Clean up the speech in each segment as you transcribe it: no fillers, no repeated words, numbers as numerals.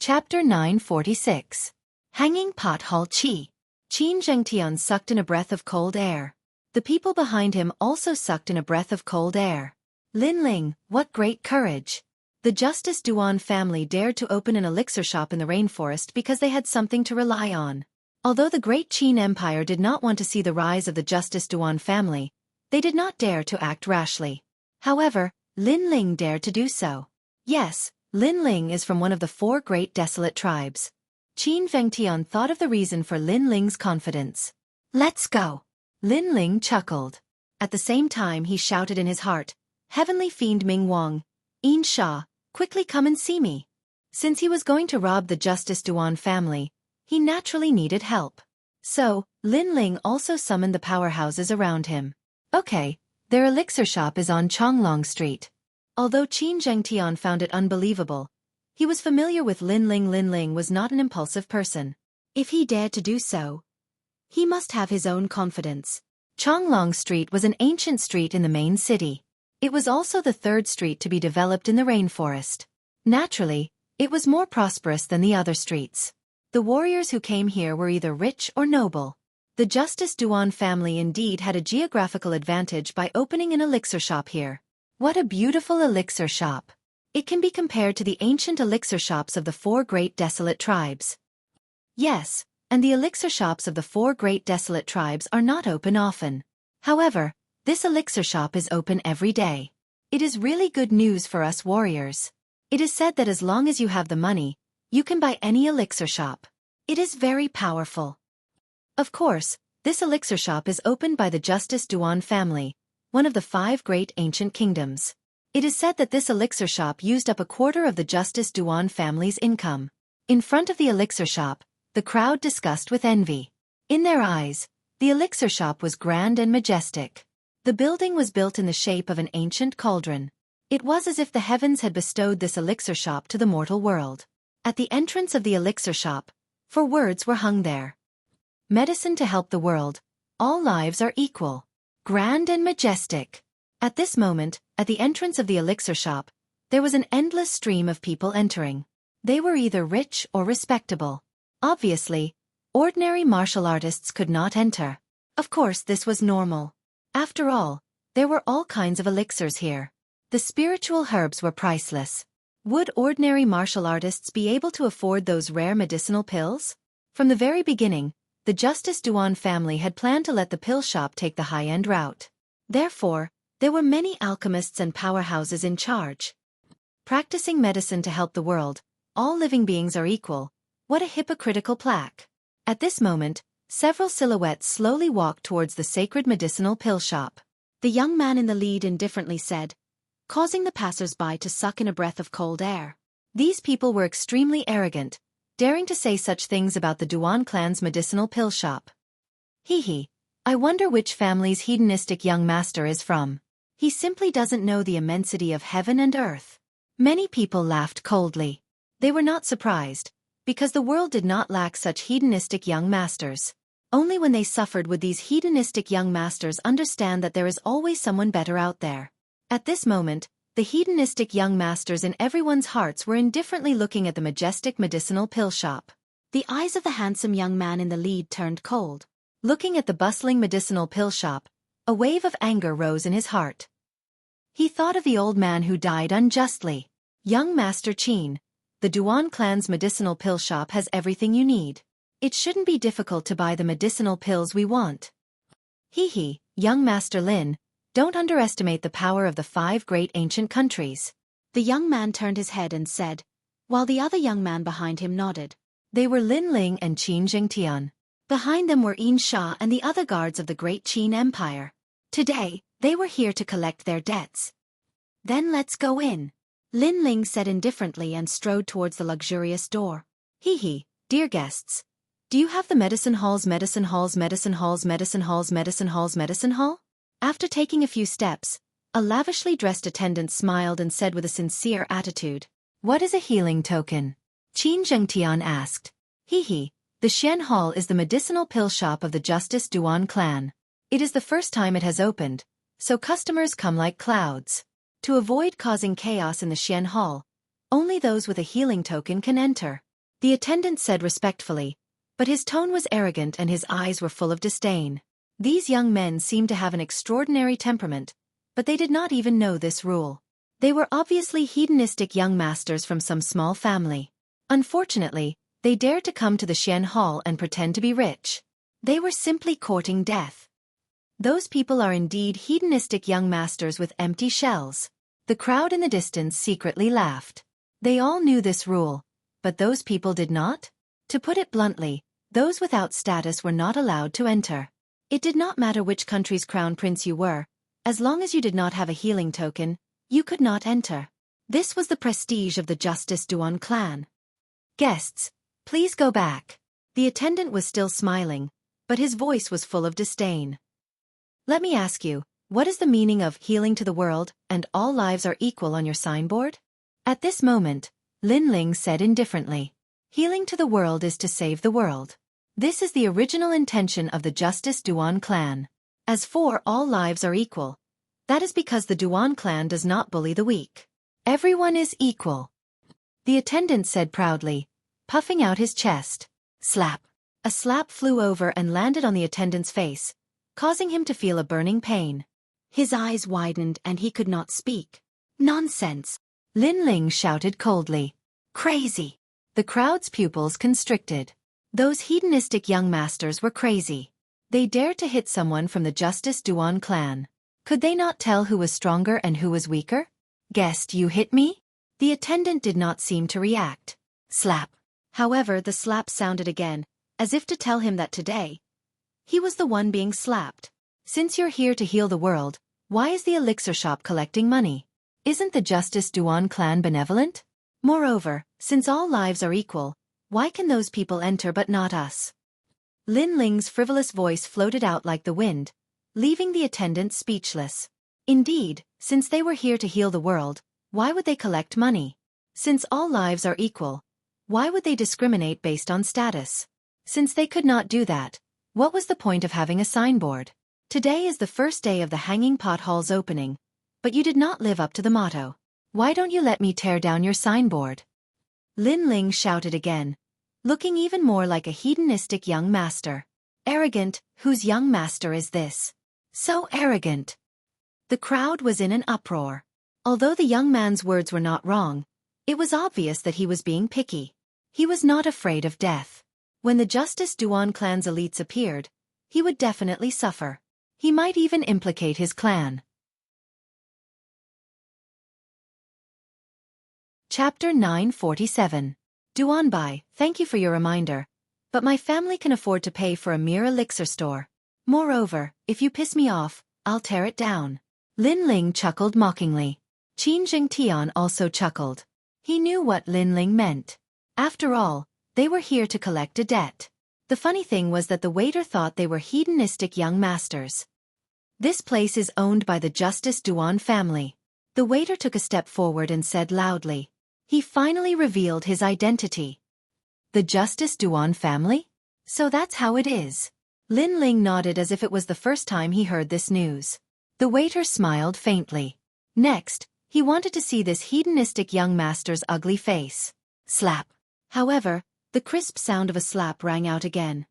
Chapter 946. Hanging Pot Hall Qi. Qin Zhengtian sucked in a breath of cold air. The people behind him also sucked in a breath of cold air. Lin Ling, what great courage! The Justice Duan family dared to open an elixir shop in the rainforest because they had something to rely on. Although the great Qin Empire did not want to see the rise of the Justice Duan family, they did not dare to act rashly. However, Lin Ling dared to do so. Yes, Lin Ling is from one of the four great desolate tribes. Qin Zhengtian thought of the reason for Lin Ling's confidence. Let's go! Lin Ling chuckled. At the same time he shouted in his heart, Heavenly Fiend Ming Wang, Yin Sha, quickly come and see me. Since he was going to rob the Justice Duan family, he naturally needed help. So, Lin Ling also summoned the powerhouses around him. Okay, their elixir shop is on Chonglong Street. Although Qin Zhengtian found it unbelievable, he was familiar with Lin Ling. Lin Ling was not an impulsive person. If he dared to do so, he must have his own confidence. Chonglong Street was an ancient street in the main city. It was also the third street to be developed in the rainforest. Naturally, it was more prosperous than the other streets. The warriors who came here were either rich or noble. The Justice Duan family indeed had a geographical advantage by opening an elixir shop here. What a beautiful elixir shop! It can be compared to the ancient elixir shops of the four great desolate tribes. Yes, and the elixir shops of the four great desolate tribes are not open often. However, this elixir shop is open every day. It is really good news for us warriors. It is said that as long as you have the money, you can buy any elixir shop. It is very powerful. Of course, this elixir shop is opened by the Justice Duan family, one of the five great ancient kingdoms. It is said that this elixir shop used up a quarter of the Justice Duan family's income. In front of the elixir shop, the crowd discussed with envy. In their eyes, the elixir shop was grand and majestic. The building was built in the shape of an ancient cauldron. It was as if the heavens had bestowed this elixir shop to the mortal world. At the entrance of the elixir shop, 4 words were hung there. Medicine to help the world. All lives are equal. Grand and majestic. At this moment, at the entrance of the elixir shop, there was an endless stream of people entering. They were either rich or respectable. Obviously, ordinary martial artists could not enter. Of course, this was normal. After all, there were all kinds of elixirs here. The spiritual herbs were priceless. Would ordinary martial artists be able to afford those rare medicinal pills? From the very beginning, the Justice Duan family had planned to let the pill shop take the high-end route. Therefore, there were many alchemists and powerhouses in charge. Practicing medicine to help the world, all living beings are equal. What a hypocritical plaque. At this moment, several silhouettes slowly walked towards the sacred medicinal pill shop. The young man in the lead indifferently said, causing the passers-by to suck in a breath of cold air. These people were extremely arrogant, daring to say such things about the Duan clan's medicinal pill shop. I wonder which family's hedonistic young master is from. He simply doesn't know the immensity of heaven and earth. Many people laughed coldly. They were not surprised, because the world did not lack such hedonistic young masters. Only when they suffered would these hedonistic young masters understand that there is always someone better out there. At this moment, the hedonistic young masters in everyone's hearts were indifferently looking at the majestic medicinal pill shop. The eyes of the handsome young man in the lead turned cold. Looking at the bustling medicinal pill shop, a wave of anger rose in his heart. He thought of the old man who died unjustly. Young Master Qin, the Duan clan's medicinal pill shop has everything you need. It shouldn't be difficult to buy the medicinal pills we want. Young Master Lin, don't underestimate the power of the 5 great ancient countries. The young man turned his head and said, while the other young man behind him nodded. They were Lin Ling and Qin Zhengtian. Behind them were Yin Sha and the other guards of the great Qin Empire. Today, they were here to collect their debts. Then let's go in. Lin Ling said indifferently and strode towards the luxurious door. Dear guests. Do you have the medicine hall? After taking a few steps, a lavishly dressed attendant smiled and said with a sincere attitude, what is a healing token? Qin Zhengtian asked. The Xian Hall is the medicinal pill shop of the Justice Duan clan. It is the first time it has opened, so customers come like clouds. To avoid causing chaos in the Xian Hall, only those with a healing token can enter. The attendant said respectfully, but his tone was arrogant and his eyes were full of disdain. These young men seemed to have an extraordinary temperament, but they did not even know this rule. They were obviously hedonistic young masters from some small family. Unfortunately, they dared to come to the Xian Hall and pretend to be rich. They were simply courting death. Those people are indeed hedonistic young masters with empty shells. The crowd in the distance secretly laughed. They all knew this rule, but those people did not. To put it bluntly, those without status were not allowed to enter. It did not matter which country's crown prince you were, as long as you did not have a healing token, you could not enter. This was the prestige of the Justice Duan clan. Guests, please go back. The attendant was still smiling, but his voice was full of disdain. Let me ask you, what is the meaning of healing to the world and all lives are equal on your signboard? At this moment, Lin Ling said indifferently, healing to the world is to save the world. This is the original intention of the Justice Duan clan. As for all lives are equal, that is because the Duan clan does not bully the weak. Everyone is equal. The attendant said proudly, puffing out his chest. Slap. A slap flew over and landed on the attendant's face, causing him to feel a burning pain. His eyes widened and he could not speak. Nonsense! Lin Ling shouted coldly. Crazy! The crowd's pupils constricted. Those hedonistic young masters were crazy. They dared to hit someone from the Justice Duan clan. Could they not tell who was stronger and who was weaker? Guessed you hit me? The attendant did not seem to react. Slap. However, the slap sounded again, as if to tell him that today he was the one being slapped. Since you're here to heal the world, why is the elixir shop collecting money? Isn't the Justice Duan clan benevolent? Moreover, since all lives are equal, why can those people enter but not us? Lin Ling's frivolous voice floated out like the wind, leaving the attendant speechless. Indeed, since they were here to heal the world, why would they collect money? Since all lives are equal, why would they discriminate based on status? Since they could not do that, what was the point of having a signboard? Today is the first day of the Hanging Pot Hall's opening, but you did not live up to the motto. Why don't you let me tear down your signboard? Lin Ling shouted again, looking even more like a hedonistic young master. Arrogant, whose young master is this? So arrogant! The crowd was in an uproar. Although the young man's words were not wrong, it was obvious that he was being picky. He was not afraid of death. When the Justice Duan clan's elites appeared, he would definitely suffer. He might even implicate his clan. Chapter 947. Duanbai, thank you for your reminder, but my family can afford to pay for a mere elixir store. Moreover, if you piss me off, I'll tear it down. Lin Ling chuckled mockingly. Qin Zhengtian also chuckled. He knew what Lin Ling meant. After all, they were here to collect a debt. The funny thing was that the waiter thought they were hedonistic young masters. This place is owned by the Justice Duan family. The waiter took a step forward and said loudly. He finally revealed his identity. The Justice Duan family? So that's how it is. Lin Ling nodded as if it was the first time he heard this news. The waiter smiled faintly. Next, he wanted to see this hedonistic young master's ugly face. Slap. However, the crisp sound of a slap rang out again.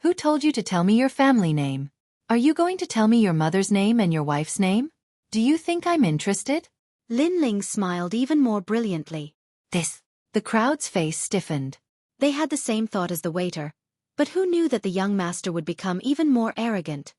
Who told you to tell me your family name? Are you going to tell me your mother's name and your wife's name? Do you think I'm interested? Lin Ling smiled even more brilliantly. The crowd's face stiffened. They had the same thought as the waiter, but who knew that the young master would become even more arrogant?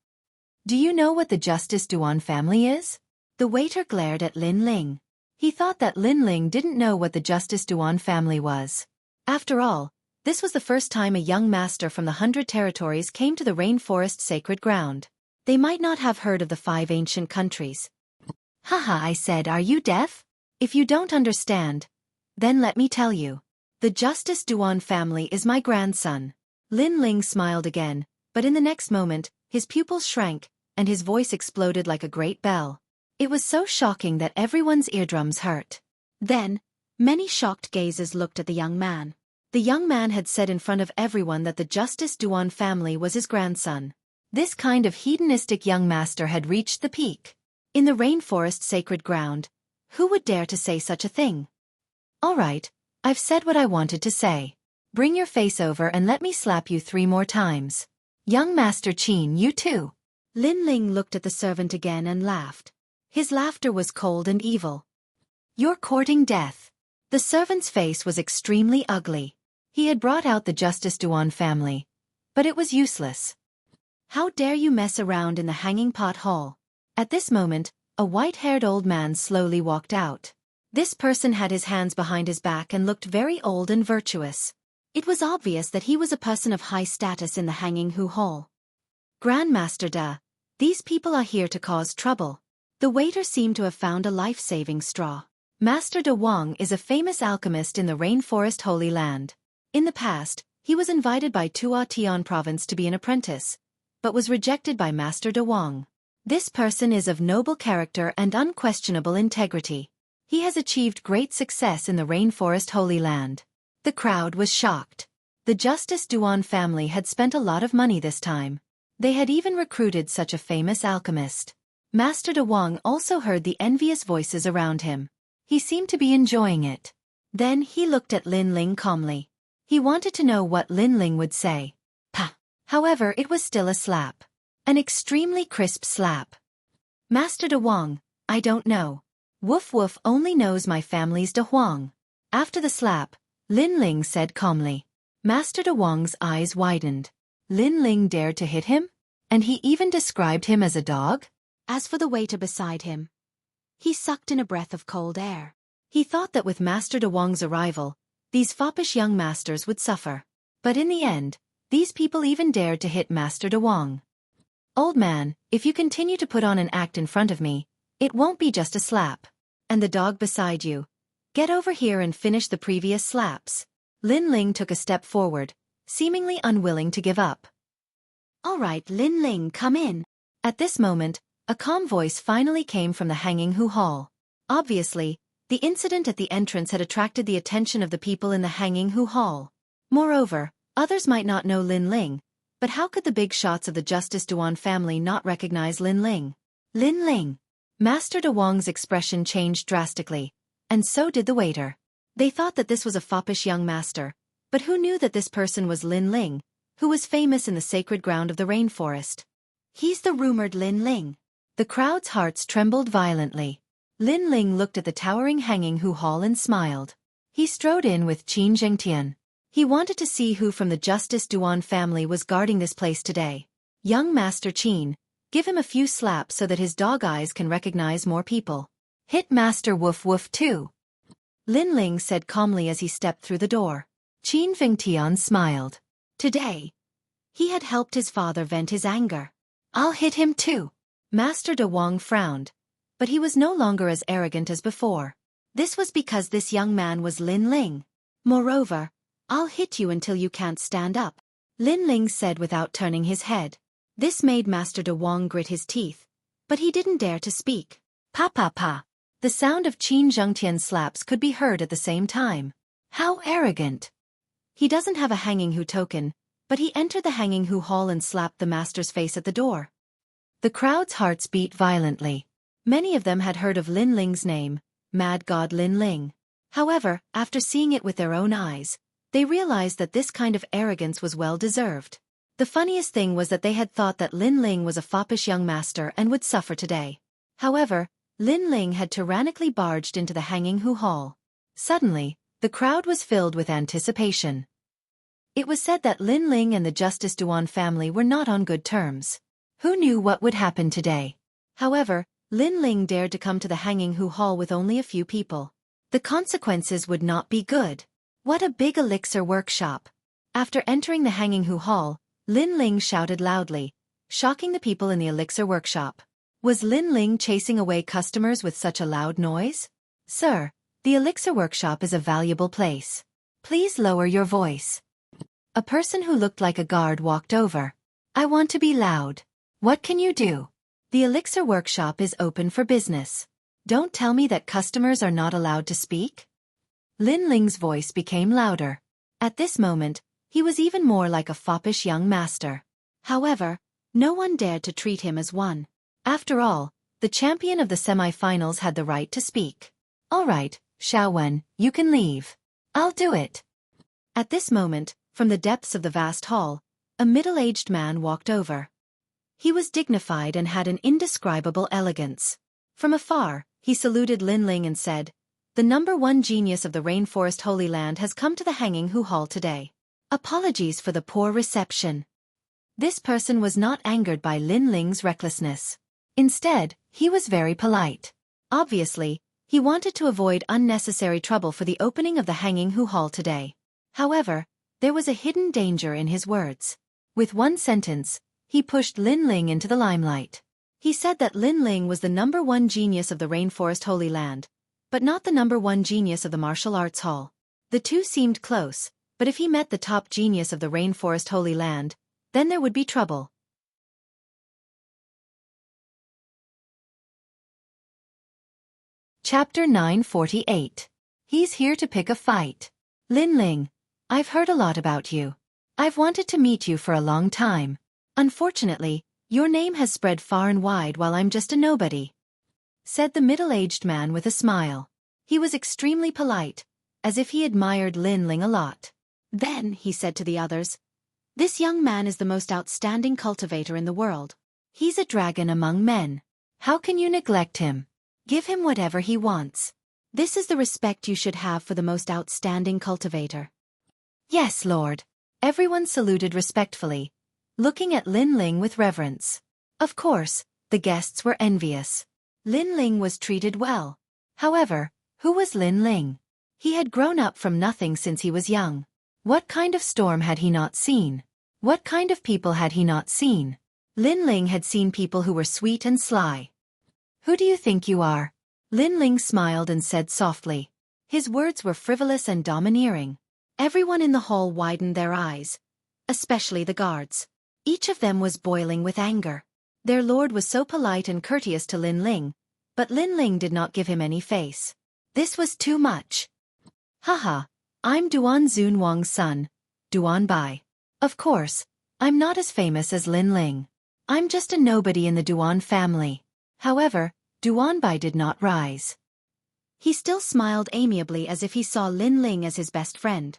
Do you know what the Justice Duan family is? The waiter glared at Lin Ling. He thought that Lin Ling didn't know what the Justice Duan family was. After all, this was the first time a young master from the 100 territories came to the rainforest sacred ground. They might not have heard of the 5 ancient countries. Haha, I said, are you deaf? If you don't understand, then let me tell you. The Justice Duan family is my grandson. Lin Ling smiled again, but in the next moment, his pupils shrank, and his voice exploded like a great bell. It was so shocking that everyone's eardrums hurt. Then, many shocked gazes looked at the young man. The young man had said in front of everyone that the Justice Duan family was his grandson. This kind of hedonistic young master had reached the peak. In the rainforest sacred ground, who would dare to say such a thing? All right, I've said what I wanted to say. Bring your face over and let me slap you 3 more times. Young Master Qin, you too. Lin Ling looked at the servant again and laughed. His laughter was cold and evil. You're courting death. The servant's face was extremely ugly. He had brought out the Justice Duan family. But it was useless. How dare you mess around in the Hanging Pot Hall? At this moment, a white-haired old man slowly walked out. This person had his hands behind his back and looked very old and virtuous. It was obvious that he was a person of high status in the Hanging Hu Hall. Grandmaster Da, these people are here to cause trouble. The waiter seemed to have found a life-saving straw. Master De Wang is a famous alchemist in the Rainforest Holy Land. In the past, he was invited by Tua Tian Province to be an apprentice, but was rejected by Master De Wang. This person is of noble character and unquestionable integrity. He has achieved great success in the Rainforest Holy Land. The crowd was shocked. The Justice Duan family had spent a lot of money this time. They had even recruited such a famous alchemist. Master De Wang also heard the envious voices around him. He seemed to be enjoying it. Then he looked at Lin Ling calmly. He wanted to know what Lin Ling would say. Pah! However, it was still a slap. An extremely crisp slap. Master De Wang, I don't know. Woof Woof only knows my family's De Huang. After the slap, Lin Ling said calmly. Master De Wang's eyes widened. Lin Ling dared to hit him? And he even described him as a dog? As for the waiter beside him, he sucked in a breath of cold air. He thought that with Master De Wang's arrival, these foppish young masters would suffer. But in the end, these people even dared to hit Master De Wang. Old man, if you continue to put on an act in front of me, it won't be just a slap. And the dog beside you, get over here and finish the previous slaps. Lin Ling took a step forward, seemingly unwilling to give up. All right, Lin Ling, come in. At this moment, a calm voice finally came from the Hanging Hu Hall. Obviously, the incident at the entrance had attracted the attention of the people in the Hanging Hu Hall. Moreover, others might not know Lin Ling, but how could the big shots of the Justice Duan family not recognize Lin Ling? Lin Ling! Master De Wang's expression changed drastically, and so did the waiter. They thought that this was a foppish young master, but who knew that this person was Lin Ling, who was famous in the sacred ground of the rainforest? He's the rumored Lin Ling. The crowd's hearts trembled violently. Lin Ling looked at the towering Hanging Hu Hall and smiled. He strode in with Qin Zhengtian. He wanted to see who from the Justice Duan family was guarding this place today. Young Master Qin, give him a few slaps so that his dog eyes can recognize more people. Hit Master Woof Woof too. Lin Ling said calmly as he stepped through the door. Qin Zhengtian smiled. Today, he had helped his father vent his anger. I'll hit him too. Master De Wang frowned, but he was no longer as arrogant as before. This was because this young man was Lin Ling. Moreover, I'll hit you until you can't stand up. Lin Ling said without turning his head. This made Master De Wang grit his teeth, but he didn't dare to speak. Pa pa pa. The sound of Qin Zhengtian's slaps could be heard at the same time. How arrogant! He doesn't have a Hanging Hu token, but he entered the Hanging Hu Hall and slapped the master's face at the door. The crowd's hearts beat violently. Many of them had heard of Lin Ling's name, Mad God Lin Ling. However, after seeing it with their own eyes, they realized that this kind of arrogance was well-deserved. The funniest thing was that they had thought that Lin Ling was a foppish young master and would suffer today. However, Lin Ling had tyrannically barged into the Hanging Hu Hall. Suddenly, the crowd was filled with anticipation. It was said that Lin Ling and the Justice Duan family were not on good terms. Who knew what would happen today? However, Lin Ling dared to come to the Hanging Hu Hall with only a few people. The consequences would not be good. What a big elixir workshop! After entering the Hanging Hu Hall, Lin Ling shouted loudly, shocking the people in the elixir workshop. Was Lin Ling chasing away customers with such a loud noise? Sir, the elixir workshop is a valuable place. Please lower your voice. A person who looked like a guard walked over. I want to be loud. What can you do? The elixir workshop is open for business. Don't tell me that customers are not allowed to speak? Lin Ling's voice became louder. At this moment, he was even more like a foppish young master. However, no one dared to treat him as one. After all, the champion of the semi-finals had the right to speak. All right, Xiaowen, you can leave. I'll do it. At this moment, from the depths of the vast hall, a middle-aged man walked over. He was dignified and had an indescribable elegance. From afar, he saluted Linling and said, "The #1 genius of the Rainforest Holy Land has come to the Hanging Hu Hall today. Apologies for the poor reception." This person was not angered by Linling's recklessness. Instead, he was very polite. Obviously, he wanted to avoid unnecessary trouble for the opening of the Hanging Hu Hall today. However, there was a hidden danger in his words. With one sentence, he pushed Linling into the limelight. He said that Linling was the #1 genius of the Rainforest Holy Land, but not the #1 genius of the Martial Arts Hall. The two seemed close, but if he met the top genius of the Rainforest Holy Land, then there would be trouble. Chapter 948. He's here to pick a fight. Linling, I've heard a lot about you. I've wanted to meet you for a long time. Unfortunately, your name has spread far and wide while I'm just a nobody," said the middle-aged man with a smile. He was extremely polite, as if he admired Linling a lot. Then, he said to the others, "This young man is the most outstanding cultivator in the world. He's a dragon among men. How can you neglect him? Give him whatever he wants. This is the respect you should have for the most outstanding cultivator." "Yes, Lord." Everyone saluted respectfully, looking at Linling with reverence. Of course, the guests were envious. Linling was treated well. However, who was Linling? He had grown up from nothing since he was young. What kind of storm had he not seen? What kind of people had he not seen? Linling had seen people who were sweet and sly. "Who do you think you are?" Linling smiled and said softly. His words were frivolous and domineering. Everyone in the hall widened their eyes, especially the guards. Each of them was boiling with anger. Their lord was so polite and courteous to Linling, but Linling did not give him any face. This was too much. "Haha, I'm Duan Zunwang's son, Duan Bai. Of course, I'm not as famous as Linling. I'm just a nobody in the Duan family." However, Duan Bai did not rise. He still smiled amiably as if he saw Linling as his best friend.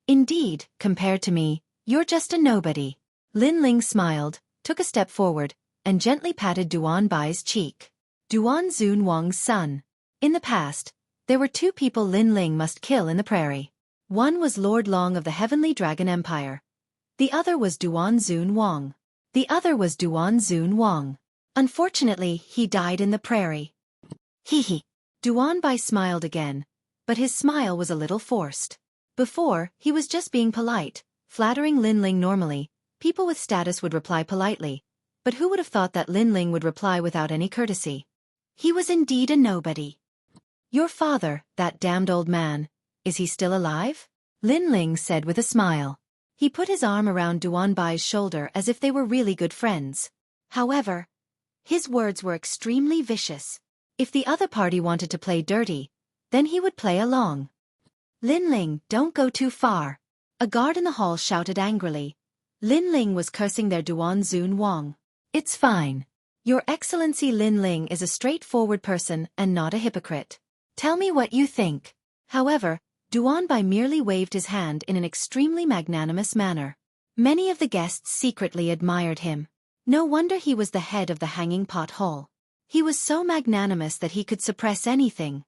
"Indeed, compared to me, you're just a nobody." Linling smiled, took a step forward, and gently patted Duan Bai's cheek. Duan Zunwang's son. In the past, there were two people Linling must kill in the prairie. One was Lord Long of the Heavenly Dragon Empire. The other was Duan Zunwang. Unfortunately, he died in the prairie. Hee. Duan Bai smiled again, but his smile was a little forced. Before, he was just being polite, flattering Linling normally. People with status would reply politely, but who would have thought that Linling would reply without any courtesy? He was indeed a nobody. "Your father, that damned old man, is he still alive?" Linling said with a smile. He put his arm around Duan Bai's shoulder as if they were really good friends. However, his words were extremely vicious. If the other party wanted to play dirty, then he would play along. "Linling, don't go too far." A guard in the hall shouted angrily. Linling was cursing their Duan Zunwang. "It's fine. Your Excellency Linling is a straightforward person and not a hypocrite. Tell me what you think." However, Duan Bai merely waved his hand in an extremely magnanimous manner. Many of the guests secretly admired him. No wonder he was the head of the Hanging Pot Hall. He was so magnanimous that he could suppress anything.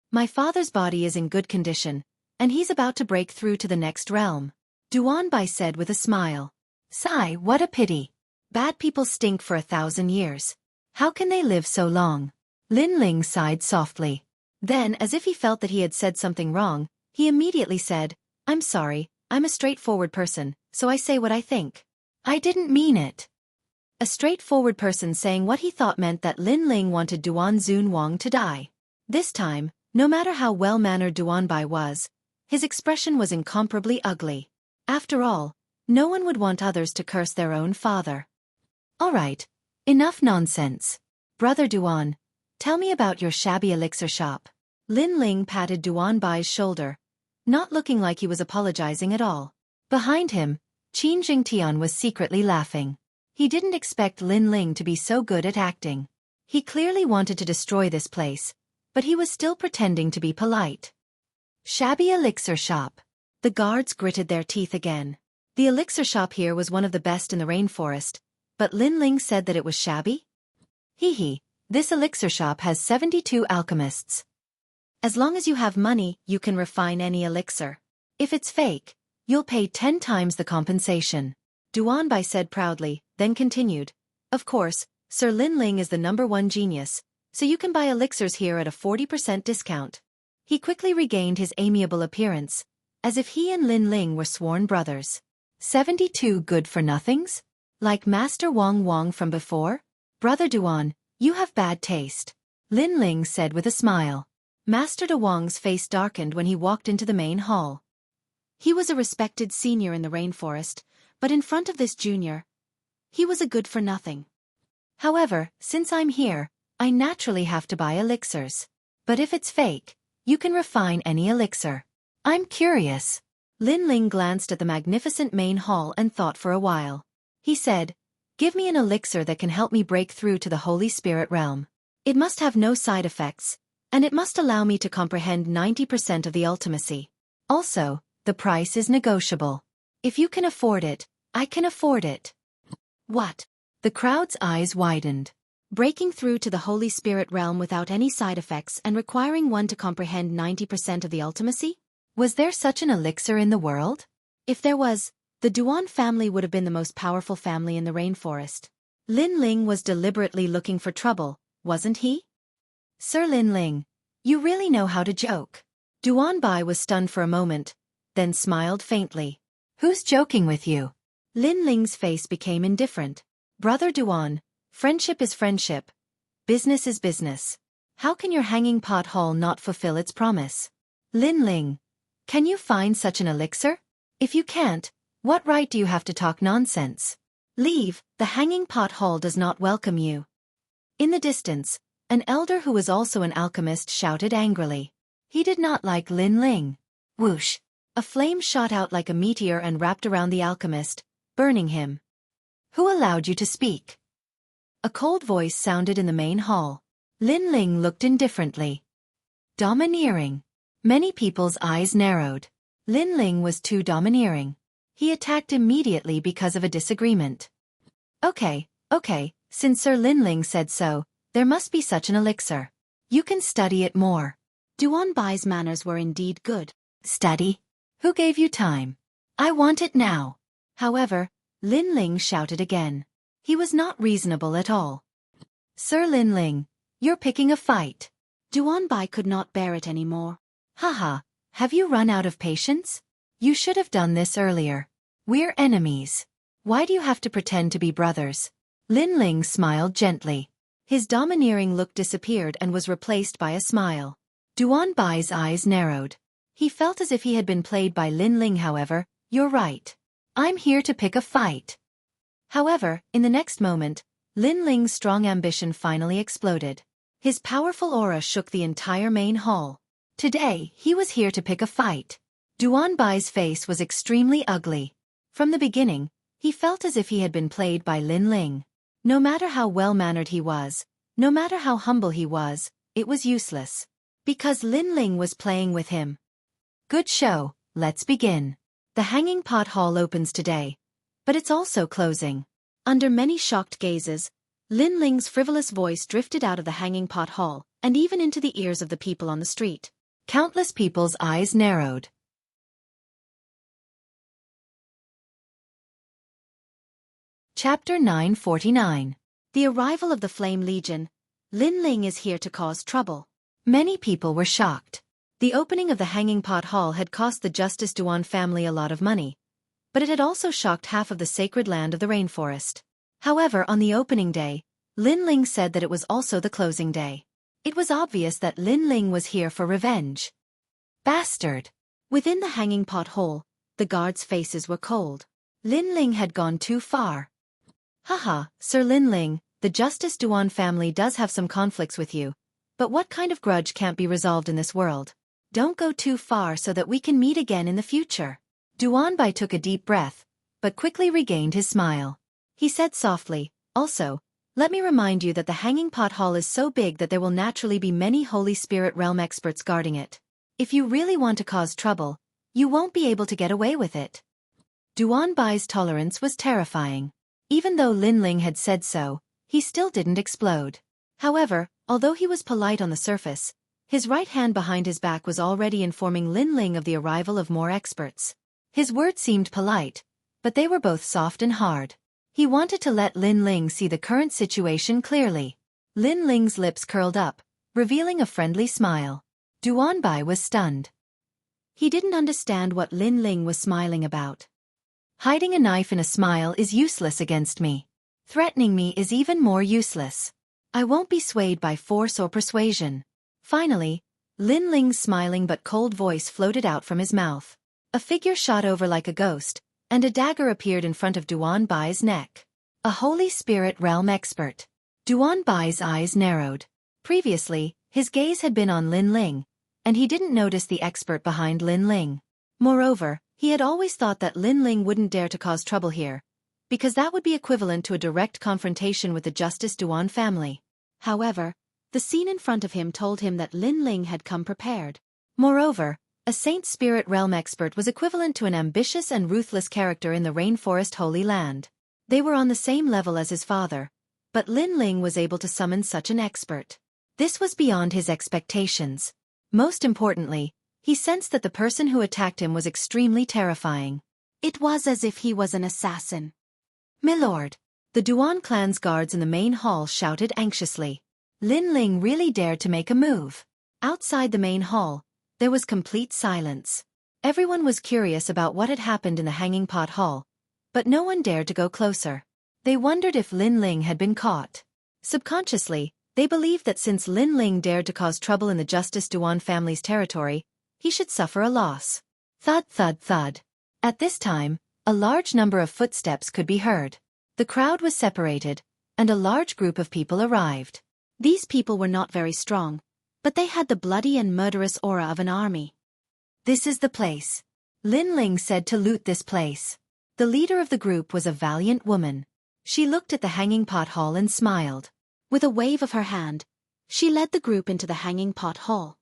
"My father's body is in good condition, and he's about to break through to the next realm," Duan Bai said with a smile. "Sigh, what a pity. Bad people stink for 1,000 years. How can they live so long?" Linling sighed softly. Then, as if he felt that he had said something wrong, he immediately said, "I'm sorry, I'm a straightforward person, so I say what I think. I didn't mean it." A straightforward person saying what he thought meant that Linling wanted Duan Zunwang to die. This time, no matter how well-mannered Duan Bai was, his expression was incomparably ugly. After all, no one would want others to curse their own father. "All right, enough nonsense. Brother Duan, tell me about your shabby elixir shop." Linling patted Duan Bai's shoulder, not looking like he was apologizing at all. Behind him, Qin Jingtian was secretly laughing. He didn't expect Linling to be so good at acting. He clearly wanted to destroy this place, but he was still pretending to be polite. "Shabby elixir shop. The guards gritted their teeth again. The elixir shop here was one of the best in the rainforest, but Lin Ling said that it was shabby? Hee, this elixir shop has 72 alchemists. As long as you have money, you can refine any elixir. If it's fake, you'll pay 10 times the compensation. Duanbai said proudly, then continued. Of course, Sir Lin Ling is the #1 genius, so you can buy elixirs here at a 40% discount. He quickly regained his amiable appearance, as if he and Lin Ling were sworn brothers. 72 good-for-nothings? Like Master Wang from before? Brother Duan, you have bad taste. Lin Ling said with a smile. Master De Wang's face darkened when he walked into the main hall. He was a respected senior in the rainforest, but in front of this junior, he was a good-for-nothing. However, since I'm here, I naturally have to buy elixirs. But if it's fake, you can refine any elixir. I'm curious. Lin Ling glanced at the magnificent main hall and thought for a while. He said, give me an elixir that can help me break through to the Holy Spirit realm. It must have no side effects, and it must allow me to comprehend 90% of the ultimacy. Also, the price is negotiable. If you can afford it, I can afford it. What? The crowd's eyes widened. Breaking through to the Holy Spirit realm without any side effects and requiring one to comprehend 90% of the ultimacy? Was there such an elixir in the world? If there was, the Duan family would have been the most powerful family in the rainforest. Lin Ling was deliberately looking for trouble, wasn't he? Sir Lin Ling, you really know how to joke. Duanbai was stunned for a moment, then smiled faintly. Who's joking with you? Lin Ling's face became indifferent. Brother Duan, friendship is friendship. Business is business. How can your hanging pot hall not fulfill its promise? Lin Ling, can you find such an elixir? If you can't, what right do you have to talk nonsense? Leave, the hanging pot hall does not welcome you. In the distance, an elder who was also an alchemist shouted angrily. He did not like Lin Ling. Whoosh! A flame shot out like a meteor and wrapped around the alchemist, burning him. Who allowed you to speak? A cold voice sounded in the main hall. Lin Ling looked indifferently. Domineering. Many people's eyes narrowed. Lin Ling was too domineering. He attacked immediately because of a disagreement. Okay, since Sir Lin Ling said so, there must be such an elixir. You can study it more. Duanbai's manners were indeed good. Study? Who gave you time? I want it now. However, Lin Ling shouted again. He was not reasonable at all. Sir Lin Ling, you're picking a fight. Duanbai could not bear it anymore. Haha, have you run out of patience? You should have done this earlier. We're enemies. Why do you have to pretend to be brothers? Lin Ling smiled gently. His domineering look disappeared and was replaced by a smile. Duanbai's eyes narrowed. He felt as if he had been played by Lin Ling. However, you're right. I'm here to pick a fight. However, in the next moment, Lin Ling's strong ambition finally exploded. His powerful aura shook the entire main hall. Today, he was here to pick a fight. Duanbai's face was extremely ugly. From the beginning, he felt as if he had been played by Lin Ling. No matter how well-mannered he was, no matter how humble he was, it was useless. Because Lin Ling was playing with him. Good show, let's begin. The Hanging Pot Hall opens today, but it's also closing. Under many shocked gazes, Lin Ling's frivolous voice drifted out of the Hanging Pot Hall, and even into the ears of the people on the street. Countless people's eyes narrowed. Chapter 949. The arrival of the Flame Legion. Lin Ling is here to cause trouble. Many people were shocked. The opening of the Hanging Pot Hall had cost the Justice Duan family a lot of money, but it had also shocked half of the sacred land of the rainforest. However, on the opening day, Lin Ling said that it was also the closing day. It was obvious that Lin Ling was here for revenge. Bastard! Within the Hanging Pot Hall, the guards' faces were cold. Lin Ling had gone too far. Haha, Sir Lin Ling, the Justice Duan family does have some conflicts with you, but what kind of grudge can't be resolved in this world? Don't go too far so that we can meet again in the future. Duanbai took a deep breath, but quickly regained his smile. He said softly, also, let me remind you that the Hanging Pot Hall is so big that there will naturally be many Holy Spirit realm experts guarding it. If you really want to cause trouble, You won't be able to get away with it. Duanbai's tolerance was terrifying. Even though Lin Ling had said so, he still didn't explode. However, although he was polite on the surface, his right hand behind his back was already informing Lin Ling of the arrival of more experts. His words seemed polite, but they were both soft and hard. He wanted to let Lin Ling see the current situation clearly. Lin Ling's lips curled up, revealing a friendly smile. Duanbai was stunned. He didn't understand what Lin Ling was smiling about. Hiding a knife in a smile is useless against me. Threatening me is even more useless. I won't be swayed by force or persuasion. Finally, Lin Ling's smiling but cold voice floated out from his mouth. A figure shot over like a ghost, and a dagger appeared in front of Duanbai's neck. A Holy Spirit realm expert. Duanbai's eyes narrowed. Previously, his gaze had been on Lin Ling, and he didn't notice the expert behind Lin Ling. Moreover, he had always thought that Lin Ling wouldn't dare to cause trouble here, because that would be equivalent to a direct confrontation with the Justice Duan family. However, the scene in front of him told him that Lin Ling had come prepared. Moreover, a Saint Spirit Realm expert was equivalent to an ambitious and ruthless character in the Rainforest Holy Land. They were on the same level as his father, but Lin Ling was able to summon such an expert. This was beyond his expectations. Most importantly, he sensed that the person who attacked him was extremely terrifying. It was as if he was an assassin. "Milord!" The Duan clan's guards in the main hall shouted anxiously. Lin Ling really dared to make a move. Outside the main hall, there was complete silence. Everyone was curious about what had happened in the Hanging Pot Hall, but no one dared to go closer. They wondered if Lin Ling had been caught. Subconsciously, they believed that since Lin Ling dared to cause trouble in the Justice Duan family's territory, he should suffer a loss. Thud thud thud. At this time, a large number of footsteps could be heard. The crowd was separated, and a large group of people arrived. These people were not very strong, but they had the bloody and murderous aura of an army. "This is the place." Lin Ling said to loot this place. The leader of the group was a valiant woman. She looked at the Hanging Pot Hall and smiled. With a wave of her hand, she led the group into the Hanging Pot Hall.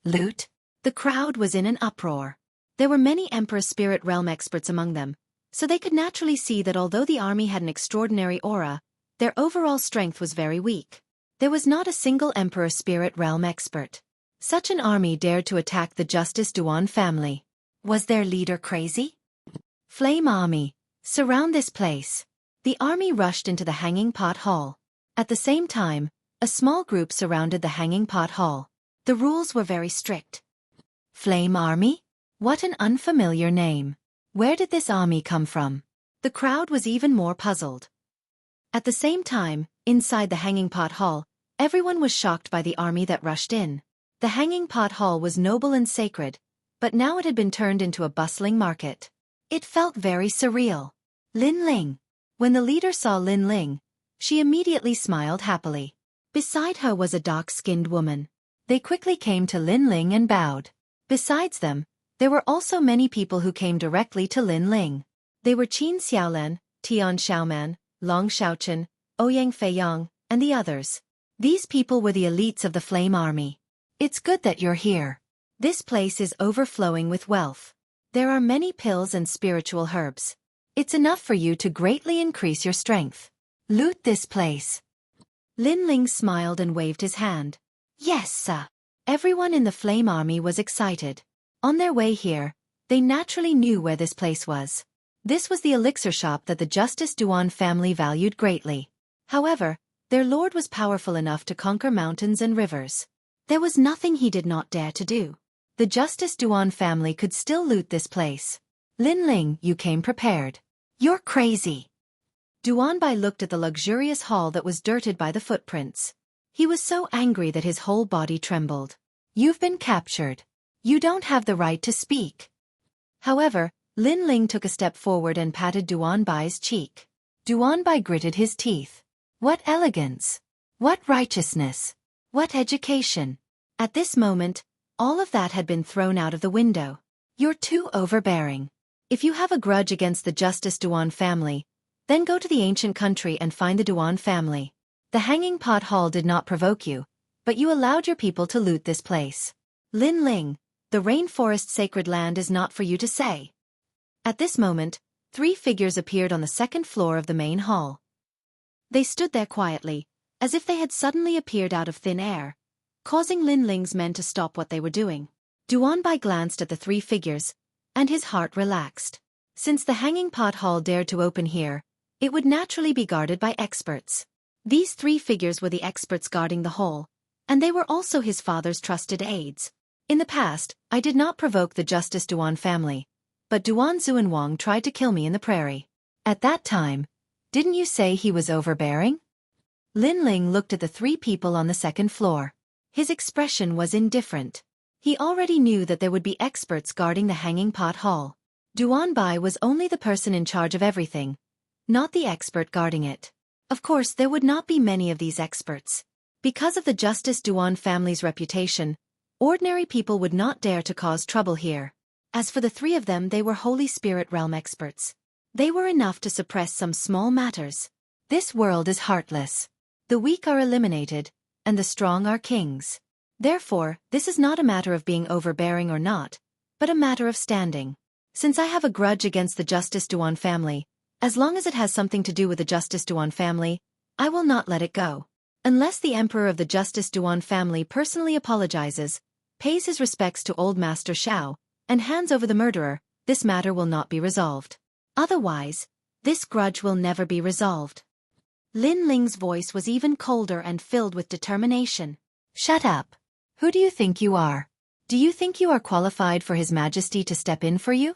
Loot? The crowd was in an uproar. There were many Emperor Spirit Realm experts among them, so they could naturally see that although the army had an extraordinary aura, their overall strength was very weak. There was not a single Emperor Spirit Realm expert. Such an army dared to attack the Justice Duan family. Was their leader crazy? Flame Army, surround this place. The army rushed into the Hanging Pot Hall. At the same time, a small group surrounded the Hanging Pot Hall. The rules were very strict. Flame Army? What an unfamiliar name. Where did this army come from? The crowd was even more puzzled. At the same time, inside the Hanging Pot Hall, everyone was shocked by the army that rushed in. The Hanging Pot Hall was noble and sacred, but now it had been turned into a bustling market. It felt very surreal. Lin Ling. When the leader saw Lin Ling, she immediately smiled happily. Beside her was a dark-skinned woman. They quickly came to Lin Ling and bowed. Besides them, there were also many people who came directly to Lin Ling. They were Qin Xiaolan, Tian Xiaoman, Long Xiaochen, Ouyang Feiyang, and the others. These people were the elites of the Flame Army. It's good that you're here. This place is overflowing with wealth. There are many pills and spiritual herbs. It's enough for you to greatly increase your strength. Loot this place. Lin Ling smiled and waved his hand. Yes, sir. Everyone in the Flame Army was excited. On their way here, they naturally knew where this place was. This was the elixir shop that the Justice Duan family valued greatly. However, their lord was powerful enough to conquer mountains and rivers. There was nothing he did not dare to do. The Justice Duan family could still loot this place. Lin Ling, you came prepared. You're crazy. Duanbai looked at the luxurious hall that was dirted by the footprints. He was so angry that his whole body trembled. You've been captured. You don't have the right to speak. However, Lin Ling took a step forward and patted Duanbai's cheek. Duanbai gritted his teeth. What elegance! What righteousness! What education! At this moment, all of that had been thrown out of the window. You're too overbearing. If you have a grudge against the Justice Duan family, then go to the ancient country and find the Duan family. The Hanging Pot Hall did not provoke you, but you allowed your people to loot this place. Lin Ling, The rainforest sacred land is not for you to say. At this moment, 3 figures appeared on the second floor of the main hall. They stood there quietly, as if they had suddenly appeared out of thin air, causing Lin Ling's men to stop what they were doing. Duanbai glanced at the 3 figures, and his heart relaxed. Since the hanging pot hall dared to open here, it would naturally be guarded by experts. These 3 figures were the experts guarding the hall, and they were also his father's trusted aides. In the past, I did not provoke the Justice Duan family, but Duan Xuanwang tried to kill me in the prairie. At that time, didn't you say he was overbearing? Lin Ling looked at the 3 people on the second floor. His expression was indifferent. He already knew that there would be experts guarding the hanging pot hall. Duanbai was only the person in charge of everything, not the expert guarding it. Of course, there would not be many of these experts. Because of the Justice Duan family's reputation, ordinary people would not dare to cause trouble here. As for the 3 of them, they were Holy Spirit realm experts. They were enough to suppress some small matters. This world is heartless. The weak are eliminated, and the strong are kings. Therefore, this is not a matter of being overbearing or not, but a matter of standing. Since I have a grudge against the Justice Duan family, as long as it has something to do with the Justice Duan family, I will not let it go. Unless the Emperor of the Justice Duan family personally apologizes, pays his respects to Old Master Xiao, and hands over the murderer, this matter will not be resolved. Otherwise, this grudge will never be resolved. Lin Ling's voice was even colder and filled with determination. Shut up. Who do you think you are? Do you think you are qualified for His Majesty to step in for you?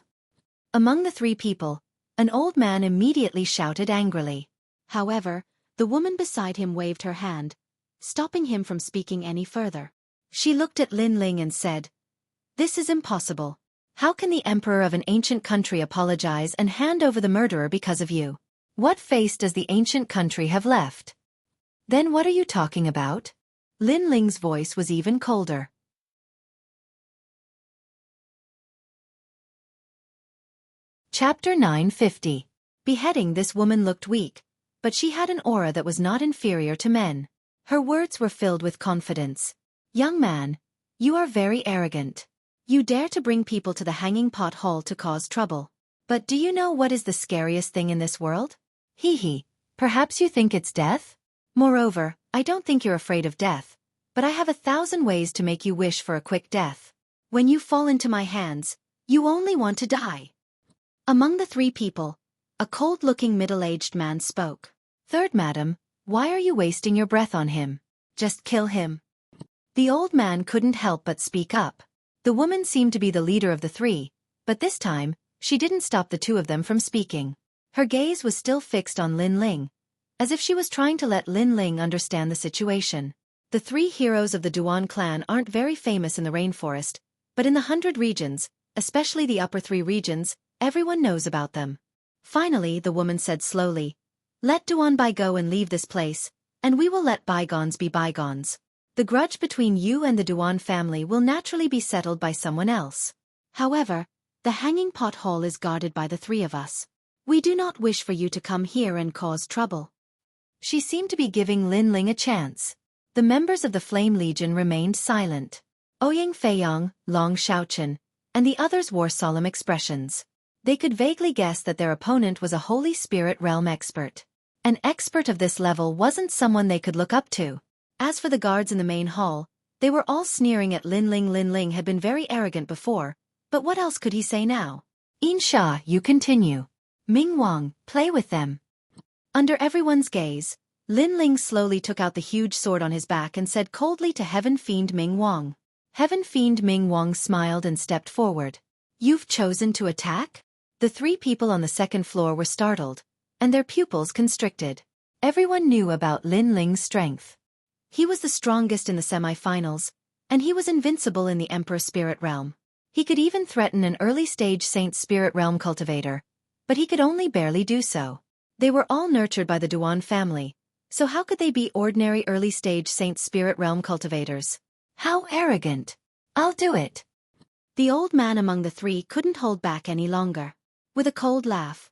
Among the 3 people, an old man immediately shouted angrily. However, the woman beside him waved her hand, stopping him from speaking any further. She looked at Lin Ling and said, "This is impossible. How can the emperor of an ancient country apologize and hand over the murderer because of you? What face does the ancient country have left? Then what are you talking about?" Lin Ling's voice was even colder. Chapter 950. Beheading. This woman looked weak, but she had an aura that was not inferior to men. Her words were filled with confidence. "Young man, you are very arrogant. You dare to bring people to the hanging pot hall to cause trouble. But do you know what is the scariest thing in this world? Hee, perhaps you think it's death? Moreover, I don't think you're afraid of death, but I have 1,000 ways to make you wish for a quick death. When you fall into my hands, you only want to die." Among the 3 people, a cold-looking middle-aged man spoke. "Third madam, why are you wasting your breath on him? Just kill him." The old man couldn't help but speak up. The woman seemed to be the leader of the 3, but this time, she didn't stop the 2 of them from speaking. Her gaze was still fixed on Lin Ling, as if she was trying to let Lin Ling understand the situation. The 3 heroes of the Duan clan aren't very famous in the rainforest, but in the 100 regions, especially the upper 3 regions, everyone knows about them. Finally, the woman said slowly, "Let Duanbai go and leave this place, and we will let bygones be bygones. The grudge between you and the Duan family will naturally be settled by someone else. However, the hanging pot hall is guarded by the 3 of us. We do not wish for you to come here and cause trouble." She seemed to be giving Lin Ling a chance. The members of the Flame Legion remained silent. Ouyang Feiyang, Long Shaochen, and the others wore solemn expressions. They could vaguely guess that their opponent was a Holy Spirit realm expert. An expert of this level wasn't someone they could look up to. As for the guards in the main hall, they were all sneering at Lin Ling. Lin Ling had been very arrogant before, but what else could he say now? "Insha, you continue. Ming Wang, play with them." Under everyone's gaze, Lin Ling slowly took out the huge sword on his back and said coldly to Heaven Fiend Ming Wang. Heaven Fiend Ming Wang smiled and stepped forward. "You've chosen to attack?" The 3 people on the second floor were startled, and their pupils constricted. Everyone knew about Lin Ling's strength. He was the strongest in the semi-finals, and he was invincible in the Emperor Spirit Realm. He could even threaten an early-stage Saint Spirit Realm cultivator, but he could only barely do so. They were all nurtured by the Duan family, so how could they be ordinary early-stage Saint Spirit Realm cultivators? How arrogant! "I'll do it." The old man among the 3 couldn't hold back any longer. With a cold laugh,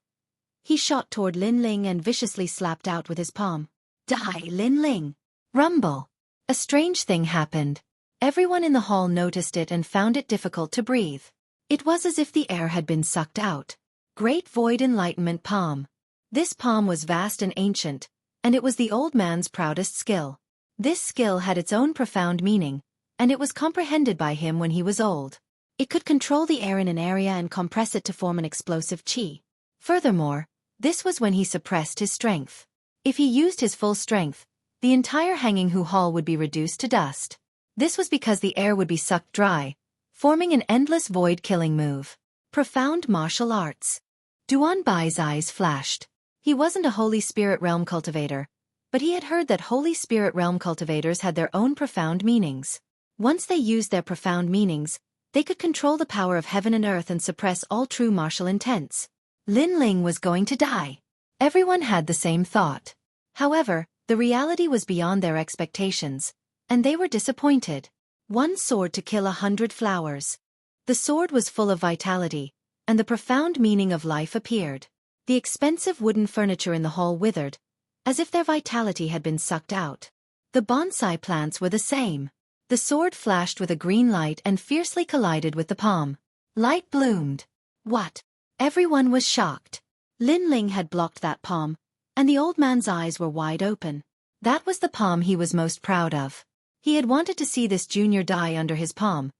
he shot toward Lin Ling and viciously slapped out with his palm. "Die, Lin Ling!" Rumble. A strange thing happened. Everyone in the hall noticed it and found it difficult to breathe. It was as if the air had been sucked out. Great Void Enlightenment Palm. This palm was vast and ancient, and it was the old man's proudest skill. This skill had its own profound meaning, and it was comprehended by him when he was old. It could control the air in an area and compress it to form an explosive chi. Furthermore, this was when he suppressed his strength. If he used his full strength, the entire Hanging Hu Hall would be reduced to dust. This was because the air would be sucked dry, forming an endless void-killing move. Profound martial arts. Duan Bai's eyes flashed. He wasn't a Holy Spirit Realm cultivator, but he had heard that Holy Spirit Realm cultivators had their own profound meanings. Once they used their profound meanings, they could control the power of heaven and earth and suppress all true martial intents. Lin Ling was going to die. Everyone had the same thought. However, the reality was beyond their expectations, and they were disappointed. One sword to kill 100 flowers. The sword was full of vitality, and the profound meaning of life appeared. The expensive wooden furniture in the hall withered, as if their vitality had been sucked out. The bonsai plants were the same. The sword flashed with a green light and fiercely collided with the palm. Light bloomed. What? Everyone was shocked. Lin Ling had blocked that palm, and the old man's eyes were wide open. That was the palm he was most proud of. He had wanted to see this junior die under his palm,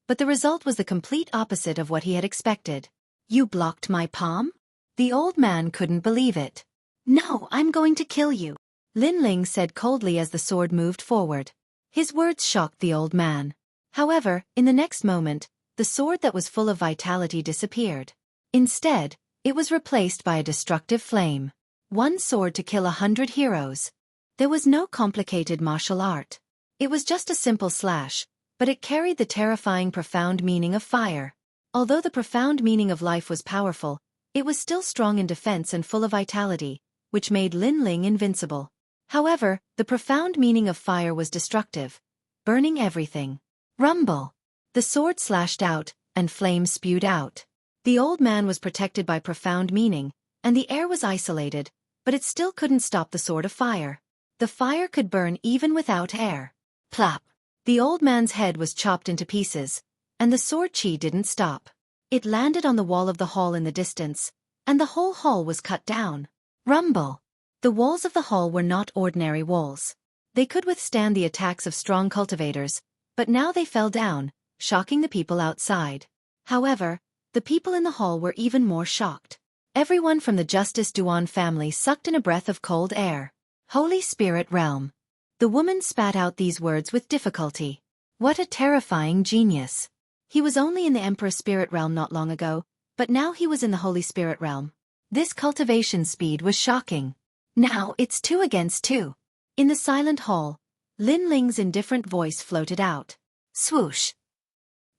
but the result was the complete opposite of what he had expected. You blocked my palm? The old man couldn't believe it. No, I'm going to kill you, Lin Ling said coldly as the sword moved forward. His words shocked the old man. However, in the next moment, the sword that was full of vitality disappeared. Instead, it was replaced by a destructive flame. One sword to kill 100 heroes. There was no complicated martial art. It was just a simple slash, but it carried the terrifying profound meaning of fire. Although the profound meaning of life was powerful, it was still strong in defense and full of vitality, which made Lin Ling invincible. However, the profound meaning of fire was destructive, burning everything. Rumble! The sword slashed out, and flames spewed out. The old man was protected by profound meaning, and the air was isolated, but it still couldn't stop the sword of fire. The fire could burn even without air. Plop! The old man's head was chopped into pieces, and the sword chi didn't stop. It landed on the wall of the hall in the distance, and the whole hall was cut down. Rumble! The walls of the hall were not ordinary walls. They could withstand the attacks of strong cultivators, but now they fell down, shocking the people outside. However, the people in the hall were even more shocked. Everyone from the Justice Duan family sucked in a breath of cold air. Holy Spirit Realm. The woman spat out these words with difficulty. What a terrifying genius. He was only in the Emperor Spirit Realm not long ago, but now he was in the Holy Spirit Realm. This cultivation speed was shocking. Now it's 2 against 2. In the silent hall, Lin Ling's indifferent voice floated out. Swoosh!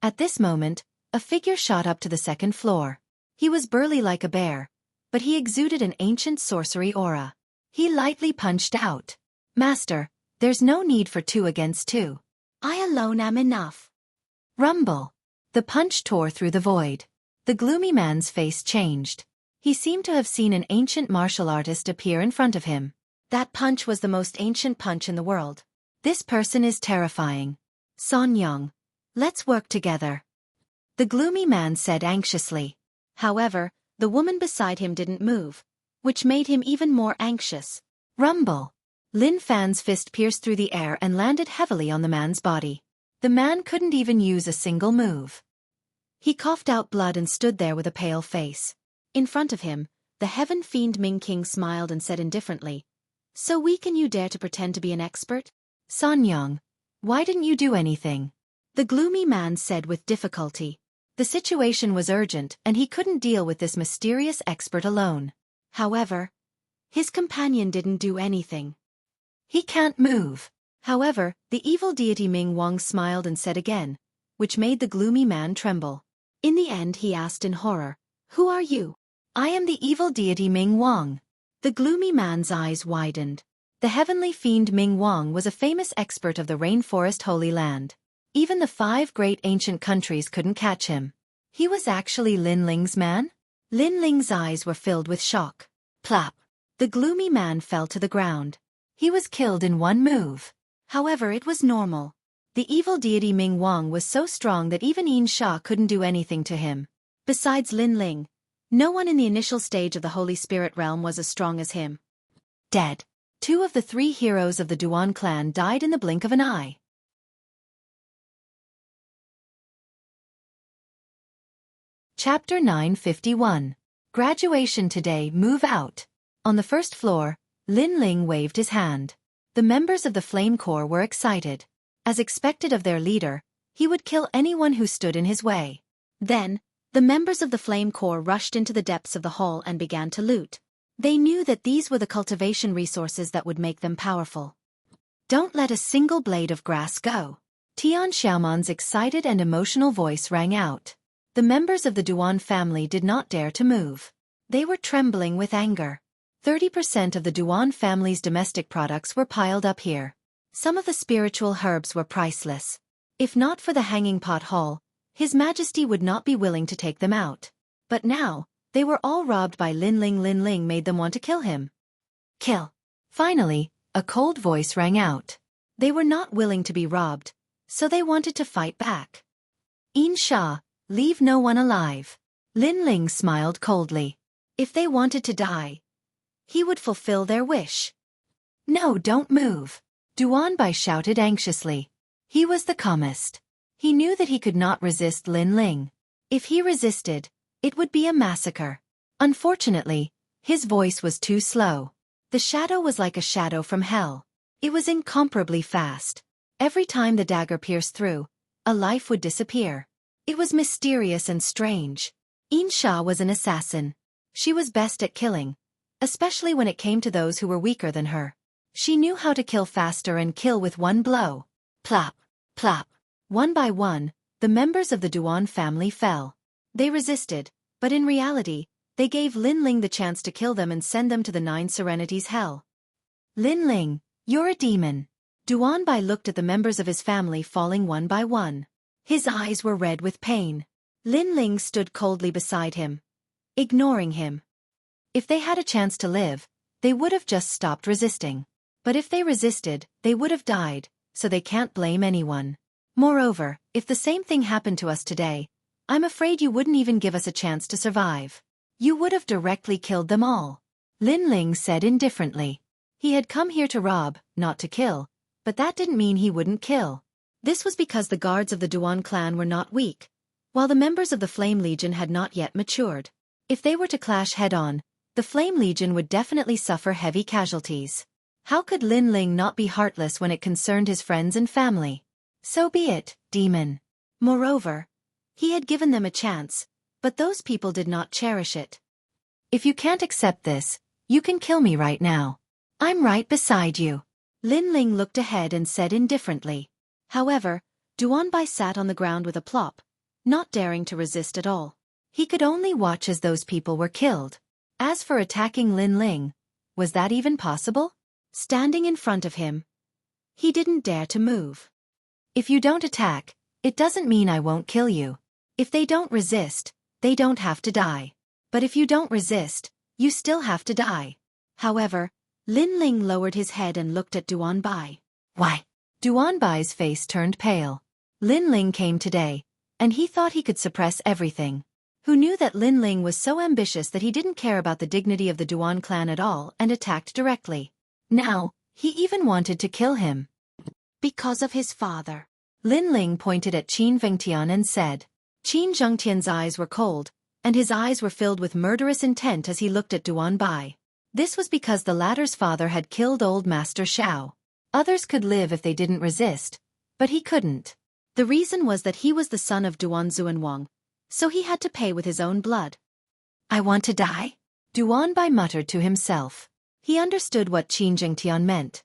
At this moment, a figure shot up to the second floor. He was burly like a bear, but he exuded an ancient sorcery aura. He lightly punched out. Master, there's no need for 2 against 2. I alone am enough. Rumble! The punch tore through the void. The gloomy man's face changed. He seemed to have seen an ancient martial artist appear in front of him. That punch was the most ancient punch in the world. This person is terrifying. Son Young, let's work together. The gloomy man said anxiously. However, the woman beside him didn't move, which made him even more anxious. Rumble! Lin Fan's fist pierced through the air and landed heavily on the man's body. The man couldn't even use a single move. He coughed out blood and stood there with a pale face. In front of him, the heaven fiend Ming King smiled and said indifferently, So weak and you dare to pretend to be an expert? Son Young, why didn't you do anything? The gloomy man said with difficulty. The situation was urgent and he couldn't deal with this mysterious expert alone. However, his companion didn't do anything. He can't move. However, the evil deity Ming Wang smiled and said again, which made the gloomy man tremble. In the end he asked in horror, Who are you? I am the evil deity Ming Wang. The gloomy man's eyes widened. The heavenly fiend Ming Wang was a famous expert of the rainforest Holy Land. Even the 5 great ancient countries couldn't catch him. He was actually Lin Ling's man? Lin Ling's eyes were filled with shock. Plop! The gloomy man fell to the ground. He was killed in one move. However, it was normal. The evil deity Ming Wang was so strong that even Yin Sha couldn't do anything to him. Besides Lin Ling, no one in the initial stage of the Holy Spirit realm was as strong as him. Dead. 2 of the 3 heroes of the Duan clan died in the blink of an eye. Chapter 951. Graduation today, move out. On the first floor, Lin Ling waved his hand. The members of the Flame Corps were excited. As expected of their leader, he would kill anyone who stood in his way. Then, the members of the Flame Corps rushed into the depths of the hall and began to loot. They knew that these were the cultivation resources that would make them powerful. Don't let a single blade of grass go. Tian Xiaoman's excited and emotional voice rang out. The members of the Duan family did not dare to move. They were trembling with anger. 30% of the Duan family's domestic products were piled up here. Some of the spiritual herbs were priceless. If not for the hanging pot hall, His Majesty would not be willing to take them out. But now, they were all robbed by Lin Ling. Lin Ling made them want to kill him. Kill. Finally, a cold voice rang out. They were not willing to be robbed, so they wanted to fight back. Yin Sha, leave no one alive. Lin Ling smiled coldly. If they wanted to die, he would fulfill their wish. No, don't move. Duan Bai shouted anxiously. He was the calmest. He knew that he could not resist Lin Ling. If he resisted, it would be a massacre. Unfortunately, his voice was too slow. The shadow was like a shadow from hell. It was incomparably fast. Every time the dagger pierced through, a life would disappear. It was mysterious and strange. Yin Sha was an assassin. She was best at killing, especially when it came to those who were weaker than her. She knew how to kill faster and kill with one blow. Plop, plop. One by one, the members of the Duan family fell. They resisted, but in reality, they gave Lin Ling the chance to kill them and send them to the 9 Serenities hell. Lin Ling, you're a demon. Duan Bai looked at the members of his family falling one by one. His eyes were red with pain. Lin Ling stood coldly beside him, ignoring him. If they had a chance to live, they would have just stopped resisting. But if they resisted, they would have died, so they can't blame anyone. Moreover, if the same thing happened to us today, I'm afraid you wouldn't even give us a chance to survive. You would have directly killed them all. Lin Ling said indifferently. He had come here to rob, not to kill, but that didn't mean he wouldn't kill. This was because the guards of the Duan clan were not weak, while the members of the Flame Legion had not yet matured. If they were to clash head-on, the Flame Legion would definitely suffer heavy casualties. How could Lin Ling not be heartless when it concerned his friends and family? So be it, demon. Moreover, he had given them a chance, but those people did not cherish it. If you can't accept this, you can kill me right now. I'm right beside you. Lin Ling looked ahead and said indifferently. However, Duan Bai sat on the ground with a plop, not daring to resist at all. He could only watch as those people were killed. As for attacking Lin Ling, was that even possible? Standing in front of him, he didn't dare to move. If you don't attack, it doesn't mean I won't kill you. If they don't resist, they don't have to die. But if you don't resist, you still have to die. However, Lin Ling lowered his head and looked at Duan Bai. Why? Duan Bai's face turned pale. Lin Ling came today, and he thought he could suppress everything. Who knew that Lin Ling was so ambitious that he didn't care about the dignity of the Duan clan at all and attacked directly. Now, he even wanted to kill him. Because of his father. Lin Ling pointed at Qin Vengtian and said. Qin Zhengtian's eyes were cold, and his eyes were filled with murderous intent as he looked at Duan Bai. This was because the latter's father had killed old Master Xiao. Others could live if they didn't resist, but he couldn't. The reason was that he was the son of Duan Zuanwang, so he had to pay with his own blood. I want to die? Duan Bai muttered to himself. He understood what Qin Zhengtian meant.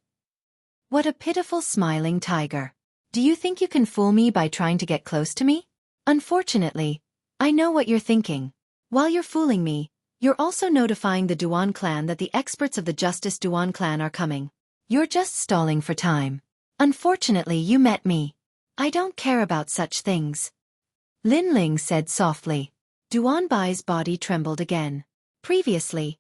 What a pitiful smiling tiger. Do you think you can fool me by trying to get close to me? Unfortunately, I know what you're thinking. While you're fooling me, you're also notifying the Duan clan that the experts of the Justice Duan clan are coming. You're just stalling for time. Unfortunately, you met me. I don't care about such things. Lin Ling said softly. Duan Bai's body trembled again. Previously,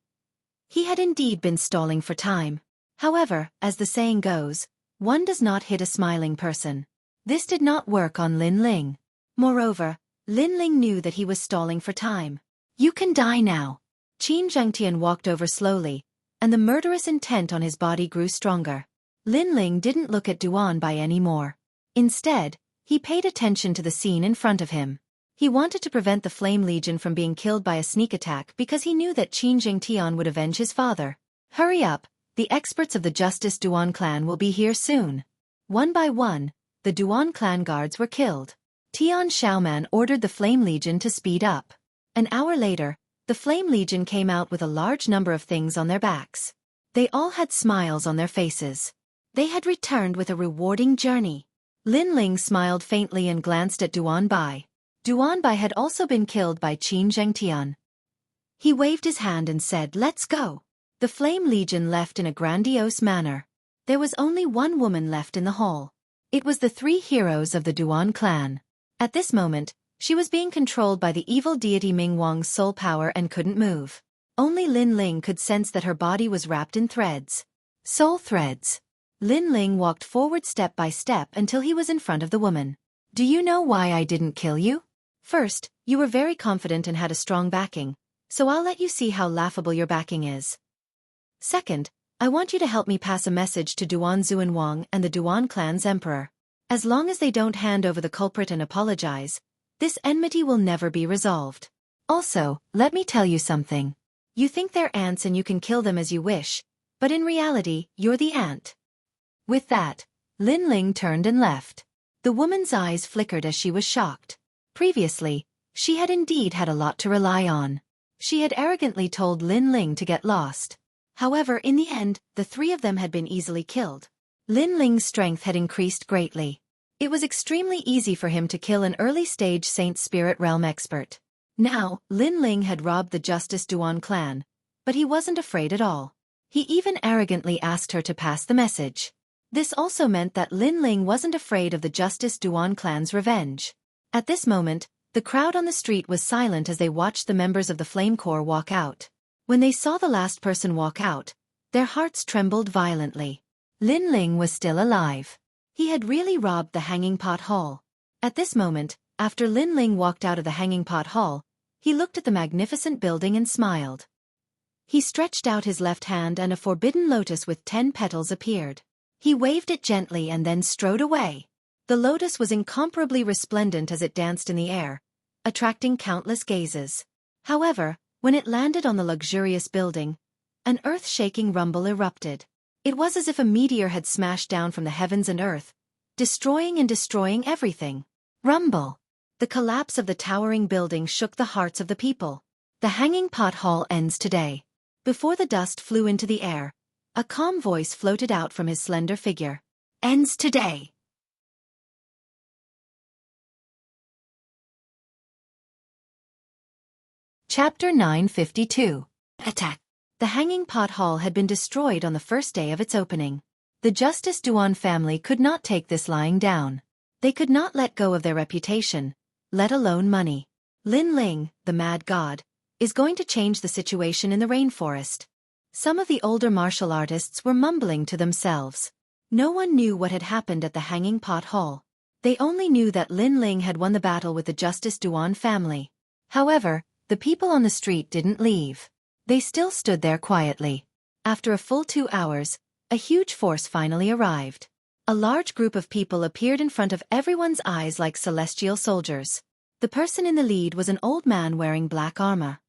he had indeed been stalling for time. However, as the saying goes, one does not hit a smiling person. This did not work on Lin Ling. Moreover, Lin Ling knew that he was stalling for time. You can die now. Qin Zhengtian walked over slowly, and the murderous intent on his body grew stronger. Lin Ling didn't look at Duan Bai anymore. Instead, he paid attention to the scene in front of him. He wanted to prevent the Flame Legion from being killed by a sneak attack because he knew that Qin Zhengtian would avenge his father. Hurry up, the experts of the Justice Duan clan will be here soon. One by one, the Duan clan guards were killed. Tian Xiaoman ordered the Flame Legion to speed up. An hour later, the Flame Legion came out with a large number of things on their backs. They all had smiles on their faces. They had returned with a rewarding journey. Lin Ling smiled faintly and glanced at Duan Bai. Duan Bai had also been killed by Qin Zhengtian. He waved his hand and said, "Let's go." The Flame Legion left in a grandiose manner. There was only one woman left in the hall. It was the three heroes of the Duan clan. At this moment, she was being controlled by the evil deity Ming Wang's soul power and couldn't move. Only Lin Ling could sense that her body was wrapped in threads. Soul threads. Lin Ling walked forward step by step until he was in front of the woman. Do you know why I didn't kill you? First, you were very confident and had a strong backing, so I'll let you see how laughable your backing is. Second, I want you to help me pass a message to Duan Xuanwang and the Duan clan's emperor. As long as they don't hand over the culprit and apologize, this enmity will never be resolved. Also, let me tell you something. You think they're ants and you can kill them as you wish, but in reality, you're the ant. With that, Lin Ling turned and left. The woman's eyes flickered as she was shocked. Previously, she had indeed had a lot to rely on. She had arrogantly told Lin Ling to get lost. However, in the end, the three of them had been easily killed. Lin Ling's strength had increased greatly. It was extremely easy for him to kill an early-stage Saint Spirit Realm expert. Now, Lin Ling had robbed the Justice Duan clan, but he wasn't afraid at all. He even arrogantly asked her to pass the message. This also meant that Lin Ling wasn't afraid of the Justice Duan clan's revenge. At this moment, the crowd on the street was silent as they watched the members of the Flame Corps walk out. When they saw the last person walk out, their hearts trembled violently. Lin Ling was still alive. He had really robbed the Hanging Pot Hall. At this moment, after Lin Ling walked out of the Hanging Pot Hall, he looked at the magnificent building and smiled. He stretched out his left hand and a forbidden lotus with 10 petals appeared. He waved it gently and then strode away. The lotus was incomparably resplendent as it danced in the air, attracting countless gazes. However, when it landed on the luxurious building, an earth-shaking rumble erupted. It was as if a meteor had smashed down from the heavens and earth, destroying everything. Rumble! The collapse of the towering building shook the hearts of the people. The Hanging Pot Hall ends today. Before the dust flew into the air, a calm voice floated out from his slender figure. Ends today. Chapter 952. Attack. The Hanging Pot Hall had been destroyed on the first day of its opening. The Justice Duan family could not take this lying down. They could not let go of their reputation, let alone money. Lin Ling, the mad god, is going to change the situation in the rainforest. Some of the older martial artists were mumbling to themselves. No one knew what had happened at the Hanging Pot Hall. They only knew that Lin Ling had won the battle with the Justice Duan family. However, the people on the street didn't leave. They still stood there quietly. After a full 2 hours, a huge force finally arrived. A large group of people appeared in front of everyone's eyes like celestial soldiers. The person in the lead was an old man wearing black armor.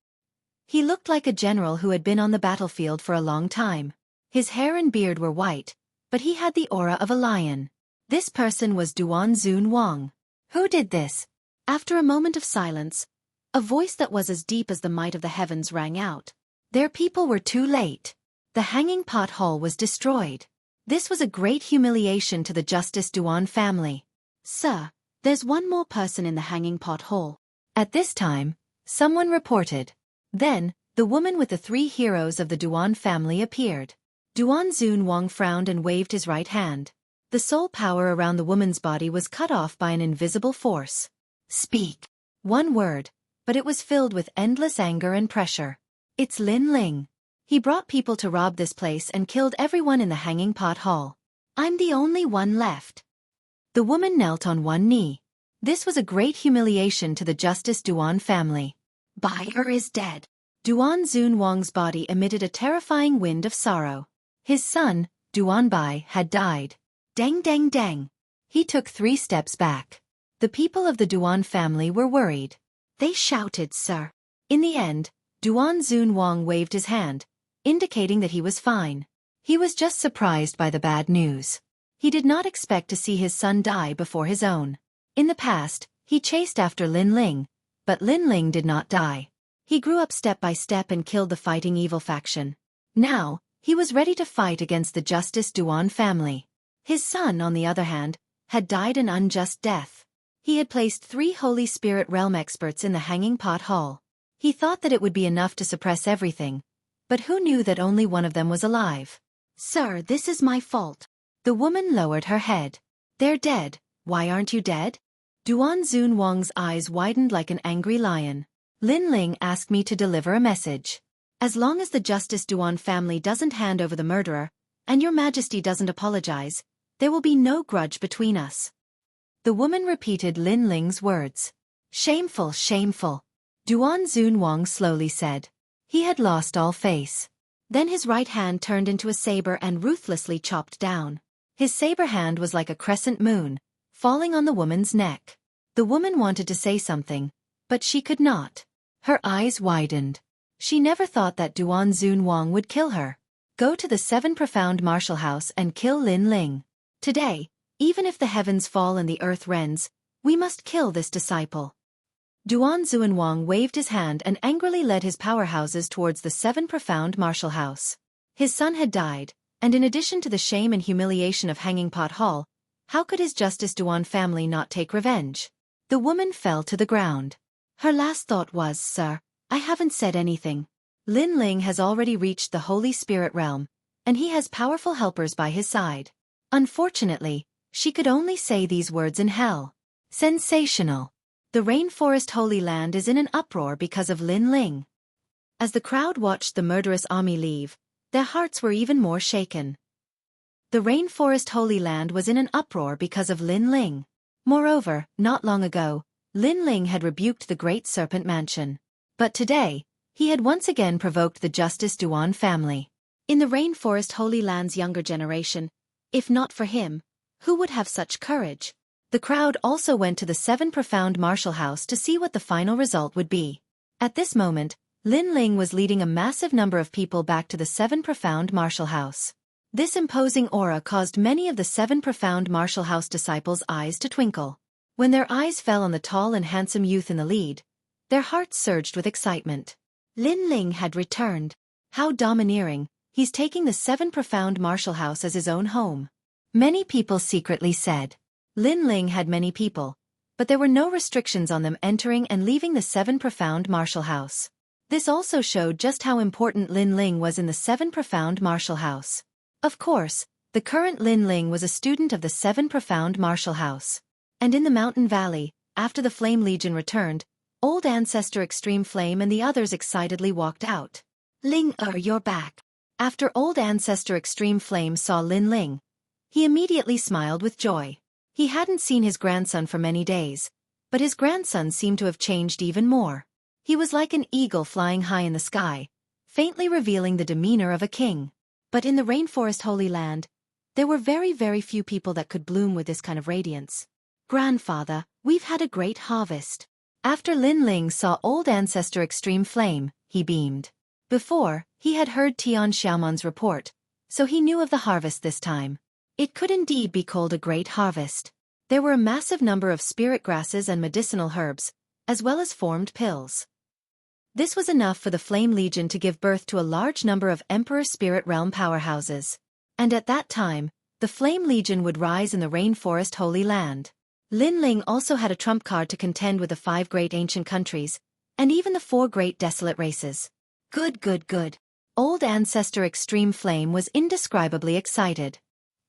He looked like a general who had been on the battlefield for a long time. His hair and beard were white, but he had the aura of a lion. This person was Duan Xuanwang. Who did this? After a moment of silence, a voice that was as deep as the might of the heavens rang out. Their people were too late. The Hanging Pot Hall was destroyed. This was a great humiliation to the Justice Duan family. Sir, there's one more person in the Hanging Pot Hall. At this time, someone reported. Then, the woman with the 3 heroes of the Duan family appeared. Duan Xuanwang frowned and waved his right hand. The soul power around the woman's body was cut off by an invisible force. Speak. One word, but it was filled with endless anger and pressure. It's Lin Ling. He brought people to rob this place and killed everyone in the Hanging Pot Hall. I'm the only one left. The woman knelt on one knee. This was a great humiliation to the Justice Duan family. Bai Er is dead. Duan Zunwang's body emitted a terrifying wind of sorrow. His son, Duan Bai, had died. Dang dang dang. He took 3 steps back. The people of the Duan family were worried. They shouted, "Sir." In the end, Duan Zunwang waved his hand, indicating that he was fine. He was just surprised by the bad news. He did not expect to see his son die before his own. In the past, he chased after Lin Ling, but Lin Ling did not die. He grew up step by step and killed the fighting evil faction. Now, he was ready to fight against the Justice Duan family. His son, on the other hand, had died an unjust death. He had placed 3 Holy Spirit Realm experts in the Hanging Pot Hall. He thought that it would be enough to suppress everything, but who knew that only one of them was alive? "Sir, this is my fault." The woman lowered her head. "They're dead. Why aren't you dead?" Duan Zunwang's eyes widened like an angry lion. "Lin Ling asked me to deliver a message. As long as the Justice Duan family doesn't hand over the murderer, and your majesty doesn't apologize, there will be no grudge between us." The woman repeated Lin Ling's words. "Shameful, shameful," Duan Zunwang slowly said. He had lost all face. Then his right hand turned into a saber and ruthlessly chopped down. His saber hand was like a crescent moon, falling on the woman's neck. The woman wanted to say something, but she could not. Her eyes widened. She never thought that Duan Zunwang would kill her. Go to the 7 Profound Martial House and kill Lin Ling. Today, even if the heavens fall and the earth rends, we must kill this disciple. Duan Zunwang waved his hand and angrily led his powerhouses towards the 7 Profound Martial House. His son had died, and in addition to the shame and humiliation of Hanging Pot Hall, how could his Justice Duan family not take revenge? The woman fell to the ground. Her last thought was, "Sir, I haven't said anything. Lin Ling has already reached the Holy Spirit Realm, and he has powerful helpers by his side." Unfortunately, she could only say these words in hell. Sensational. The Rainforest Holy Land is in an uproar because of Lin Ling. As the crowd watched the murderous army leave, their hearts were even more shaken. The Rainforest Holy Land was in an uproar because of Lin Ling. Moreover, not long ago, Lin Ling had rebuked the Great Serpent Mansion. But today, he had once again provoked the Justice Duan family. In the Rainforest Holy Land's younger generation, if not for him, who would have such courage? The crowd also went to the 7 Profound Martial House to see what the final result would be. At this moment, Lin Ling was leading a massive number of people back to the 7 Profound Martial House. This imposing aura caused many of the 7 Profound Martial House disciples' eyes to twinkle. When their eyes fell on the tall and handsome youth in the lead, their hearts surged with excitement. Lin Ling had returned. How domineering, he's taking the 7 Profound Martial House as his own home. Many people secretly said. Lin Ling had many people, but there were no restrictions on them entering and leaving the 7 Profound Martial House. This also showed just how important Lin Ling was in the 7 Profound Martial House. Of course, the current Lin Ling was a student of the 7 Profound Martial House. And in the mountain valley, after the Flame Legion returned, Old Ancestor Extreme Flame and the others excitedly walked out. "Ling you're back." After Old Ancestor Extreme Flame saw Lin Ling, he immediately smiled with joy. He hadn't seen his grandson for many days, but his grandson seemed to have changed even more. He was like an eagle flying high in the sky, faintly revealing the demeanor of a king. But in the Rainforest Holy Land, there were very, very few people that could bloom with this kind of radiance. "Grandfather, we've had a great harvest." After Lin Ling saw Old Ancestor Extreme Flame, he beamed. Before, he had heard Tian Xiaoman's report, so he knew of the harvest this time. It could indeed be called a great harvest. There were a massive number of spirit grasses and medicinal herbs, as well as formed pills. This was enough for the Flame Legion to give birth to a large number of Emperor Spirit Realm powerhouses. And at that time, the Flame Legion would rise in the Rainforest Holy Land. Lin Ling also had a trump card to contend with the 5 great ancient countries, and even the 4 great desolate races. Good, good, good. Old Ancestor Extreme Flame was indescribably excited.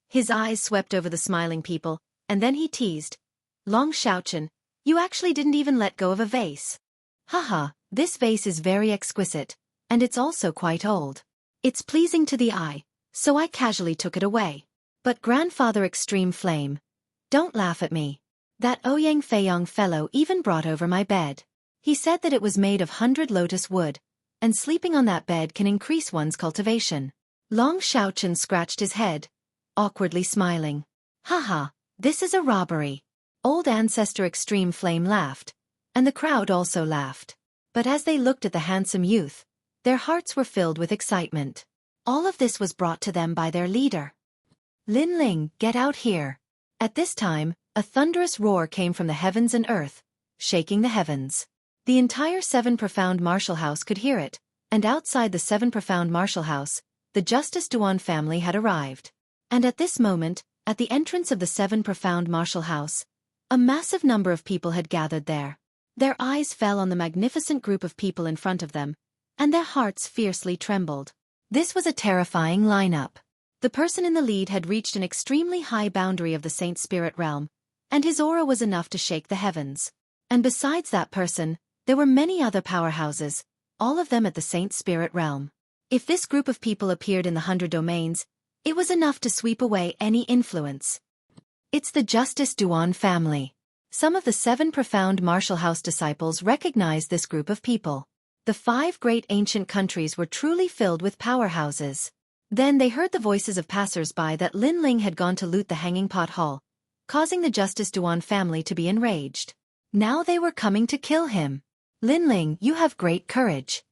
His eyes swept over the smiling people, and then he teased. "Long Xiaochen, you actually didn't even let go of a vase." "Haha, this vase is very exquisite, and it's also quite old. It's pleasing to the eye, so I casually took it away." "But Grandfather Extreme Flame, Don't laugh at me. That Ouyang Feiyong fellow even brought over my bed. He said that it was made of 100 lotus wood, and sleeping on that bed can increase one's cultivation. Long Xiaochen scratched his head, awkwardly smiling. Haha, this is a robbery. Old Ancestor Extreme Flame laughed, and the crowd also laughed. But as they looked at the handsome youth, their hearts were filled with excitement. All of this was brought to them by their leader. Lin Ling, get out here. At this time, a thunderous roar came from the heavens and earth, shaking the heavens. The entire Seven Profound Martial House could hear it, and outside the Seven Profound Martial House, the Justice Duan family had arrived. And at this moment, at the entrance of the Seven Profound Martial House, a massive number of people had gathered there. Their eyes fell on the magnificent group of people in front of them, and their hearts fiercely trembled. This was a terrifying lineup. The person in the lead had reached an extremely high boundary of the Saint Spirit realm, and his aura was enough to shake the heavens. And besides that person, there were many other powerhouses, all of them at the Saint Spirit realm. If this group of people appeared in the 100 domains, it was enough to sweep away any influence. It's the Justice Duan family. Some of the Seven Profound Martial House disciples recognized this group of people. The 5 great ancient countries were truly filled with powerhouses. Then they heard the voices of passers-by that Lin Ling had gone to loot the Hanging Pot Hall, causing the Justice Duan family to be enraged. Now they were coming to kill him. Lin Ling, you have great courage.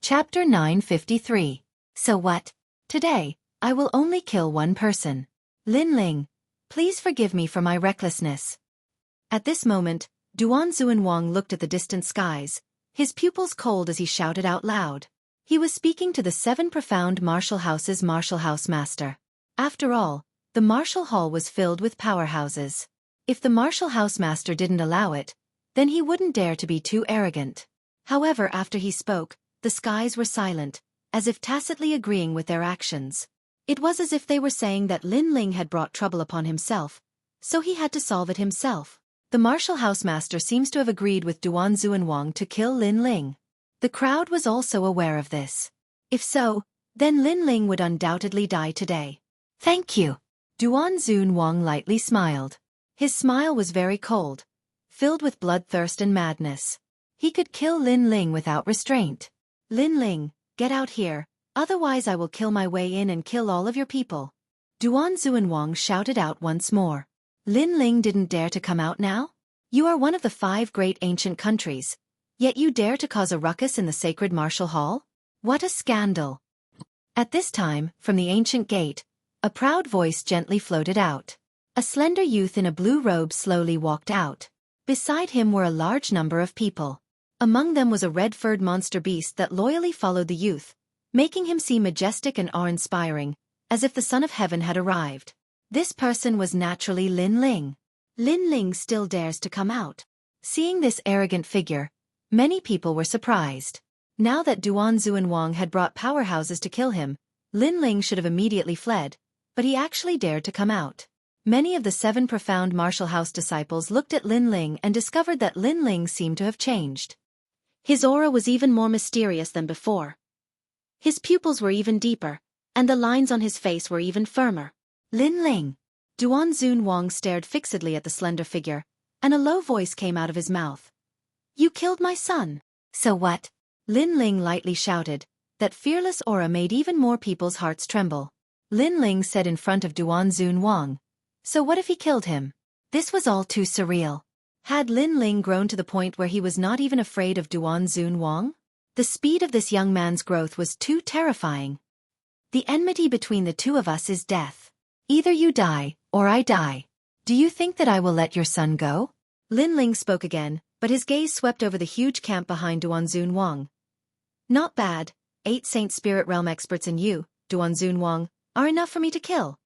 Chapter 953. So what? Today, I will only kill one person. Lin Ling, please forgive me for my recklessness. At this moment, Duan Xuanwang looked at the distant skies, his pupils cold as he shouted out loud. He was speaking to the 7 Profound Martial House's Martial House Master. After all, the Martial Hall was filled with powerhouses. If the Martial House Master didn't allow it, then he wouldn't dare to be too arrogant. However, after he spoke, the skies were silent, as if tacitly agreeing with their actions. It was as if they were saying that Lin Ling had brought trouble upon himself, so he had to solve it himself. The Martial House Master seems to have agreed with Duan Xuanwang to kill Lin Ling. The crowd was also aware of this. If so, then Lin Ling would undoubtedly die today. Thank you. Duan Xuanwang lightly smiled. His smile was very cold, filled with bloodthirst and madness. He could kill Lin Ling without restraint. Lin Ling, get out here, otherwise I will kill my way in and kill all of your people. Duan Xuanwang shouted out once more. Lin Ling didn't dare to come out now? You are one of the 5 great ancient countries, yet you dare to cause a ruckus in the sacred martial hall? What a scandal! At this time, from the ancient gate, a proud voice gently floated out. A slender youth in a blue robe slowly walked out. Beside him were a large number of people. Among them was a red-furred monster beast that loyally followed the youth, making him seem majestic and awe-inspiring, as if the Son of Heaven had arrived. This person was naturally Lin Ling. Lin Ling still dares to come out. Seeing this arrogant figure, many people were surprised. Now that Duan Xuanwang had brought powerhouses to kill him, Lin Ling should have immediately fled, but he actually dared to come out. Many of the 7 Profound Martial House disciples looked at Lin Ling and discovered that Lin Ling seemed to have changed. His aura was even more mysterious than before. His pupils were even deeper, and the lines on his face were even firmer. Lin Ling. Duan Xuanwang stared fixedly at the slender figure, and a low voice came out of his mouth. You killed my son. So what? Lin Ling lightly shouted. That fearless aura made even more people's hearts tremble. Lin Ling said in front of Duan Xuanwang. So what if he killed him? This was all too surreal. Had Lin Ling grown to the point where he was not even afraid of Duan Xuanwang? The speed of this young man's growth was too terrifying. The enmity between the two of us is death. Either you die, or I die. Do you think that I will let your son go? Lin Ling spoke again, but his gaze swept over the huge camp behind Duan Xuanwang. Not bad. 8 Saint Spirit Realm experts and you, Duan Xuanwang, are enough for me to kill.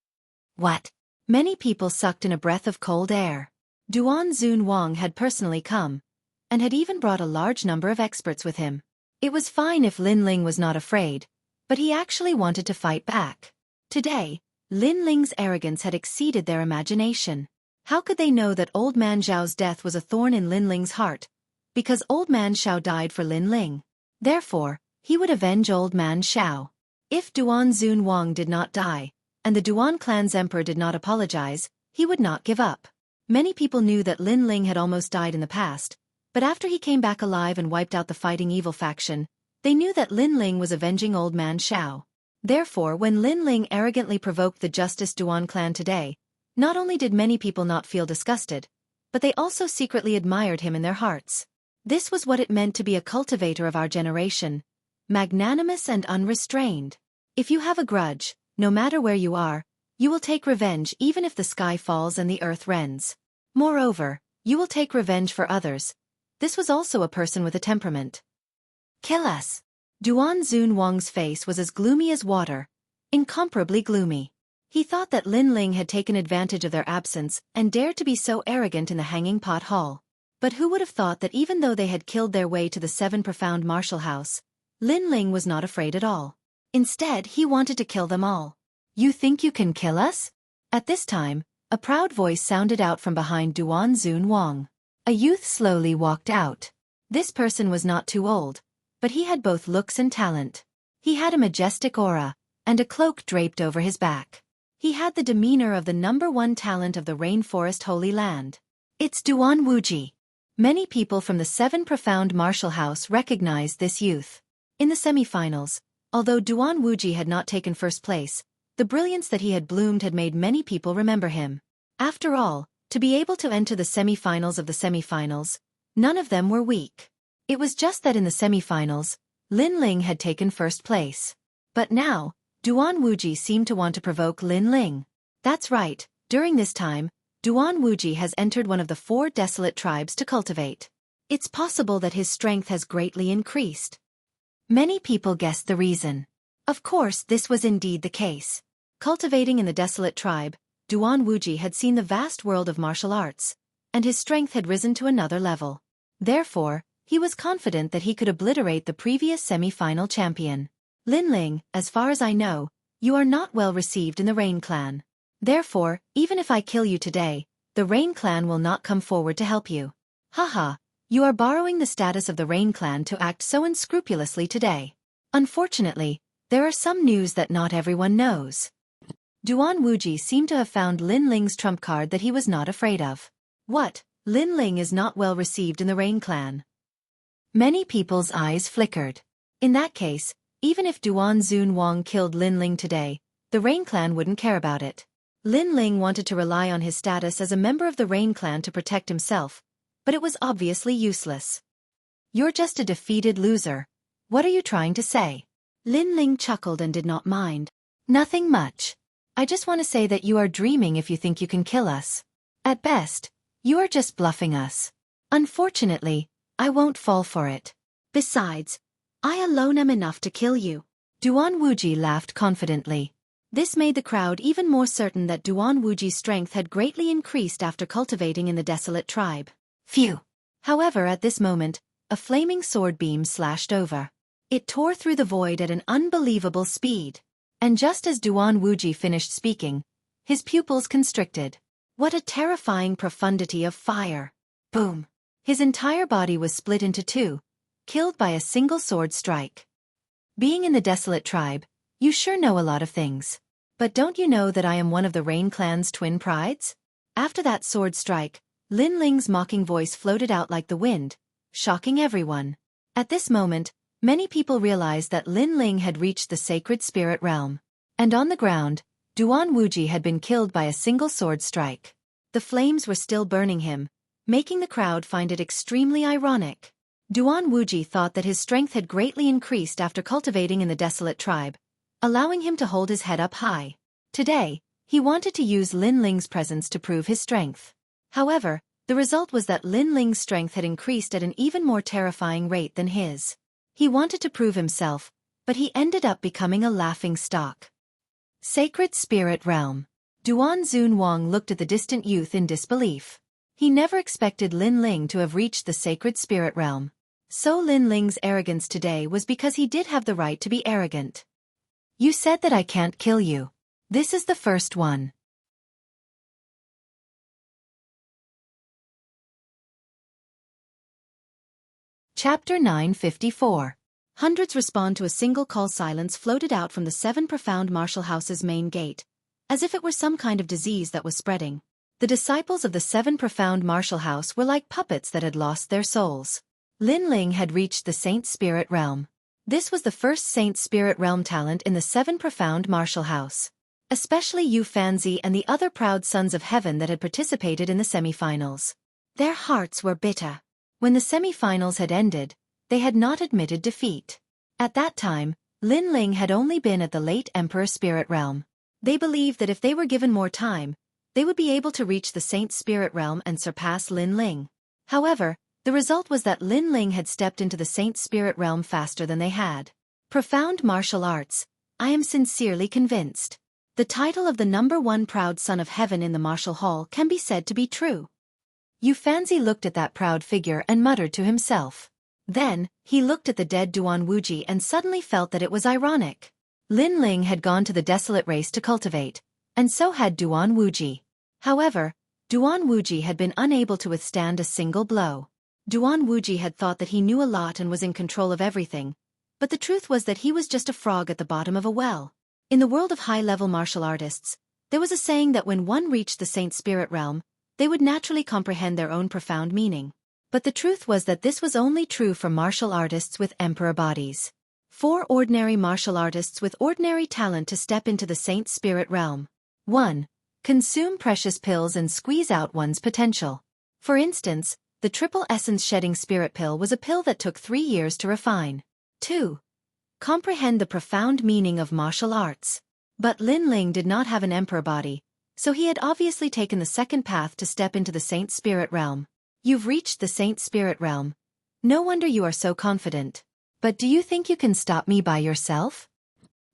What? Many people sucked in a breath of cold air. Duan Xuanwang had personally come, and had even brought a large number of experts with him. It was fine if Lin Ling was not afraid, but he actually wanted to fight back. Today, Lin Ling's arrogance had exceeded their imagination. How could they know that Old Man Zhao's death was a thorn in Lin Ling's heart, because Old Man Zhao died for Lin Ling? Therefore, he would avenge Old Man Xiao. If Duan Zunwang did not die, and the Duan clan's emperor did not apologize, he would not give up. Many people knew that Lin Ling had almost died in the past, but after he came back alive and wiped out the fighting evil faction, they knew that Lin Ling was avenging Old Man Xiao. Therefore, when Lin Ling arrogantly provoked the Justice Duan clan today, not only did many people not feel disgusted, but they also secretly admired him in their hearts. This was what it meant to be a cultivator of our generation, magnanimous and unrestrained. If you have a grudge, no matter where you are, you will take revenge even if the sky falls and the earth rends. Moreover, you will take revenge for others. This was also a person with a temperament. Kill us. Duan Zunwang's face was as gloomy as water, incomparably gloomy. He thought that Lin Ling had taken advantage of their absence and dared to be so arrogant in the Hanging Pot Hall. But who would have thought that even though they had killed their way to the 7 profound martial house, Lin Ling was not afraid at all. Instead, he wanted to kill them all. You think you can kill us? At this time, a proud voice sounded out from behind Duan Zunwang. A youth slowly walked out. This person was not too old, but he had both looks and talent. He had a majestic aura, and a cloak draped over his back. He had the demeanor of the #1 talent of the Rainforest Holy Land. It's Duan Wuji. Many people from the 7 profound martial house recognized this youth. In the semi-finals, although Duan Wuji had not taken first place, the brilliance that he had bloomed had made many people remember him. After all, to be able to enter the semi-finals of the semi-finals, none of them were weak. It was just that in the semi-finals, Lin Ling had taken first place. But now, Duan Wuji seemed to want to provoke Lin Ling. That's right, during this time, Duan Wuji has entered one of the 4 desolate tribes to cultivate. It's possible that his strength has greatly increased. Many people guessed the reason. Of course, this was indeed the case. Cultivating in the desolate tribe, Duan Wuji had seen the vast world of martial arts, and his strength had risen to another level. Therefore, he was confident that he could obliterate the previous semi-final champion. Lin Ling, as far as I know, you are not well received in the Rain Clan. Therefore, even if I kill you today, the Rain Clan will not come forward to help you. Haha, you are borrowing the status of the Rain Clan to act so unscrupulously today. Unfortunately, there are some news that not everyone knows. Duan Wuji seemed to have found Lin Ling's trump card that he was not afraid of. What? Lin Ling is not well received in the Rain Clan. Many people's eyes flickered. In that case, even if Duan Zunwang killed Lin Ling today, the Rain Clan wouldn't care about it. Lin Ling wanted to rely on his status as a member of the Rain Clan to protect himself, but it was obviously useless. You're just a defeated loser. What are you trying to say? Lin Ling chuckled and did not mind. Nothing much. I just want to say that you are dreaming if you think you can kill us. At best, you are just bluffing us. Unfortunately, I won't fall for it. Besides, I alone am enough to kill you. Duan Wuji laughed confidently. This made the crowd even more certain that Duan Wuji's strength had greatly increased after cultivating in the desolate tribe. Phew! However, at this moment, a flaming sword beam slashed over. It tore through the void at an unbelievable speed. And just as Duan Wuji finished speaking, his pupils constricted. What a terrifying profundity of fire! Boom! His entire body was split into 2, killed by a single sword strike. Being in the desolate tribe, you sure know a lot of things. But don't you know that I am one of the Rain Clan's twin prides? After that sword strike, Lin Ling's mocking voice floated out like the wind, shocking everyone. At this moment, many people realized that Lin Ling had reached the sacred spirit realm. And on the ground, Duan Wuji had been killed by a single sword strike. The flames were still burning him, making the crowd find it extremely ironic. Duan Wuji thought that his strength had greatly increased after cultivating in the desolate tribe, allowing him to hold his head up high. Today, he wanted to use Lin Ling's presence to prove his strength. However, the result was that Lin Ling's strength had increased at an even more terrifying rate than his. He wanted to prove himself, but he ended up becoming a laughing stock. Sacred Spirit Realm. Duan Zunwang looked at the distant youth in disbelief. He never expected Lin Ling to have reached the Sacred Spirit Realm. So Lin Ling's arrogance today was because he did have the right to be arrogant. You said that I can't kill you. This is the first one. Chapter 954. Hundreds respond to a single call. Silence floated out from the 7 profound martial house's main gate, as if it were some kind of disease that was spreading. The disciples of the 7 profound martial house were like puppets that had lost their souls. Lin Ling had reached the Saint Spirit realm. This was the first Saint Spirit realm talent in the 7 profound martial house. Especially Yu Fanzi and the other proud sons of heaven that had participated in the semi-finals. Their hearts were bitter. When the semi-finals had ended, they had not admitted defeat. At that time, Lin Ling had only been at the late Emperor Spirit realm. They believed that if they were given more time, they would be able to reach the Saint Spirit realm and surpass Lin Ling. However, the result was that Lin Ling had stepped into the Saint Spirit realm faster than they had. Profound martial arts, I am sincerely convinced. The title of the #1 proud son of heaven in the martial hall can be said to be true. Yu Fanzi looked at that proud figure and muttered to himself. Then, he looked at the dead Duan Wuji and suddenly felt that it was ironic. Lin Ling had gone to the desolate race to cultivate, and so had Duan Wuji. However, Duan Wuji had been unable to withstand a single blow. Duan Wuji had thought that he knew a lot and was in control of everything, but the truth was that he was just a frog at the bottom of a well. In the world of high-level martial artists, there was a saying that when one reached the Saint Spirit realm, they would naturally comprehend their own profound meaning. But the truth was that this was only true for martial artists with emperor bodies. 4 ordinary martial artists with ordinary talent to step into the Saint Spirit realm. 1. Consume precious pills and squeeze out one's potential. For instance, the triple essence shedding spirit pill was a pill that took 3 years to refine. 2. Comprehend the profound meaning of martial arts. But Lin Ling did not have an emperor body, so he had obviously taken the second path to step into the Saint Spirit realm. You've reached the Saint Spirit realm. No wonder you are so confident. But do you think you can stop me by yourself?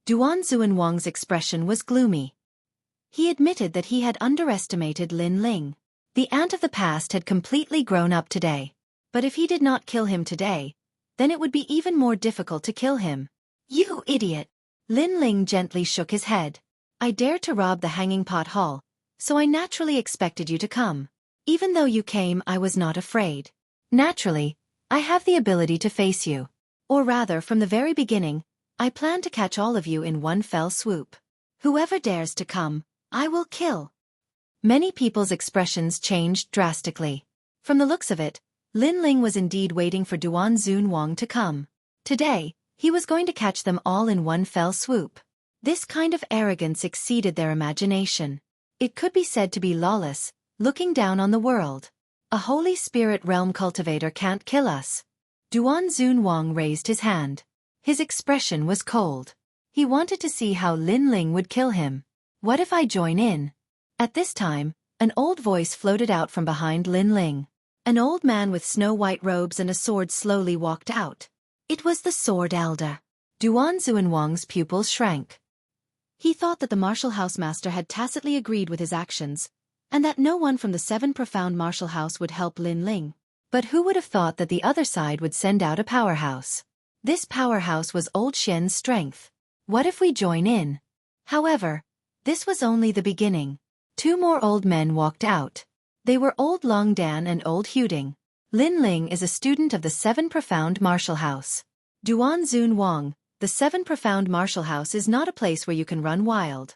Duan Xuanwang's expression was gloomy. He admitted that he had underestimated Lin Ling. The ant of the past had completely grown up today. But if he did not kill him today, then it would be even more difficult to kill him. You idiot! Lin Ling gently shook his head. I dared to rob the Hanging Pot Hall, so I naturally expected you to come. Even though you came, I was not afraid. Naturally, I have the ability to face you. Or rather, from the very beginning, I plan to catch all of you in one fell swoop. Whoever dares to come, I will kill. Many people's expressions changed drastically. From the looks of it, Lin Ling was indeed waiting for Duan Xuanwang to come. Today, he was going to catch them all in one fell swoop. This kind of arrogance exceeded their imagination. It could be said to be lawless, looking down on the world. A Holy Spirit realm cultivator can't kill us. Duan Xuanwang raised his hand. His expression was cold. He wanted to see how Lin Ling would kill him. What if I join in? At this time, an old voice floated out from behind Lin Ling. An old man with snow-white robes and a sword slowly walked out. It was the Sword Elder. Duan Xuanwang's pupils shrank. He thought that the martial house master had tacitly agreed with his actions, and that no one from the 7 profound martial house would help Lin Ling. But who would have thought that the other side would send out a powerhouse? This powerhouse was Old Xian's strength. What if we join in? However, this was only the beginning. 2 more old men walked out. They were Old Long Dan and Old Huding. Lin Ling is a student of the 7 profound martial house. Duan Xuanwang, the 7 profound martial house is not a place where you can run wild.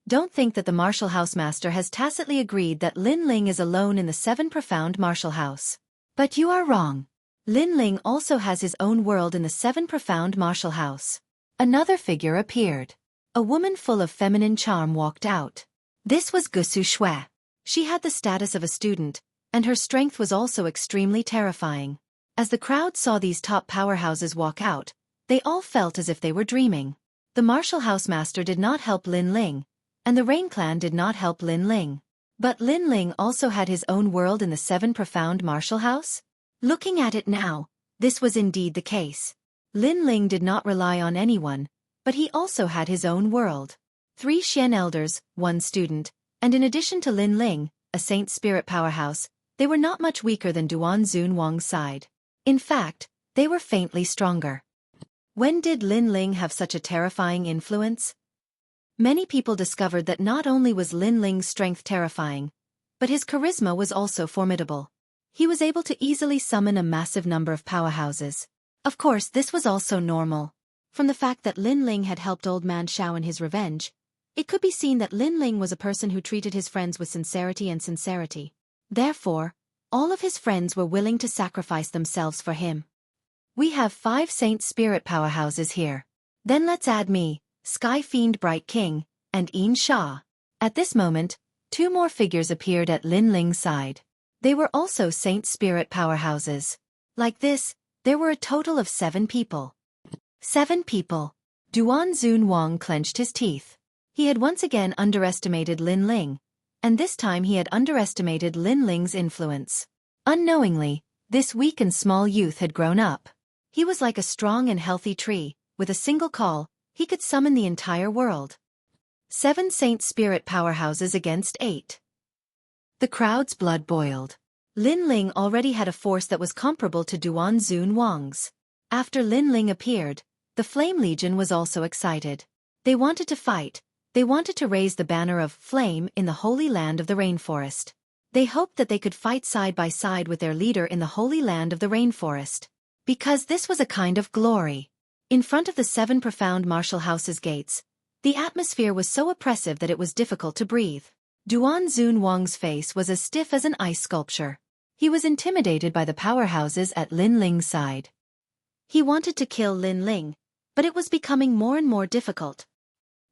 Don't think that the martial house master has tacitly agreed that Lin Ling is alone in the 7 profound martial house. But you are wrong. Lin Ling also has his own world in the 7 profound martial house. Another figure appeared. A woman full of feminine charm walked out. This was Gusu Xue. She had the status of a student, and her strength was also extremely terrifying. As the crowd saw these top powerhouses walk out, they all felt as if they were dreaming. The martial house master did not help Lin Ling, and the Rain clan did not help Lin Ling. But Lin Ling also had his own world in the 7 profound martial house? Looking at it now, this was indeed the case. Lin Ling did not rely on anyone, but he also had his own world. 3 Xian elders, 1 student, and in addition to Lin Ling, a Saint Spirit powerhouse, they were not much weaker than Duan Xuanwang's side. In fact, they were faintly stronger. When did Lin Ling have such a terrifying influence? Many people discovered that not only was Lin Ling's strength terrifying, but his charisma was also formidable. He was able to easily summon a massive number of powerhouses. Of course, this was also normal. From the fact that Lin Ling had helped Old Man Xiao in his revenge, it could be seen that Lin Ling was a person who treated his friends with sincerity. Therefore, all of his friends were willing to sacrifice themselves for him. We have 5 Saint Spirit powerhouses here. Then let's add me, Sky Fiend Bright King, and Yin Sha. At this moment, 2 more figures appeared at Lin Ling's side. They were also Saint Spirit powerhouses. Like this, there were a total of 7 people. 7 people. Duan Zun Wang clenched his teeth. He had once again underestimated Lin Ling, and this time he had underestimated Lin Ling's influence. Unknowingly, this weak and small youth had grown up. He was like a strong and healthy tree. With a single call, he could summon the entire world. 7 Saint Spirit powerhouses against 8. The crowd's blood boiled. Lin Ling already had a force that was comparable to Duan Zun Wang's. After Lin Ling appeared, the Flame Legion was also excited. They wanted to fight. They wanted to raise the banner of flame in the holy land of the rainforest. They hoped that they could fight side by side with their leader in the holy land of the rainforest. Because this was a kind of glory. In front of the 7 profound martial houses' gates, the atmosphere was so oppressive that it was difficult to breathe. Duan Zun Wang's face was as stiff as an ice sculpture. He was intimidated by the powerhouses at Lin Ling's side. He wanted to kill Lin Ling, but it was becoming more and more difficult.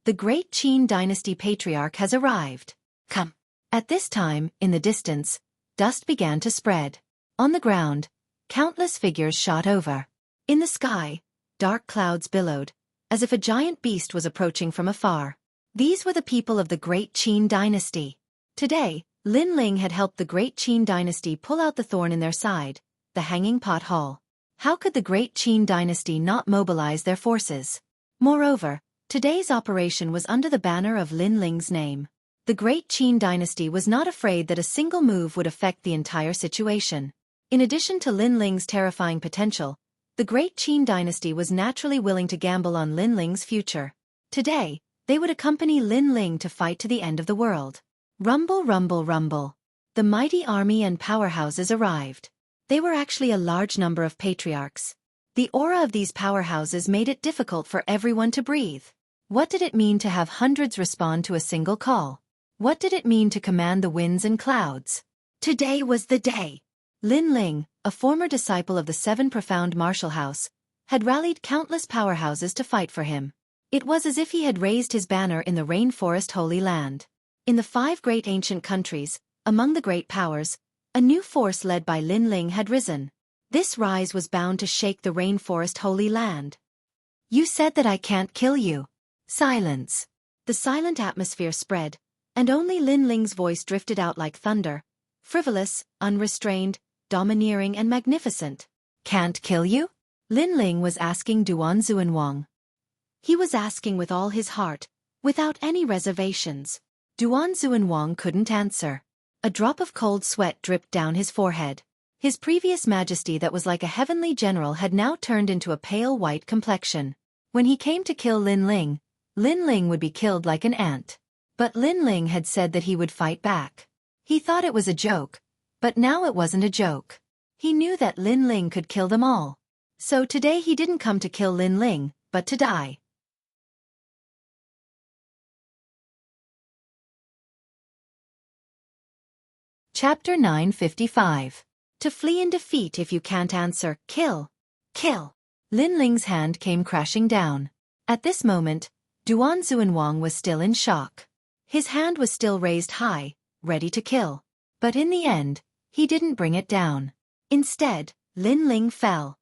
The great Qin dynasty patriarch has arrived. Come. At this time, in the distance, dust began to spread. On the ground, countless figures shot over. In the sky, dark clouds billowed, as if a giant beast was approaching from afar. These were the people of the great Qin dynasty. Today, Lin Ling had helped the great Qin dynasty pull out the thorn in their side, the hanging pot hall. How could the great Qin dynasty not mobilize their forces? Moreover, today's operation was under the banner of Lin Ling's name. The great Qin dynasty was not afraid that a single move would affect the entire situation. In addition to Lin Ling's terrifying potential, the great Qin dynasty was naturally willing to gamble on Lin Ling's future. Today, they would accompany Lin Ling to fight to the end of the world. Rumble, rumble, rumble. The mighty army and powerhouses arrived. They were actually a large number of patriarchs. The aura of these powerhouses made it difficult for everyone to breathe. What did it mean to have hundreds respond to a single call? What did it mean to command the winds and clouds? Today was the day. Lin Ling, a former disciple of the 7 profound martial house, had rallied countless powerhouses to fight for him. It was as if he had raised his banner in the rainforest holy land. In the 5 great ancient countries, among the great powers, a new force led by Lin Ling had risen. This rise was bound to shake the rainforest holy land. You said that I can't kill you. Silence. The silent atmosphere spread, and only Lin Ling's voice drifted out like thunder, frivolous, unrestrained, domineering and magnificent. Can't kill you? Lin Ling was asking Duan Zuanwang. He was asking with all his heart, without any reservations. Duan Zuanwang couldn't answer. A drop of cold sweat dripped down his forehead. His previous majesty that was like a heavenly general had now turned into a pale white complexion. When he came to kill Lin Ling would be killed like an ant. But Lin Ling had said that he would fight back. He thought it was a joke, but now it wasn't a joke. He knew that Lin Ling could kill them all. So today he didn't come to kill Lin Ling, but to die. Chapter 955. To flee in defeat if you can't answer, kill. Kill. Lin Ling's hand came crashing down. At this moment, Duan Zuanwang was still in shock. His hand was still raised high, ready to kill. But in the end, he didn't bring it down. Instead, Lin Ling fell.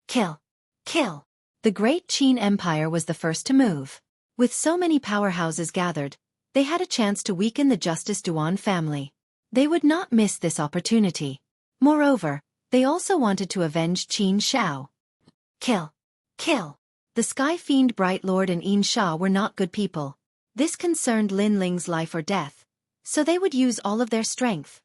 Kill. Kill. The great Qin Empire was the first to move. With so many powerhouses gathered, they had a chance to weaken the Justice Duan family. They would not miss this opportunity. Moreover, they also wanted to avenge Qin Xiao. Kill. Kill. The Sky Fiend Bright Lord and Yin Sha were not good people. This concerned Lin Ling's life or death, so they would use all of their strength.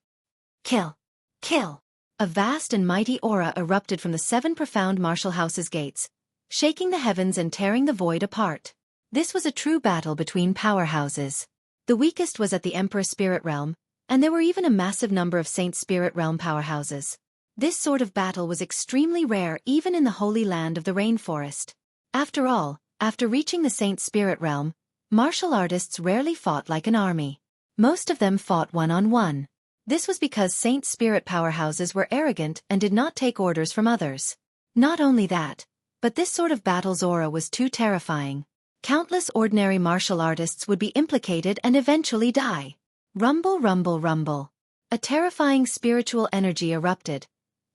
Kill. Kill. A vast and mighty aura erupted from the 7 profound martial houses' gates, shaking the heavens and tearing the void apart. This was a true battle between powerhouses. The weakest was at the Emperor Spirit Realm, and there were even a massive number of Saint Spirit Realm powerhouses. This sort of battle was extremely rare even in the holy land of the rainforest. After all, after reaching the Saint Spirit realm, martial artists rarely fought like an army. Most of them fought one-on-one. This was because Saint Spirit powerhouses were arrogant and did not take orders from others. Not only that, but this sort of battle's aura was too terrifying. Countless ordinary martial artists would be implicated and eventually die. Rumble, rumble, rumble. A terrifying spiritual energy erupted,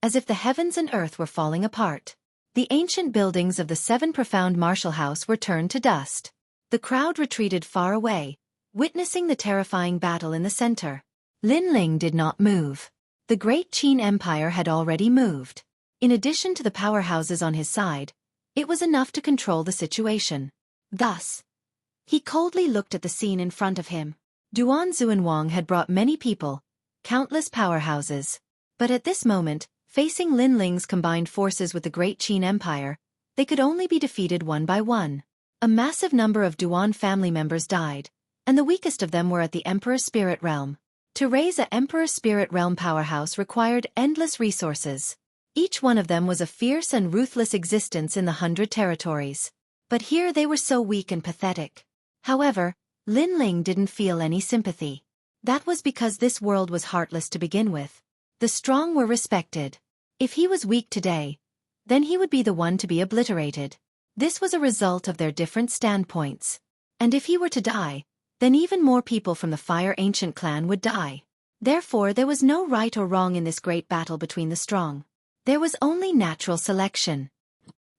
as if the heavens and earth were falling apart. The ancient buildings of the seven profound martial house were turned to dust. The crowd retreated far away, witnessing the terrifying battle in the center. Lin Ling did not move. The great Qin Empire had already moved. In addition to the powerhouses on his side, it was enough to control the situation. Thus, he coldly looked at the scene in front of him. Duan Xuanwang had brought many people, countless powerhouses. But at this moment, facing Lin Ling's combined forces with the great Qin Empire, they could only be defeated one by one. A massive number of Duan family members died, and the weakest of them were at the Emperor Spirit Realm. To raise a Emperor Spirit Realm powerhouse required endless resources. Each one of them was a fierce and ruthless existence in the 100 territories. But here they were so weak and pathetic. However, Lin Ling didn't feel any sympathy. That was because this world was heartless to begin with. The strong were respected. If he was weak today, then he would be the one to be obliterated. This was a result of their different standpoints. And if he were to die, then even more people from the Fire Ancient clan would die. Therefore there was no right or wrong in this great battle between the strong. There was only natural selection.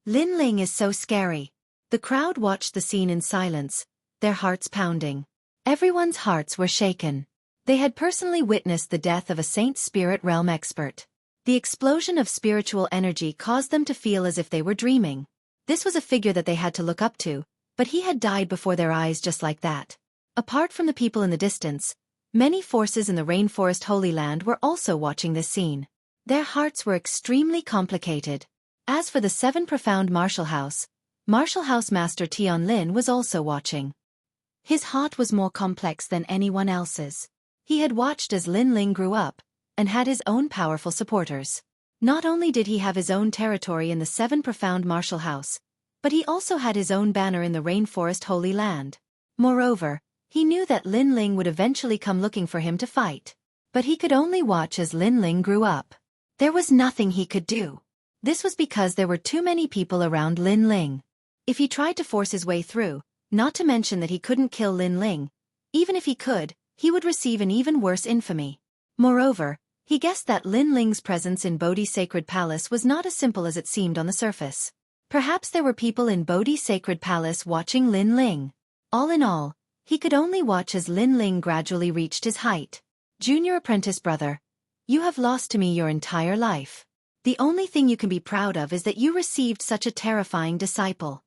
Lin Ling is so scary. The crowd watched the scene in silence, their hearts pounding. Everyone's hearts were shaken. They had personally witnessed the death of a Saint Spirit Realm expert. The explosion of spiritual energy caused them to feel as if they were dreaming. This was a figure that they had to look up to, but he had died before their eyes just like that. Apart from the people in the distance, many forces in the Rainforest Holy Land were also watching this scene. Their hearts were extremely complicated. As for the seven profound Martial House Master Tian Lin was also watching. His heart was more complex than anyone else's. He had watched as Lin Ling grew up, and had his own powerful supporters. Not only did he have his own territory in the seven profound Martial House, but he also had his own banner in the Rainforest Holy Land. Moreover, he knew that Lin Ling would eventually come looking for him to fight. But he could only watch as Lin Ling grew up. There was nothing he could do. This was because there were too many people around Lin Ling. If he tried to force his way through, not to mention that he couldn't kill Lin Ling, even if he could, he would receive an even worse infamy. Moreover, he guessed that Lin Ling's presence in Bodhi's sacred palace was not as simple as it seemed on the surface. Perhaps there were people in Bodhi's sacred palace watching Lin Ling. All in all, he could only watch as Lin Ling gradually reached his height. Junior apprentice brother, you have lost to me your entire life. The only thing you can be proud of is that you received such a terrifying disciple.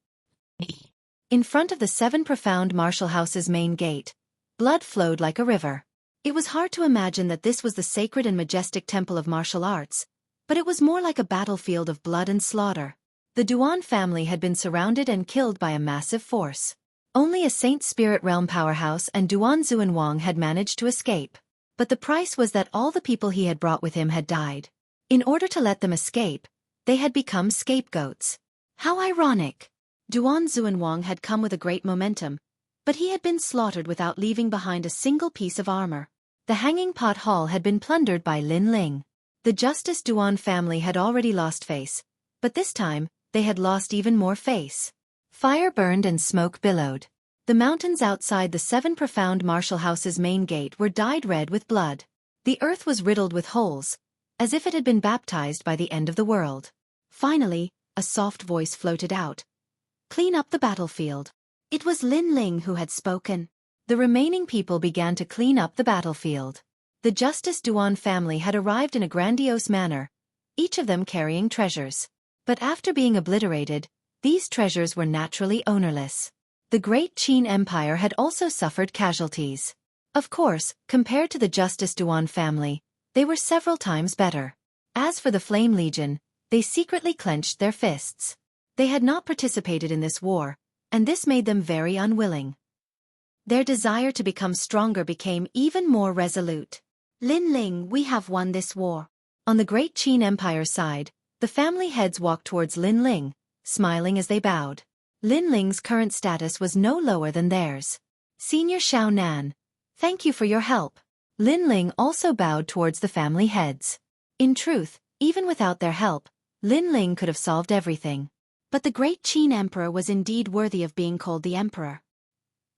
In front of the seven profound Martial House's main gate, blood flowed like a river. It was hard to imagine that this was the sacred and majestic temple of martial arts, but it was more like a battlefield of blood and slaughter. The Duan family had been surrounded and killed by a massive force. Only a Saint Spirit Realm powerhouse and Duan Xuanwang had managed to escape. But the price was that all the people he had brought with him had died. In order to let them escape, they had become scapegoats. How ironic! Duan Xuanwang had come with a great momentum, but he had been slaughtered without leaving behind a single piece of armor. The Hanging Pot Hall had been plundered by Lin Ling. The Justice Duan family had already lost face, but this time, they had lost even more face. Fire burned and smoke billowed. The mountains outside the seven profound Martial House's main gate were dyed red with blood. The earth was riddled with holes, as if it had been baptized by the end of the world. Finally, a soft voice floated out. Clean up the battlefield. It was Lin Ling who had spoken. The remaining people began to clean up the battlefield. The Justice Duan family had arrived in a grandiose manner, each of them carrying treasures. But after being obliterated, these treasures were naturally ownerless. The great Qin Empire had also suffered casualties. Of course, compared to the Justice Duan family, they were several times better. As for the Flame Legion, they secretly clenched their fists. They had not participated in this war, and this made them very unwilling. Their desire to become stronger became even more resolute. Lin Ling, we have won this war. On the Great Qin Empire side, the family heads walked towards Lin Ling, smiling as they bowed. Lin Ling's current status was no lower than theirs. Senior Xiao Nan, thank you for your help. Lin Ling also bowed towards the family heads. In truth, even without their help, Lin Ling could have solved everything. But the Great Qin Emperor was indeed worthy of being called the Emperor.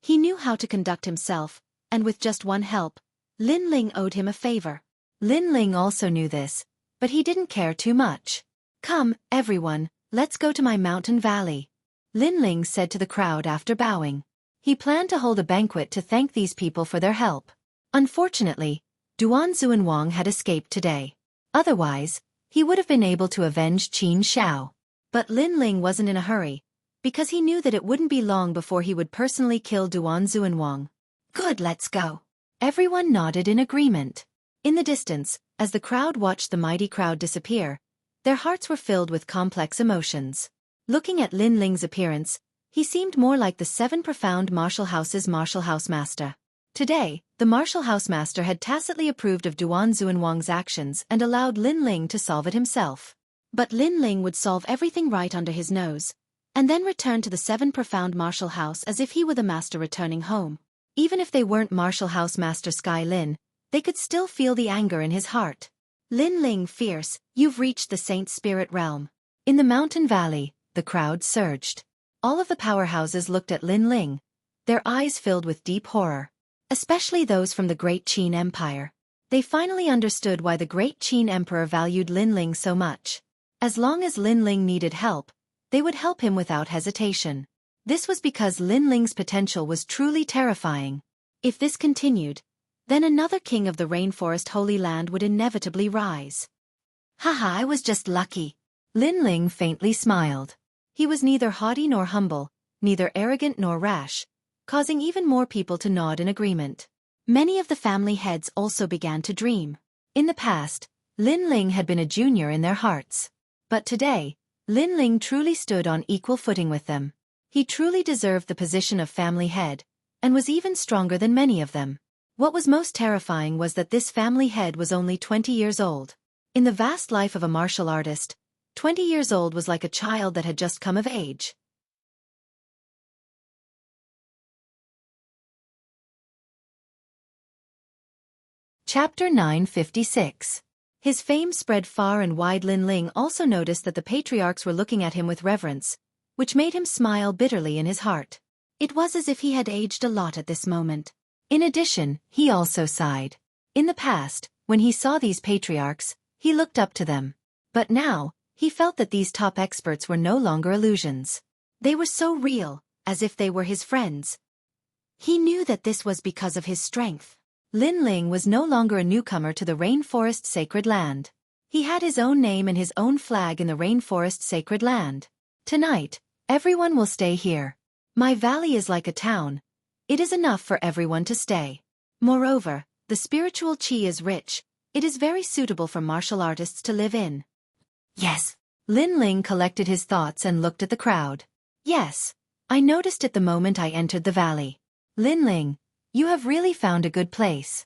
He knew how to conduct himself, and with just one help, Lin Ling owed him a favor. Lin Ling also knew this, but he didn't care too much. Come, everyone, let's go to my mountain valley, Lin Ling said to the crowd after bowing. He planned to hold a banquet to thank these people for their help. Unfortunately, Duan Xuanwang had escaped today. Otherwise, he would have been able to avenge Qin Xiao. But Lin Ling wasn't in a hurry, because he knew that it wouldn't be long before he would personally kill Duan Xuanwang. Good, let's go. Everyone nodded in agreement. In the distance, as the crowd watched the mighty crowd disappear, their hearts were filled with complex emotions. Looking at Lin Ling's appearance, he seemed more like the 7 profound martial house's martial house master. Today, the martial house master had tacitly approved of Duan Xuanwang's actions and allowed Lin Ling to solve it himself. But Lin Ling would solve everything right under his nose, and then return to the 7 profound martial house as if he were the master returning home. Even if they weren't martial house master Sky Lin, they could still feel the anger in his heart. Lin Ling fierce, you've reached the Saint Spirit realm. In the mountain valley, the crowd surged. All of the powerhouses looked at Lin Ling, their eyes filled with deep horror. Especially those from the Great Qin Empire. They finally understood why the Great Qin Emperor valued Lin Ling so much. As long as Lin Ling needed help, they would help him without hesitation. This was because Lin Ling's potential was truly terrifying. If this continued, then another king of the Rainforest Holy Land would inevitably rise. Haha, I was just lucky. Lin Ling faintly smiled. He was neither haughty nor humble, neither arrogant nor rash, causing even more people to nod in agreement. Many of the family heads also began to dream. In the past, Lin Ling had been a junior in their hearts. But today, Lin Ling truly stood on equal footing with them. He truly deserved the position of family head, and was even stronger than many of them. What was most terrifying was that this family head was only 20 years old. In the vast life of a martial artist, 20 years old was like a child that had just come of age. Chapter 956. His fame spread far and wide. Lin Ling also noticed that the patriarchs were looking at him with reverence, which made him smile bitterly in his heart. It was as if he had aged a lot at this moment. In addition, he also sighed. In the past, when he saw these patriarchs, he looked up to them. But now, he felt that these top experts were no longer illusions. They were so real, as if they were his friends. He knew that this was because of his strength. Lin Ling was no longer a newcomer to the Rainforest Sacred Land. He had his own name and his own flag in the Rainforest Sacred Land. Tonight, everyone will stay here. My valley is like a town. It is enough for everyone to stay. Moreover, the spiritual qi is rich. It is very suitable for martial artists to live in. Yes. Lin Ling collected his thoughts and looked at the crowd. Yes. I noticed it the moment I entered the valley. Lin Ling, you have really found a good place.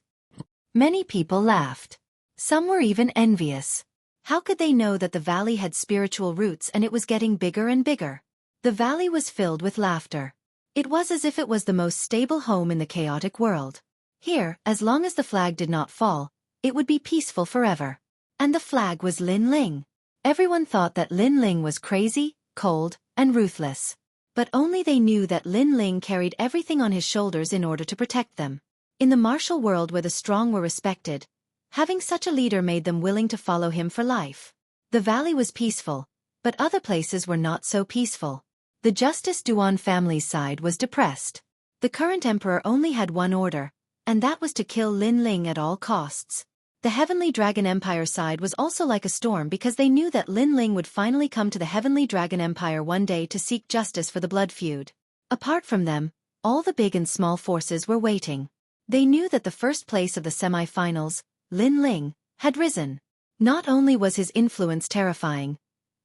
Many people laughed. Some were even envious. How could they know that the valley had spiritual roots and it was getting bigger and bigger? The valley was filled with laughter. It was as if it was the most stable home in the chaotic world. Here, as long as the flag did not fall, it would be peaceful forever. And the flag was Lin Ling. Everyone thought that Lin Ling was crazy, cold, and ruthless. But only they knew that Lin Ling carried everything on his shoulders in order to protect them. In the martial world where the strong were respected, having such a leader made them willing to follow him for life. The valley was peaceful, but other places were not so peaceful. The Justice Duan family's side was depressed. The current emperor only had one order, and that was to kill Lin Ling at all costs. The Heavenly Dragon Empire side was also like a storm because they knew that Lin Ling would finally come to the Heavenly Dragon Empire one day to seek justice for the blood feud. Apart from them, all the big and small forces were waiting. They knew that the first place of the semi-finals, Lin Ling, had risen. Not only was his influence terrifying,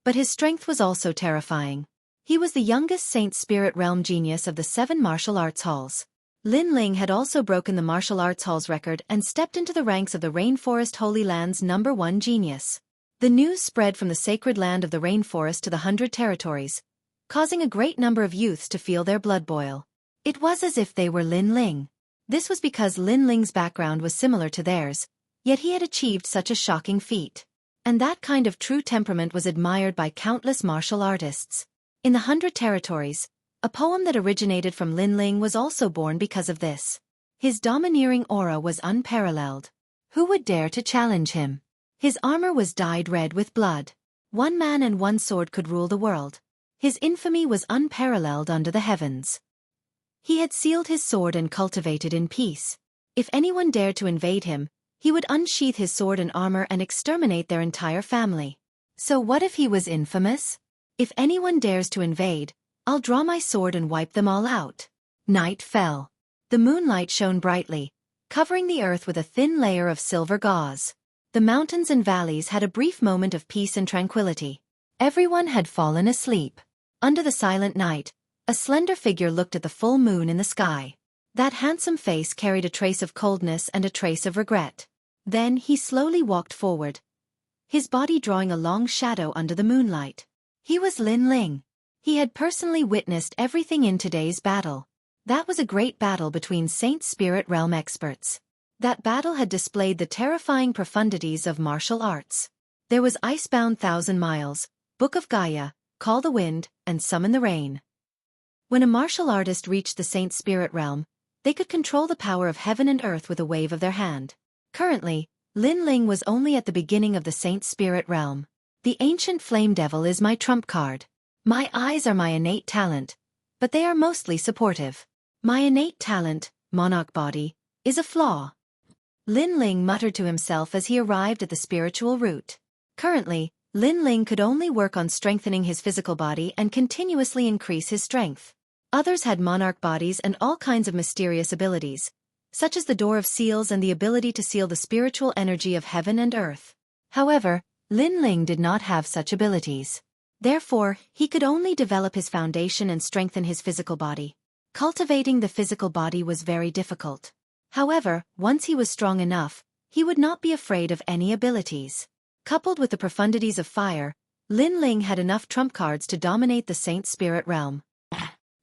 but his strength was also terrifying. He was the youngest Saint Spirit Realm genius of the 7 martial arts halls. Lin Ling had also broken the martial arts hall's record and stepped into the ranks of the Rainforest Holy Land's #1 genius. The news spread from the sacred land of the rainforest to the 100 territories, causing a great number of youths to feel their blood boil. It was as if they were Lin Ling. This was because Lin Ling's background was similar to theirs, yet he had achieved such a shocking feat. And that kind of true temperament was admired by countless martial artists. In the 100 territories, a poem that originated from Lin Ling was also born because of this. His domineering aura was unparalleled. Who would dare to challenge him? His armor was dyed red with blood. One man and one sword could rule the world. His infamy was unparalleled under the heavens. He had sealed his sword and cultivated in peace. If anyone dared to invade him, he would unsheath his sword and armor and exterminate their entire family. So what if he was infamous? If anyone dares to invade, I'll draw my sword and wipe them all out. Night fell. The moonlight shone brightly, covering the earth with a thin layer of silver gauze. The mountains and valleys had a brief moment of peace and tranquility. Everyone had fallen asleep. Under the silent night, a slender figure looked at the full moon in the sky. That handsome face carried a trace of coldness and a trace of regret. Then he slowly walked forward, his body drawing a long shadow under the moonlight. He was Lin Ling. He had personally witnessed everything in today's battle. That was a great battle between Saint Spirit Realm experts. That battle had displayed the terrifying profundities of martial arts. There was Icebound 1,000 Miles, Book of Gaia, Call the Wind, and Summon the Rain. When a martial artist reached the Saint Spirit Realm, they could control the power of heaven and earth with a wave of their hand. Currently, Lin Ling was only at the beginning of the Saint Spirit Realm. The ancient Flame Devil is my trump card. My eyes are my innate talent, but they are mostly supportive. My innate talent, Monarch Body, is a flaw. Lin Ling muttered to himself as he arrived at the spiritual root. Currently, Lin Ling could only work on strengthening his physical body and continuously increase his strength. Others had monarch bodies and all kinds of mysterious abilities, such as the Door of Seals and the ability to seal the spiritual energy of heaven and earth. However, Lin Ling did not have such abilities. Therefore, he could only develop his foundation and strengthen his physical body. Cultivating the physical body was very difficult. However, once he was strong enough, he would not be afraid of any abilities. Coupled with the profundities of fire, Lin Ling had enough trump cards to dominate the Saint Spirit Realm.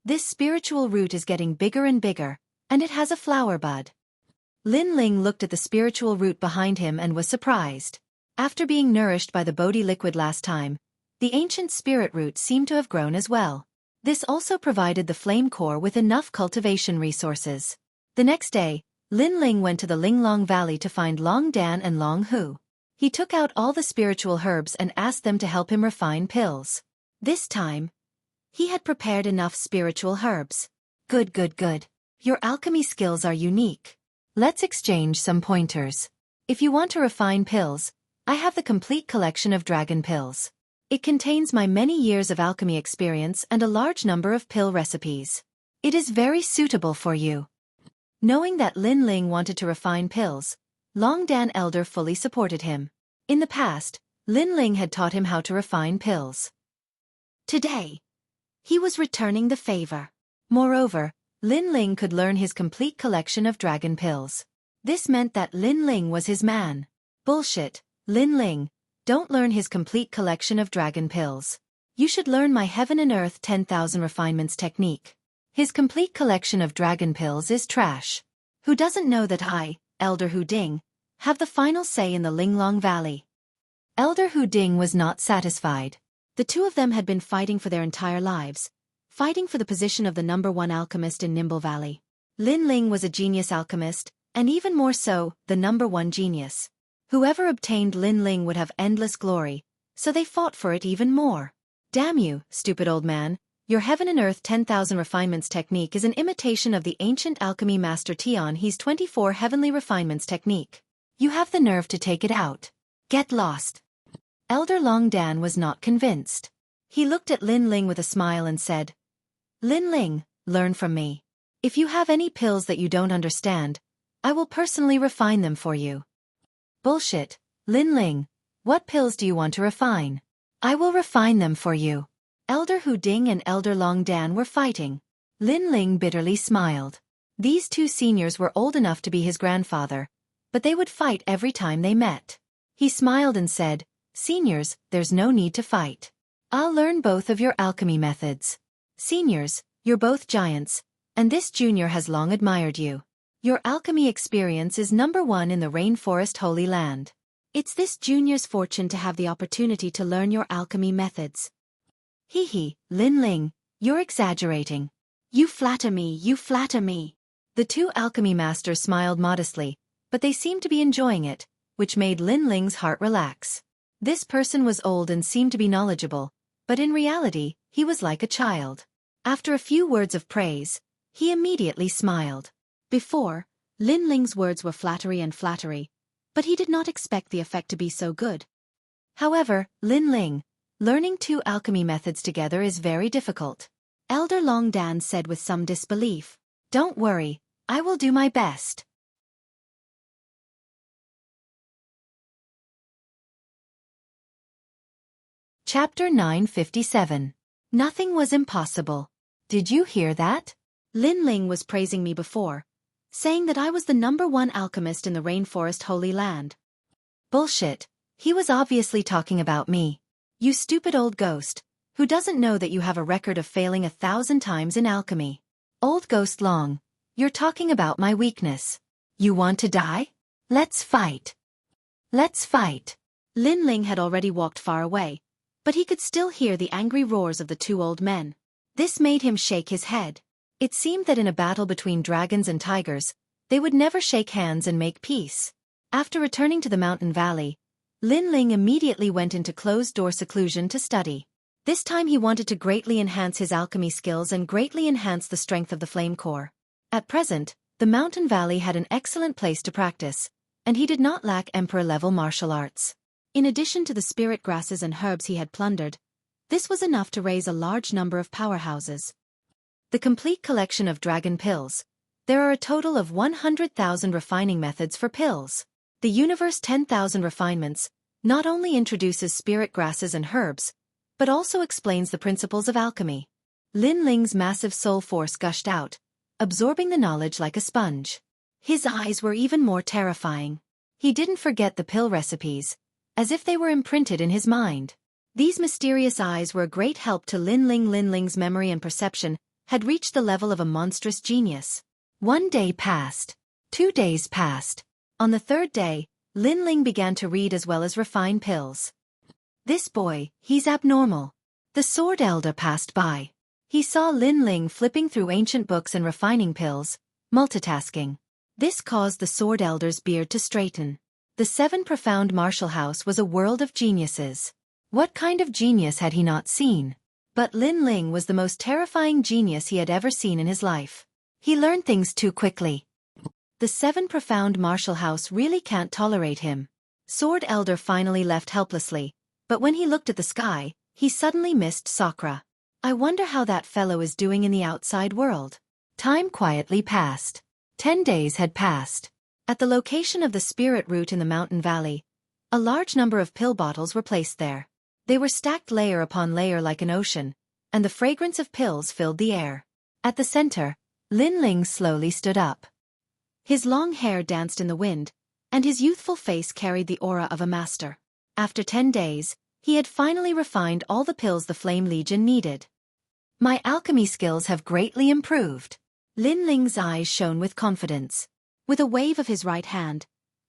This spiritual root is getting bigger and bigger, and it has a flower bud. Lin Ling looked at the spiritual root behind him and was surprised. After being nourished by the Bodhi liquid last time, the ancient spirit root seemed to have grown as well. This also provided the flame core with enough cultivation resources. The next day, Lin Ling went to the Linglong Valley to find Long Dan and Long Hu. He took out all the spiritual herbs and asked them to help him refine pills. This time, he had prepared enough spiritual herbs. Good. Your alchemy skills are unique. Let's exchange some pointers. If you want to refine pills, I have the complete collection of dragon pills. It contains my many years of alchemy experience and a large number of pill recipes. It is very suitable for you. Knowing that Lin Ling wanted to refine pills, Long Dan Elder fully supported him. In the past, Lin Ling had taught him how to refine pills. Today, he was returning the favor. Moreover, Lin Ling could learn his complete collection of dragon pills. This meant that Lin Ling was his man. Bullshit, Lin Ling, don't learn his complete collection of dragon pills. You should learn my Heaven and Earth 10,000 refinements technique. His complete collection of dragon pills is trash. Who doesn't know that I, Elder Hu Ding, have the final say in the Linglong Valley? Elder Hu Ding was not satisfied. The two of them had been fighting for their entire lives, fighting for the position of the #1 alchemist in Nimble Valley. Lin Ling was a genius alchemist, and even more so, the #1 genius. Whoever obtained Lin Ling would have endless glory, so they fought for it even more. Damn you, stupid old man, your Heaven and Earth 10,000 refinements technique is an imitation of the ancient alchemy master Tian He's 24 heavenly refinements technique. You have the nerve to take it out. Get lost. Elder Long Dan was not convinced. He looked at Lin Ling with a smile and said, Lin Ling, learn from me. If you have any pills that you don't understand, I will personally refine them for you. Bullshit, Lin Ling, what pills do you want to refine? I will refine them for you. Elder Hu Ding and Elder Long Dan were fighting. Lin Ling bitterly smiled. These two seniors were old enough to be his grandfather, but they would fight every time they met. He smiled and said, "Seniors, there's no need to fight. I'll learn both of your alchemy methods. Seniors, you're both giants, and this junior has long admired you. Your alchemy experience is #1 in the Rainforest Holy Land. It's this junior's fortune to have the opportunity to learn your alchemy methods." "Hee, Lin Ling, you're exaggerating. You flatter me, you flatter me." The two alchemy masters smiled modestly, but they seemed to be enjoying it, which made Lin Ling's heart relax. This person was old and seemed to be knowledgeable, but in reality, he was like a child. After a few words of praise, he immediately smiled. Before, Lin Ling's words were flattery, but he did not expect the effect to be so good. However, Lin Ling, learning two alchemy methods together is very difficult. Elder Long Dan said with some disbelief. "Don't worry, I will do my best." Chapter 957. Nothing was impossible. Did you hear that? Lin Ling was praising me before, saying that I was the #1 alchemist in the Rainforest Holy Land. Bullshit. He was obviously talking about me. You stupid old ghost, who doesn't know that you have a record of failing 1,000 times in alchemy. Old Ghost Long, you're talking about my weakness. You want to die? Let's fight. Let's fight. Lin Ling had already walked far away, but he could still hear the angry roars of the two old men. This made him shake his head. It seemed that in a battle between dragons and tigers, they would never shake hands and make peace. After returning to the mountain valley, Lin Ling immediately went into closed-door seclusion to study. This time he wanted to greatly enhance his alchemy skills and greatly enhance the strength of the flame core. At present, the mountain valley had an excellent place to practice, and he did not lack emperor-level martial arts. In addition to the spirit grasses and herbs he had plundered, this was enough to raise a large number of powerhouses. The complete collection of dragon pills. There are a total of 100,000 refining methods for pills. The universe 10,000 refinements not only introduces spirit grasses and herbs, but also explains the principles of alchemy. Lin Ling's massive soul force gushed out, absorbing the knowledge like a sponge. His eyes were even more terrifying. He didn't forget the pill recipes, as if they were imprinted in his mind. These mysterious eyes were a great help to Lin Ling. Lin Ling's memory and perception had reached the level of a monstrous genius. 1 day passed. 2 days passed. On the 3rd day, Lin Ling began to read as well as refine pills. This boy, he's abnormal. The Sword Elder passed by. He saw Lin Ling flipping through ancient books and refining pills, multitasking. This caused the Sword Elder's beard to straighten. The 7 Profound Martial House was a world of geniuses. What kind of genius had he not seen? But Lin Ling was the most terrifying genius he had ever seen in his life. He learned things too quickly. The 7 Profound Martial House really can't tolerate him. Sword Elder finally left helplessly, but when he looked at the sky, he suddenly missed Sakura. I wonder how that fellow is doing in the outside world. Time quietly passed. 10 days had passed. At the location of the spirit root in the mountain valley, a large number of pill bottles were placed there. They were stacked layer upon layer like an ocean, and the fragrance of pills filled the air. At the center, Lin Ling slowly stood up. His long hair danced in the wind, and his youthful face carried the aura of a master. After 10 days, he had finally refined all the pills the Flame Legion needed. My alchemy skills have greatly improved. Lin Ling's eyes shone with confidence. With a wave of his right hand,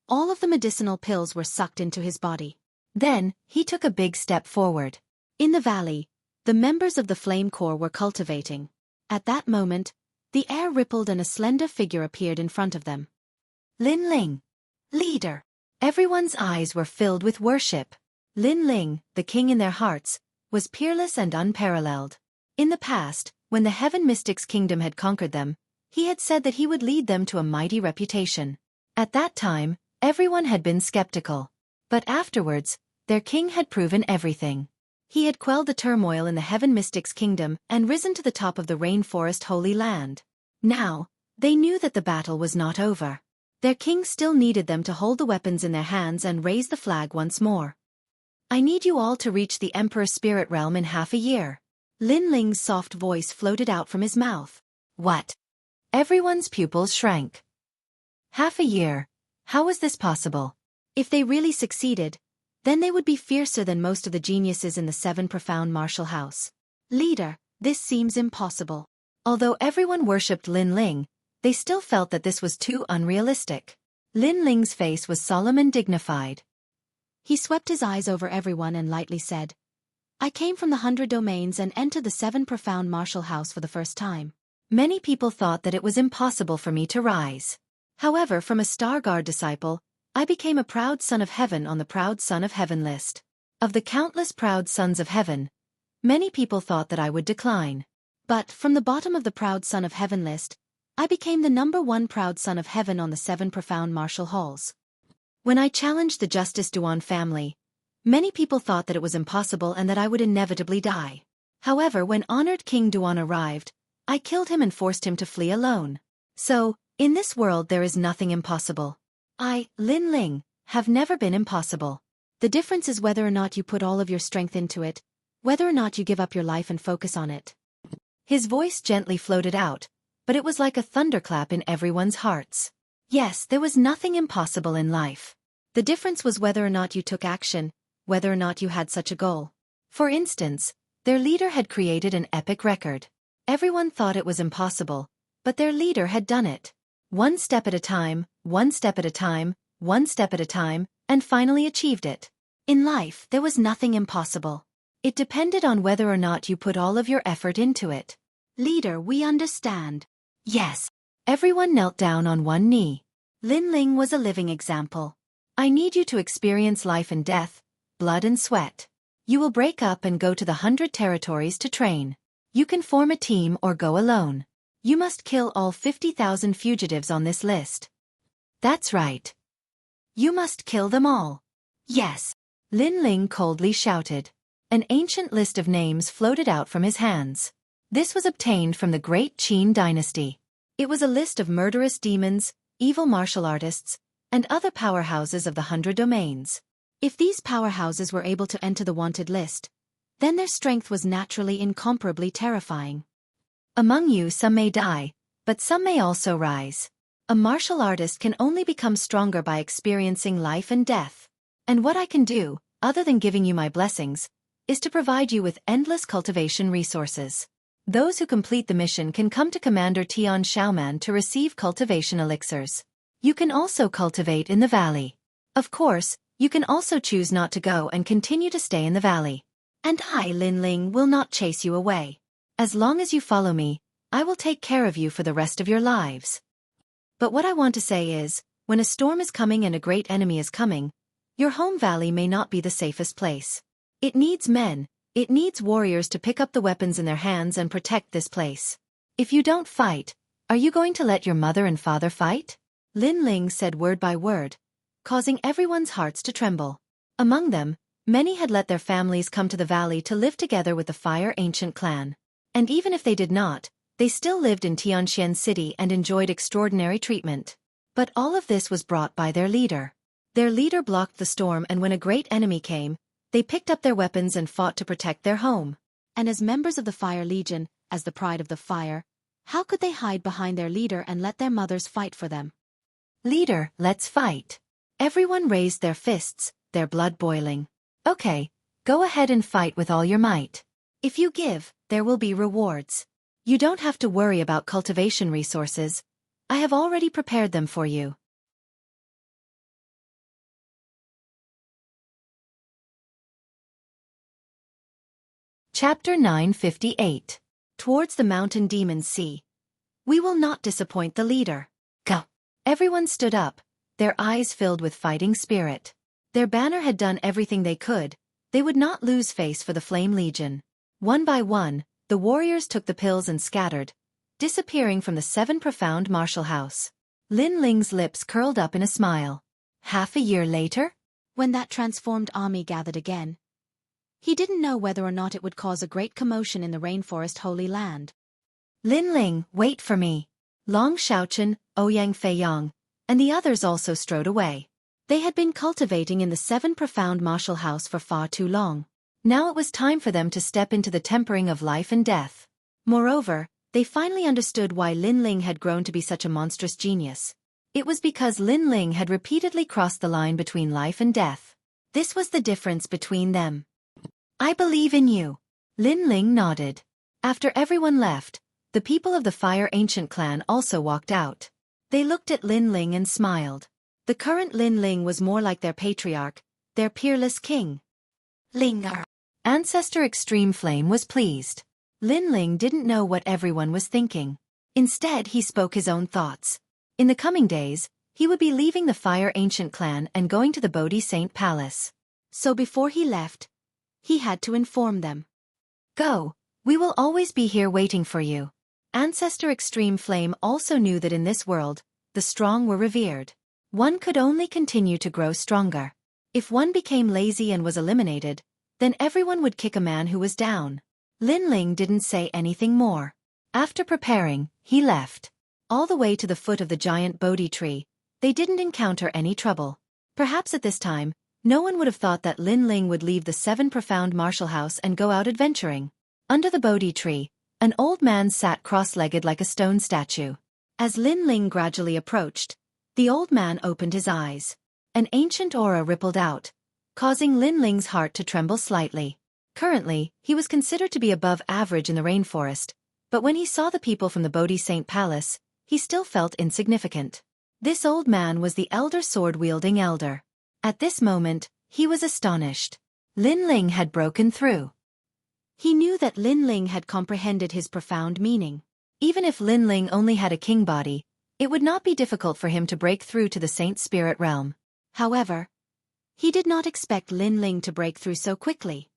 all of the medicinal pills were sucked into his body. Then, he took a big step forward. In the valley, the members of the Flame Corps were cultivating. At that moment, the air rippled and a slender figure appeared in front of them. Lin Ling, leader. Everyone's eyes were filled with worship. Lin Ling, the king in their hearts, was peerless and unparalleled. In the past, when the Heaven Mystics Kingdom had conquered them, he had said that he would lead them to a mighty reputation. At that time, everyone had been skeptical. But afterwards, their king had proven everything. He had quelled the turmoil in the Heaven Mystics Kingdom and risen to the top of the Rainforest Holy Land. Now, they knew that the battle was not over. Their king still needed them to hold the weapons in their hands and raise the flag once more. I need you all to reach the Emperor Spirit Realm in half a year. Lin Ling's soft voice floated out from his mouth. What? Everyone's pupils shrank. Half a year. How was this possible? If they really succeeded, then they would be fiercer than most of the geniuses in the 7 profound martial house. Leader, this seems impossible. Although everyone worshipped Lin Ling, they still felt that this was too unrealistic. Lin Ling's face was solemn and dignified. He swept his eyes over everyone and lightly said, I came from the 100 domains and entered the 7 profound martial house for the first time. Many people thought that it was impossible for me to rise. However, from a Star Guard disciple, I became a proud son of heaven on the proud son of heaven list. Of the countless proud sons of heaven, many people thought that I would decline. But, from the bottom of the proud son of heaven list, I became the #1 proud son of heaven on the 7 profound martial halls. When I challenged the Justice Duan family, many people thought that it was impossible and that I would inevitably die. However, when honored King Duan arrived, I killed him and forced him to flee alone. So, in this world there is nothing impossible. I, Lin Ling, have never been impossible. The difference is whether or not you put all of your strength into it, whether or not you give up your life and focus on it. His voice gently floated out, but it was like a thunderclap in everyone's hearts. Yes, there was nothing impossible in life. The difference was whether or not you took action, whether or not you had such a goal. For instance, their leader had created an epic record. Everyone thought it was impossible, but their leader had done it. One step at a time, one step at a time, one step at a time, and finally achieved it. In life, there was nothing impossible. It depended on whether or not you put all of your effort into it. Leader, we understand. Yes. Everyone knelt down on one knee. Lin Ling was a living example. I need you to experience life and death, blood and sweat. You will break up and go to the 100 territories to train. You can form a team or go alone. You must kill all 50,000 fugitives on this list. That's right. You must kill them all. Yes. Lin Ling coldly shouted. An ancient list of names floated out from his hands. This was obtained from the Great Qin dynasty. It was a list of murderous demons, evil martial artists, and other powerhouses of the 100 domains. If these powerhouses were able to enter the wanted list, then their strength was naturally incomparably terrifying. Among you some may die, but some may also rise. A martial artist can only become stronger by experiencing life and death. And what I can do, other than giving you my blessings, is to provide you with endless cultivation resources. Those who complete the mission can come to Commander Tian Xiaoman to receive cultivation elixirs. You can also cultivate in the valley. Of course, you can also choose not to go and continue to stay in the valley. And I, Lin Ling, will not chase you away. As long as you follow me, I will take care of you for the rest of your lives. But what I want to say is, when a storm is coming and a great enemy is coming, your home valley may not be the safest place. It needs men, it needs warriors to pick up the weapons in their hands and protect this place. If you don't fight, are you going to let your mother and father fight? Lin Ling said word by word, causing everyone's hearts to tremble. Among them, many had let their families come to the valley to live together with the Fire Ancient clan. And even if they did not, they still lived in Tianxian City and enjoyed extraordinary treatment. But all of this was brought by their leader. Their leader blocked the storm, and when a great enemy came, they picked up their weapons and fought to protect their home. And as members of the Fire Legion, as the pride of the fire, how could they hide behind their leader and let their mothers fight for them? Leader, let's fight. Everyone raised their fists, their blood boiling. Okay, go ahead and fight with all your might. If you give, there will be rewards. You don't have to worry about cultivation resources. I have already prepared them for you. Chapter 958. Towards the Mountain Demon's Sea. We will not disappoint the leader. Go. Everyone stood up, their eyes filled with fighting spirit. Their banner had done everything they could. They would not lose face for the Flame Legion. One by one, the warriors took the pills and scattered, disappearing from the 7 profound martial house. Lin Ling's lips curled up in a smile. Half a year later, when that transformed army gathered again, he didn't know whether or not it would cause a great commotion in the rainforest Holy Land. Lin Ling, wait for me. Long Shaochen, Ouyang Feiyang, and the others also strode away. They had been cultivating in the 7 profound martial house for far too long. Now it was time for them to step into the tempering of life and death. Moreover, They finally understood why Lin Ling had grown to be such a monstrous genius. It was because Lin Ling had repeatedly crossed the line between life and death. This was the difference between them. I believe in you. Lin Ling nodded. After everyone left, the people of the Fire Ancient clan also walked out. They looked at Lin Ling and smiled. The current Lin Ling was more like their patriarch, their peerless king. Linger. Ancestor Extreme Flame was pleased. Lin Ling didn't know what everyone was thinking. Instead, he spoke his own thoughts. In the coming days, he would be leaving the Fire Ancient clan and going to the Bodhi Saint Palace. So before he left, he had to inform them. Go, we will always be here waiting for you. Ancestor Extreme Flame also knew that in this world, the strong were revered. One could only continue to grow stronger. If one became lazy and was eliminated, then everyone would kick a man who was down. Lin Ling didn't say anything more. After preparing, he left. All the way to the foot of the giant Bodhi tree, they didn't encounter any trouble. Perhaps at this time, no one would have thought that Lin Ling would leave the Seven Profound Martial House and go out adventuring. Under the Bodhi tree, an old man sat cross-legged like a stone statue. As Lin Ling gradually approached, the old man opened his eyes. An ancient aura rippled out, causing Lin Ling's heart to tremble slightly. Currently, he was considered to be above average in the rainforest, but when he saw the people from the Bodhi Saint Palace, he still felt insignificant. This old man was the elder sword-wielding elder. At this moment, he was astonished. Lin Ling had broken through. He knew that Lin Ling had comprehended his profound meaning. Even if Lin Ling only had a king body, it would not be difficult for him to break through to the Saint Spirit realm. However, he did not expect Lin Ling to break through so quickly.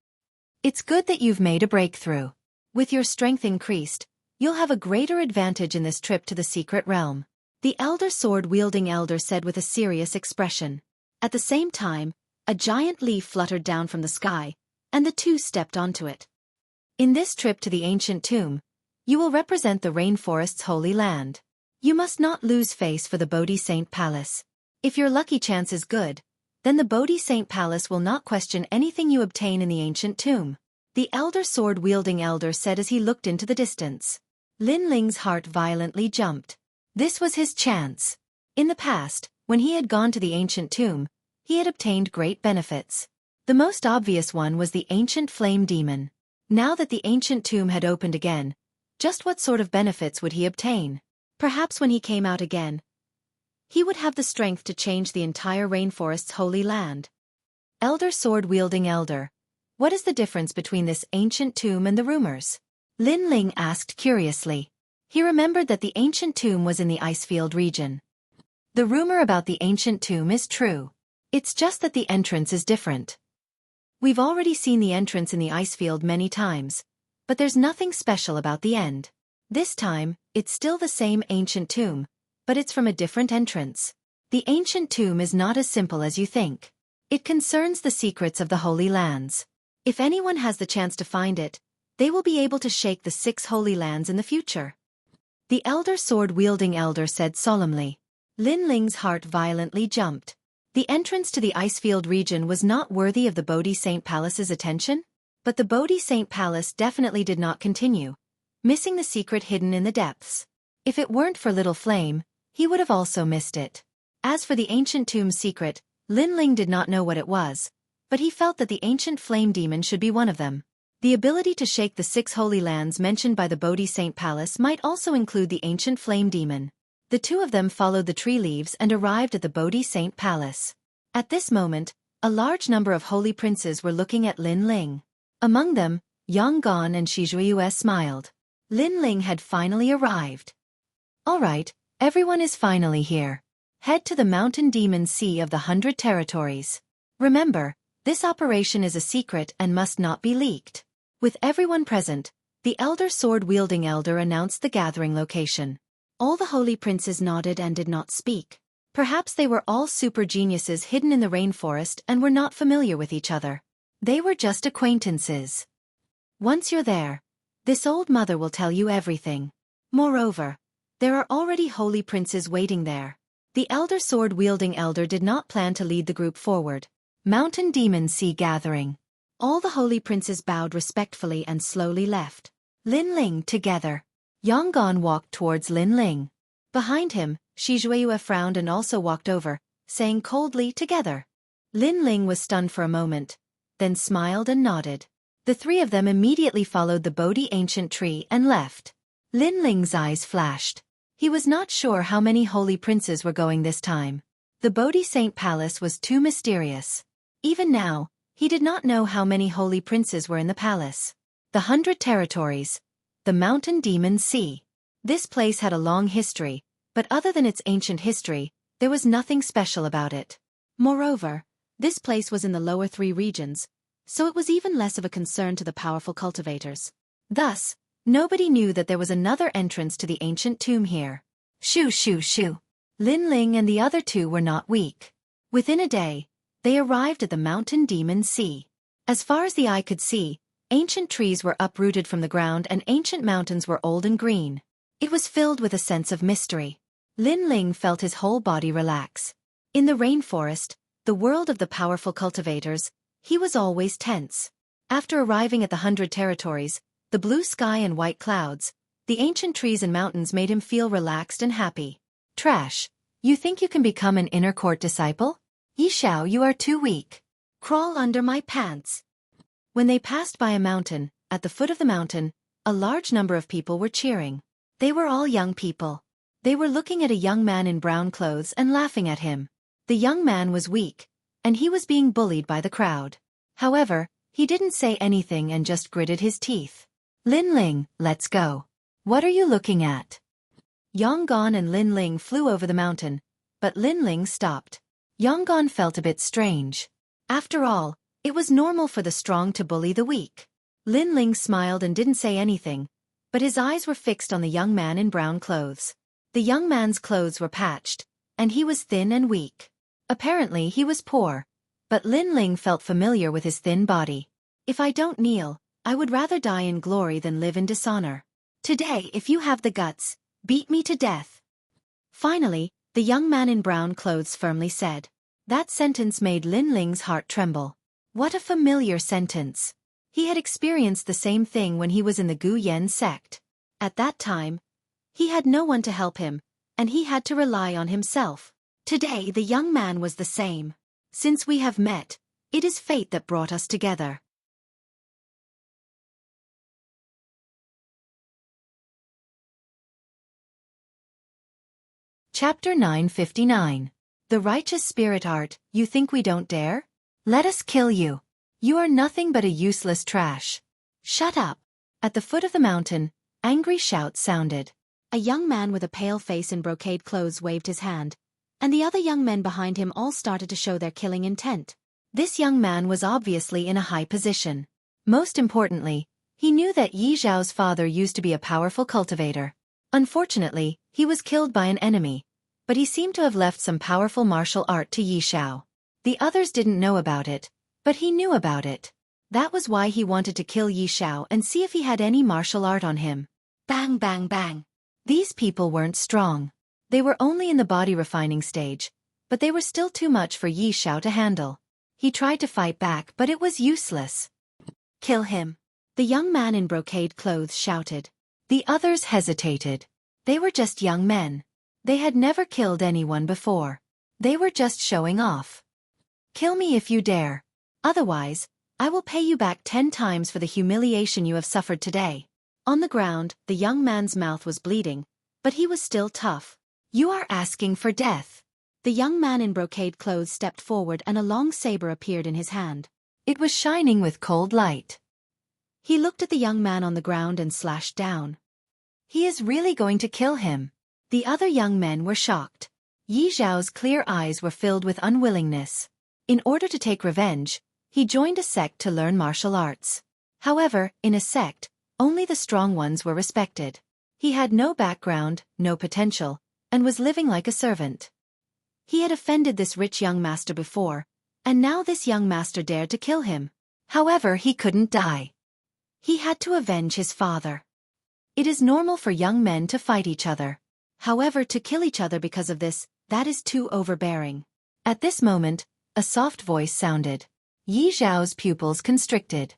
It's good that you've made a breakthrough. With your strength increased, you'll have a greater advantage in this trip to the secret realm. The elder sword-wielding elder said with a serious expression. At the same time, a giant leaf fluttered down from the sky, and the two stepped onto it. In this trip to the ancient tomb, you will represent the rainforest's holy land. You must not lose face for the Bodhi Saint Palace. If your lucky chance is good, then the Bodhi Saint Palace will not question anything you obtain in the ancient tomb. The elder sword-wielding elder said as he looked into the distance. Lin Ling's heart violently jumped. This was his chance. In the past, when he had gone to the ancient tomb, he had obtained great benefits. The most obvious one was the ancient flame demon. Now that the ancient tomb had opened again, just what sort of benefits would he obtain? Perhaps when he came out again, he would have the strength to change the entire rainforest's holy land. Elder sword-wielding elder, what is the difference between this ancient tomb and the rumors? Lin Ling asked curiously. He remembered that the ancient tomb was in the Icefield region. The rumor about the ancient tomb is true. It's just that the entrance is different. We've already seen the entrance in the Icefield many times, but there's nothing special about the end. This time, it's still the same ancient tomb, but it's from a different entrance. The ancient tomb is not as simple as you think. It concerns the secrets of the Holy Lands. If anyone has the chance to find it, they will be able to shake the 6 Holy Lands in the future. The elder sword-wielding elder said solemnly. Lin Ling's heart violently jumped. The entrance to the Icefield region was not worthy of the Bodhi Saint Palace's attention, but the Bodhi Saint Palace definitely did not continue, missing the secret hidden in the depths. If it weren't for Little Flame, he would have also missed it. As for the ancient tomb's secret, Lin Ling did not know what it was, but he felt that the ancient flame demon should be one of them. The ability to shake the 6 holy lands mentioned by the Bodhi Saint Palace might also include the ancient flame demon. The two of them followed the tree leaves and arrived at the Bodhi Saint Palace. At this moment, a large number of holy princes were looking at Lin Ling. Among them, Yang Gon and Xueqi smiled. Lin Ling had finally arrived. All right, everyone is finally here. Head to the Mountain Demon Sea of the 100 Territories. Remember, this operation is a secret and must not be leaked. With everyone present, the elder sword-wielding elder announced the gathering location. All the holy princes nodded and did not speak. Perhaps they were all super geniuses hidden in the rainforest and were not familiar with each other. They were just acquaintances. Once you're there, this old mother will tell you everything. Moreover, there are already holy princes waiting there. The elder sword-wielding elder did not plan to lead the group forward. Mountain Demon Sea Gathering. All the holy princes bowed respectfully and slowly left. Lin Ling together. Yonggan walked towards Lin Ling. Behind him, Xueqi frowned and also walked over, saying coldly, "Together." Lin Ling was stunned for a moment, then smiled and nodded. The three of them immediately followed the Bodhi ancient tree and left. Lin Ling's eyes flashed. He was not sure how many holy princes were going this time. The Bodhi Saint Palace was too mysterious. Even now, he did not know how many holy princes were in the palace. The 100 Territories. The Mountain Demon Sea. This place had a long history, but other than its ancient history, there was nothing special about it. Moreover, this place was in the lower 3 regions, so it was even less of a concern to the powerful cultivators. Thus, nobody knew that there was another entrance to the ancient tomb here. Shoo shoo shoo. Lin Ling and the other 2 were not weak. Within a day, they arrived at the Mountain Demon Sea. As far as the eye could see, ancient trees were uprooted from the ground and ancient mountains were old and green. It was filled with a sense of mystery. Lin Ling felt his whole body relax. In the rainforest, the world of the powerful cultivators, he was always tense. After arriving at the 100 Territories, the blue sky and white clouds, the ancient trees and mountains made him feel relaxed and happy. Trash. You think you can become an inner court disciple? Yi Xiao, you are too weak. Crawl under my pants. When they passed by a mountain, at the foot of the mountain, a large number of people were cheering. They were all young people. They were looking at a young man in brown clothes and laughing at him. The young man was weak, and he was being bullied by the crowd. However, he didn't say anything and just gritted his teeth. Lin Ling, let's go. What are you looking at? Yonggan and Lin Ling flew over the mountain, but Lin Ling stopped. Yonggan felt a bit strange. After all, it was normal for the strong to bully the weak. Lin Ling smiled and didn't say anything, but his eyes were fixed on the young man in brown clothes. The young man's clothes were patched, and he was thin and weak. Apparently he was poor, but Lin Ling felt familiar with his thin body. If I don't kneel, I would rather die in glory than live in dishonor. Today, if you have the guts, beat me to death. Finally, the young man in brown clothes firmly said. That sentence made Lin Ling's heart tremble. What a familiar sentence. He had experienced the same thing when he was in the Gu Yen sect. At that time, he had no one to help him, and he had to rely on himself. Today the young man was the same. Since we have met, it is fate that brought us together. Chapter 959. The Righteous Spirit Art. You think we don't dare? Let us kill you. You are nothing but a useless trash. Shut up. At the foot of the mountain, angry shouts sounded. A young man with a pale face and brocade clothes waved his hand, and the other young men behind him all started to show their killing intent. This young man was obviously in a high position. Most importantly, he knew that Yi Zhao's father used to be a powerful cultivator. Unfortunately, he was killed by an enemy, but he seemed to have left some powerful martial art to Yi Zhao. The others didn't know about it, but he knew about it. That was why he wanted to kill Yi Zhao and see if he had any martial art on him. Bang bang bang. These people weren't strong. They were only in the body refining stage, but they were still too much for Yi Zhao to handle. He tried to fight back, but it was useless. Kill him. The young man in brocade clothes shouted. The others hesitated. They were just young men. They had never killed anyone before. They were just showing off. Kill me if you dare. Otherwise, I will pay you back 10 times for the humiliation you have suffered today. On the ground, the young man's mouth was bleeding, but he was still tough. You are asking for death. The young man in brocade clothes stepped forward and a long saber appeared in his hand. It was shining with cold light. He looked at the young man on the ground and slashed down. He is really going to kill him. The other young men were shocked. Yi Zhao's clear eyes were filled with unwillingness. In order to take revenge, he joined a sect to learn martial arts. However, in a sect, only the strong ones were respected. He had no background, no potential, and was living like a servant. He had offended this rich young master before, and now this young master dared to kill him. However, he couldn't die. He had to avenge his father. It is normal for young men to fight each other. However, to kill each other because of this, that is too overbearing. At this moment, a soft voice sounded. Yi Zhao's pupils constricted.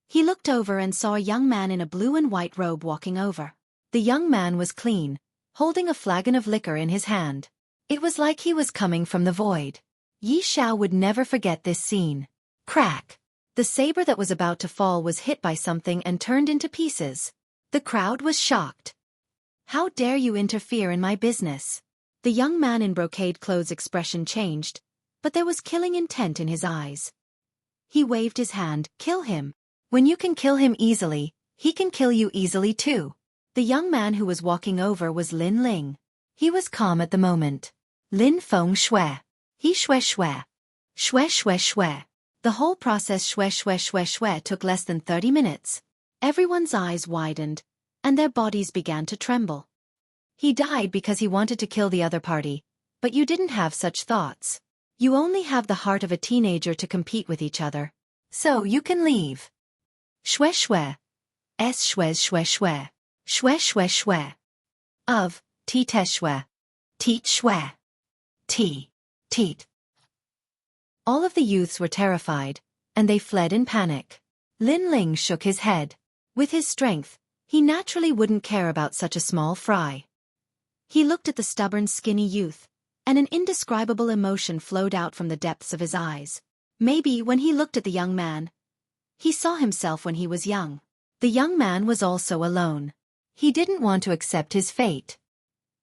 He looked over and saw a young man in a blue and white robe walking over. The young man was clean, holding a flagon of liquor in his hand. It was like he was coming from the void. Yi Xiao would never forget this scene. Crack! The saber that was about to fall was hit by something and turned into pieces. The crowd was shocked. How dare you interfere in my business? The young man in brocade clothes' expression changed, but there was killing intent in his eyes. He waved his hand. Kill him. When you can kill him easily, he can kill you easily too. The young man who was walking over was Lin Ling. He was calm at the moment. Lin Feng Xue. He Xue Xue. Xue Xue Xue. The whole process Xue Xue Xue Xue took less than 30 minutes. Everyone's eyes widened, and their bodies began to tremble. He died because he wanted to kill the other party, but you didn't have such thoughts. You only have the heart of a teenager to compete with each other. So you can leave. Xue Xue. S Xue Xue Xue. Xue Xue Xue. Of, Ti Te Xue. Teat Xue. Ti. Teat. All of the youths were terrified, and they fled in panic. Lin Ling shook his head. With his strength, he naturally wouldn't care about such a small fry. He looked at the stubborn skinny youth, and an indescribable emotion flowed out from the depths of his eyes. Maybe when he looked at the young man, he saw himself when he was young. The young man was also alone. He didn't want to accept his fate.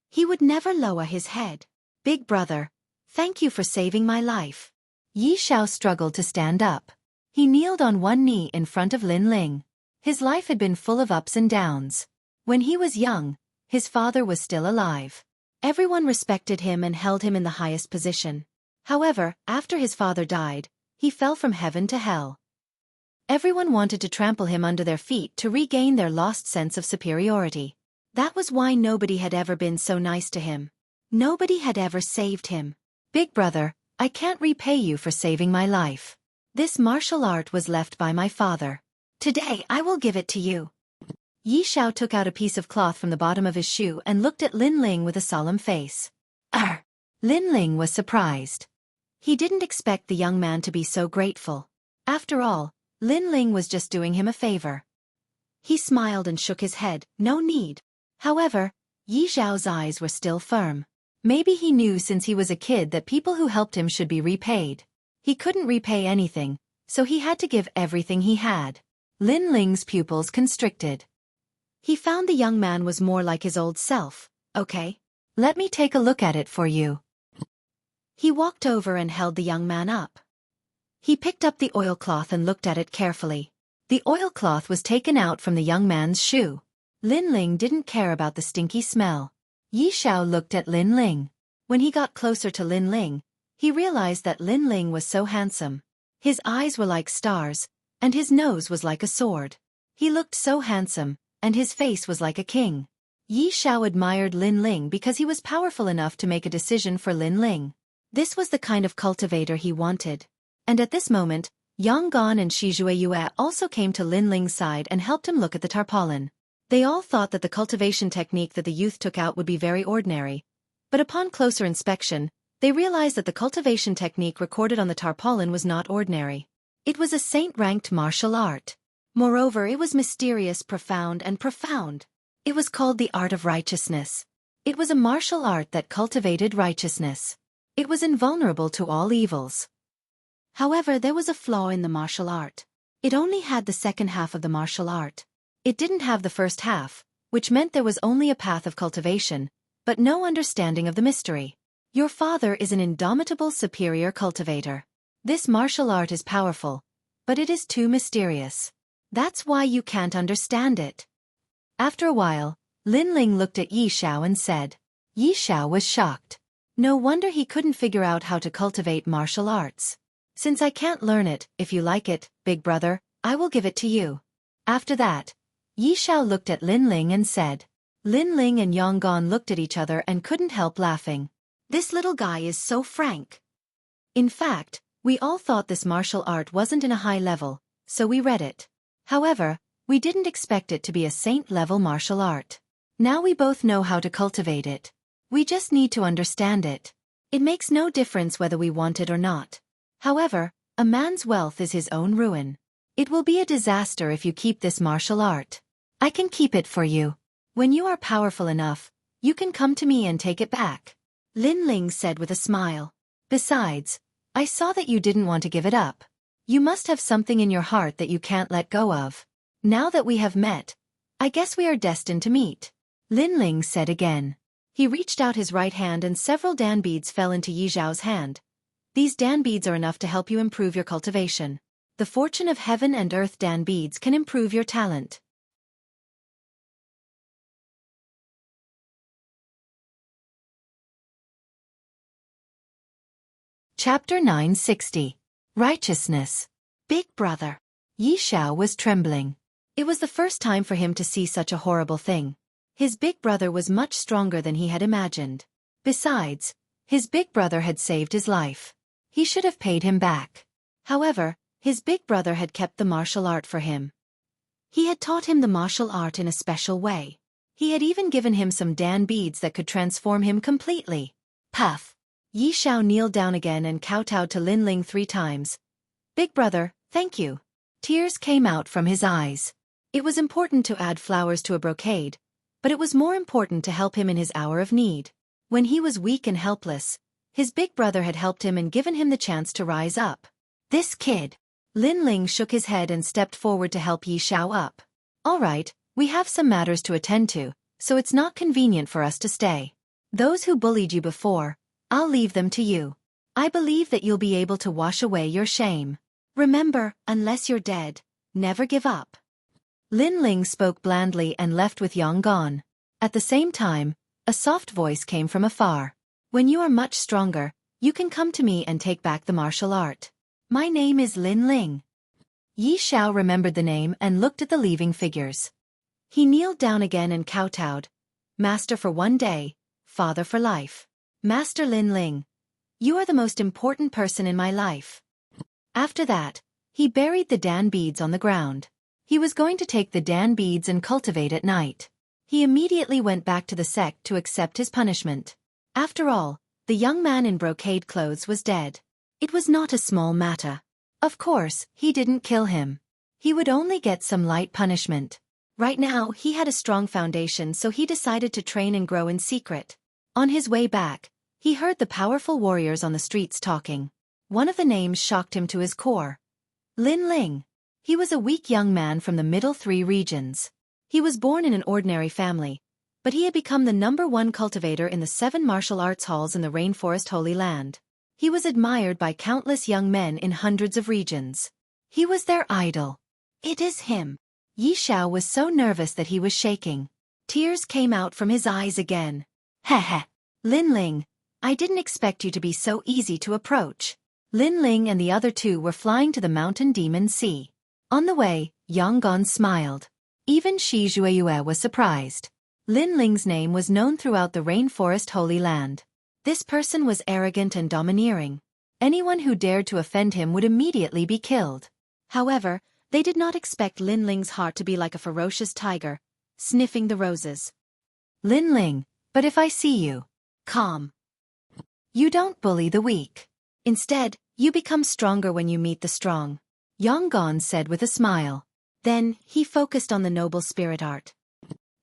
He would never lower his head. Big brother, thank you for saving my life. Yi Xiao struggled to stand up. He kneeled on one knee in front of Lin Ling. His life had been full of ups and downs. When he was young, his father was still alive. Everyone respected him and held him in the highest position. However, after his father died, he fell from heaven to hell. Everyone wanted to trample him under their feet to regain their lost sense of superiority. That was why nobody had ever been so nice to him. Nobody had ever saved him. Big brother, I can't repay you for saving my life. This martial art was left by my father. Today I will give it to you. Yi Xiao took out a piece of cloth from the bottom of his shoe and looked at Lin Ling with a solemn face. Lin Ling was surprised. He didn't expect the young man to be so grateful. After all, Lin Ling was just doing him a favor. He smiled and shook his head. No need. However, Yi Xiao's eyes were still firm. Maybe he knew since he was a kid that people who helped him should be repaid. He couldn't repay anything, so he had to give everything he had. Lin Ling's pupils constricted. He found the young man was more like his old self. Okay, let me take a look at it for you. He walked over and held the young man up. He picked up the oilcloth and looked at it carefully. The oilcloth was taken out from the young man's shoe. Lin Ling didn't care about the stinky smell. Yi Xiao looked at Lin Ling. When he got closer to Lin Ling, he realized that Lin Ling was so handsome. His eyes were like stars, and his nose was like a sword. He looked so handsome, and his face was like a king. Yi Xiao admired Lin Ling because he was powerful enough to make a decision for Lin Ling. This was the kind of cultivator he wanted. And at this moment, Yang Gan and Shi Xueqi also came to Lin Ling's side and helped him look at the tarpaulin. They all thought that the cultivation technique that the youth took out would be very ordinary. But upon closer inspection, they realized that the cultivation technique recorded on the tarpaulin was not ordinary. It was a saint-ranked martial art. Moreover, it was mysterious, profound, and profound. It was called the art of righteousness. It was a martial art that cultivated righteousness. It was invulnerable to all evils. However, there was a flaw in the martial art. It only had the second half of the martial art. It didn't have the first half, which meant there was only a path of cultivation, but no understanding of the mystery. Your father is an indomitable superior cultivator. This martial art is powerful, but it is too mysterious. That's why you can't understand it. After a while, Lin Ling looked at Yi Xiao and said. Yi Xiao was shocked. No wonder he couldn't figure out how to cultivate martial arts. Since I can't learn it, if you like it, big brother, I will give it to you. After that, Yi Xiao looked at Lin Ling and said. Lin Ling and Yang Gan looked at each other and couldn't help laughing. This little guy is so frank. In fact, we all thought this martial art wasn't in a high level, so we read it. However, we didn't expect it to be a saint-level martial art. Now we both know how to cultivate it. We just need to understand it. It makes no difference whether we want it or not. However, a man's wealth is his own ruin. It will be a disaster if you keep this martial art. I can keep it for you. When you are powerful enough, you can come to me and take it back. Lin Ling said with a smile. Besides, I saw that you didn't want to give it up. You must have something in your heart that you can't let go of. Now that we have met, I guess we are destined to meet. Lin Ling said again. He reached out his right hand and several dan beads fell into Yi Zhao's hand. These dan beads are enough to help you improve your cultivation. The fortune of heaven and earth dan beads can improve your talent. Chapter 960. Righteousness. Big Brother. Yi Zhao was trembling. It was the first time for him to see such a horrible thing. His big brother was much stronger than he had imagined. Besides, his big brother had saved his life. He should have paid him back. However, his big brother had kept the martial art for him. He had taught him the martial art in a special way. He had even given him some dan beads that could transform him completely. Puff. Yi Zhao kneeled down again and kowtowed to Lin Ling 3 times. Big brother, thank you. Tears came out from his eyes. It was important to add flowers to a brocade, but it was more important to help him in his hour of need. When he was weak and helpless, his big brother had helped him and given him the chance to rise up. This kid. Lin Ling shook his head and stepped forward to help Yi Zhao up. All right, we have some matters to attend to, so it's not convenient for us to stay. Those who bullied you before, I'll leave them to you. I believe that you'll be able to wash away your shame. Remember, unless you're dead, never give up. Lin Ling spoke blandly and left with Yang gone. At the same time, a soft voice came from afar. When you are much stronger, you can come to me and take back the martial art. My name is Lin Ling. Yi Zhao remembered the name and looked at the leaving figures. He kneeled down again and kowtowed. Master for 1 day, father for life. Master Lin Ling, you are the most important person in my life. After that, he buried the dan beads on the ground. He was going to take the dan beads and cultivate at night. He immediately went back to the sect to accept his punishment. After all, the young man in brocade clothes was dead. It was not a small matter. Of course, he didn't kill him. He would only get some light punishment. Right now, he had a strong foundation, so he decided to train and grow in secret. On his way back, he heard the powerful warriors on the streets talking. One of the names shocked him to his core. Lin Ling. He was a weak young man from the middle 3 regions. He was born in an ordinary family, but he had become the #1 cultivator in the 7 martial arts halls in the Rainforest Holy Land. He was admired by countless young men in hundreds of regions. He was their idol. It is him. Yi Zhao was so nervous that he was shaking. Tears came out from his eyes again. Heh. Lin Ling, I didn't expect you to be so easy to approach. Lin Ling and the other 2 were flying to the mountain demon sea. On the way, Yang Gon smiled. Even Xueqi was surprised. Lin Ling's name was known throughout the Rainforest Holy Land. This person was arrogant and domineering. Anyone who dared to offend him would immediately be killed. However, they did not expect Lin Ling's heart to be like a ferocious tiger, sniffing the roses. Lin Ling, but if I see you, calm. You don't bully the weak. Instead, you become stronger when you meet the strong. Yang Gon said with a smile. Then, he focused on the noble spirit art.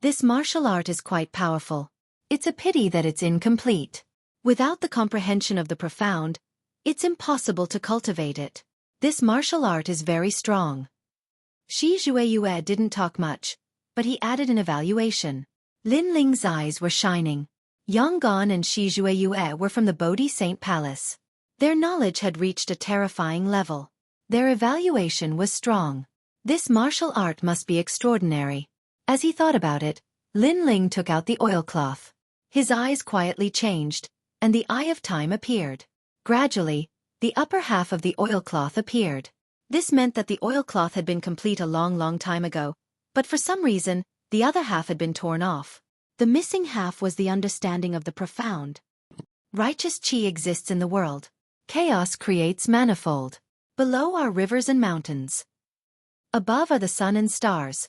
This martial art is quite powerful. It's a pity that it's incomplete. Without the comprehension of the profound, it's impossible to cultivate it. This martial art is very strong. Xueqi didn't talk much, but he added an evaluation. Lin Ling's eyes were shining. Yang Gon and Xueqi were from the Bodhi Saint Palace. Their knowledge had reached a terrifying level. Their evaluation was strong. This martial art must be extraordinary. As he thought about it, Lin Ling took out the oilcloth. His eyes quietly changed, and the Eye of Time appeared. Gradually, the upper half of the oilcloth appeared. This meant that the oilcloth had been complete a long time ago, but for some reason, the other half had been torn off. The missing half was the understanding of the profound. Righteous chi exists in the world. Chaos creates manifold. Below are rivers and mountains. Above are the sun and stars.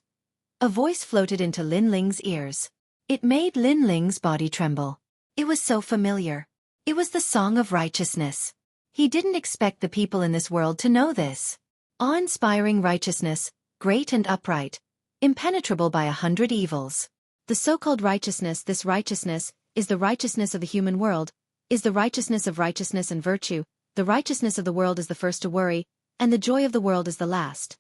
A voice floated into Lin Ling's ears. It made Lin Ling's body tremble. It was so familiar. It was the song of righteousness. He didn't expect the people in this world to know this. Awe-inspiring righteousness, great and upright, impenetrable by 100 evils. The so-called righteousness, this righteousness, is the righteousness of the human world, is the righteousness of righteousness and virtue, the righteousness of the world is the first to worry, and the joy of the world is the last.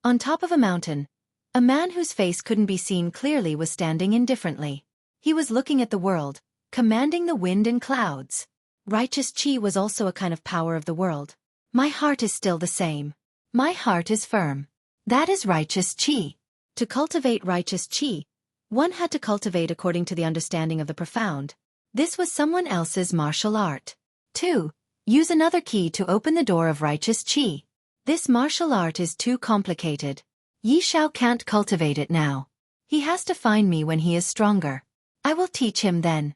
On top of a mountain, a man whose face couldn't be seen clearly was standing indifferently. He was looking at the world, commanding the wind and clouds. Righteous Qi was also a kind of power of the world. My heart is still the same. My heart is firm. That is righteous Qi. To cultivate righteous Qi, one had to cultivate according to the understanding of the profound. This was someone else's martial art. 2. Use another key to open the door of righteous Qi. This martial art is too complicated. Yi Xiao can't cultivate it now. He has to find me when he is stronger. I will teach him then.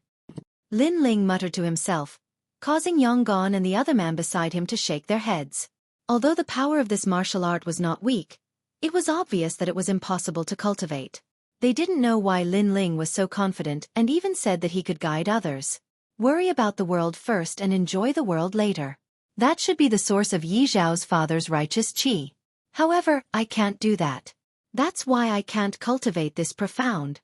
Lin Ling muttered to himself, causing Yang Gon and the other man beside him to shake their heads. Although the power of this martial art was not weak, it was obvious that it was impossible to cultivate. They didn't know why Lin Ling was so confident and even said that he could guide others. Worry about the world first and enjoy the world later. That should be the source of Yi Zhao's father's righteous Qi. However, I can't do that. That's why I can't cultivate this profound.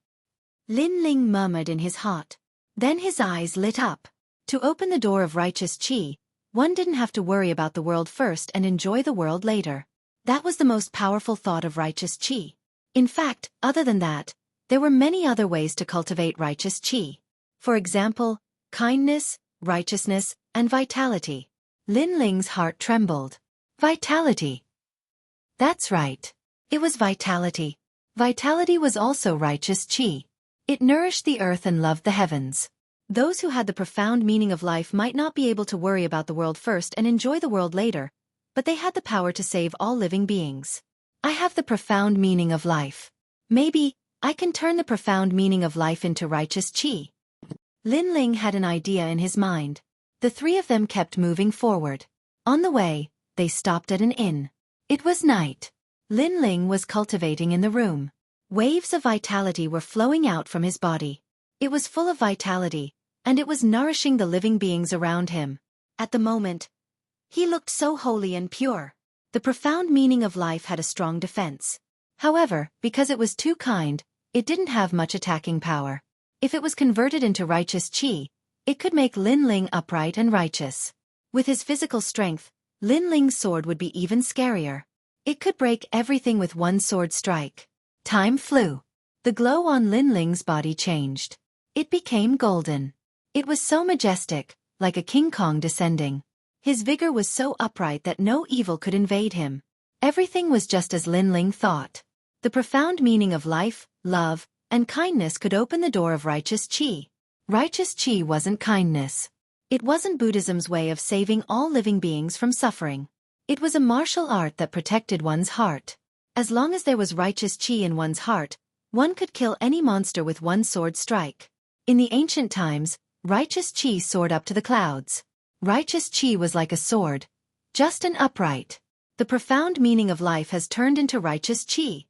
Lin Ling murmured in his heart. Then his eyes lit up. To open the door of righteous Qi, one didn't have to worry about the world first and enjoy the world later. That was the most powerful thought of righteous Qi. In fact, other than that, there were many other ways to cultivate righteous Qi. For example, kindness, righteousness, and vitality. Lin Ling's heart trembled. Vitality. That's right. It was vitality. Vitality was also righteous Qi. It nourished the earth and loved the heavens. Those who had the profound meaning of life might not be able to worry about the world first and enjoy the world later, but they had the power to save all living beings. I have the profound meaning of life. Maybe, I can turn the profound meaning of life into righteous Qi. Lin Ling had an idea in his mind. The three of them kept moving forward. On the way, they stopped at an inn. It was night. Lin Ling was cultivating in the room. Waves of vitality were flowing out from his body. It was full of vitality, and it was nourishing the living beings around him. At the moment, he looked so holy and pure. The profound meaning of life had a strong defense. However, because it was too kind, it didn't have much attacking power. If it was converted into righteous Qi, it could make Lin Ling upright and righteous. With his physical strength, Lin Ling's sword would be even scarier. It could break everything with one sword strike. Time flew. The glow on Lin Ling's body changed. It became golden. It was so majestic, like a King Kong descending. His vigor was so upright that no evil could invade him. Everything was just as Lin Ling thought. The profound meaning of life, love, and kindness could open the door of righteous Qi. Righteous Qi wasn't kindness. It wasn't Buddhism's way of saving all living beings from suffering. It was a martial art that protected one's heart. As long as there was righteous Qi in one's heart, one could kill any monster with one sword strike. In the ancient times, righteous Qi soared up to the clouds. Righteous Qi was like a sword, just and upright. The profound meaning of life has turned into righteous Qi.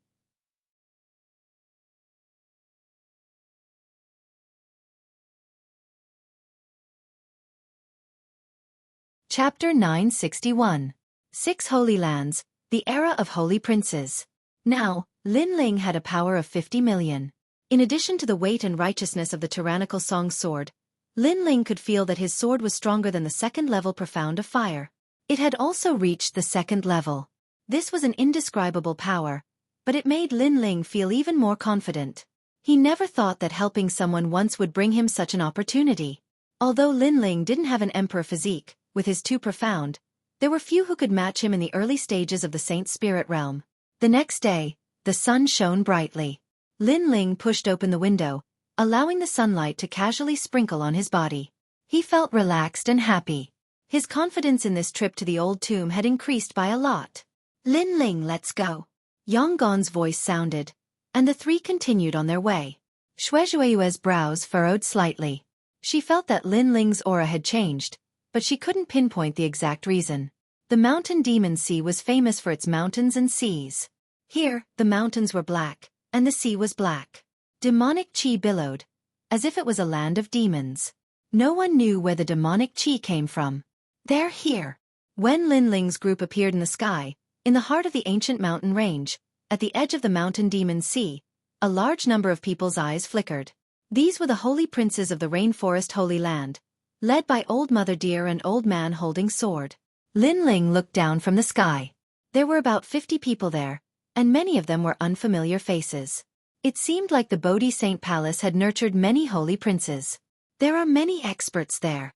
Chapter 961. 6 Holy Lands, the Era of Holy Princes. Now, Lin Ling had a power of 50 million. In addition to the weight and righteousness of the tyrannical Song sword, Lin Ling could feel that his sword was stronger than the second-level profound of fire. It had also reached the second level. This was an indescribable power, but it made Lin Ling feel even more confident. He never thought that helping someone once would bring him such an opportunity. Although Lin Ling didn't have an emperor physique, with his too profound, there were few who could match him in the early stages of the Saint Spirit realm. The next day, the sun shone brightly. Lin Ling pushed open the window, allowing the sunlight to casually sprinkle on his body. He felt relaxed and happy. His confidence in this trip to the old tomb had increased by a lot. Lin Ling, let's go. Yang Gon's voice sounded, and the three continued on their way. Xueqi's brows furrowed slightly. She felt that Lin Ling's aura had changed, but she couldn't pinpoint the exact reason. The mountain demon sea was famous for its mountains and seas. Here, the mountains were black, and the sea was black. Demonic Qi billowed, as if it was a land of demons. No one knew where the demonic Qi came from. They're here. When Lin Ling's group appeared in the sky, in the heart of the ancient mountain range, at the edge of the mountain demon sea, a large number of people's eyes flickered. These were the holy princes of the rainforest Holy Land, led by Old Mother Deer and Old Man holding sword. Lin Ling looked down from the sky. There were about 50 people there, and many of them were unfamiliar faces. It seemed like the Bodhi Saint Palace had nurtured many holy princes. There are many experts there,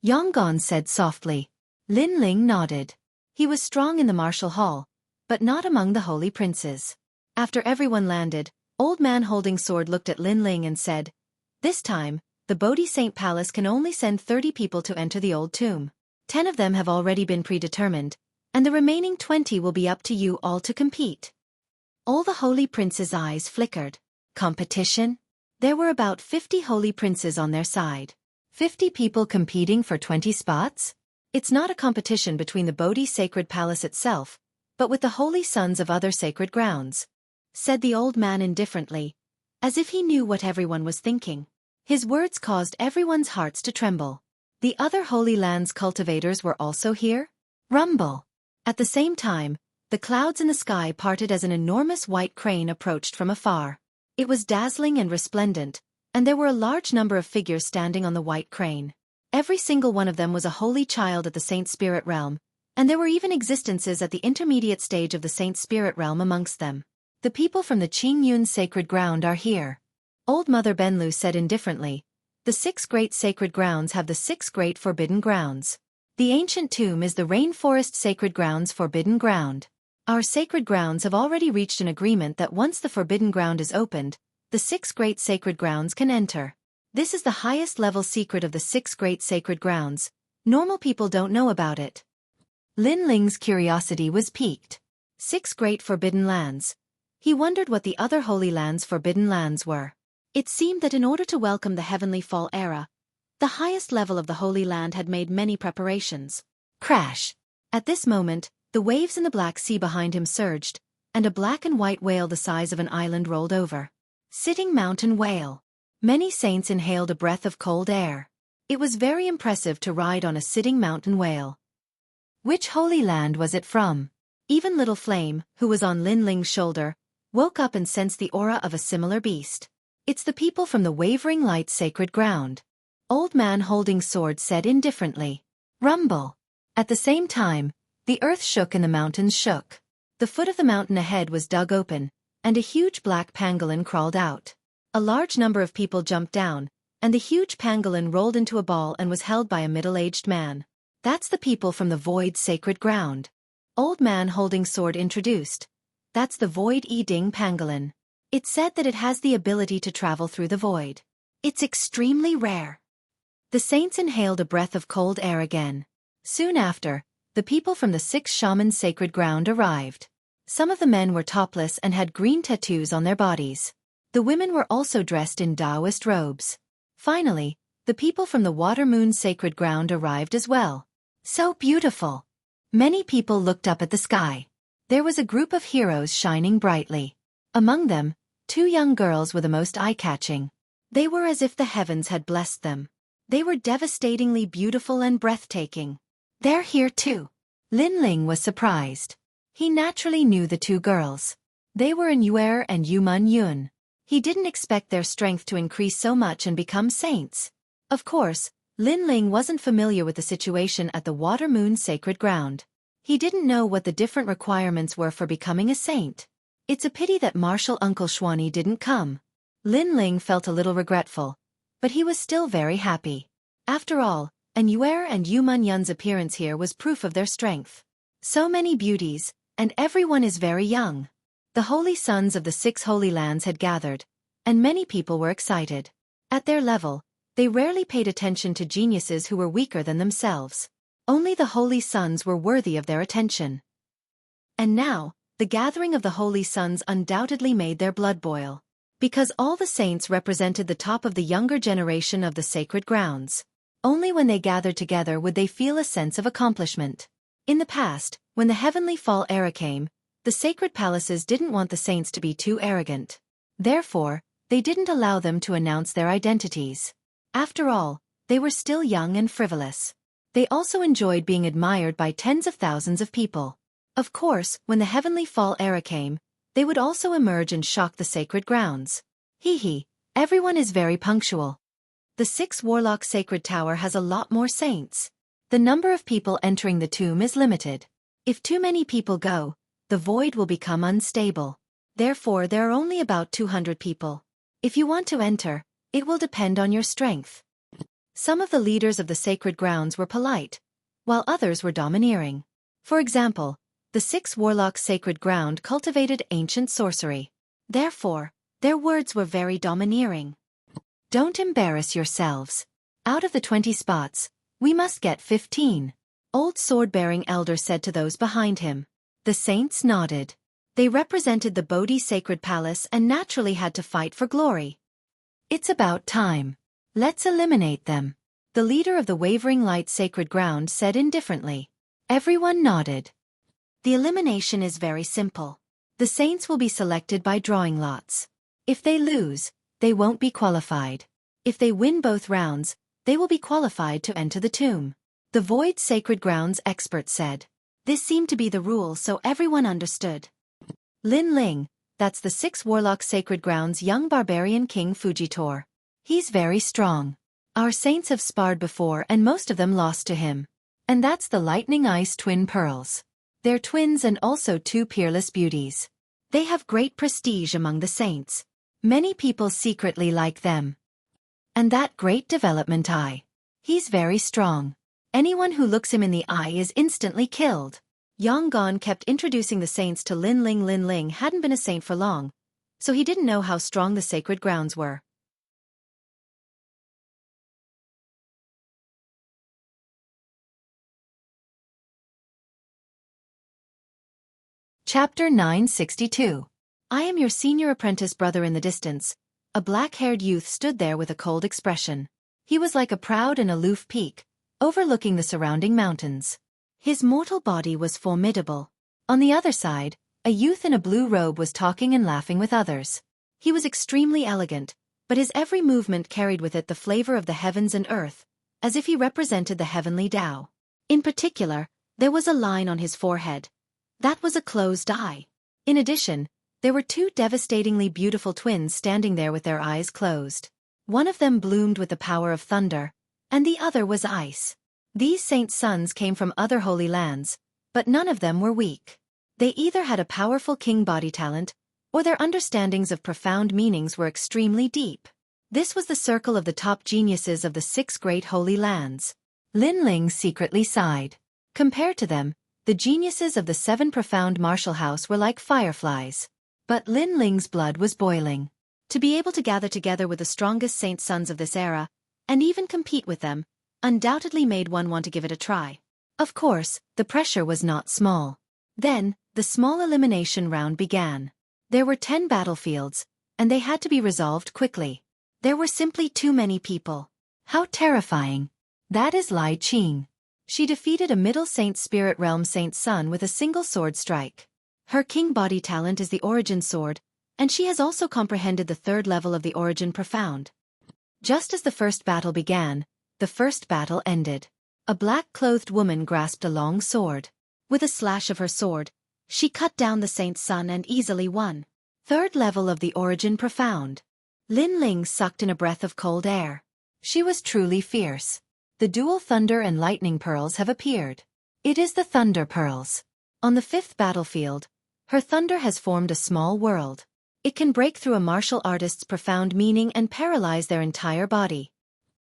Yonggon said softly. Lin Ling nodded. He was strong in the martial hall, but not among the holy princes. After everyone landed, Old Man holding sword looked at Lin Ling and said, "This time, the Bodhi Saint Palace can only send 30 people to enter the old tomb. 10 of them have already been predetermined, and the remaining 20 will be up to you all to compete." All the holy princes' eyes flickered. Competition? There were about 50 holy princes on their side. 50 people competing for 20 spots? It's not a competition between the Bodhi Sacred Palace itself, but with the holy sons of other sacred grounds, said the old man indifferently, as if he knew what everyone was thinking. His words caused everyone's hearts to tremble. The other Holy Land's cultivators were also here? Rumble. At the same time, the clouds in the sky parted as an enormous white crane approached from afar. It was dazzling and resplendent, and there were a large number of figures standing on the white crane. Every single one of them was a holy child at the Saint Spirit Realm, and there were even existences at the intermediate stage of the Saint Spirit Realm amongst them. The people from the Qingyun Sacred Ground are here. Old Mother Benlu said indifferently. The 6 great sacred grounds have the 6 great forbidden grounds. The ancient tomb is the Rainforest Sacred Grounds Forbidden Ground. Our sacred grounds have already reached an agreement that once the forbidden ground is opened, the 6 great sacred grounds can enter. This is the highest level secret of the 6 great sacred grounds. Normal people don't know about it. Lin Ling's curiosity was piqued. 6 great forbidden lands. He wondered what the other holy lands' forbidden lands were. It seemed that in order to welcome the heavenly fall era, the highest level of the Holy Land had made many preparations. Crash! At this moment, the waves in the Black Sea behind him surged, and a black and white whale the size of an island rolled over. Sitting mountain whale. Many saints inhaled a breath of cold air. It was very impressive to ride on a sitting mountain whale. Which Holy Land was it from? Even Little Flame, who was on Lin Ling's shoulder, woke up and sensed the aura of a similar beast. It's the people from the Wavering Light Sacred Ground. Old Man holding sword said indifferently. Rumble. At the same time, the earth shook and the mountains shook. The foot of the mountain ahead was dug open, and a huge black pangolin crawled out. A large number of people jumped down, and the huge pangolin rolled into a ball and was held by a middle-aged man. That's the people from the Void Sacred Ground. Old Man holding sword introduced. That's the Void Ding pangolin. It's said that it has the ability to travel through the void. It's extremely rare. The saints inhaled a breath of cold air again. Soon after, the people from the 6 shaman sacred ground arrived. Some of the men were topless and had green tattoos on their bodies. The women were also dressed in Taoist robes. Finally, the people from the Water Moon Sacred Ground arrived as well. So beautiful. Many people looked up at the sky. There was a group of heroes shining brightly. Among them, 2 young girls were the most eye-catching. They were as if the heavens had blessed them. They were devastatingly beautiful and breathtaking. They're here too. Lin Ling was surprised. He naturally knew the 2 girls. They were Yuer and Yuman Yun. He didn't expect their strength to increase so much and become saints. Of course, Lin Ling wasn't familiar with the situation at the Water Moon Sacred Ground. He didn't know what the different requirements were for becoming a saint. It's a pity that Martial Uncle Xueqi didn't come. Lin Ling felt a little regretful, but he was still very happy. After all, Yuer and Yuman Yun's appearance here was proof of their strength. So many beauties, and everyone is very young. The holy sons of the 6 holy lands had gathered, and many people were excited. At their level, they rarely paid attention to geniuses who were weaker than themselves. Only the holy sons were worthy of their attention. And now, the gathering of the holy sons undoubtedly made their blood boil. Because all the saints represented the top of the younger generation of the sacred grounds. Only when they gathered together would they feel a sense of accomplishment. In the past, when the heavenly fall era came, the sacred palaces didn't want the saints to be too arrogant. Therefore, they didn't allow them to announce their identities. After all, they were still young and frivolous. They also enjoyed being admired by tens of thousands of people. Of course, when the heavenly fall era came, They would also emerge and shock the sacred grounds. Hee, everyone is very punctual. The 6 Warlock Sacred Tower has a lot more saints. The number of people entering the tomb is limited. If too many people go, the void will become unstable. Therefore, there are only about 200 people. If you want to enter, it will depend on your strength. Some of the leaders of the sacred grounds were polite, while others were domineering. For example, the 6 Warlock Sacred Ground cultivated ancient sorcery. Therefore, their words were very domineering. Don't embarrass yourselves. Out of the 20 spots, we must get 15. Old sword-bearing elder said to those behind him. The saints nodded. They represented the Bodhi Sacred Palace and naturally had to fight for glory. It's about time. Let's eliminate them. The leader of the Wavering Light Sacred Ground said indifferently. Everyone nodded. The elimination is very simple. The saints will be selected by drawing lots. If they lose, they won't be qualified. If they win both rounds, they will be qualified to enter the tomb. The Void Sacred Grounds expert said. This seemed to be the rule, so everyone understood. Lin Ling, that's the 6 Warlock Sacred Grounds' young barbarian king Fujitor. He's very strong. Our saints have sparred before and most of them lost to him. And that's the Lightning Ice Twin Pearls. They're twins and also 2 peerless beauties. They have great prestige among the saints. Many people secretly like them. And that great development eye. He's very strong. Anyone who looks him in the eye is instantly killed. Yang Gon kept introducing the saints to Lin Ling. Lin Ling hadn't been a saint for long, so he didn't know how strong the sacred grounds were. Chapter 962. I am your senior apprentice brother. In the distance, a black-haired youth stood there with a cold expression. He was like a proud and aloof peak, overlooking the surrounding mountains. His mortal body was formidable. On the other side, a youth in a blue robe was talking and laughing with others. He was extremely elegant, but his every movement carried with it the flavor of the heavens and earth, as if he represented the heavenly Tao. In particular, there was a line on his forehead. That was a closed eye. In addition, there were 2 devastatingly beautiful twins standing there with their eyes closed. One of them bloomed with the power of thunder, and the other was ice. These saints' sons came from other holy lands, but none of them were weak. They either had a powerful king body talent, or their understandings of profound meanings were extremely deep. This was the circle of the top geniuses of the 6 great holy lands. Lin Ling secretly sighed. Compared to them, the geniuses of the 7 profound martial house were like fireflies. But Lin Ling's blood was boiling. To be able to gather together with the strongest saint sons of this era, and even compete with them, undoubtedly made one want to give it a try. Of course, the pressure was not small. Then, the small elimination round began. There were 10 battlefields, and they had to be resolved quickly. There were simply too many people. How terrifying. That is Lai Qing. She defeated a Middle Saint Spirit Realm Saint Son with a single sword strike. Her king body talent is the Origin Sword, and she has also comprehended the 3rd level of the Origin Profound. Just as the first battle began, the first battle ended. A black-clothed woman grasped a long sword. With a slash of her sword, she cut down the Saint's son and easily won. 3rd level of the Origin Profound. Lin Ling sucked in a breath of cold air. She was truly fierce. The dual thunder and lightning pearls have appeared. It is the thunder pearls. On the 5th battlefield, her thunder has formed a small world. It can break through a martial artist's profound meaning and paralyze their entire body.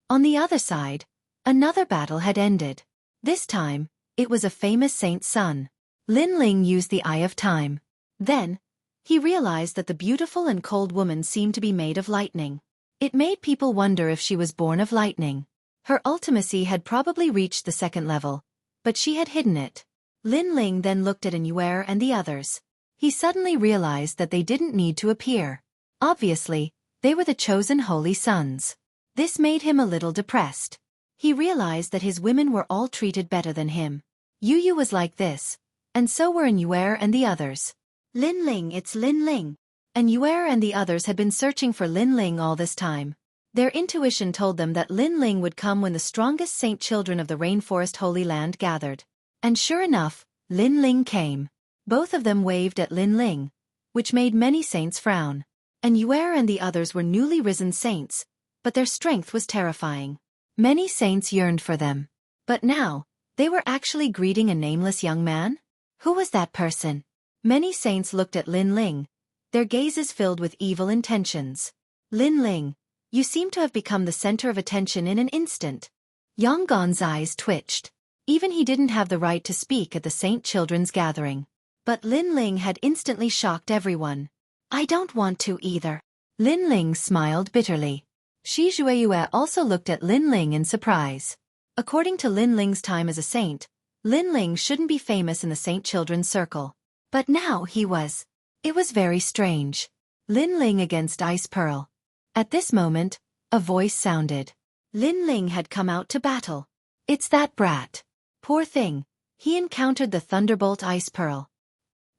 On the other side, another battle had ended. This time, it was a famous saint's son. Lin Ling used the Eye of Time. Then, he realized that the beautiful and cold woman seemed to be made of lightning. It made people wonder if she was born of lightning. Her ultimacy had probably reached the 2nd level, but she had hidden it. Lin Ling then looked at Yuer and the others. He suddenly realized that they didn't need to appear. Obviously, they were the chosen holy sons. This made him a little depressed. He realized that his women were all treated better than him. Yu was like this, and so were Yuer and the others. Lin Ling, it's Lin Ling. Yuer and the others had been searching for Lin Ling all this time. Their intuition told them that Lin Ling would come when the strongest saint children of the Rainforest Holy Land gathered. And sure enough, Lin Ling came. Both of them waved at Lin Ling, which made many saints frown. And Xueqi and the others were newly risen saints, but their strength was terrifying. Many saints yearned for them. But now, they were actually greeting a nameless young man? Who was that person? Many saints looked at Lin Ling, their gazes filled with evil intentions. Lin Ling, you seem to have become the center of attention in an instant. Yang Gan's eyes twitched. Even he didn't have the right to speak at the Saint Children's gathering. But Lin Ling had instantly shocked everyone. I don't want to either. Lin Ling smiled bitterly. Xueqi also looked at Lin Ling in surprise. According to Lin Ling's time as a saint, Lin Ling shouldn't be famous in the Saint Children's circle. But now he was. It was very strange. Lin Ling against Ice Pearl. At this moment, a voice sounded. Lin Ling had come out to battle. It's that brat. Poor thing, he encountered the Thunderbolt Ice Pearl.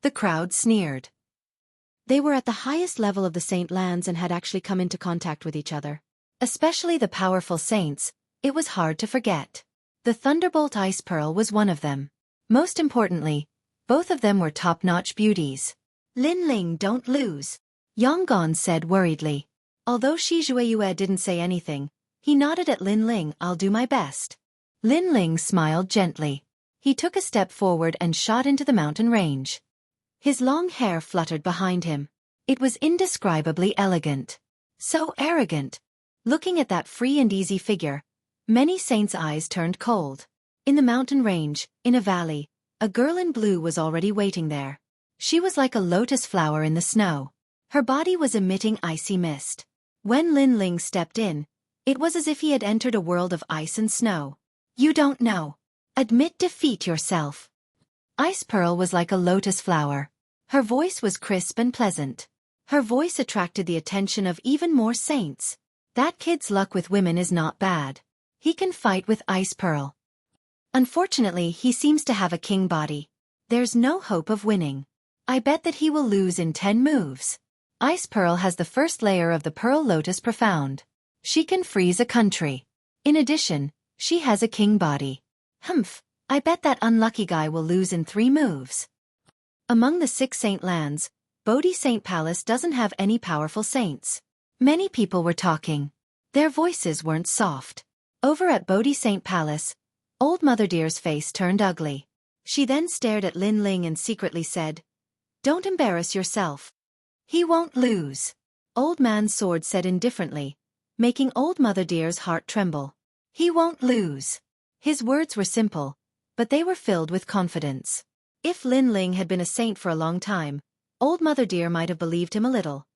The crowd sneered. They were at the highest level of the Saint lands and had actually come into contact with each other. Especially the powerful saints, it was hard to forget. The Thunderbolt Ice Pearl was one of them. Most importantly, both of them were top-notch beauties. Lin Ling, don't lose, Yang Gan said worriedly. Although Xueqi didn't say anything, he nodded at Lin Ling. I'll do my best. Lin Ling smiled gently. He took a step forward and shot into the mountain range. His long hair fluttered behind him. It was indescribably elegant. So arrogant. Looking at that free and easy figure, many saints' eyes turned cold. In the mountain range, in a valley, a girl in blue was already waiting there. She was like a lotus flower in the snow. Her body was emitting icy mist. When Lin Ling stepped in, it was as if he had entered a world of ice and snow. You don't know. Admit defeat yourself. Ice Pearl was like a lotus flower. Her voice was crisp and pleasant. Her voice attracted the attention of even more saints. That kid's luck with women is not bad. He can fight with Ice Pearl. Unfortunately, he seems to have a king body. There's no hope of winning. I bet that he will lose in 10 moves. Ice Pearl has the first layer of the Pearl Lotus Profound. She can freeze a country. In addition, she has a king body. Humph, I bet that unlucky guy will lose in 3 moves. Among the 6 saint lands, Bodhi Saint Palace doesn't have any powerful saints. Many people were talking. Their voices weren't soft. Over at Bodhi Saint Palace, Old Mother Deer's face turned ugly. She then stared at Lin Ling and secretly said, "Don't embarrass yourself. He won't lose." Old Man Sword said indifferently, making Old Mother Deer's heart tremble. He won't lose. His words were simple, but they were filled with confidence. If Lin Ling had been a saint for a long time, Old Mother Deer might have believed him a little.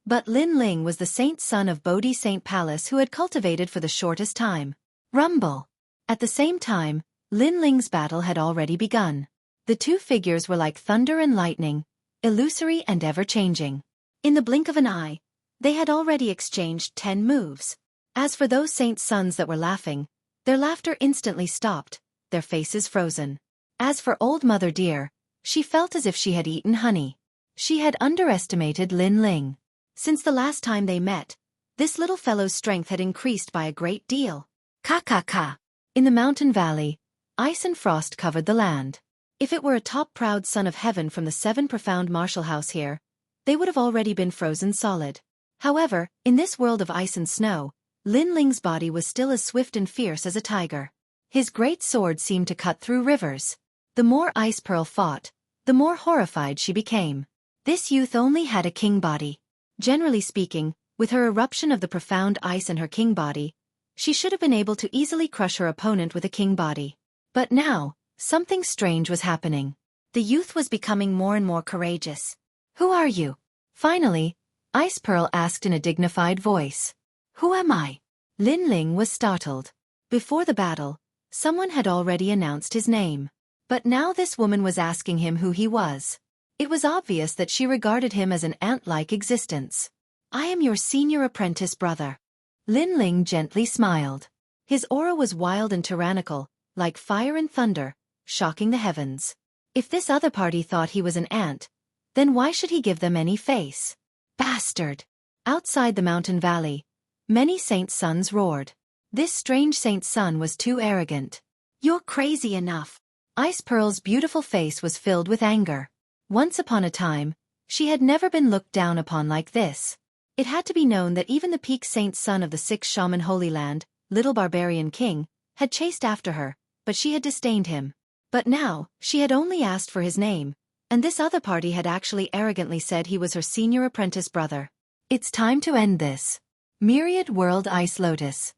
But Lin Ling was the saint son of Bodhi Saint Palace who had cultivated for the shortest time. Rumble. At the same time, Lin Ling's battle had already begun. The two figures were like thunder and lightning, illusory and ever-changing. In the blink of an eye, they had already exchanged 10 moves. As for those saints' sons that were laughing, their laughter instantly stopped, their faces frozen. As for Old Mother Deer, she felt as if she had eaten honey. She had underestimated Lin Ling. Since the last time they met, this little fellow's strength had increased by a great deal. Ka. In the mountain valley, ice and frost covered the land. If it were a top proud son of heaven from the 7 profound martial house here, they would have already been frozen solid. However, in this world of ice and snow, Lin Ling's body was still as swift and fierce as a tiger. His great sword seemed to cut through rivers. The more Ice Pearl fought, the more horrified she became. This youth only had a king body. Generally speaking, with her eruption of the profound ice in her king body, she should have been able to easily crush her opponent with a king body. But now, something strange was happening. The youth was becoming more and more courageous. Who are you? Finally, Ice Pearl asked in a dignified voice. Who am I? Lin Ling was startled. Before the battle, someone had already announced his name. But now this woman was asking him who he was. It was obvious that she regarded him as an ant-like existence. I am your senior apprentice brother. Lin Ling gently smiled. His aura was wild and tyrannical, like fire and thunder, shocking the heavens. If this other party thought he was an ant, then why should he give them any face? Bastard! Outside the mountain valley, many saints' sons roared. This strange saint's son was too arrogant. You're crazy enough. Ice Pearl's beautiful face was filled with anger. Once upon a time, She had never been looked down upon like this. It had to be known that even the peak saint son of the 6 shaman Holy Land, little barbarian king, had chased after her, but she had disdained him. But now, she had only asked for his name, and this other party had actually arrogantly said he was her senior apprentice brother. It's time to end this. Myriad World Ice Lotus.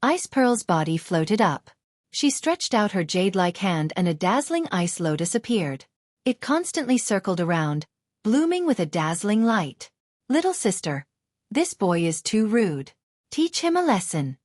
Ice Pearl's body floated up. She stretched out her jade-like hand and a dazzling ice lotus appeared. It constantly circled around, blooming with a dazzling light. Little sister, this boy is too rude. Teach him a lesson.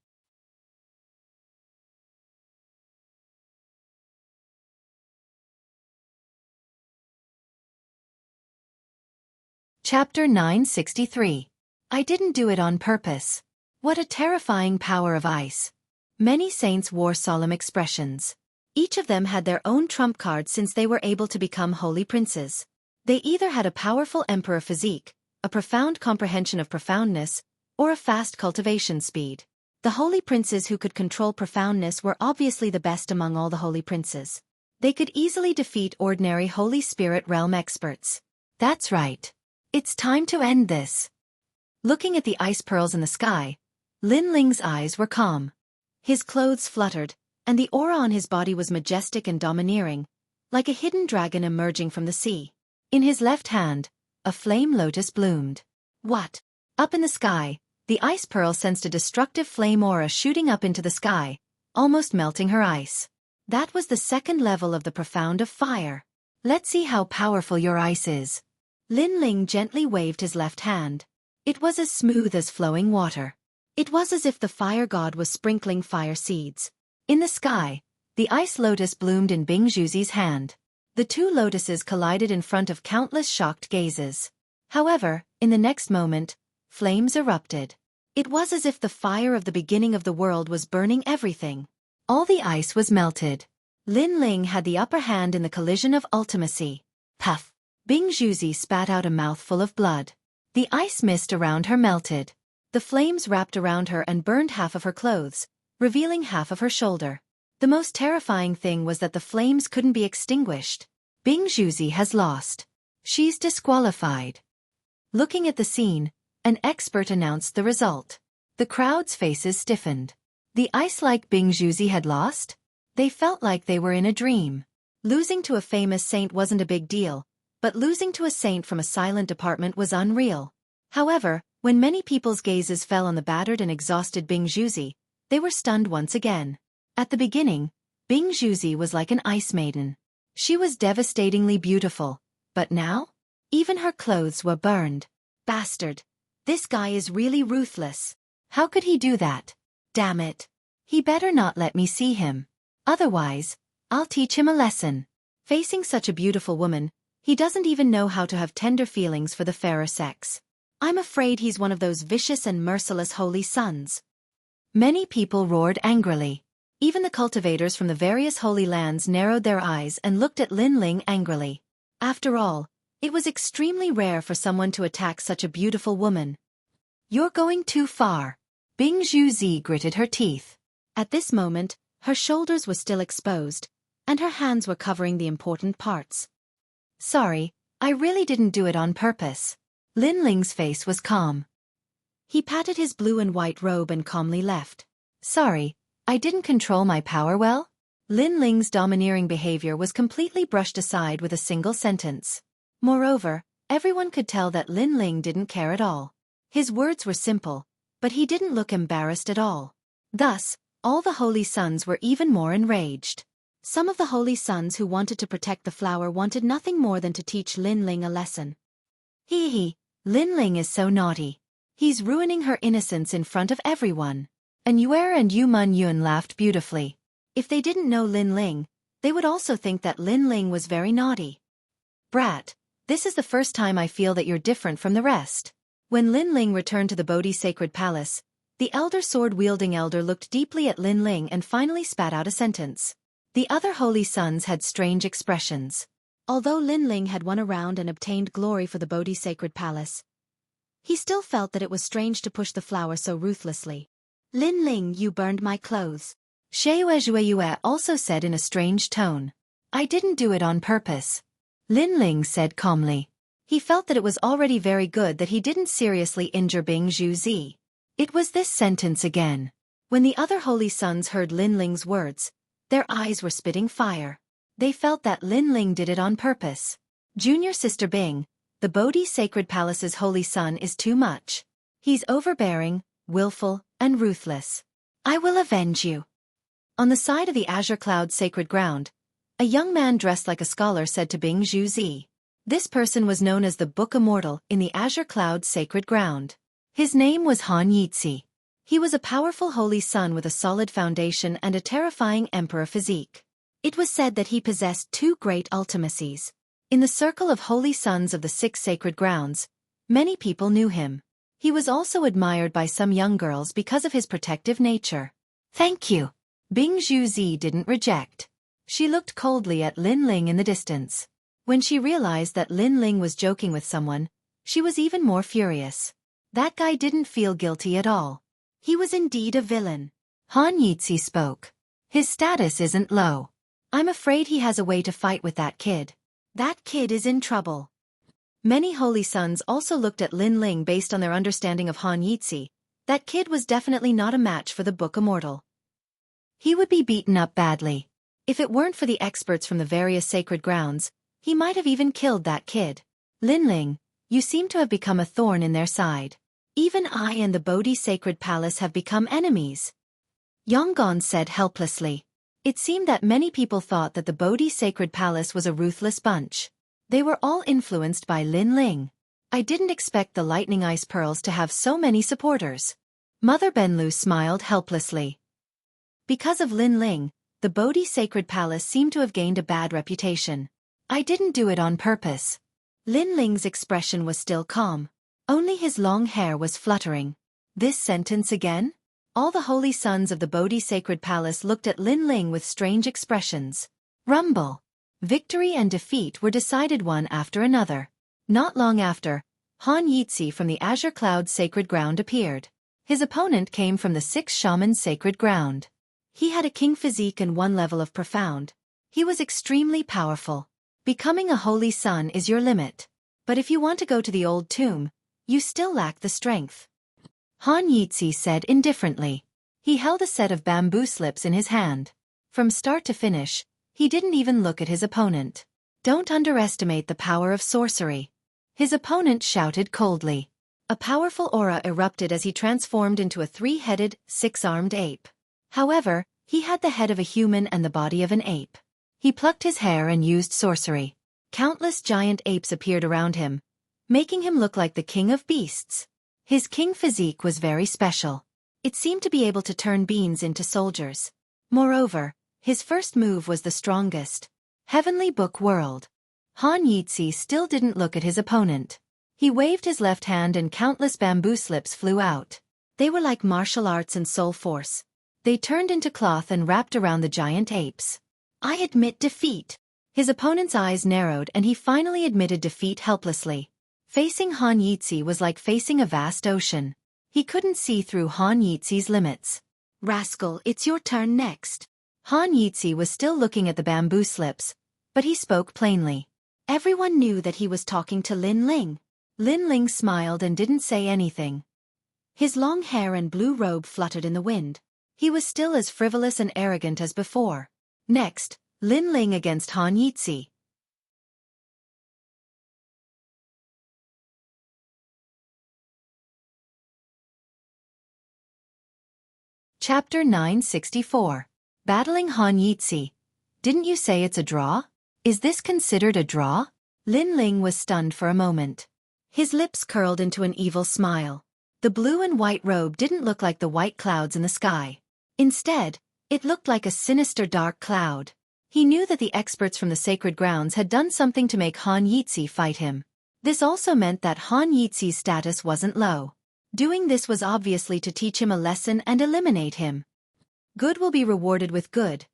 Chapter 963. I didn't do it on purpose. What a terrifying power of ice. Many saints wore solemn expressions. Each of them had their own trump card since they were able to become holy princes. They either had a powerful emperor physique, a profound comprehension of profoundness, or a fast cultivation speed. The holy princes who could control profoundness were obviously the best among all the holy princes. They could easily defeat ordinary Holy Spirit realm experts. That's right. It's time to end this. Looking at the ice pearls in the sky, Lin Ling's eyes were calm. His clothes fluttered, and the aura on his body was majestic and domineering, like a hidden dragon emerging from the sea. In his left hand, a flame lotus bloomed. What? Up in the sky, the ice pearl sensed a destructive flame aura shooting up into the sky, almost melting her ice. That was the second level of the profound of fire. Let's see how powerful your ice is. Lin Ling gently waved his left hand. It was as smooth as flowing water. It was as if the fire god was sprinkling fire seeds. In the sky, the ice lotus bloomed in Bing Zhuzi's hand. The two lotuses collided in front of countless shocked gazes. However, in the next moment, flames erupted. It was as if the fire of the beginning of the world was burning everything. All the ice was melted. Lin Ling had the upper hand in the collision of ultimacy. Puff! Bing Zhuzi spat out a mouthful of blood. The ice mist around her melted. The flames wrapped around her and burned half of her clothes, revealing half of her shoulder. The most terrifying thing was that the flames couldn't be extinguished. Bing Zhuzi has lost. She's disqualified. Looking at the scene, an expert announced the result. The crowd's faces stiffened. The ice-like Bing Zhuzi had lost? They felt like they were in a dream. Losing to a famous saint wasn't a big deal, but losing to a saint from a silent department was unreal. However, when many people's gazes fell on the battered and exhausted Bing Zhuzi, they were stunned once again. At the beginning, Bing Zhuzi was like an ice maiden. She was devastatingly beautiful, but now? Even her clothes were burned. Bastard. This guy is really ruthless. How could he do that? Damn it. He better not let me see him. Otherwise, I'll teach him a lesson. Facing such a beautiful woman, he doesn't even know how to have tender feelings for the fairer sex. I'm afraid he's one of those vicious and merciless holy sons. Many people roared angrily. Even the cultivators from the various holy lands narrowed their eyes and looked at Lin Ling angrily. After all, it was extremely rare for someone to attack such a beautiful woman. You're going too far. Bing Zhuzi gritted her teeth. At this moment, her shoulders were still exposed, and her hands were covering the important parts. Sorry, I really didn't do it on purpose. Lin Ling's face was calm. He patted his blue and white robe and calmly left. Sorry, I didn't control my power well? Lin Ling's domineering behavior was completely brushed aside with a single sentence. Moreover, everyone could tell that Lin Ling didn't care at all. His words were simple, but he didn't look embarrassed at all. Thus, all the holy sons were even more enraged. Some of the holy sons who wanted to protect the flower wanted nothing more than to teach Lin Ling a lesson. Hee, Lin Ling is so naughty. He's ruining her innocence in front of everyone. And Yuer and Yu Man Yun laughed beautifully. If they didn't know Lin Ling, they would also think that Lin Ling was very naughty. Brat, this is the first time I feel that you're different from the rest. When Lin Ling returned to the Bodhi Sacred Palace, the elder sword-wielding elder looked deeply at Lin Ling and finally spat out a sentence. The other holy sons had strange expressions. Although Lin Ling had won a round and obtained glory for the Bodhi Sacred Palace, he still felt that it was strange to push the flower so ruthlessly. Lin Ling, you burned my clothes. Xueqi also said in a strange tone. I didn't do it on purpose. Lin Ling said calmly. He felt that it was already very good that he didn't seriously injure Bing Zhuzi. It was this sentence again. When the other holy sons heard Lin Ling's words, their eyes were spitting fire. They felt that Lin Ling did it on purpose. Junior sister Bing, the Bodhi Sacred Palace's holy son, is too much. He's overbearing, willful, and ruthless. I will avenge you. On the side of the Azure Cloud sacred ground, a young man dressed like a scholar said to Bing Zhuzi. This person was known as the Book Immortal in the Azure Cloud sacred ground. His name was Han Yitzi. He was a powerful holy son with a solid foundation and a terrifying emperor physique. It was said that he possessed two great ultimacies. In the circle of holy sons of the 6 sacred grounds, many people knew him. He was also admired by some young girls because of his protective nature. Thank you. Bing Zhuzi didn't reject. She looked coldly at Lin Ling in the distance. When she realized that Lin Ling was joking with someone, she was even more furious. That guy didn't feel guilty at all. He was indeed a villain. Han Yitzi spoke. His status isn't low. I'm afraid he has a way to fight with that kid. That kid is in trouble. Many holy sons also looked at Lin Ling based on their understanding of Han Yitzi. That kid was definitely not a match for the Book Immortal. He would be beaten up badly. If it weren't for the experts from the various sacred grounds, he might have even killed that kid. Lin Ling, you seem to have become a thorn in their side. Even I and the Bodhi Sacred Palace have become enemies. Yonggon said helplessly. It seemed that many people thought that the Bodhi Sacred Palace was a ruthless bunch. They were all influenced by Lin Ling. I didn't expect the Lightning Ice Pearls to have so many supporters. Mother Benlu smiled helplessly. Because of Lin Ling, the Bodhi Sacred Palace seemed to have gained a bad reputation. I didn't do it on purpose. Lin Ling's expression was still calm. Only his long hair was fluttering. This sentence again? All the holy sons of the Bodhi Sacred Palace looked at Lin Ling with strange expressions. Rumble. Victory and defeat were decided one after another. Not long after, Han Yitzi from the Azure Cloud sacred ground appeared. His opponent came from the 6 Shaman sacred ground. He had a king physique and 1 level of profound. He was extremely powerful. Becoming a holy son is your limit. But if you want to go to the old tomb, you still lack the strength. Han Yitzi said indifferently. He held a set of bamboo slips in his hand. From start to finish, he didn't even look at his opponent. Don't underestimate the power of sorcery. His opponent shouted coldly. A powerful aura erupted as he transformed into a 3-headed, 6-armed ape. However, he had the head of a human and the body of an ape. He plucked his hair and used sorcery. Countless giant apes appeared around him, making him look like the king of beasts. His king physique was very special. It seemed to be able to turn beings into soldiers. Moreover, his first move was the strongest. Heavenly Book World. Han Yitzi still didn't look at his opponent. He waved his left hand and countless bamboo slips flew out. They were like martial arts and soul force. They turned into cloth and wrapped around the giant apes. I admit defeat. His opponent's eyes narrowed and he finally admitted defeat helplessly. Facing Han Yitzi was like facing a vast ocean. He couldn't see through Han Yitzi's limits. Rascal, it's your turn next. Han Yitzi was still looking at the bamboo slips, but he spoke plainly. Everyone knew that he was talking to Lin Ling. Lin Ling smiled and didn't say anything. His long hair and blue robe fluttered in the wind. He was still as frivolous and arrogant as before. Next, Lin Ling against Han Yitzi. Chapter 964. Battling Han Yitzi. Didn't you say it's a draw? Is this considered a draw? Lin Ling was stunned for a moment. His lips curled into an evil smile. The blue and white robe didn't look like the white clouds in the sky. Instead, it looked like a sinister dark cloud. He knew that the experts from the sacred grounds had done something to make Han Yitzi fight him. This also meant that Han Yitzi's status wasn't low. Doing this was obviously to teach him a lesson and eliminate him. Good will be rewarded with good.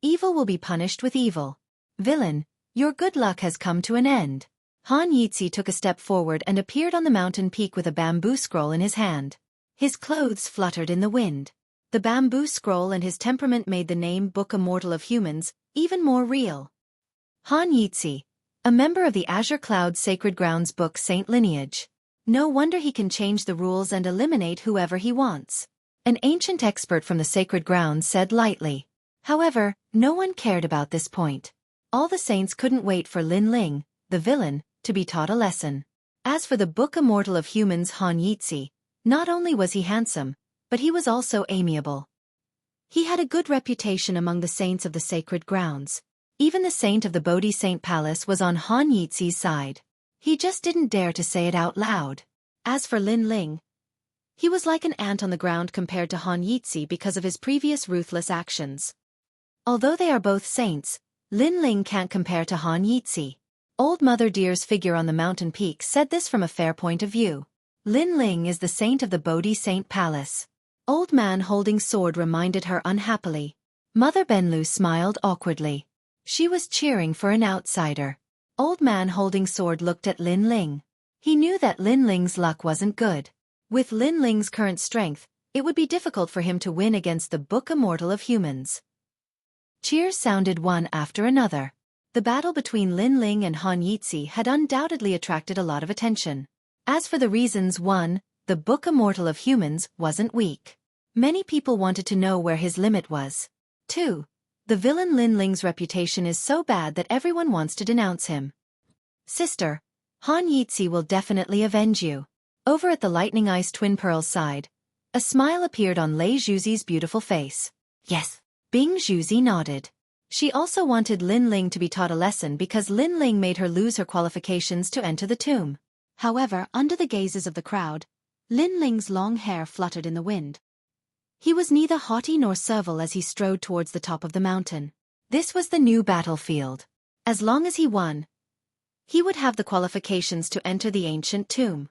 Evil will be punished with evil. Villain, your good luck has come to an end. Han Yitzi took a step forward and appeared on the mountain peak with a bamboo scroll in his hand. His clothes fluttered in the wind. The bamboo scroll and his temperament made the name Book Immortal of Humans even more real. Han Yitzi, A member of the Azure Cloud Sacred Grounds Book Saint lineage. No wonder he can change the rules and eliminate whoever he wants. An ancient expert from the Sacred Grounds said lightly. However, no one cared about this point. All the saints couldn't wait for Lin Ling, the villain, to be taught a lesson. As for the Book Immortal of Humans Han Yitzi, not only was he handsome, but he was also amiable. He had a good reputation among the saints of the Sacred Grounds. Even the saint of the Bodhi Saint Palace was on Han Yitzi's side. He just didn't dare to say it out loud. As for Lin Ling, he was like an ant on the ground compared to Han Yitzi because of his previous ruthless actions. Although they are both saints, Lin Ling can't compare to Han Yitzi. Old Mother Deer's figure on the mountain peak said this from a fair point of view. Lin Ling is the saint of the Bodhi Saint Palace. Old man holding sword reminded her unhappily. Mother Benlu smiled awkwardly. She was cheering for an outsider. Old man holding sword looked at Lin Ling. He knew that Lin Ling's luck wasn't good. With Lin Ling's current strength, it would be difficult for him to win against the Book Immortal of Humans. Cheers sounded one after another. The battle between Lin Ling and Han Yitzi had undoubtedly attracted a lot of attention. As for the reasons, 1, the Book Immortal of Humans wasn't weak. Many people wanted to know where his limit was. 2. The villain Lin Ling's reputation is so bad that everyone wants to denounce him. Sister, Han Yitzi will definitely avenge you. Over at the Lightning Ice Twin Pearl's side, a smile appeared on Lei Zhuzi's beautiful face. Yes. Bing Zhuzi nodded. She also wanted Lin Ling to be taught a lesson because Lin Ling made her lose her qualifications to enter the tomb. However, under the gazes of the crowd, Lin Ling's long hair fluttered in the wind. He was neither haughty nor servile as he strode towards the top of the mountain. This was the new battlefield. As long as he won, he would have the qualifications to enter the ancient tomb.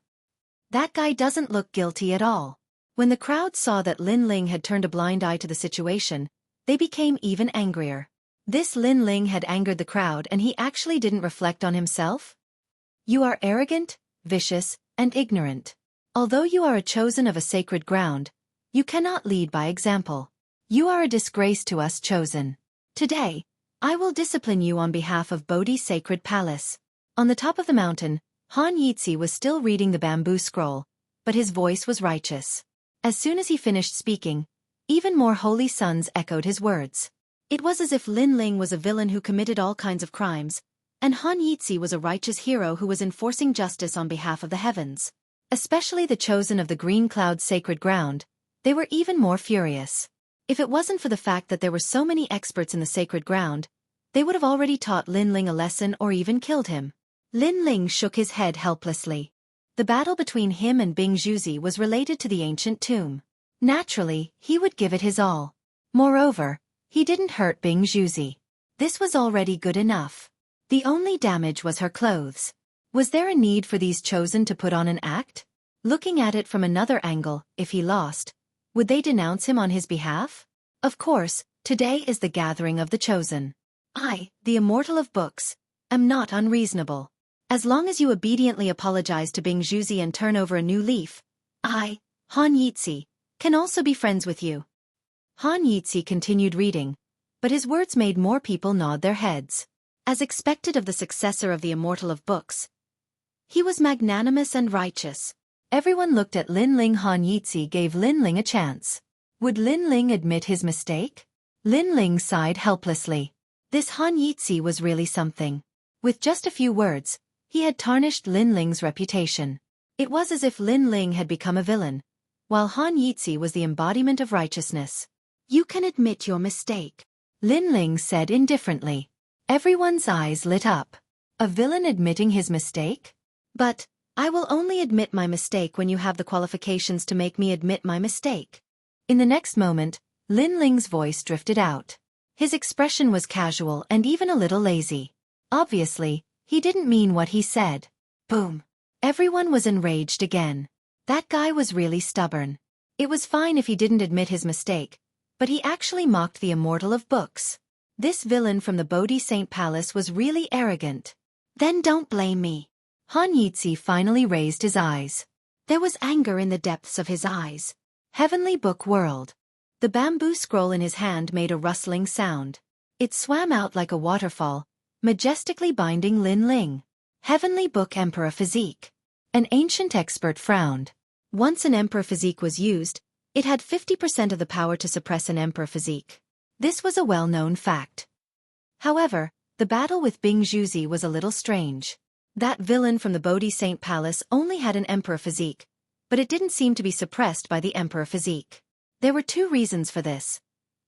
That guy doesn't look guilty at all. When the crowd saw that Lin Ling had turned a blind eye to the situation, they became even angrier. This Lin Ling had angered the crowd and he actually didn't reflect on himself? You are arrogant, vicious, and ignorant. Although you are a chosen of a sacred ground, you cannot lead by example. You are a disgrace to us chosen. Today, I will discipline you on behalf of Bodhi Sacred Palace. On the top of the mountain, Han Yitzi was still reading the bamboo scroll, but his voice was righteous. As soon as he finished speaking, even more holy sons echoed his words. It was as if Lin Ling was a villain who committed all kinds of crimes, and Han Yitzi was a righteous hero who was enforcing justice on behalf of the heavens. Especially the chosen of the Green Cloud Sacred Ground, they were even more furious. If it wasn't for the fact that there were so many experts in the sacred ground, they would have already taught Lin Ling a lesson or even killed him. Lin Ling shook his head helplessly. The battle between him and Bing Zhuzi was related to the ancient tomb. Naturally, he would give it his all. Moreover, he didn't hurt Bing Zhuzi. This was already good enough. The only damage was her clothes. Was there a need for these chosen to put on an act? Looking at it from another angle, if he lost, would they denounce him on his behalf? Of course, today is the gathering of the chosen. I, the immortal of books, am not unreasonable. As long as you obediently apologize to Bing Zhuzi and turn over a new leaf, I, Han Yitzi, can also be friends with you. Han Yitzi continued reading, but his words made more people nod their heads. As expected of the successor of the immortal of books, he was magnanimous and righteous. Everyone looked at Lin Ling. Han Yitzi gave Lin Ling a chance. Would Lin Ling admit his mistake? Lin Ling sighed helplessly. This Han Yitzi was really something. With just a few words, he had tarnished Lin Ling's reputation. It was as if Lin Ling had become a villain, while Han Yitzi was the embodiment of righteousness. You can admit your mistake, Lin Ling said indifferently. Everyone's eyes lit up. A villain admitting his mistake? But, I will only admit my mistake when you have the qualifications to make me admit my mistake. In the next moment, Lin Ling's voice drifted out. His expression was casual and even a little lazy. Obviously, he didn't mean what he said. Boom. Everyone was enraged again. That guy was really stubborn. It was fine if he didn't admit his mistake, but he actually mocked the immortal of books. This villain from the Bodhi Saint Palace was really arrogant. Then don't blame me. Han Yitzi finally raised his eyes. There was anger in the depths of his eyes. Heavenly Book World. The bamboo scroll in his hand made a rustling sound. It swam out like a waterfall, majestically binding Lin Ling. Heavenly Book Emperor Physique. An ancient expert frowned. Once an Emperor Physique was used, it had 50% of the power to suppress an Emperor Physique. This was a well-known fact. However, the battle with Bing Xueqi was a little strange. That villain from the Bodhi Saint Palace only had an Emperor Physique, but it didn't seem to be suppressed by the Emperor Physique. There were two reasons for this.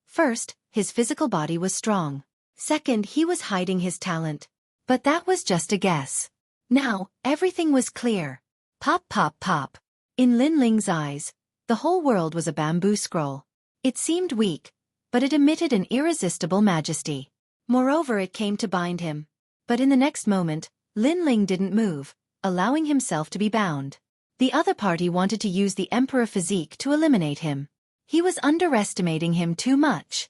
First, his physical body was strong. Second, he was hiding his talent. But that was just a guess. Now, everything was clear. Pop pop pop. In Lin Ling's eyes, the whole world was a bamboo scroll. It seemed weak, but it emitted an irresistible majesty. Moreover, it came to bind him. But in the next moment, Lin Ling didn't move, allowing himself to be bound. The other party wanted to use the Emperor Physique to eliminate him. He was underestimating him too much.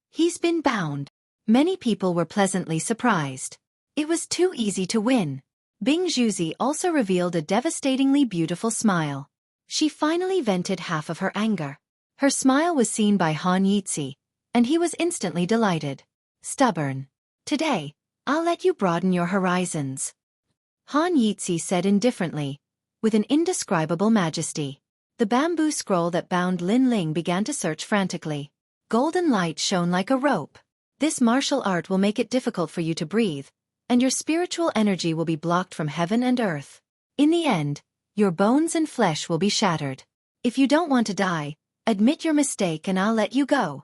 He's been bound. Many people were pleasantly surprised. It was too easy to win. Bing Xueqi also revealed a devastatingly beautiful smile. She finally vented half of her anger. Her smile was seen by Han Yizi, and he was instantly delighted. Stubborn. Today, I'll let you broaden your horizons. Han Yizi said indifferently, with an indescribable majesty. The bamboo scroll that bound Lin Ling began to search frantically. Golden light shone like a rope. This martial art will make it difficult for you to breathe, and your spiritual energy will be blocked from heaven and earth. In the end, your bones and flesh will be shattered. If you don't want to die, admit your mistake and I'll let you go.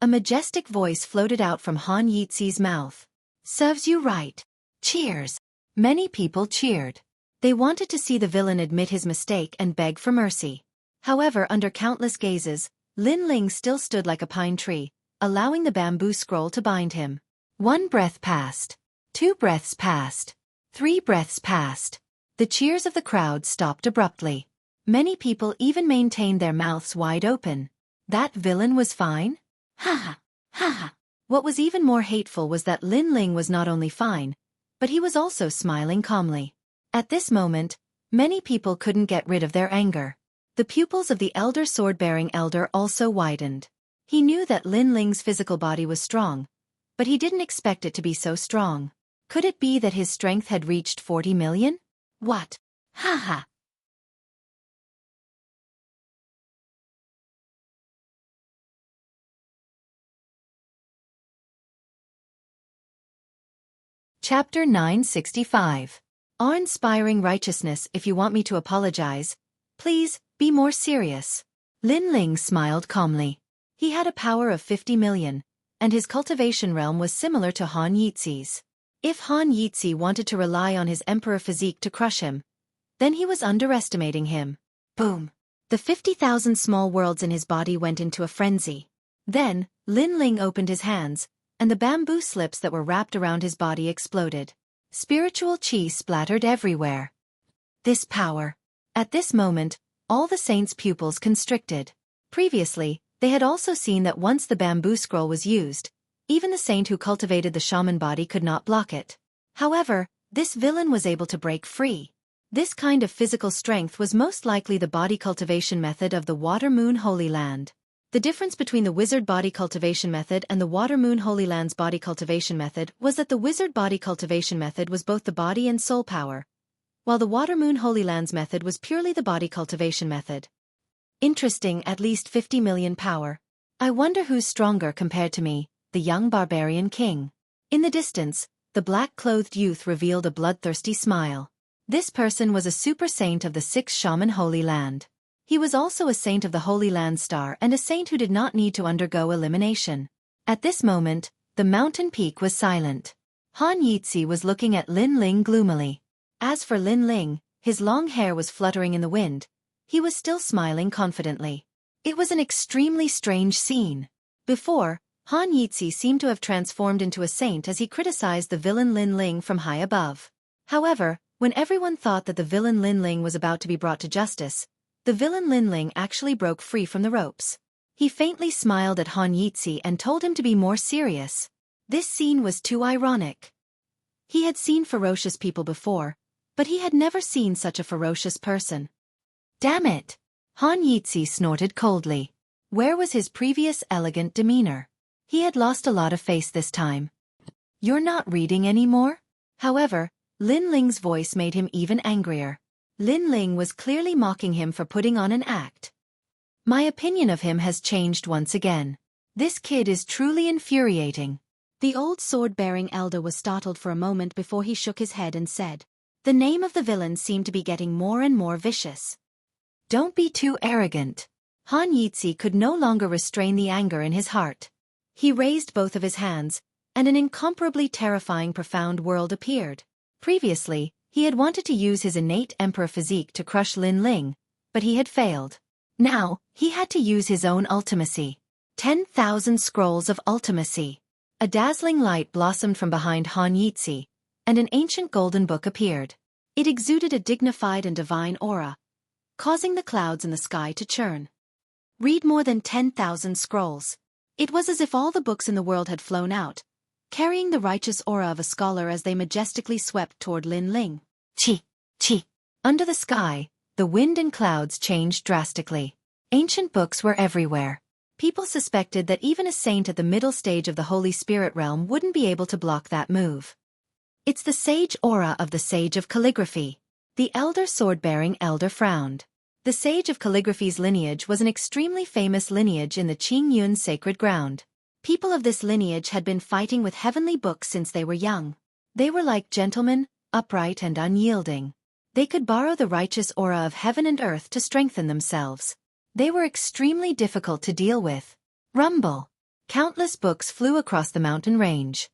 A majestic voice floated out from Han Yizi's mouth. Serves you right. Cheers. Many people cheered. They wanted to see the villain admit his mistake and beg for mercy. However, under countless gazes, Lin Ling still stood like a pine tree, allowing the bamboo scroll to bind him. 1 breath passed. 2 breaths passed. 3 breaths passed. The cheers of the crowd stopped abruptly. Many people even maintained their mouths wide open. That villain was fine? Ha ha, ha ha. What was even more hateful was that Lin Ling was not only fine, but he was also smiling calmly. At this moment, many people couldn't get rid of their anger. The pupils of the elder sword-bearing elder also widened. He knew that Lin Ling's physical body was strong, but he didn't expect it to be so strong. Could it be that his strength had reached 40 million? What? Ha ha. Chapter 965. Awe-inspiring righteousness. If you want me to apologize, please, be more serious. Lin Ling smiled calmly. He had a power of 50 million, and his cultivation realm was similar to Han Yizi's. If Han Yizi wanted to rely on his Emperor Physique to crush him, then he was underestimating him. Boom! The 50,000 small worlds in his body went into a frenzy. Then, Lin Ling opened his hands, and the bamboo slips that were wrapped around his body exploded. Spiritual qi splattered everywhere. This power. At this moment, all the saints' pupils constricted. Previously, they had also seen that once the bamboo scroll was used, even the saint who cultivated the shaman body could not block it. However, this villain was able to break free. This kind of physical strength was most likely the body cultivation method of the Water Moon Holy Land. The difference between the wizard body cultivation method and the Water Moon Holy Land's body cultivation method was that the wizard body cultivation method was both the body and soul power, while the Water Moon Holy Land's method was purely the body cultivation method. Interesting, at least 50 million power. I wonder who's stronger compared to me, the young barbarian king. In the distance, the black-clothed youth revealed a bloodthirsty smile. This person was a super saint of the 6th Shaman Holy Land. He was also a saint of the Holy Land Star and a saint who did not need to undergo elimination. At this moment, the mountain peak was silent. Han Yizi was looking at Lin Ling gloomily. As for Lin Ling, his long hair was fluttering in the wind. He was still smiling confidently. It was an extremely strange scene. Before, Han Yizi seemed to have transformed into a saint as he criticized the villain Lin Ling from high above. However, when everyone thought that the villain Lin Ling was about to be brought to justice, the villain Lin Ling actually broke free from the ropes. He faintly smiled at Han Yizi and told him to be more serious. This scene was too ironic. He had seen ferocious people before, but he had never seen such a ferocious person. Damn it! Han Yizi snorted coldly. Where was his previous elegant demeanor? He had lost a lot of face this time. You're not reading anymore? However, Lin Ling's voice made him even angrier. Lin Ling was clearly mocking him for putting on an act. My opinion of him has changed once again. This kid is truly infuriating. The old sword-bearing elder was startled for a moment before he shook his head and said, "The name of the villain seemed to be getting more and more vicious." Don't be too arrogant. Han Yizhi could no longer restrain the anger in his heart. He raised both of his hands, and an incomparably terrifying profound world appeared. Previously, he had wanted to use his innate emperor physique to crush Lin Ling, but he had failed. Now, he had to use his own ultimacy. 10,000 scrolls of ultimacy. A dazzling light blossomed from behind Han Yizhi, and an ancient golden book appeared. It exuded a dignified and divine aura, causing the clouds in the sky to churn. Read more than 10,000 scrolls. It was as if all the books in the world had flown out, carrying the righteous aura of a scholar as they majestically swept toward Lin Ling. Chi, chi. Under the sky, the wind and clouds changed drastically. Ancient books were everywhere. People suspected that even a saint at the middle stage of the Holy Spirit realm wouldn't be able to block that move. It's the sage aura of the Sage of Calligraphy. The elder sword-bearing elder frowned. The Sage of Calligraphy's lineage was an extremely famous lineage in the Qingyun sacred ground. People of this lineage had been fighting with heavenly books since they were young. They were like gentlemen, upright and unyielding. They could borrow the righteous aura of heaven and earth to strengthen themselves. They were extremely difficult to deal with. Rumble. Countless books flew across the mountain range.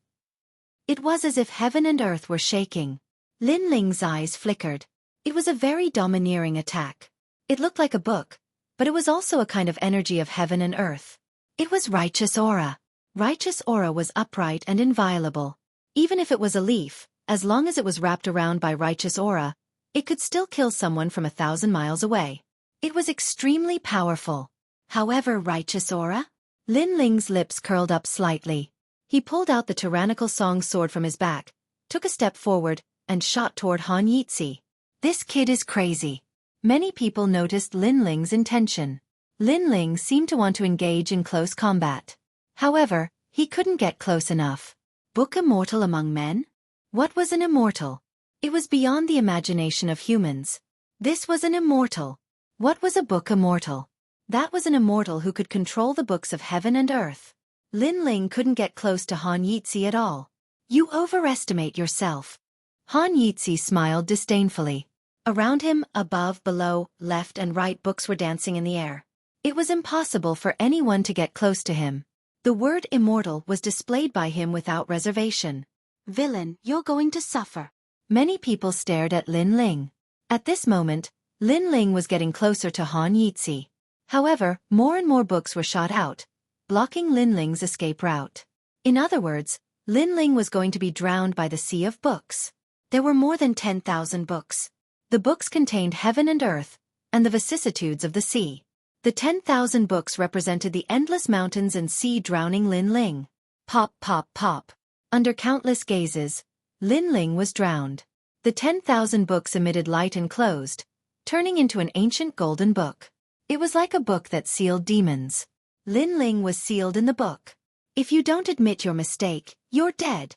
It was as if heaven and earth were shaking. Lin Ling's eyes flickered. It was a very domineering attack. It looked like a book, but it was also a kind of energy of heaven and earth. It was righteous aura. Righteous aura was upright and inviolable. Even if it was a leaf, as long as it was wrapped around by righteous aura, it could still kill someone from 1,000 miles away. It was extremely powerful. However, righteous aura? Lin Ling's lips curled up slightly. He pulled out the tyrannical song sword from his back, took a step forward, and shot toward Han Yizhi. This kid is crazy. Many people noticed Lin Ling's intention. Lin Ling seemed to want to engage in close combat. However, he couldn't get close enough. Book immortal among men? What was an immortal? It was beyond the imagination of humans. This was an immortal. What was a book immortal? That was an immortal who could control the books of heaven and earth. Lin Ling couldn't get close to Han Yizhi at all. You overestimate yourself. Han Yizhi smiled disdainfully. Around him, above, below, left and right books were dancing in the air. It was impossible for anyone to get close to him. The word immortal was displayed by him without reservation. Villain, you're going to suffer. Many people stared at Lin Ling. At this moment, Lin Ling was getting closer to Han Yizhi. However, more and more books were shot out, blocking Lin Ling's escape route. In other words, Lin Ling was going to be drowned by the sea of books. There were more than 10,000 books. The books contained heaven and earth, and the vicissitudes of the sea. The 10,000 books represented the endless mountains and sea drowning Lin Ling. Pop, pop, pop. Under countless gazes, Lin Ling was drowned. The 10,000 books emitted light and closed, turning into an ancient golden book. It was like a book that sealed demons. Lin Ling was sealed in the book. If you don't admit your mistake, you're dead.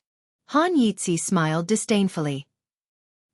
Han Yizhi smiled disdainfully.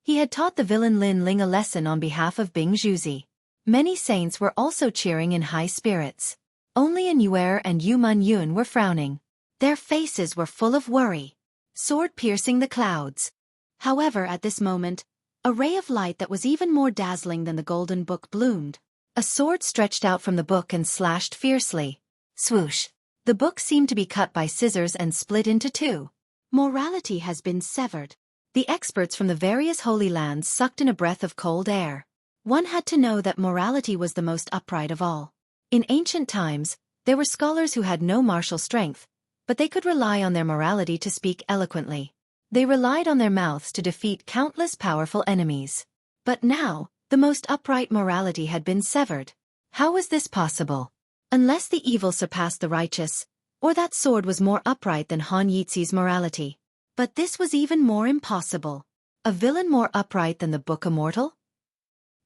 He had taught the villain Lin Ling a lesson on behalf of Bing Zhuzi. Many saints were also cheering in high spirits. Only An Yuer and Yu Man Yun were frowning. Their faces were full of worry. Sword piercing the clouds. However, at this moment, a ray of light that was even more dazzling than the golden book bloomed. A sword stretched out from the book and slashed fiercely. Swoosh. The book seemed to be cut by scissors and split into two. Morality has been severed. The experts from the various holy lands sucked in a breath of cold air. One had to know that morality was the most upright of all. In ancient times, there were scholars who had no martial strength, but they could rely on their morality to speak eloquently. They relied on their mouths to defeat countless powerful enemies. But now, the most upright morality had been severed. How was this possible? Unless the evil surpassed the righteous, or that sword was more upright than Han Yizhi's morality. But this was even more impossible. A villain more upright than the book immortal?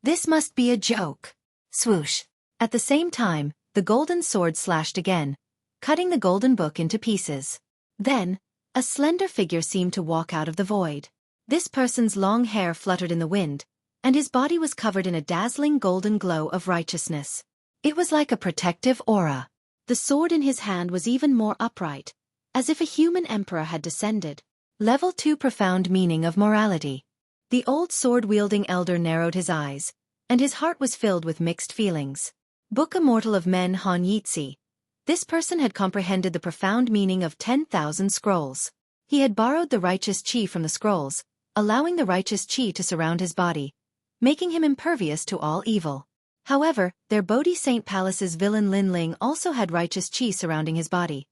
This must be a joke. Swoosh. At the same time, the golden sword slashed again, cutting the golden book into pieces. Then, A slender figure seemed to walk out of the void. This person's long hair fluttered in the wind, and his body was covered in a dazzling golden glow of righteousness. It was like a protective aura. The sword in his hand was even more upright, as if a human emperor had descended. Level 2 Profound Meaning of Morality. The old sword-wielding elder narrowed his eyes, and his heart was filled with mixed feelings. Book Immortal of Men Xueqi. This person had comprehended the profound meaning of 10,000 scrolls. He had borrowed the righteous chi from the scrolls, allowing the righteous chi to surround his body, making him impervious to all evil. However, their Bodhi Saint Palace's villain Lin Ling also had righteous chi surrounding his body.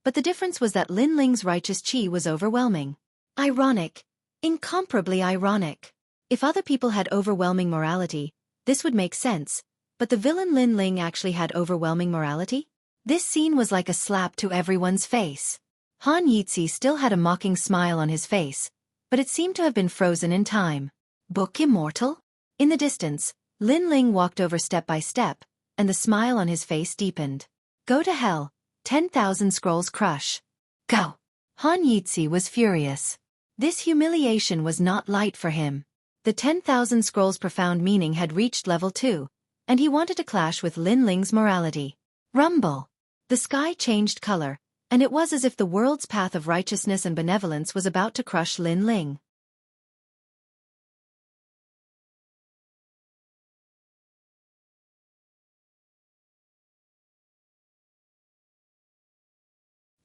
But the difference was that Lin Ling's righteous chi was overwhelming. Ironic. Incomparably ironic. If other people had overwhelming morality, this would make sense, but the villain Lin Ling actually had overwhelming morality? This scene was like a slap to everyone's face. Xueqi still had a mocking smile on his face, but it seemed to have been frozen in time. Book Immortal? In the distance, Lin Ling walked over step by step, and the smile on his face deepened. Go to hell, 10,000 scrolls crush. Go! Xueqi was furious. This humiliation was not light for him. The 10,000 scrolls' profound meaning had reached level 2, and he wanted to clash with Lin Ling's morality. Rumble! The sky changed color, and it was as if the world's path of righteousness and benevolence was about to crush Lin Ling.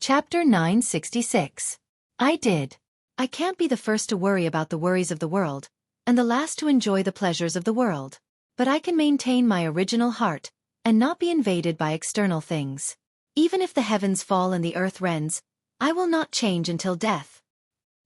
Chapter 966. I did. I can't be the first to worry about the worries of the world, and the last to enjoy the pleasures of the world. But I can maintain my original heart, and not be invaded by external things. Even if the heavens fall and the earth rends, I will not change until death.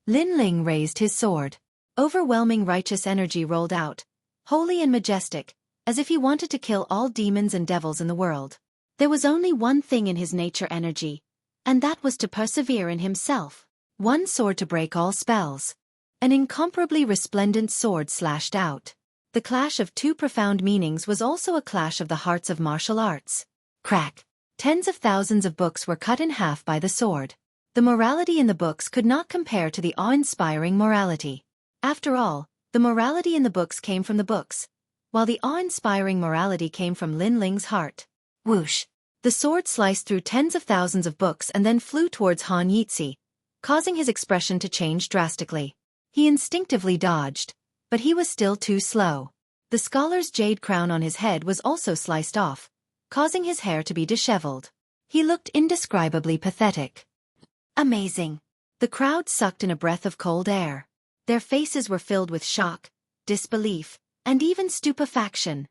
Lin Ling raised his sword. Overwhelming righteous energy rolled out, holy and majestic, as if he wanted to kill all demons and devils in the world. There was only one thing in his nature energy, and that was to persevere in himself. One sword to break all spells. An incomparably resplendent sword slashed out. The clash of two profound meanings was also a clash of the hearts of martial arts. Crack! Tens of thousands of books were cut in half by the sword. The morality in the books could not compare to the awe-inspiring morality. After all, the morality in the books came from the books, while the awe-inspiring morality came from Lin Ling's heart. Whoosh! The sword sliced through tens of thousands of books and then flew towards Xueqi, causing his expression to change drastically. He instinctively dodged, but he was still too slow. The scholar's jade crown on his head was also sliced off, causing his hair to be disheveled. He looked indescribably pathetic. Amazing! The crowd sucked in a breath of cold air. Their faces were filled with shock, disbelief, and even stupefaction.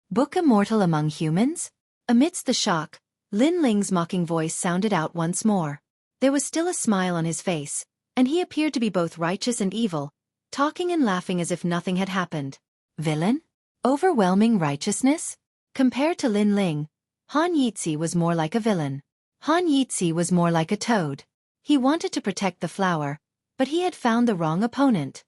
Book Immortal among humans? Amidst the shock, Lin Ling's mocking voice sounded out once more. There was still a smile on his face, and he appeared to be both righteous and evil, talking and laughing as if nothing had happened. Villain? Overwhelming righteousness? Compared to Lin Ling, Xueqi was more like a villain. Xueqi was more like a toad. He wanted to protect the flower, but he had found the wrong opponent.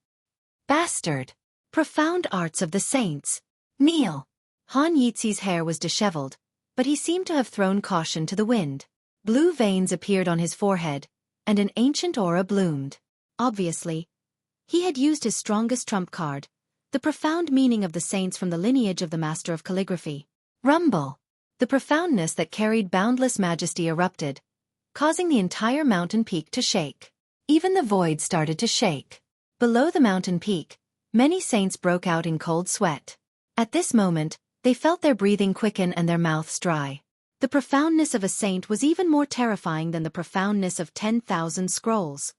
Bastard! Profound arts of the saints. Kneel! Xueqi's hair was disheveled, but he seemed to have thrown caution to the wind. Blue veins appeared on his forehead, and an ancient aura bloomed. Obviously, he had used his strongest trump card, the profound meaning of the saints from the lineage of the master of calligraphy. Rumble! The profoundness that carried boundless majesty erupted, causing the entire mountain peak to shake. Even the void started to shake. Below the mountain peak, many saints broke out in cold sweat. At this moment, they felt their breathing quicken and their mouths dry. The profoundness of a saint was even more terrifying than the profoundness of 10,000 scrolls.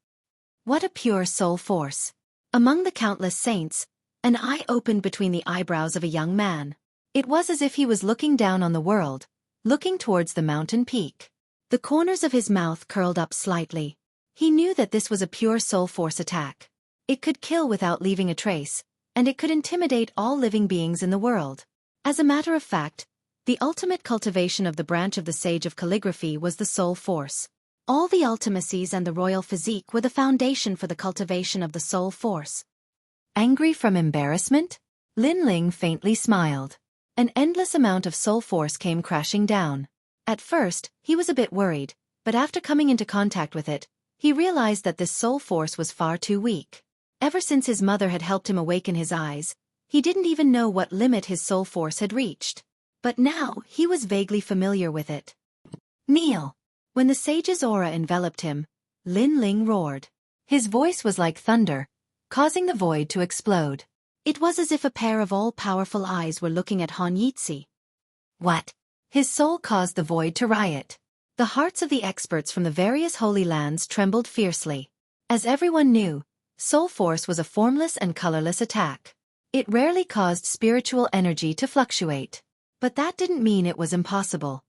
What a pure soul force! Among the countless saints, an eye opened between the eyebrows of a young man. It was as if he was looking down on the world, looking towards the mountain peak. The corners of his mouth curled up slightly. He knew that this was a pure soul force attack. It could kill without leaving a trace, and it could intimidate all living beings in the world. As a matter of fact, the ultimate cultivation of the branch of the sage of calligraphy was the soul force. All the ultimacies and the royal physique were the foundation for the cultivation of the soul force. Angry from embarrassment? Lin Ling faintly smiled. An endless amount of soul force came crashing down. At first, he was a bit worried, but after coming into contact with it, He realized that this soul force was far too weak. Ever since his mother had helped him awaken his eyes, he didn't even know what limit his soul force had reached. But now, he was vaguely familiar with it. Kneel! When the sage's aura enveloped him, Lin Ling roared. His voice was like thunder, causing the void to explode. It was as if a pair of all-powerful eyes were looking at Han Yitzi. What? His soul caused the void to riot. The hearts of the experts from the various holy lands trembled fiercely. As everyone knew, soul force was a formless and colorless attack. It rarely caused spiritual energy to fluctuate. But that didn't mean it was impossible.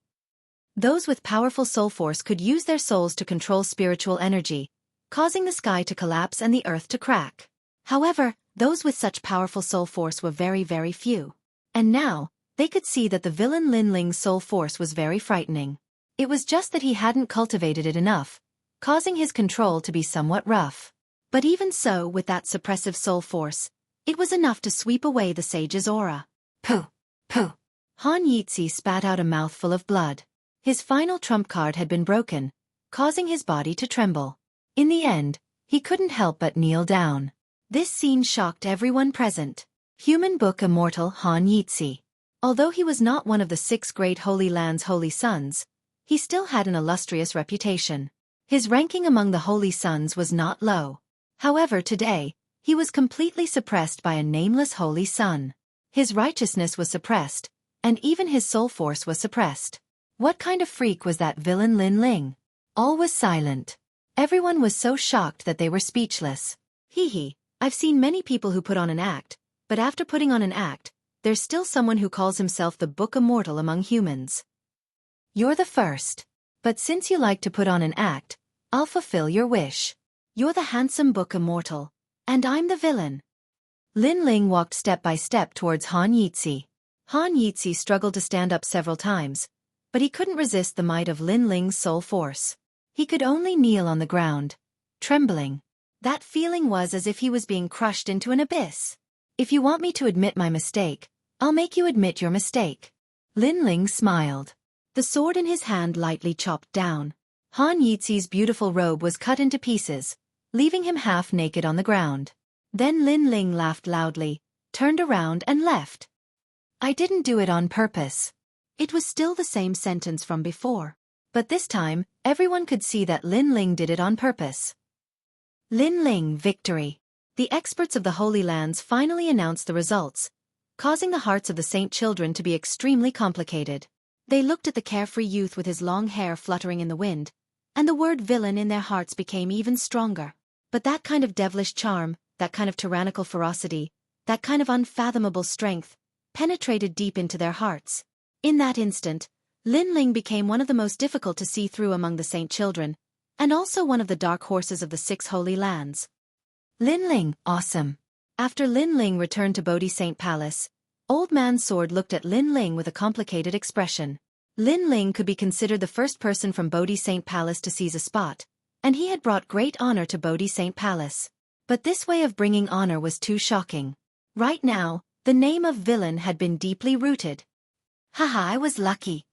Those with powerful soul force could use their souls to control spiritual energy, causing the sky to collapse and the earth to crack. However, those with such powerful soul force were very, very few. And now, they could see that the villain Lin Ling's soul force was very frightening. It was just that he hadn't cultivated it enough, causing his control to be somewhat rough. But even so, with that suppressive soul force, it was enough to sweep away the sage's aura. Pooh! Pooh! Han Yitzi spat out a mouthful of blood. His final trump card had been broken, causing his body to tremble. In the end, he couldn't help but kneel down. This scene shocked everyone present. Human book immortal Han Yitzi. Although he was not one of the 6 great holy lands' holy sons, he still had an illustrious reputation. His ranking among the holy sons was not low. However, today, he was completely suppressed by a nameless holy son. His righteousness was suppressed, and even his soul force was suppressed. What kind of freak was that villain Lin Ling? All was silent. Everyone was so shocked that they were speechless. Hee. I've seen many people who put on an act, but after putting on an act, there's still someone who calls himself the book immortal among humans. You're the first. But since you like to put on an act, I'll fulfill your wish. You're the handsome book immortal, and I'm the villain. Lin Ling walked step by step towards Han Yitzi. Han Yitzi struggled to stand up several times, but he couldn't resist the might of Lin Ling's soul force. He could only kneel on the ground, trembling. That feeling was as if he was being crushed into an abyss. If you want me to admit my mistake, I'll make you admit your mistake. Lin Ling smiled. The sword in his hand lightly chopped down. Han Yitzi's beautiful robe was cut into pieces, leaving him half naked on the ground. Then Lin Ling laughed loudly, turned around and left. I didn't do it on purpose. It was still the same sentence from before. But this time, everyone could see that Lin Ling did it on purpose. Lin Ling victory. The experts of the Holy Lands finally announced the results, causing the hearts of the saint children to be extremely complicated. They looked at the carefree youth with his long hair fluttering in the wind, and the word villain in their hearts became even stronger. But that kind of devilish charm, that kind of tyrannical ferocity, that kind of unfathomable strength, penetrated deep into their hearts. In that instant, Lin Ling became one of the most difficult to see through among the saint children, and also one of the dark horses of the 6 holy lands. Lin Ling, awesome. After Lin Ling returned to Bodhi Saint Palace, Old Man Sword looked at Lin Ling with a complicated expression. Lin Ling could be considered the first person from Bodhi Saint Palace to seize a spot, and he had brought great honor to Bodhi Saint Palace. But this way of bringing honor was too shocking. Right now, the name of villain had been deeply rooted. Haha, I was lucky.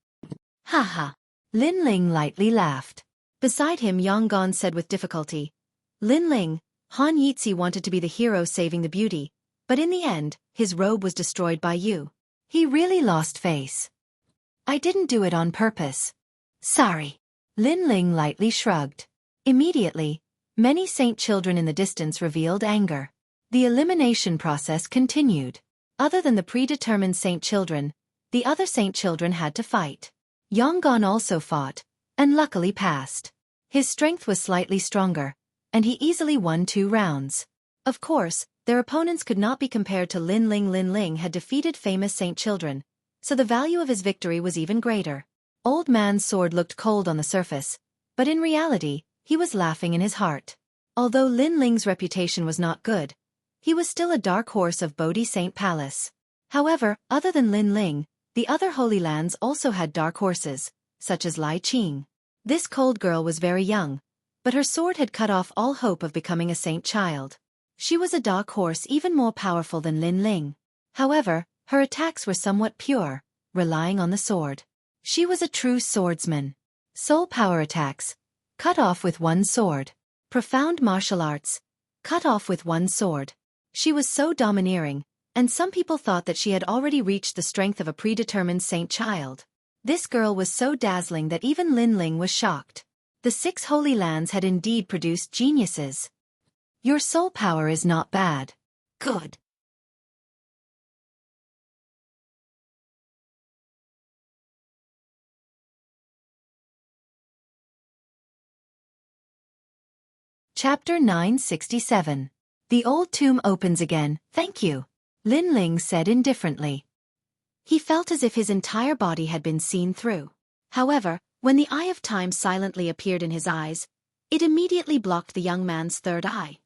Haha. Lin Ling lightly laughed. Beside him, Yang Gon said with difficulty, Lin Ling, Han Yitzi wanted to be the hero saving the beauty, but in the end, his robe was destroyed by you. He really lost face. I didn't do it on purpose. Sorry. Lin Ling lightly shrugged. Immediately, many saint children in the distance revealed anger. The elimination process continued. Other than the predetermined saint children, the other saint children had to fight. Yang Gon also fought, and luckily passed. His strength was slightly stronger, and he easily won 2 rounds. Of course, their opponents could not be compared to Lin Ling. Lin Ling had defeated famous saint children, so the value of his victory was even greater. Old Man's Sword looked cold on the surface, but in reality, he was laughing in his heart. Although Lin Ling's reputation was not good, he was still a dark horse of Bodhi Saint Palace. However, other than Lin Ling, the other holy lands also had dark horses, such as Lai Qing. This cold girl was very young, but her sword had cut off all hope of becoming a saint child. She was a dark horse even more powerful than Lin Ling. However, her attacks were somewhat pure, relying on the sword. She was a true swordsman. Soul power attacks, cut off with one sword. profound martial arts, cut off with one sword. She was so domineering, and some people thought that she had already reached the strength of a predetermined saint child. This girl was so dazzling that even Lin Ling was shocked. The 6 Holy Lands had indeed produced geniuses. Your soul power is not bad. Good. Chapter 967. The old tomb opens again, thank you, Lin Ling said indifferently. He felt as if his entire body had been seen through. However, when the eye of time silently appeared in his eyes, it immediately blocked the young man's third eye.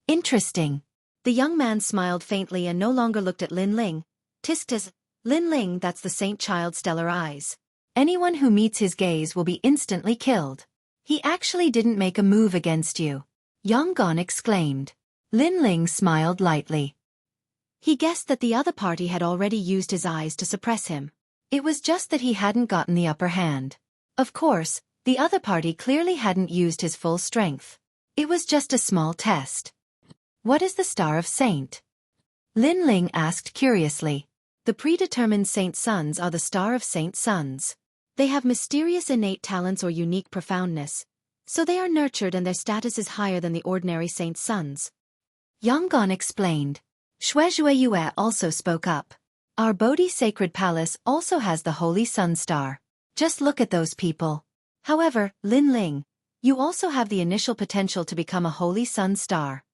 Interesting. The young man smiled faintly and no longer looked at Lin Ling. Tisk, Lin Ling, that's the saint child's stellar eyes. Anyone who meets his gaze will be instantly killed. He actually didn't make a move against you, Yonggon exclaimed. Lin Ling smiled lightly. He guessed that the other party had already used his eyes to suppress him. It was just that he hadn't gotten the upper hand. Of course, the other party clearly hadn't used his full strength. It was just a small test. What is the Star of Saint? Lin Ling asked curiously. The predetermined saint sons are the Star of Saint sons. They have mysterious innate talents or unique profoundness, so they are nurtured and their status is higher than the ordinary saint's sons. Yonggon explained. Xueqi also spoke up. Our Bodhi Sacred Palace also has the Holy Sun Star. Just look at those people. However, Lin Ling, you also have the initial potential to become a Holy Sun Star.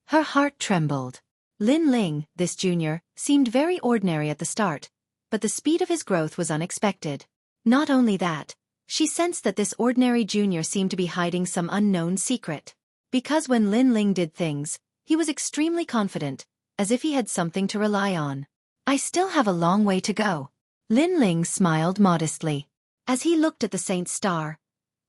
Her heart trembled. Lin Ling, this junior, seemed very ordinary at the start, but the speed of his growth was unexpected. Not only that, she sensed that this ordinary junior seemed to be hiding some unknown secret. Because when Lin Ling did things, he was extremely confident, as if he had something to rely on. I still have a long way to go. Lin Ling smiled modestly. As he looked at the saint's star,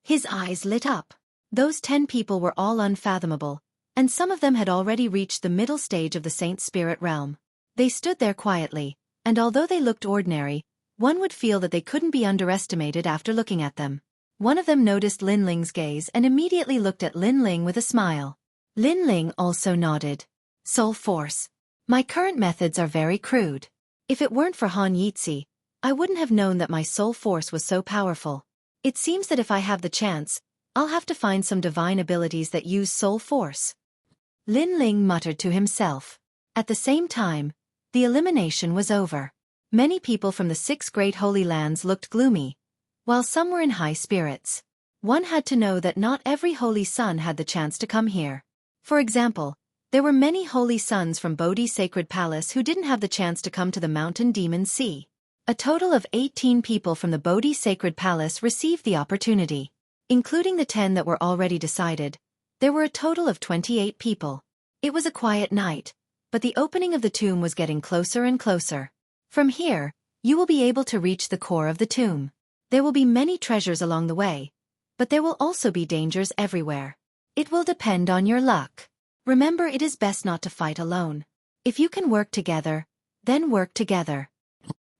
his eyes lit up. Those 10 people were all unfathomable, and some of them had already reached the middle stage of the saint's spirit realm. They stood there quietly, and although they looked ordinary, one would feel that they couldn't be underestimated after looking at them. One of them noticed Lin Ling's gaze and immediately looked at Lin Ling with a smile. Lin Ling also nodded. Soul Force. My current methods are very crude. If it weren't for Han Yitzi, I wouldn't have known that my soul force was so powerful. It seems that if I have the chance, I'll have to find some divine abilities that use soul force. Lin Ling muttered to himself. At the same time, the elimination was over. Many people from the 6 great holy lands looked gloomy, while some were in high spirits. One had to know that not every holy son had the chance to come here. For example, there were many holy sons from Bodhi Sacred Palace who didn't have the chance to come to the Mountain Demon Sea. A total of 18 people from the Bodhi Sacred Palace received the opportunity. Including the 10 that were already decided, there were a total of 28 people. It was a quiet night, but the opening of the tomb was getting closer and closer. From here, you will be able to reach the core of the tomb. There will be many treasures along the way, but there will also be dangers everywhere. It will depend on your luck. Remember, it is best not to fight alone. If you can work together, then work together.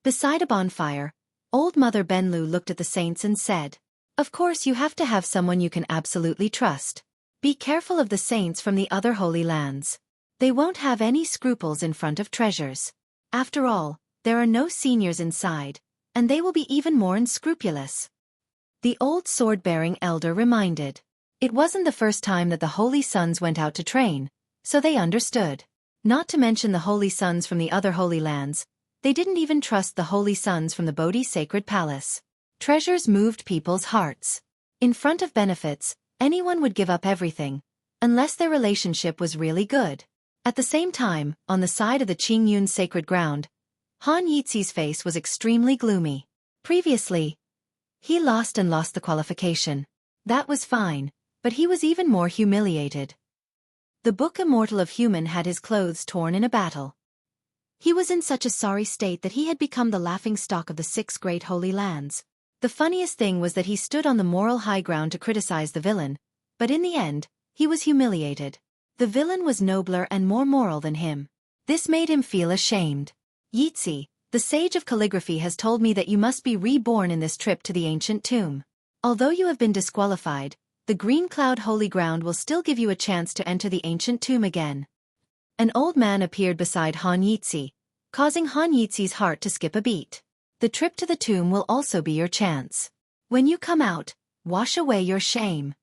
Beside a bonfire, Old Mother Benlu looked at the saints and said, Of course you have to have someone you can absolutely trust. Be careful of the saints from the other holy lands. They won't have any scruples in front of treasures. After all, there are no seniors inside, and they will be even more unscrupulous. The old sword-bearing elder reminded. It wasn't the first time that the holy sons went out to train, so they understood. Not to mention the holy sons from the other holy lands, they didn't even trust the holy sons from the Bodhi Sacred Palace. Treasures moved people's hearts. In front of benefits, anyone would give up everything, unless their relationship was really good. At the same time, on the side of the Qingyun sacred ground, Han Yitzi's face was extremely gloomy. Previously, he lost the qualification. That was fine, but he was even more humiliated. The book Immortal of Human had his clothes torn in a battle. He was in such a sorry state that he had become the laughingstock of the 6 great holy lands. The funniest thing was that he stood on the moral high ground to criticize the villain, but in the end, he was humiliated. The villain was nobler and more moral than him. This made him feel ashamed. Yitzi, the sage of calligraphy, has told me that you must be reborn in this trip to the ancient tomb. Although you have been disqualified, the green cloud holy ground will still give you a chance to enter the ancient tomb again. An old man appeared beside Han Yizhi, causing Han Yizhi's heart to skip a beat. The trip to the tomb will also be your chance. When you come out, wash away your shame.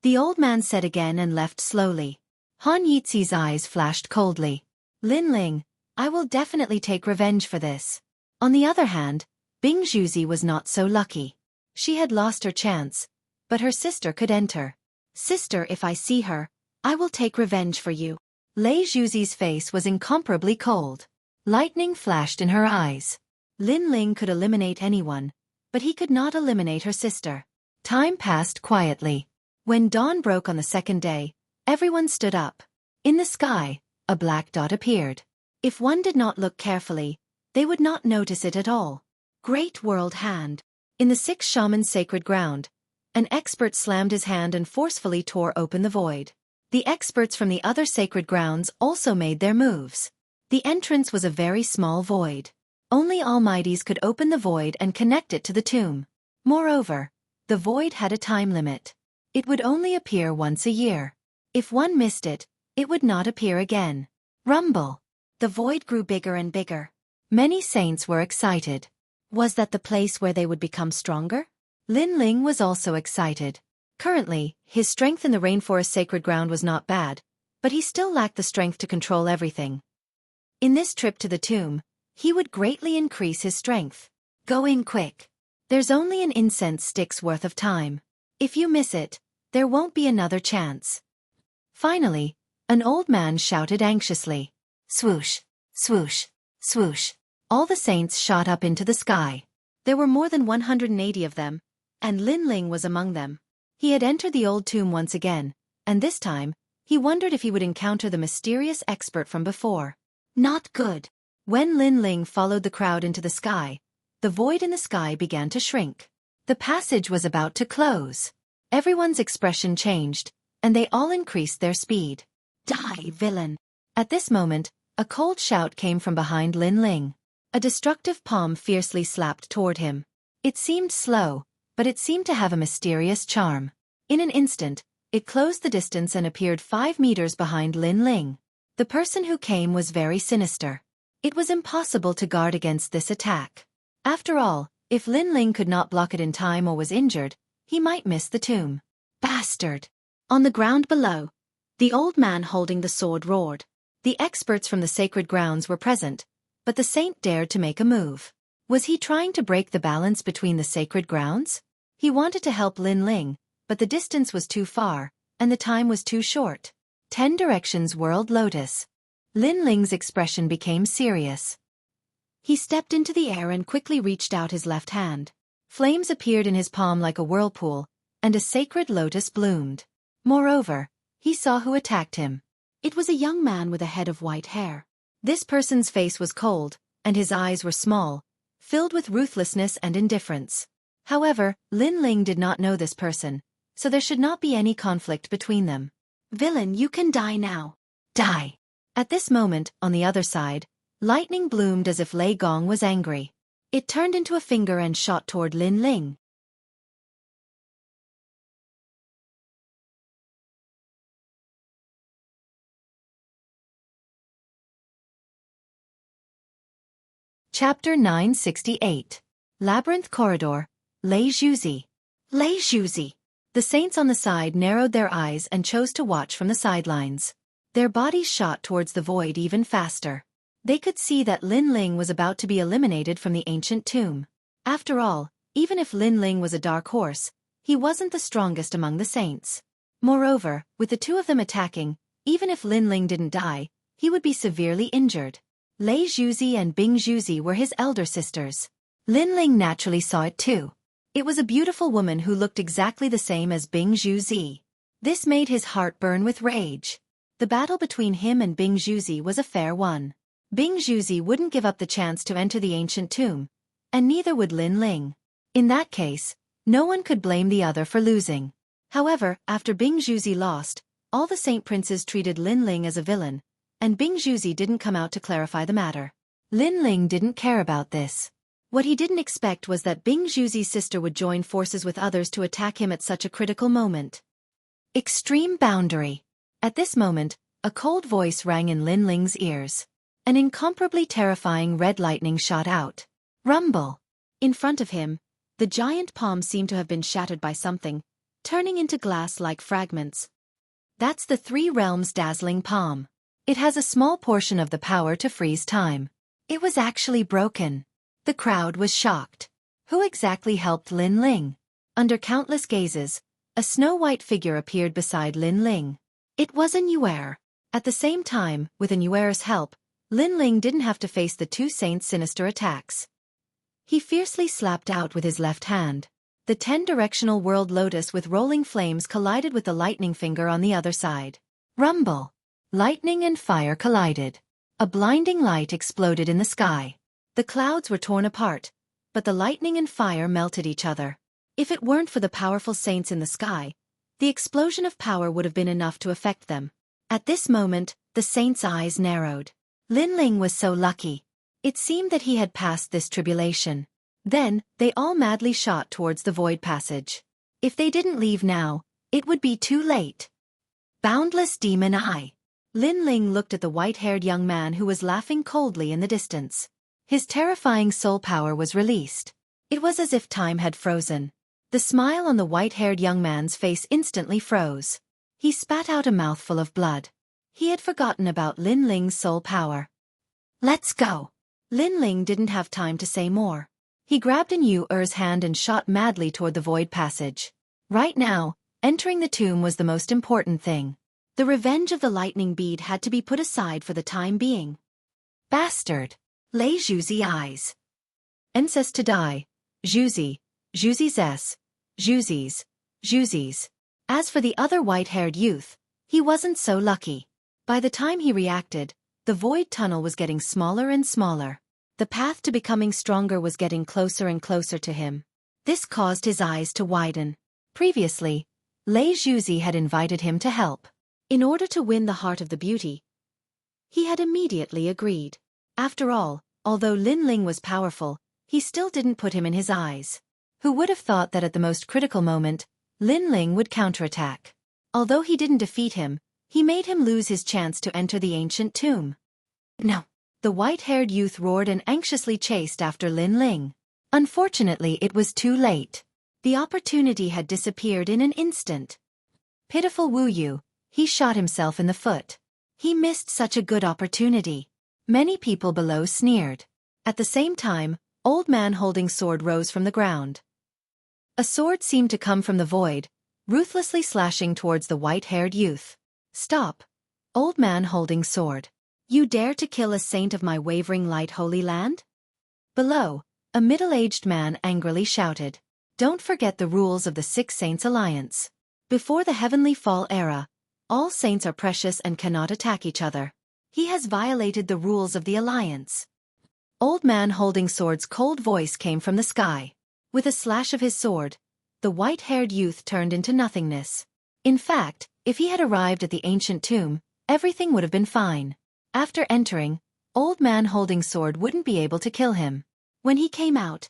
The old man said again and left slowly. Han Yizhi's eyes flashed coldly. Lin Ling, I will definitely take revenge for this. On the other hand, Bing Zhuzi was not so lucky. She had lost her chance, but her sister could enter. Sister, if I see her, I will take revenge for you. Lei Zhuzi's face was incomparably cold. Lightning flashed in her eyes. Lin Ling could eliminate anyone, but he could not eliminate her sister. Time passed quietly. When dawn broke on the second day, everyone stood up. In the sky, a black dot appeared. If one did not look carefully, they would not notice it at all. Great World Hand. In the sixth shaman's sacred ground, an expert slammed his hand and forcefully tore open the void. The experts from the other sacred grounds also made their moves. The entrance was a very small void. Only Almighties could open the void and connect it to the tomb. Moreover, the void had a time limit. It would only appear once a year. If one missed it, it would not appear again. Rumble. The void grew bigger and bigger. Many saints were excited. Was that the place where they would become stronger? Lin Ling was also excited. Currently, his strength in the rainforest sacred ground was not bad, but he still lacked the strength to control everything. In this trip to the tomb, he would greatly increase his strength. Go in quick. There's only an incense stick's worth of time. If you miss it, there won't be another chance. Finally, an old man shouted anxiously. Swoosh, swoosh, swoosh. All the saints shot up into the sky. There were more than 180 of them, and Lin Ling was among them. He had entered the old tomb once again, and this time, he wondered if he would encounter the mysterious expert from before. Not good. When Lin Ling followed the crowd into the sky, the void in the sky began to shrink. The passage was about to close. Everyone's expression changed, and they all increased their speed. Die, villain! At this moment, a cold shout came from behind Lin Ling. A destructive palm fiercely slapped toward him. It seemed slow, but it seemed to have a mysterious charm. In an instant, it closed the distance and appeared 5 meters behind Lin Ling. The person who came was very sinister. It was impossible to guard against this attack. After all, if Lin Ling could not block it in time or was injured, he might miss the tomb. Bastard! On the ground below, the old man holding the sword roared. The experts from the sacred grounds were present, but the saint dared to make a move. Was he trying to break the balance between the sacred grounds? He wanted to help Lin Ling, but the distance was too far, and the time was too short. 10 directions whirled lotus. Lin Ling's expression became serious. He stepped into the air and quickly reached out his left hand. Flames appeared in his palm like a whirlpool, and a sacred lotus bloomed. Moreover, he saw who attacked him. It was a young man with a head of white hair. This person's face was cold, and his eyes were small, filled with ruthlessness and indifference. However, Lin Ling did not know this person, so there should not be any conflict between them. Villain, you can die now. Die! At this moment, on the other side, lightning bloomed as if Lei Gong was angry. It turned into a finger and shot toward Lin Ling. Chapter 968. Labyrinth Corridor, Lei Zhuzi. Lei Zhuzi. The saints on the side narrowed their eyes and chose to watch from the sidelines. Their bodies shot towards the void even faster. They could see that Lin Ling was about to be eliminated from the ancient tomb. After all, even if Lin Ling was a dark horse, he wasn't the strongest among the saints. Moreover, with the two of them attacking, even if Lin Ling didn't die, he would be severely injured. Lei Zhuzi and Bing Zhuzi were his elder sisters. Lin Ling naturally saw it too. It was a beautiful woman who looked exactly the same as Bing Zhuzi. This made his heart burn with rage. The battle between him and Bing Zhuzi was a fair one. Bing Zhuzi wouldn't give up the chance to enter the ancient tomb, and neither would Lin Ling. In that case, no one could blame the other for losing. However, after Bing Zhuzi lost, all the saint princes treated Lin Ling as a villain, and Bing Zhuzi didn't come out to clarify the matter. Lin Ling didn't care about this. What he didn't expect was that Bing Zhuzi's sister would join forces with others to attack him at such a critical moment. Extreme boundary. At this moment, a cold voice rang in Lin Ling's ears. An incomparably terrifying red lightning shot out. Rumble. In front of him, the giant palm seemed to have been shattered by something, turning into glass-like fragments. That's the Three Realms' dazzling palm. It has a small portion of the power to freeze time. It was actually broken. The crowd was shocked. Who exactly helped Lin Ling? Under countless gazes, a snow-white figure appeared beside Lin Ling. It was an Yuer. At the same time, with an Yuer's help, Lin Ling didn't have to face the two saints' sinister attacks. He fiercely slapped out with his left hand. The 10-directional world lotus with rolling flames collided with the lightning finger on the other side. Rumble. Lightning and fire collided. A blinding light exploded in the sky. The clouds were torn apart, but the lightning and fire melted each other. If it weren't for the powerful saints in the sky, the explosion of power would have been enough to affect them. At this moment, the saints' eyes narrowed. Lin Ling was so lucky. It seemed that he had passed this tribulation. Then, they all madly shot towards the void passage. If they didn't leave now, it would be too late. Boundless demon eye. Lin Ling looked at the white-haired young man who was laughing coldly in the distance. His terrifying soul power was released. It was as if time had frozen. The smile on the white-haired young man's face instantly froze. He spat out a mouthful of blood. He had forgotten about Lin Ling's soul power. Let's go. Lin Ling didn't have time to say more. He grabbed an Yuer's hand and shot madly toward the void passage. Right now, entering the tomb was the most important thing. The revenge of the lightning bead had to be put aside for the time being. Bastard. Lei Xueqi eyes. Incest to die. Xueqi. Xueqi's S. Xueqi's. Xueqi's. As for the other white-haired youth, he wasn't so lucky. By the time he reacted, the void tunnel was getting smaller and smaller. The path to becoming stronger was getting closer and closer to him. This caused his eyes to widen. Previously, Lei Xueqi had invited him to help. In order to win the heart of the beauty, he had immediately agreed. After all, although Lin Ling was powerful, he still didn't put him in his eyes. Who would have thought that at the most critical moment, Lin Ling would counterattack? Although he didn't defeat him, he made him lose his chance to enter the ancient tomb. No. The white-haired youth roared and anxiously chased after Lin Ling. Unfortunately, it was too late. The opportunity had disappeared in an instant. Pitiful Wu Yu, he shot himself in the foot. He missed such a good opportunity. Many people below sneered. At the same time, old man holding sword rose from the ground. A sword seemed to come from the void, ruthlessly slashing towards the white-haired youth. Stop. Old man holding sword. You dare to kill a saint of my wavering light holy land? Below, a middle-aged man angrily shouted. Don't forget the rules of the Six Saints Alliance. Before the Heavenly Fall era, all saints are precious and cannot attack each other. He has violated the rules of the Alliance. Old man holding sword's cold voice came from the sky. With a slash of his sword, the white-haired youth turned into nothingness. In fact, if he had arrived at the ancient tomb, everything would have been fine. After entering, old man holding sword wouldn't be able to kill him. When he came out,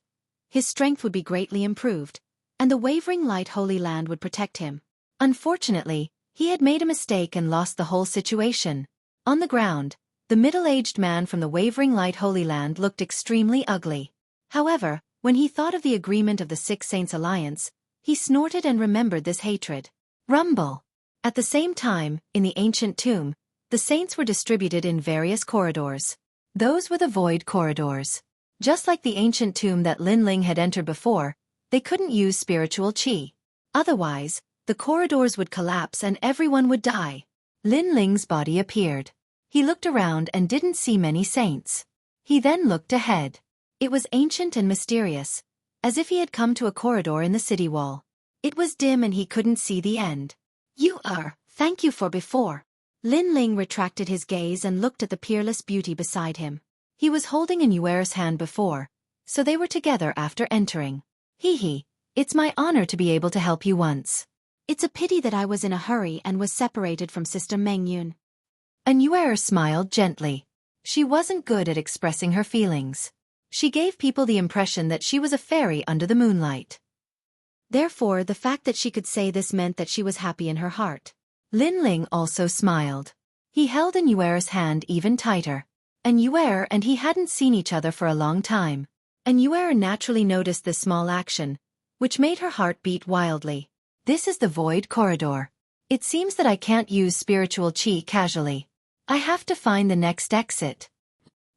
his strength would be greatly improved, and the wavering light holy land would protect him. Unfortunately, he had made a mistake and lost the whole situation. On the ground, the middle-aged man from the wavering light holy land looked extremely ugly. However, when he thought of the agreement of the Six Saints Alliance, he snorted and remembered this hatred. Rumble. At the same time, in the ancient tomb, the saints were distributed in various corridors. Those were the void corridors. Just like the ancient tomb that Lin Ling had entered before, they couldn't use spiritual qi. Otherwise, the corridors would collapse and everyone would die. Lin Ling's body appeared. He looked around and didn't see many saints. He then looked ahead. It was ancient and mysterious, as if he had come to a corridor in the city wall. It was dim and he couldn't see the end. Thank you for before. Lin Ling retracted his gaze and looked at the peerless beauty beside him. He was holding an Yuer's hand before, so they were together after entering. It's my honor to be able to help you once. It's a pity that I was in a hurry and was separated from Sister Meng Yun. An Yuer smiled gently. She wasn't good at expressing her feelings. She gave people the impression that she was a fairy under the moonlight. Therefore, the fact that she could say this meant that she was happy in her heart. Lin Ling also smiled. He held Anuer's hand even tighter. Anuer and he hadn't seen each other for a long time. Anuer naturally noticed this small action, which made her heart beat wildly. This is the Void Corridor. It seems that I can't use spiritual qi casually. I have to find the next exit.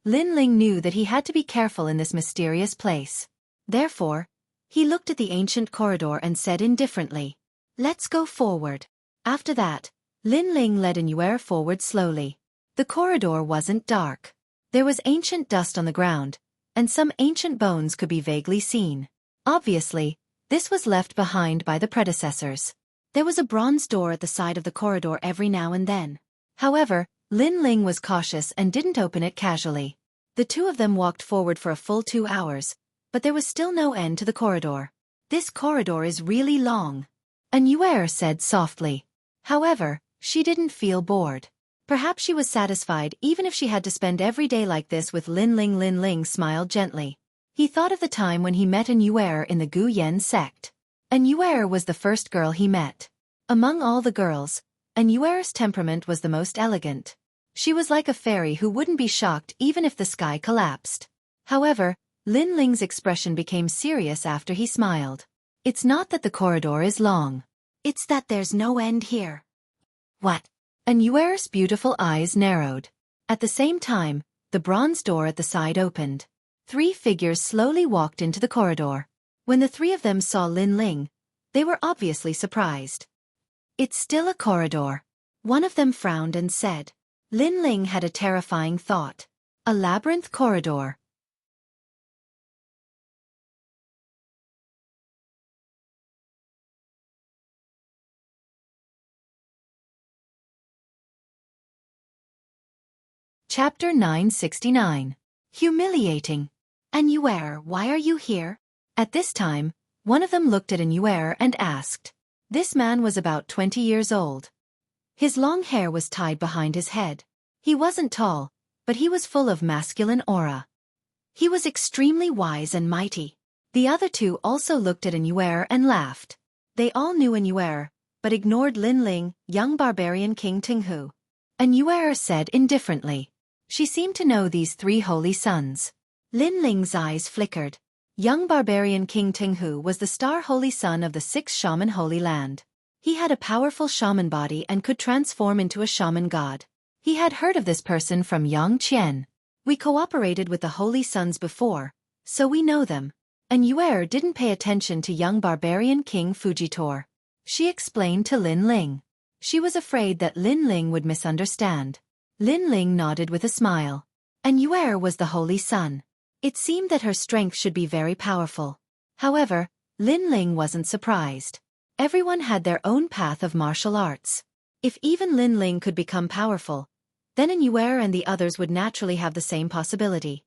Lin Ling knew that he had to be careful in this mysterious place. Therefore, he looked at the ancient corridor and said indifferently, "Let's go forward." After that, Lin Ling led Anuer forward slowly. The corridor wasn't dark. There was ancient dust on the ground, and some ancient bones could be vaguely seen. Obviously, this was left behind by the predecessors. There was a bronze door at the side of the corridor every now and then. However, Lin Ling was cautious and didn't open it casually. The two of them walked forward for a full 2 hours, but there was still no end to the corridor. "This corridor is really long," Anuer said softly. However, she didn't feel bored. Perhaps she was satisfied even if she had to spend every day like this with Lin Ling. Lin Ling smiled gently. He thought of the time when he met Anuer in the Gu Yen sect. Anuer was the first girl he met. Among all the girls, Anuer's temperament was the most elegant. She was like a fairy who wouldn't be shocked even if the sky collapsed. However, Lin Ling's expression became serious after he smiled. "It's not that the corridor is long. It's that there's no end here." "What?" Anuer's beautiful eyes narrowed. At the same time, the bronze door at the side opened. 3 figures slowly walked into the corridor. When the 3 of them saw Lin Ling, they were obviously surprised. "It's still a corridor." One of them frowned and said. Lin Ling had a terrifying thought. A labyrinth corridor. Chapter 969. Humiliating. "Anuer, why are you here?" At this time, one of them looked at Anuer and asked. This man was about 20 years old. His long hair was tied behind his head. He wasn't tall, but he was full of masculine aura. He was extremely wise and mighty. The other 2 also looked at Anuer and laughed. They all knew Anuer, but ignored Lin Ling, young barbarian King Tinghu. Anuer said indifferently. She seemed to know these 3 holy sons. Lin Ling's eyes flickered. Young barbarian King Tinghu was the star holy son of the 6th shaman Holy Land. He had a powerful shaman body and could transform into a shaman god. He had heard of this person from Yang Qian. "We cooperated with the holy sons before, so we know them." Anuer didn't pay attention to young barbarian King Fujitor. She explained to Lin Ling. She was afraid that Lin Ling would misunderstand. Lin Ling nodded with a smile. Anuer was the holy son. It seemed that her strength should be very powerful. However, Lin Ling wasn't surprised. Everyone had their own path of martial arts. If even Lin Ling could become powerful, then Anuer and the others would naturally have the same possibility.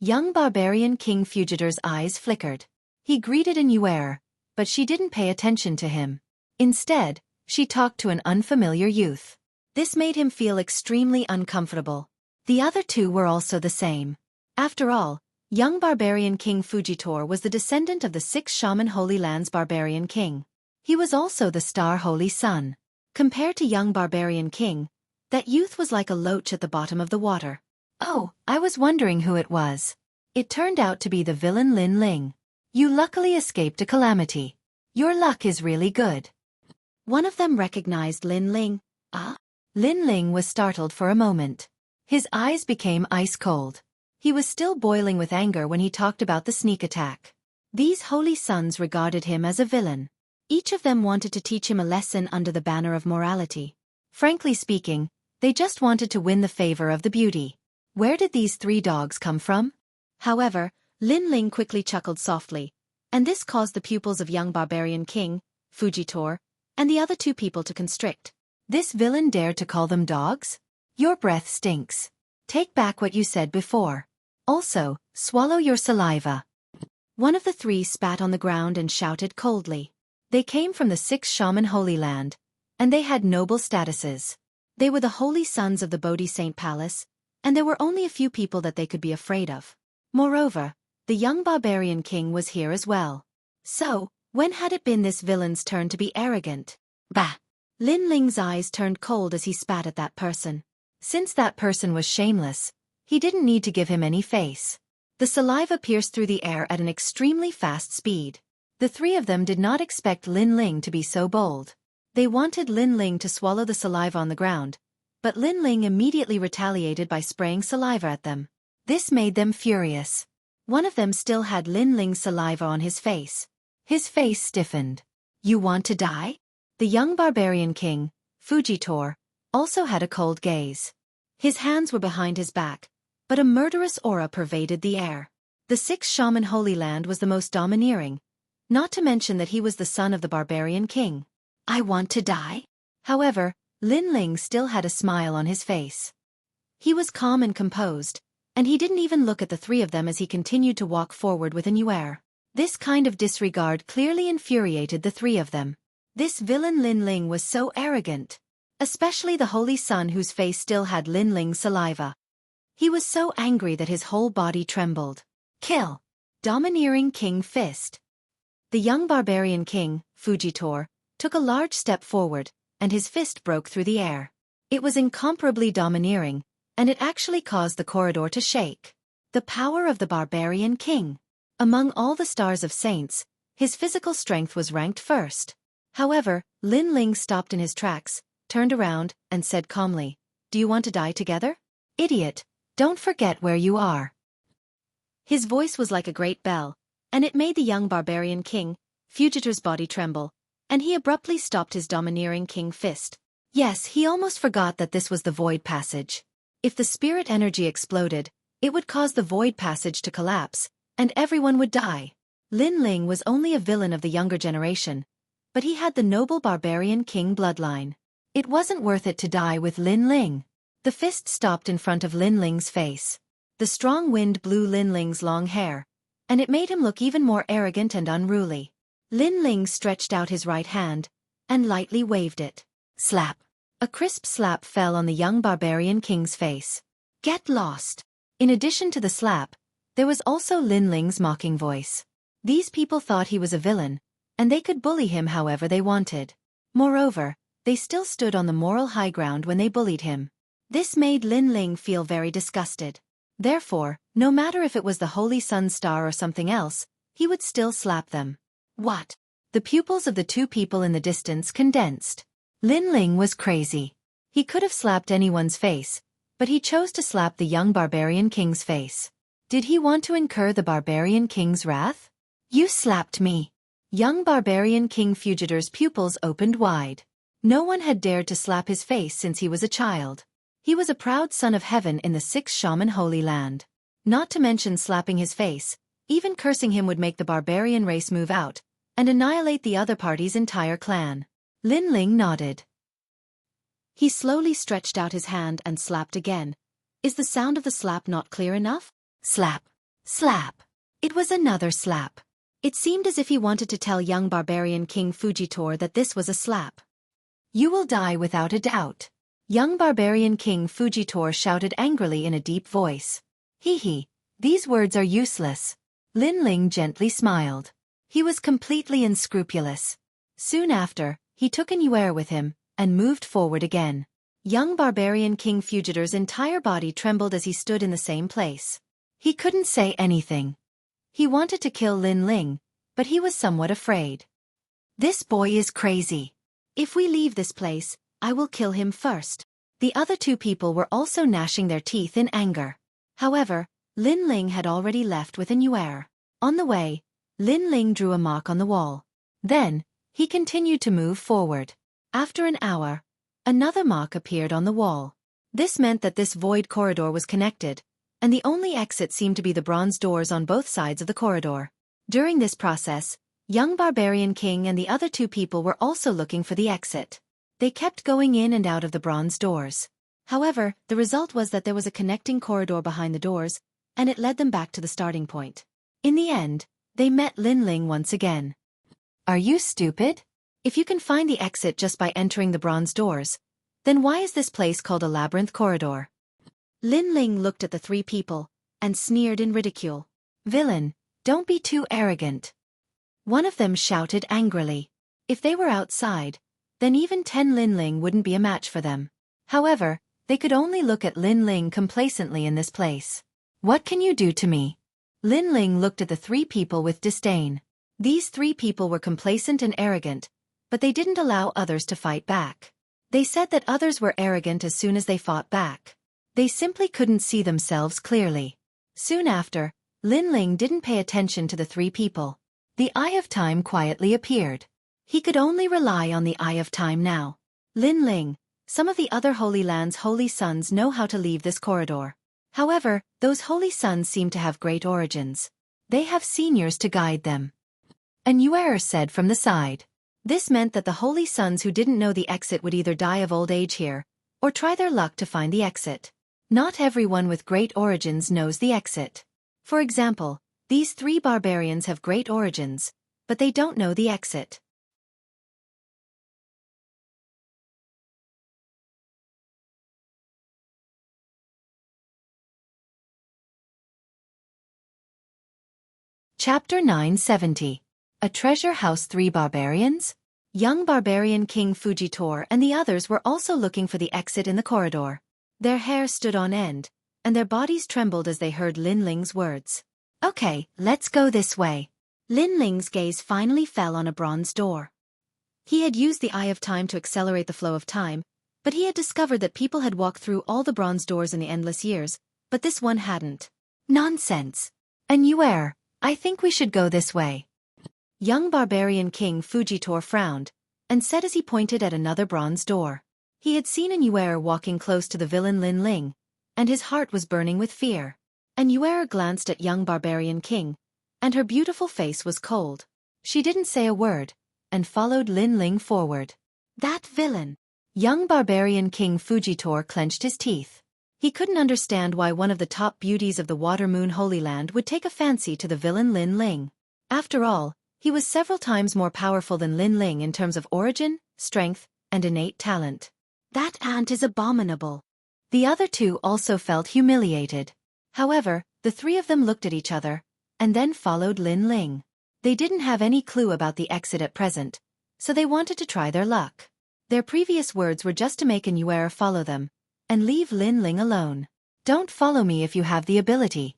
Young barbarian King Fujitor's eyes flickered. He greeted Anuer, but she didn't pay attention to him. Instead, she talked to an unfamiliar youth. This made him feel extremely uncomfortable. The other 2 were also the same. After all, young barbarian King Fujitor was the descendant of the 6th shaman Holy Land's barbarian king. He was also the star holy son. Compared to young barbarian king, that youth was like a loach at the bottom of the water. "Oh, I was wondering who it was." It turned out to be the villain Lin Ling. "You luckily escaped a calamity. Your luck is really good." One of them recognized Lin Ling. Lin Ling was startled for a moment. His eyes became ice cold. He was still boiling with anger when he talked about the sneak attack. These holy sons regarded him as a villain. Each of them wanted to teach him a lesson under the banner of morality. Frankly speaking, they just wanted to win the favor of the beauty. Where did these 3 dogs come from? However, Lin Ling quickly chuckled softly, and this caused the pupils of young barbarian King, Fujitor, and the other 2 people to constrict. This villain dared to call them dogs? Your breath stinks. Take back what you said before. Also, swallow your saliva. One of the 3 spat on the ground and shouted coldly. They came from the 6th shaman Holy Land, and they had noble statuses. They were the holy sons of the Bodhi Saint Palace, and there were only a few people that they could be afraid of. Moreover, the young barbarian king was here as well. So, When had it been this villain's turn to be arrogant? Bah! Lin Ling's eyes turned cold as he spat at that person. Since that person was shameless, he didn't need to give him any face. The saliva pierced through the air at an extremely fast speed. The three of them did not expect Lin Ling to be so bold. They wanted Lin Ling to swallow the saliva on the ground, but Lin Ling immediately retaliated by spraying saliva at them. This made them furious. One of them still had Lin Ling's saliva on his face. His face stiffened. You want to die? The young barbarian king, Fujitor, also had a cold gaze. His hands were behind his back, but a murderous aura pervaded the air. The sixth shaman Holy Land was the most domineering, not to mention that he was the son of the barbarian king. I want to die? However, Lin Ling still had a smile on his face. He was calm and composed, and he didn't even look at the three of them as he continued to walk forward with a new air. This kind of disregard clearly infuriated the three of them. This villain Lin Ling was so arrogant. Especially the holy son whose face still had Lin Ling's saliva. He was so angry that his whole body trembled. Kill! Domineering King Fist. The young barbarian king, Fujitor, took a large step forward, and his fist broke through the air. It was incomparably domineering, and it actually caused the corridor to shake. The power of the barbarian king. Among all the stars of saints, his physical strength was ranked first. However, Lin Ling stopped in his tracks, turned around, and said calmly, "Do you want to die together? Idiot, don't forget where you are." His voice was like a great bell, and it made the young barbarian king, Fujitor's body tremble, and he abruptly stopped his domineering king fist. Yes, he almost forgot that this was the void passage. If the spirit energy exploded, it would cause the void passage to collapse, and everyone would die. Lin Ling was only a villain of the younger generation, but he had the noble barbarian king bloodline. It wasn't worth it to die with Lin Ling. The fist stopped in front of Lin Ling's face. The strong wind blew Lin Ling's long hair, and it made him look even more arrogant and unruly. Lin Ling stretched out his right hand, and lightly waved it. Slap! A crisp slap fell on the young barbarian king's face. Get lost! In addition to the slap, there was also Lin Ling's mocking voice. These people thought he was a villain, and they could bully him however they wanted. Moreover, they still stood on the moral high ground when they bullied him. This made Lin Ling feel very disgusted. Therefore, no matter if it was the Holy Sun Star or something else, he would still slap them. What? The pupils of the two people in the distance condensed. Lin Ling was crazy. He could have slapped anyone's face, but he chose to slap the young barbarian king's face. Did he want to incur the barbarian king's wrath? You slapped me. Young barbarian King Fujitor's pupils opened wide. No one had dared to slap his face since he was a child. He was a proud son of heaven in the sixth shaman Holy Land. Not to mention slapping his face, even cursing him would make the barbarian race move out and annihilate the other party's entire clan. Lin Ling nodded. He slowly stretched out his hand and slapped again. Is the sound of the slap not clear enough? Slap. Slap. It was another slap. It seemed as if he wanted to tell young barbarian King Fujitor that this was a slap. You will die without a doubt. Young barbarian King Fujitor shouted angrily in a deep voice. Hee, these words are useless. Lin Ling gently smiled. He was completely unscrupulous. Soon after, he took a new air with him, and moved forward again. Young barbarian King Fujitor's entire body trembled as he stood in the same place. He couldn't say anything. He wanted to kill Lin Ling, but he was somewhat afraid. This boy is crazy. If we leave this place, I will kill him first. The other two people were also gnashing their teeth in anger. However, Lin Ling had already left with a new air. On the way, Lin Ling drew a mark on the wall. Then, he continued to move forward. After an hour, another mark appeared on the wall. This meant that this void corridor was connected, and the only exit seemed to be the bronze doors on both sides of the corridor. During this process, young barbarian king and the other two people were also looking for the exit. They kept going in and out of the bronze doors. However, the result was that there was a connecting corridor behind the doors, and it led them back to the starting point. In the end, they met Lin Ling once again. Are you stupid? If you can find the exit just by entering the bronze doors, then why is this place called a labyrinth corridor? Lin Ling looked at the three people, and sneered in ridicule. Villain, don't be too arrogant. One of them shouted angrily. If they were outside, then even 10 Linling wouldn't be a match for them. However, they could only look at Linling complacently in this place. What can you do to me? Linling looked at the 3 people with disdain. These 3 people were complacent and arrogant, but they didn't allow others to fight back. They said that others were arrogant as soon as they fought back. They simply couldn't see themselves clearly. Soon after, Linling didn't pay attention to the 3 people. The Eye of Time quietly appeared. He could only rely on the Eye of Time now. Linling, some of the other Holy Land's Holy Sons know how to leave this corridor. However, those Holy Sons seem to have great origins. They have seniors to guide them. A Xueqi said from the side. This meant that the Holy Sons who didn't know the exit would either die of old age here, or try their luck to find the exit. Not everyone with great origins knows the exit. For example, these 3 barbarians have great origins, but they don't know the exit. Chapter 970. A Treasure House. 3 barbarians? Young barbarian King Fujitor and the others were also looking for the exit in the corridor. Their hair stood on end, and their bodies trembled as they heard Linling's words. Okay, let's go this way. Linling's gaze finally fell on a bronze door. He had used the Eye of Time to accelerate the flow of time, but he had discovered that people had walked through all the bronze doors in the endless years, but this one hadn't. Nonsense. A Xueqi, I think we should go this way. Young barbarian King Fujitor frowned, and said as he pointed at another bronze door. He had seen a Xueqi walking close to the villain Linling, and his heart was burning with fear. A Xueqi glanced at young barbarian King, and her beautiful face was cold. She didn't say a word, and followed Linling forward. That villain! Young barbarian King Fujitor clenched his teeth. He couldn't understand why one of the top beauties of the Water Moon Holy Land would take a fancy to the villain Linling. After all, he was several times more powerful than Linling in terms of origin, strength, and innate talent. That ant is abominable. The other 2 also felt humiliated. However, the 3 of them looked at each other, and then followed Linling. They didn't have any clue about the exit at present, so they wanted to try their luck. Their previous words were just to make a Xueqi follow them, and leave Linling alone. Don't follow me if you have the ability.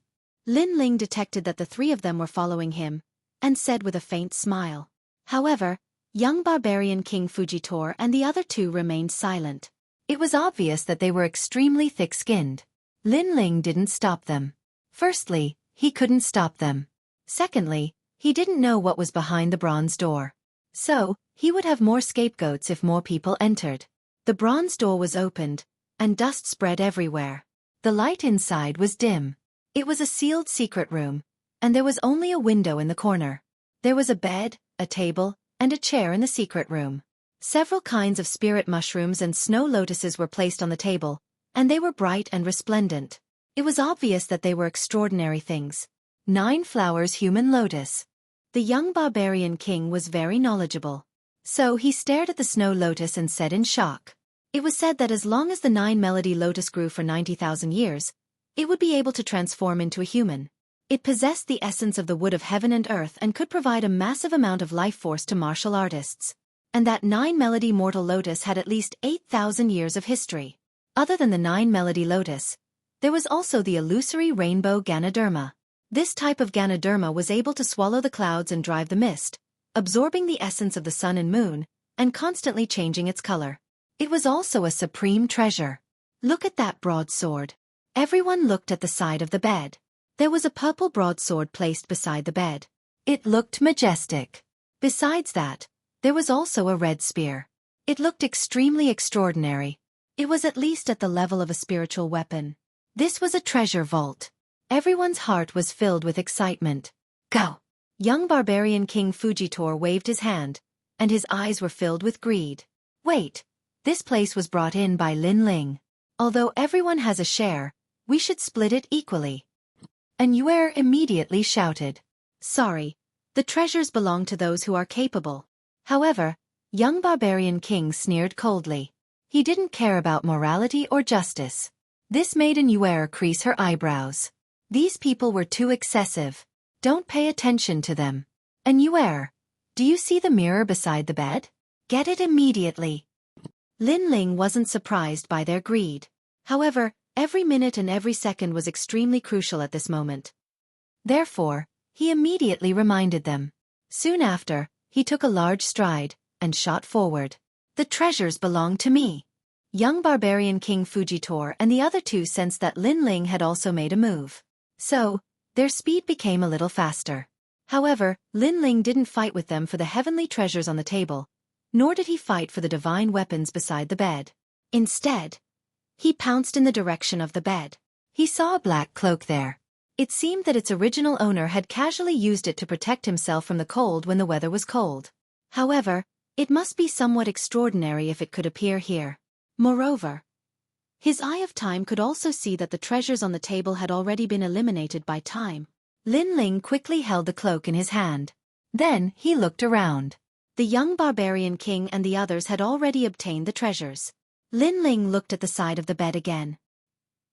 Linling detected that the 3 of them were following him, and said with a faint smile. However, young barbarian King Fujitor and the other 2 remained silent. It was obvious that they were extremely thick-skinned. Linling didn't stop them. Firstly, he couldn't stop them. Secondly, he didn't know what was behind the bronze door. So, he would have more scapegoats if more people entered. The bronze door was opened, and dust spread everywhere. The light inside was dim. It was a sealed secret room, and there was only a window in the corner. There was a bed, a table, and a chair in the secret room. Several kinds of spirit mushrooms and snow lotuses were placed on the table, and they were bright and resplendent. It was obvious that they were extraordinary things. 9 flowers human lotus. The young barbarian king was very knowledgeable. So he stared at the snow lotus and said in shock. It was said that as long as the 9 melody lotus grew for 90,000 years, it would be able to transform into a human. It possessed the essence of the wood of heaven and earth and could provide a massive amount of life force to martial artists. And that 9 melody mortal lotus had at least 8,000 years of history. Other than the 9 melody lotus, there was also the illusory rainbow Ganoderma. This type of Ganoderma was able to swallow the clouds and drive the mist, absorbing the essence of the sun and moon, and constantly changing its color. It was also a supreme treasure. Look at that broadsword. Everyone looked at the side of the bed. There was a purple broadsword placed beside the bed. It looked majestic. Besides that, there was also a red spear. It looked extremely extraordinary. It was at least at the level of a spiritual weapon. This was a treasure vault. Everyone's heart was filled with excitement. Go! Young barbarian King Fujitor waved his hand, and his eyes were filled with greed. Wait, this place was brought in by Linling. Although everyone has a share, we should split it equally. A Xueqi immediately shouted. Sorry, the treasures belong to those who are capable. However, young barbarian king sneered coldly. He didn't care about morality or justice. This made a Xueqi crease her eyebrows. These people were too excessive. Don't pay attention to them. And do you see the mirror beside the bed? Get it immediately. Lin Ling wasn't surprised by their greed. However, every minute and every second was extremely crucial at this moment. Therefore, he immediately reminded them. Soon after, he took a large stride and shot forward. The treasures belong to me. Young barbarian King Fujitor and the other two sensed that Lin Ling had also made a move. So, their speed became a little faster. However, Lin Ling didn't fight with them for the heavenly treasures on the table, nor did he fight for the divine weapons beside the bed. Instead, he pounced in the direction of the bed. He saw a black cloak there. It seemed that its original owner had casually used it to protect himself from the cold when the weather was cold. However, it must be somewhat extraordinary if it could appear here. Moreover, his eye of time could also see that the treasures on the table had already been eliminated by time. Lin Ling quickly held the cloak in his hand. Then, he looked around. The young barbarian king and the others had already obtained the treasures. Lin Ling looked at the side of the bed again.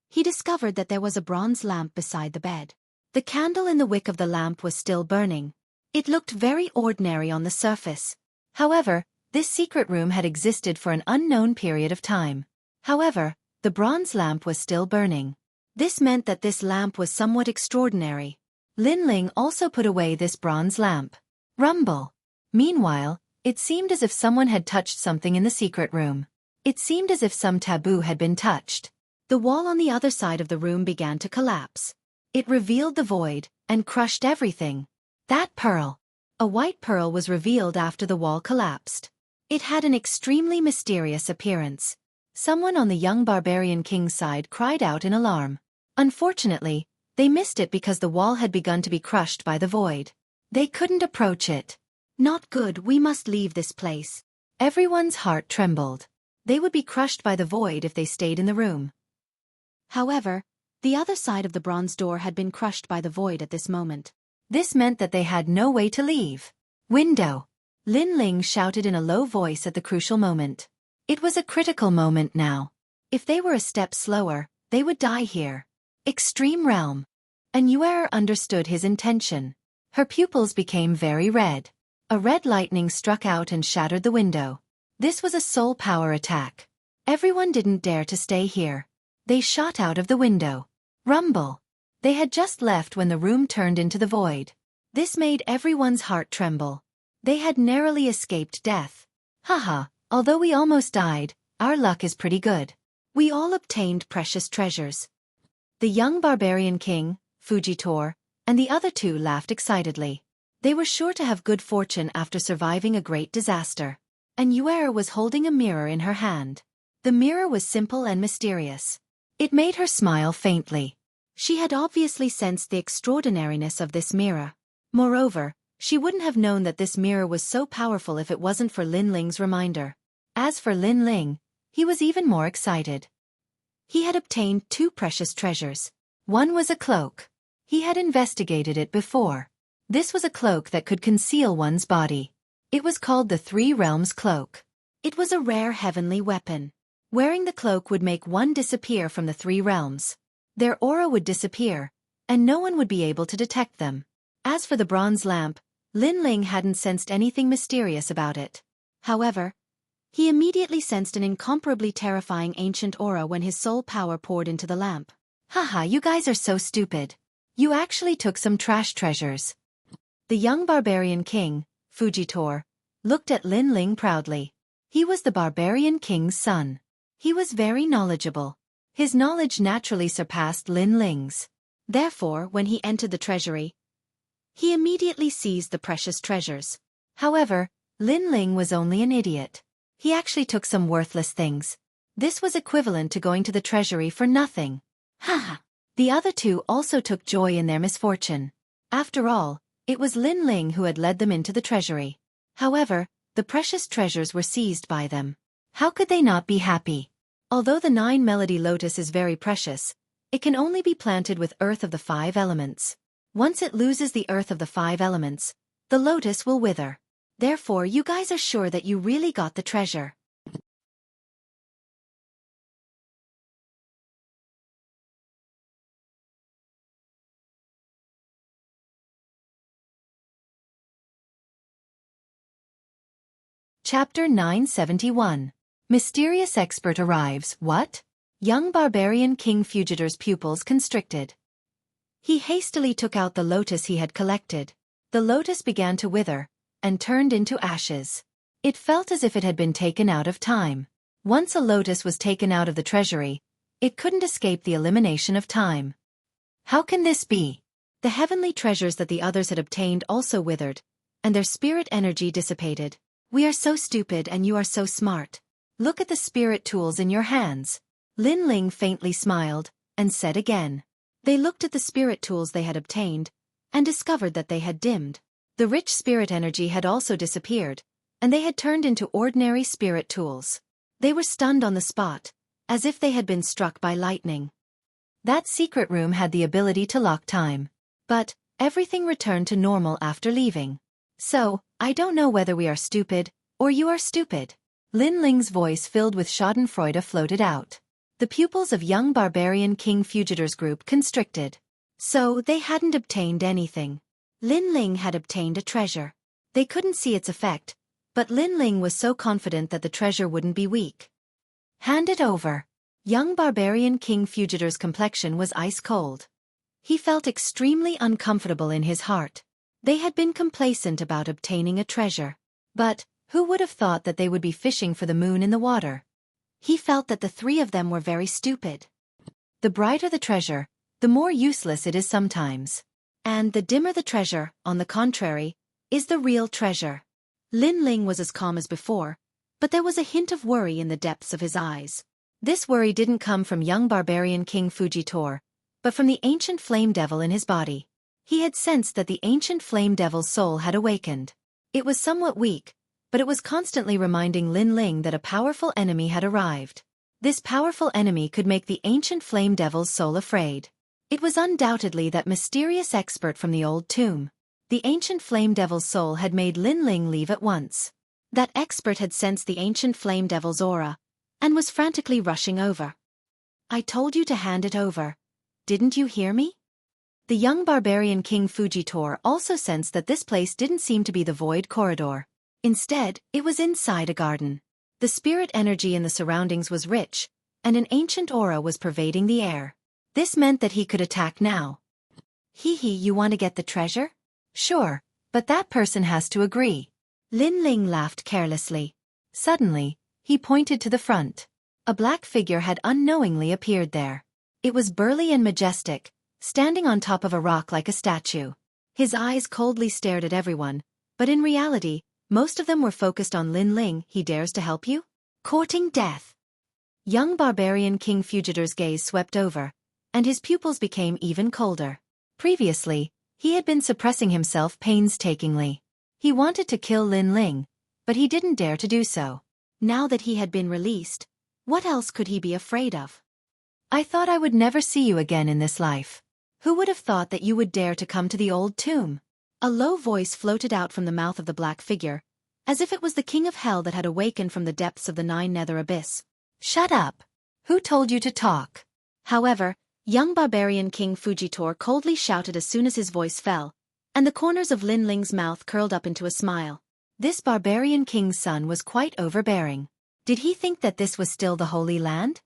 He discovered that there was a bronze lamp beside the bed. The candle in the wick of the lamp was still burning. It looked very ordinary on the surface. However, this secret room had existed for an unknown period of time. However, the bronze lamp was still burning. This meant that this lamp was somewhat extraordinary. Lin Ling also put away this bronze lamp. Rumble. Meanwhile, it seemed as if someone had touched something in the secret room. It seemed as if some taboo had been touched. The wall on the other side of the room began to collapse. It revealed the void and crushed everything. That pearl. A white pearl was revealed after the wall collapsed. It had an extremely mysterious appearance. Someone on the young barbarian king's side cried out in alarm. Unfortunately, they missed it because the wall had begun to be crushed by the void. They couldn't approach it. Not good, we must leave this place. Everyone's heart trembled. They would be crushed by the void if they stayed in the room. However, the other side of the bronze door had been crushed by the void at this moment. This meant that they had no way to leave. Window. Lin Ling shouted in a low voice at the crucial moment. It was a critical moment now. If they were a step slower, they would die here. Extreme realm. And Xueqi understood his intention. Her pupils became very red. A red lightning struck out and shattered the window. This was a soul power attack. Everyone didn't dare to stay here. They shot out of the window. Rumble. They had just left when the room turned into the void. This made everyone's heart tremble. They had narrowly escaped death. Haha, although we almost died, our luck is pretty good. We all obtained precious treasures. The young barbarian king, Fujitor, and the other two laughed excitedly. They were sure to have good fortune after surviving a great disaster. And Xueqi was holding a mirror in her hand. The mirror was simple and mysterious. It made her smile faintly. She had obviously sensed the extraordinariness of this mirror. Moreover, she wouldn't have known that this mirror was so powerful if it wasn't for Lin Ling's reminder. As for Lin Ling, he was even more excited. He had obtained two precious treasures. One was a cloak. He had investigated it before. This was a cloak that could conceal one's body. It was called the Three Realms Cloak. It was a rare heavenly weapon. Wearing the cloak would make one disappear from the three realms. Their aura would disappear, and no one would be able to detect them. As for the bronze lamp, Lin Ling hadn't sensed anything mysterious about it. However, he immediately sensed an incomparably terrifying ancient aura when his soul power poured into the lamp. Haha, you guys are so stupid. You actually took some trash treasures. The young barbarian king, Fujitor, looked at Lin Ling proudly. He was the barbarian king's son. He was very knowledgeable. His knowledge naturally surpassed Lin Ling's. Therefore, when he entered the treasury, he immediately seized the precious treasures. However, Lin Ling was only an idiot. He actually took some worthless things. This was equivalent to going to the treasury for nothing. Haha. The other two also took joy in their misfortune. After all, it was Lin Ling who had led them into the treasury. However, the precious treasures were seized by them. How could they not be happy? Although the 9-melody lotus is very precious, it can only be planted with earth of the 5 elements. Once it loses the earth of the 5 elements, the lotus will wither. Therefore, you guys are sure that you really got the treasure. Chapter 971. Mysterious expert arrives. What? Young barbarian King Fugitor's pupils constricted. He hastily took out the lotus he had collected. The lotus began to wither, and turned into ashes. It felt as if it had been taken out of time. Once a lotus was taken out of the treasury, it couldn't escape the elimination of time. How can this be? The heavenly treasures that the others had obtained also withered, and their spirit energy dissipated. We are so stupid and you are so smart. Look at the spirit tools in your hands. Lin Ling faintly smiled, and said again. They looked at the spirit tools they had obtained, and discovered that they had dimmed. The rich spirit energy had also disappeared, and they had turned into ordinary spirit tools. They were stunned on the spot, as if they had been struck by lightning. That secret room had the ability to lock time. But everything returned to normal after leaving. So, I don't know whether we are stupid, or you are stupid. Lin Ling's voice filled with schadenfreude floated out. The pupils of young barbarian King Fugitor's group constricted. So, they hadn't obtained anything. Lin Ling had obtained a treasure. They couldn't see its effect, but Lin Ling was so confident that the treasure wouldn't be weak. Hand it over. Young barbarian King Fugitor's complexion was ice cold. He felt extremely uncomfortable in his heart. They had been complacent about obtaining a treasure. But, who would have thought that they would be fishing for the moon in the water? He felt that the three of them were very stupid. The brighter the treasure, the more useless it is sometimes. And the dimmer the treasure, on the contrary, is the real treasure. Lin Ling was as calm as before, but there was a hint of worry in the depths of his eyes. This worry didn't come from young barbarian King Fugitor, but from the ancient flame devil in his body. He had sensed that the ancient flame devil's soul had awakened. It was somewhat weak, but it was constantly reminding Lin Ling that a powerful enemy had arrived. This powerful enemy could make the ancient flame devil's soul afraid. It was undoubtedly that mysterious expert from the old tomb. The ancient flame devil's soul had made Lin Ling leave at once. That expert had sensed the ancient flame devil's aura, and was frantically rushing over. I told you to hand it over. Didn't you hear me? The young barbarian King Fugitor also sensed that this place didn't seem to be the void corridor. Instead, it was inside a garden. The spirit energy in the surroundings was rich, and an ancient aura was pervading the air. This meant that he could attack now. You want to get the treasure? Sure, but that person has to agree. Lin Ling laughed carelessly. Suddenly, he pointed to the front. A black figure had unknowingly appeared there. It was burly and majestic, standing on top of a rock like a statue. His eyes coldly stared at everyone, but in reality, most of them were focused on Lin Ling. He dares to help you? Courting death. Young barbarian King Fugitor's gaze swept over, and his pupils became even colder. Previously, he had been suppressing himself painstakingly. He wanted to kill Lin Ling, but he didn't dare to do so. Now that he had been released, what else could he be afraid of? I thought I would never see you again in this life. Who would have thought that you would dare to come to the old tomb? A low voice floated out from the mouth of the black figure, as if it was the king of hell that had awakened from the depths of the nine nether abyss. Shut up! Who told you to talk? However, young barbarian King Fugitor coldly shouted as soon as his voice fell, and the corners of Lin Ling's mouth curled up into a smile. This barbarian king's son was quite overbearing. Did he think that this was still the Holy Land?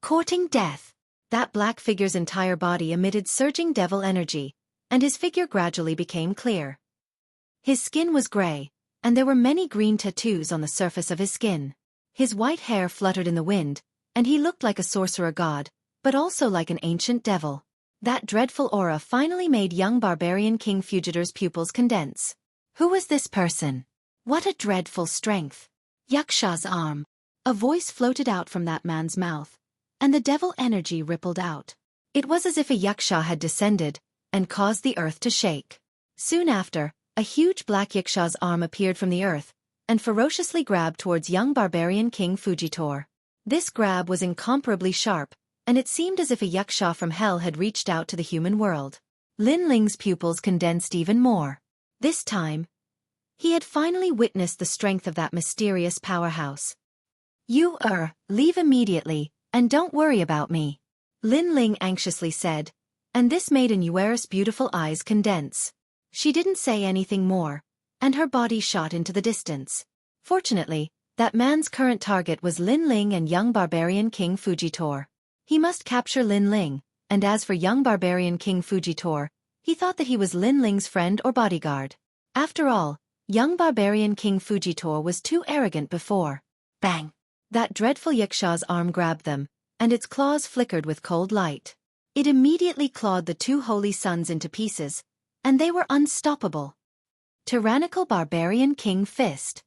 Courting death. That black figure's entire body emitted surging devil energy, and his figure gradually became clear. His skin was gray, and there were many green tattoos on the surface of his skin. His white hair fluttered in the wind, and he looked like a sorcerer god, but also like an ancient devil. That dreadful aura finally made young barbarian King Fugitor's pupils condense. Who was this person? What a dreadful strength! Yaksha's arm. A voice floated out from that man's mouth, and the devil energy rippled out. It was as if a yaksha had descended, and caused the earth to shake. Soon after, a huge black yaksha's arm appeared from the earth, and ferociously grabbed towards young barbarian King Fugitor. This grab was incomparably sharp, and it seemed as if a yaksha from hell had reached out to the human world. Lin Ling's pupils condensed even more. This time, he had finally witnessed the strength of that mysterious powerhouse. Leave immediately, and don't worry about me. Lin Ling anxiously said, and this made Xueqi's beautiful eyes condense. She didn't say anything more, and her body shot into the distance. Fortunately, that man's current target was Lin Ling and young barbarian King Fujitor. He must capture Lin Ling, and as for young barbarian King Fujitor, he thought that he was Lin Ling's friend or bodyguard. After all, young barbarian King Fujitor was too arrogant before. Bang! That dreadful Yaksha's arm grabbed them, and its claws flickered with cold light. It immediately clawed the two holy sons into pieces, and they were unstoppable. Tyrannical barbarian King Fist.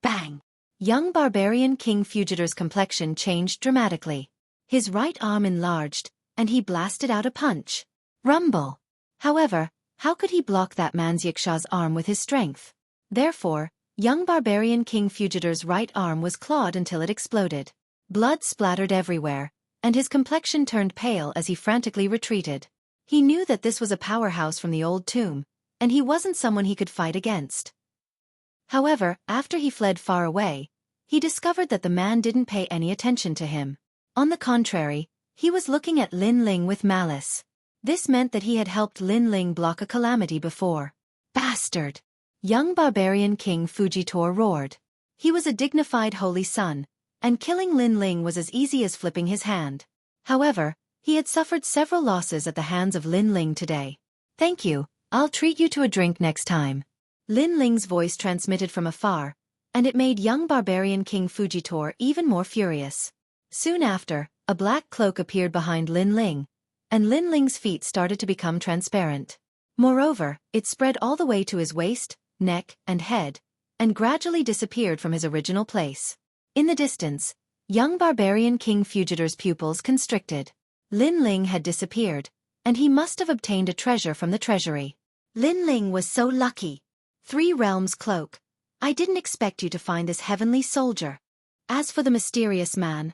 Bang! Young barbarian King Fujitor's complexion changed dramatically. His right arm enlarged, and he blasted out a punch. Rumble! However, how could he block that man's Yaksha's arm with his strength? Therefore, young barbarian King Fujitor's right arm was clawed until it exploded. Blood splattered everywhere, and his complexion turned pale as he frantically retreated. He knew that this was a powerhouse from the old tomb, and he wasn't someone he could fight against. However, after he fled far away, he discovered that the man didn't pay any attention to him. On the contrary, he was looking at Lin Ling with malice. This meant that he had helped Lin Ling block a calamity before. Bastard! Young barbarian King Fujitor roared. He was a dignified holy son, and killing Lin Ling was as easy as flipping his hand. However, he had suffered several losses at the hands of Lin Ling today. Thank you, I'll treat you to a drink next time. Lin Ling's voice transmitted from afar, and it made young barbarian King Fujitor even more furious. Soon after, a black cloak appeared behind Lin Ling, and Lin Ling's feet started to become transparent. Moreover, it spread all the way to his waist, neck, and head, and gradually disappeared from his original place. In the distance, young barbarian King Fujitor's pupils constricted. Lin Ling had disappeared, and he must have obtained a treasure from the treasury. Lin Ling was so lucky. 3 Realms Cloak. I didn't expect you to find this heavenly soldier. As for the mysterious man,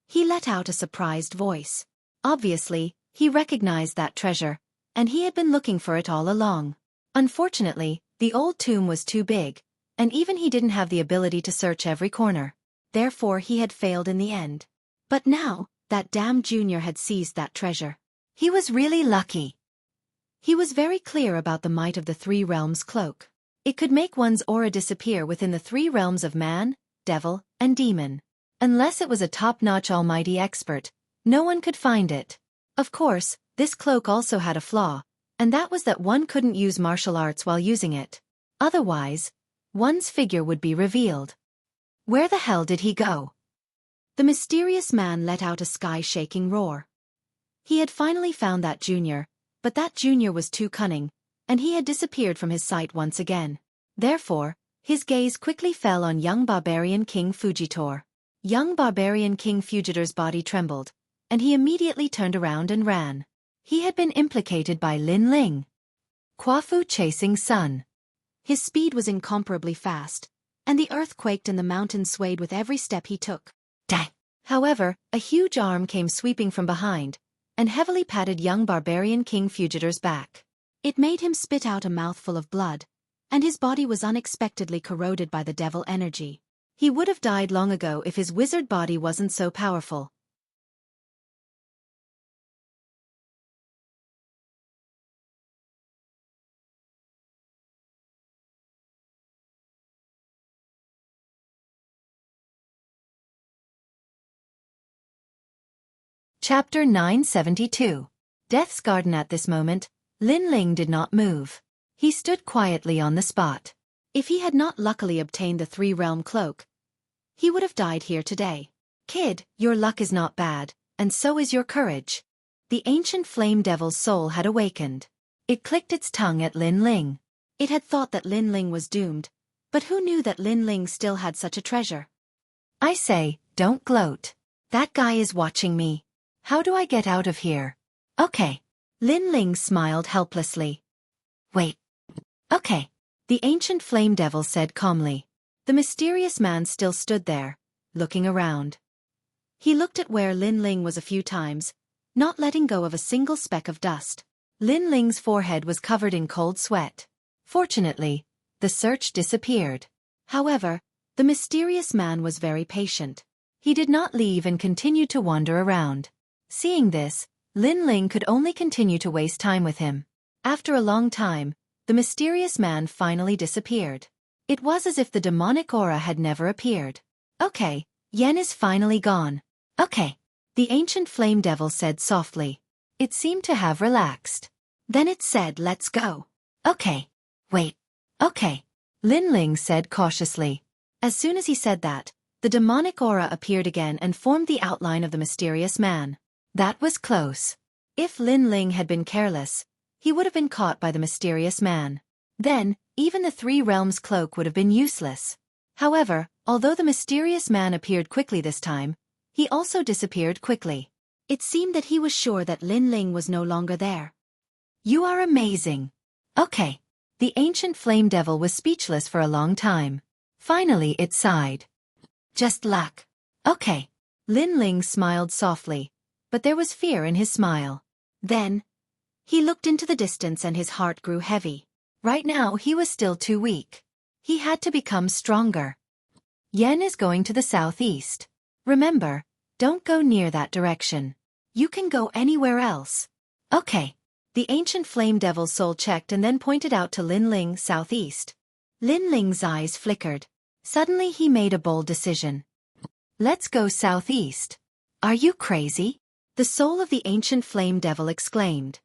he let out a surprised voice. Obviously, he recognized that treasure, and he had been looking for it all along. Unfortunately, the old tomb was too big, and even he didn't have the ability to search every corner. Therefore he had failed in the end. But now, that damn junior had seized that treasure. He was really lucky. He was very clear about the might of the 3 Realms Cloak. It could make one's aura disappear within the 3 realms of man, devil, and demon. Unless it was a top-notch almighty expert, no one could find it. Of course, this cloak also had a flaw, and that was that one couldn't use martial arts while using it. Otherwise, one's figure would be revealed. Where the hell did he go? The mysterious man let out a sky-shaking roar. He had finally found that junior, but that junior was too cunning, and he had disappeared from his sight once again. Therefore, his gaze quickly fell on young barbarian King Fujitor. Young barbarian King Fujitor's body trembled, and he immediately turned around and ran. He had been implicated by Lin Ling. Kwafu chasing sun. His speed was incomparably fast, and the earth quaked and the mountains swayed with every step he took. Dang! However, a huge arm came sweeping from behind, and heavily patted young barbarian King Fujitor's back. It made him spit out a mouthful of blood, and his body was unexpectedly corroded by the devil energy. He would have died long ago if his wizard body wasn't so powerful. Chapter 972. Death's Garden. At this moment, Lin Ling did not move. He stood quietly on the spot. If he had not luckily obtained the 3-realm cloak, he would have died here today. Kid, your luck is not bad, and so is your courage. The ancient flame devil's soul had awakened. It clicked its tongue at Lin Ling. It had thought that Lin Ling was doomed, but who knew that Lin Ling still had such a treasure? I say, don't gloat. That guy is watching me. How do I get out of here? Okay. Lin Ling smiled helplessly. Wait. Okay. The ancient flame devil said calmly. The mysterious man still stood there, looking around. He looked at where Lin Ling was a few times, not letting go of a single speck of dust. Lin Ling's forehead was covered in cold sweat. Fortunately, the search disappeared. However, the mysterious man was very patient. He did not leave and continued to wander around. Seeing this, Lin Ling could only continue to waste time with him. After a long time, the mysterious man finally disappeared. It was as if the demonic aura had never appeared. Okay, Yen is finally gone. Okay. The ancient flame devil said softly. It seemed to have relaxed. Then it said, let's go. Okay. Wait. Okay. Lin Ling said cautiously. As soon as he said that, the demonic aura appeared again and formed the outline of the mysterious man. That was close. If Lin Ling had been careless, he would have been caught by the mysterious man. Then, even the Three Realms cloak would have been useless. However, although the mysterious man appeared quickly this time, he also disappeared quickly. It seemed that he was sure that Lin Ling was no longer there. You are amazing. Okay. The ancient flame devil was speechless for a long time. Finally it sighed. Just luck. Okay. Lin Ling smiled softly, but there was fear in his smile. Then, he looked into the distance and his heart grew heavy. Right now he was still too weak. He had to become stronger. Yen is going to the southeast. Remember, don't go near that direction. You can go anywhere else. Okay. The ancient flame devil's soul checked and then pointed out to Lin Ling southeast. Lin Ling's eyes flickered. Suddenly he made a bold decision. Let's go southeast. Are you crazy? The soul of the ancient flame devil exclaimed.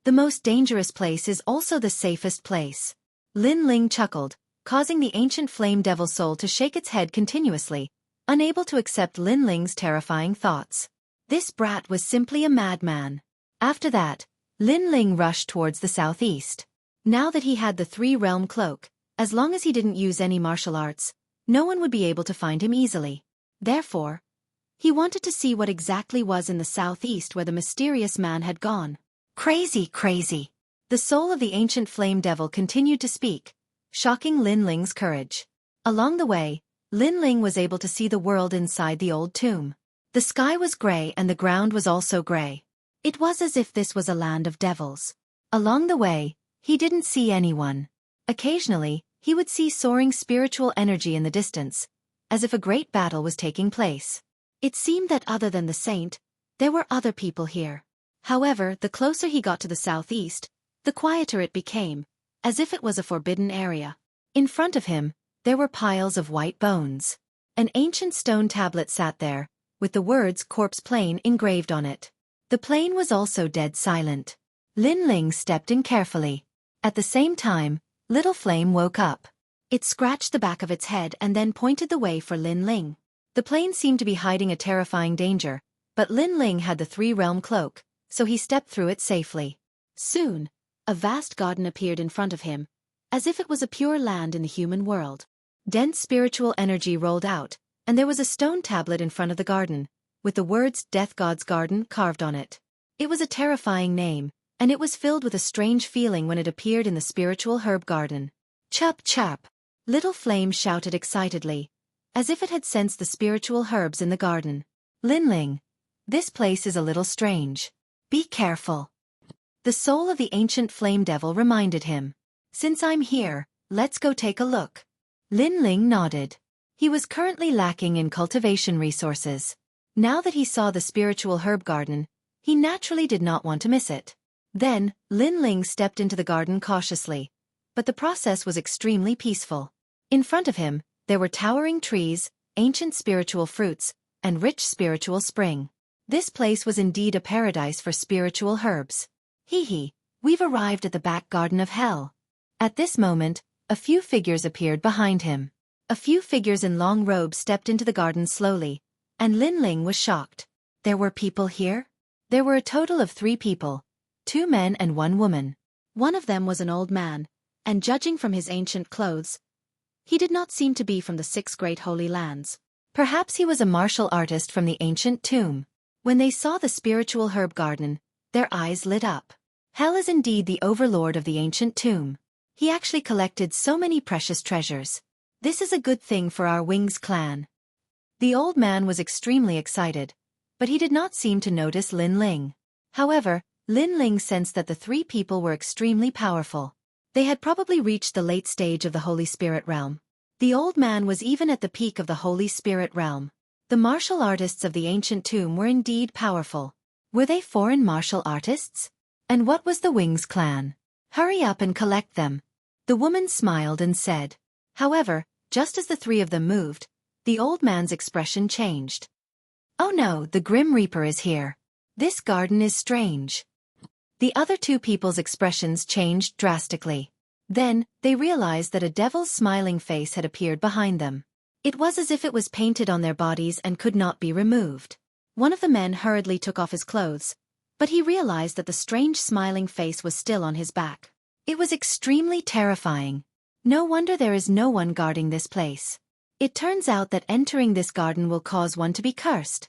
The most dangerous place is also the safest place. Lin Ling chuckled, causing the ancient flame devil's soul to shake its head continuously, unable to accept Lin Ling's terrifying thoughts. This brat was simply a madman. After that, Lin Ling rushed towards the southeast. Now that he had the three-realm cloak, as long as he didn't use any martial arts, no one would be able to find him easily. Therefore, he wanted to see what exactly was in the southeast where the mysterious man had gone. Crazy, crazy. The soul of the ancient flame devil continued to speak, shocking Lin Ling's courage. Along the way, Lin Ling was able to see the world inside the old tomb. The sky was gray and the ground was also gray. It was as if this was a land of devils. Along the way, he didn't see anyone. Occasionally, he would see soaring spiritual energy in the distance, as if a great battle was taking place. It seemed that other than the saint, there were other people here. However, the closer he got to the southeast, the quieter it became, as if it was a forbidden area. In front of him, there were piles of white bones. An ancient stone tablet sat there, with the words Corpse Plain engraved on it. The plain was also dead silent. Lin Ling stepped in carefully. At the same time, Little Flame woke up. It scratched the back of its head and then pointed the way for Lin Ling. The plain seemed to be hiding a terrifying danger, but Lin Ling had the three-realm cloak, so he stepped through it safely. Soon, a vast garden appeared in front of him, as if it was a pure land in the human world. Dense spiritual energy rolled out, and there was a stone tablet in front of the garden, with the words Death God's Garden carved on it. It was a terrifying name, and it was filled with a strange feeling when it appeared in the spiritual herb garden. Chirp, chirp! Little Flame shouted excitedly, as if it had sensed the spiritual herbs in the garden. Lin Ling, this place is a little strange. Be careful. The soul of the ancient flame devil reminded him. Since I'm here, let's go take a look. Lin Ling nodded. He was currently lacking in cultivation resources. Now that he saw the spiritual herb garden, he naturally did not want to miss it. Then, Lin Ling stepped into the garden cautiously, but the process was extremely peaceful. In front of him, there were towering trees, ancient spiritual fruits, and rich spiritual spring. This place was indeed a paradise for spiritual herbs. Hee, we've arrived at the back garden of hell. At this moment, a few figures appeared behind him. A few figures in long robes stepped into the garden slowly, and Lin Ling was shocked. There were people here? There were a total of 3 people, 2 men and 1 woman. One of them was an old man, and judging from his ancient clothes, he did not seem to be from the 6 great holy lands. Perhaps he was a martial artist from the ancient tomb. When they saw the spiritual herb garden, their eyes lit up. Hell is indeed the overlord of the ancient tomb. He actually collected so many precious treasures. This is a good thing for our Wings clan. The old man was extremely excited, but he did not seem to notice Lin Ling. However, Lin Ling sensed that the 3 people were extremely powerful. They had probably reached the late stage of the Holy Spirit realm. The old man was even at the peak of the Holy Spirit realm. The martial artists of the ancient tomb were indeed powerful. Were they foreign martial artists? And what was the Wings clan? Hurry up and collect them. The woman smiled and said. However, just as the three of them moved, the old man's expression changed. "Oh no, the Grim Reaper is here. This garden is strange." The other two people's expressions changed drastically. Then, they realized that a devil's smiling face had appeared behind them. It was as if it was painted on their bodies and could not be removed. One of the men hurriedly took off his clothes, but he realized that the strange smiling face was still on his back. It was extremely terrifying. No wonder there is no one guarding this place. It turns out that entering this garden will cause one to be cursed.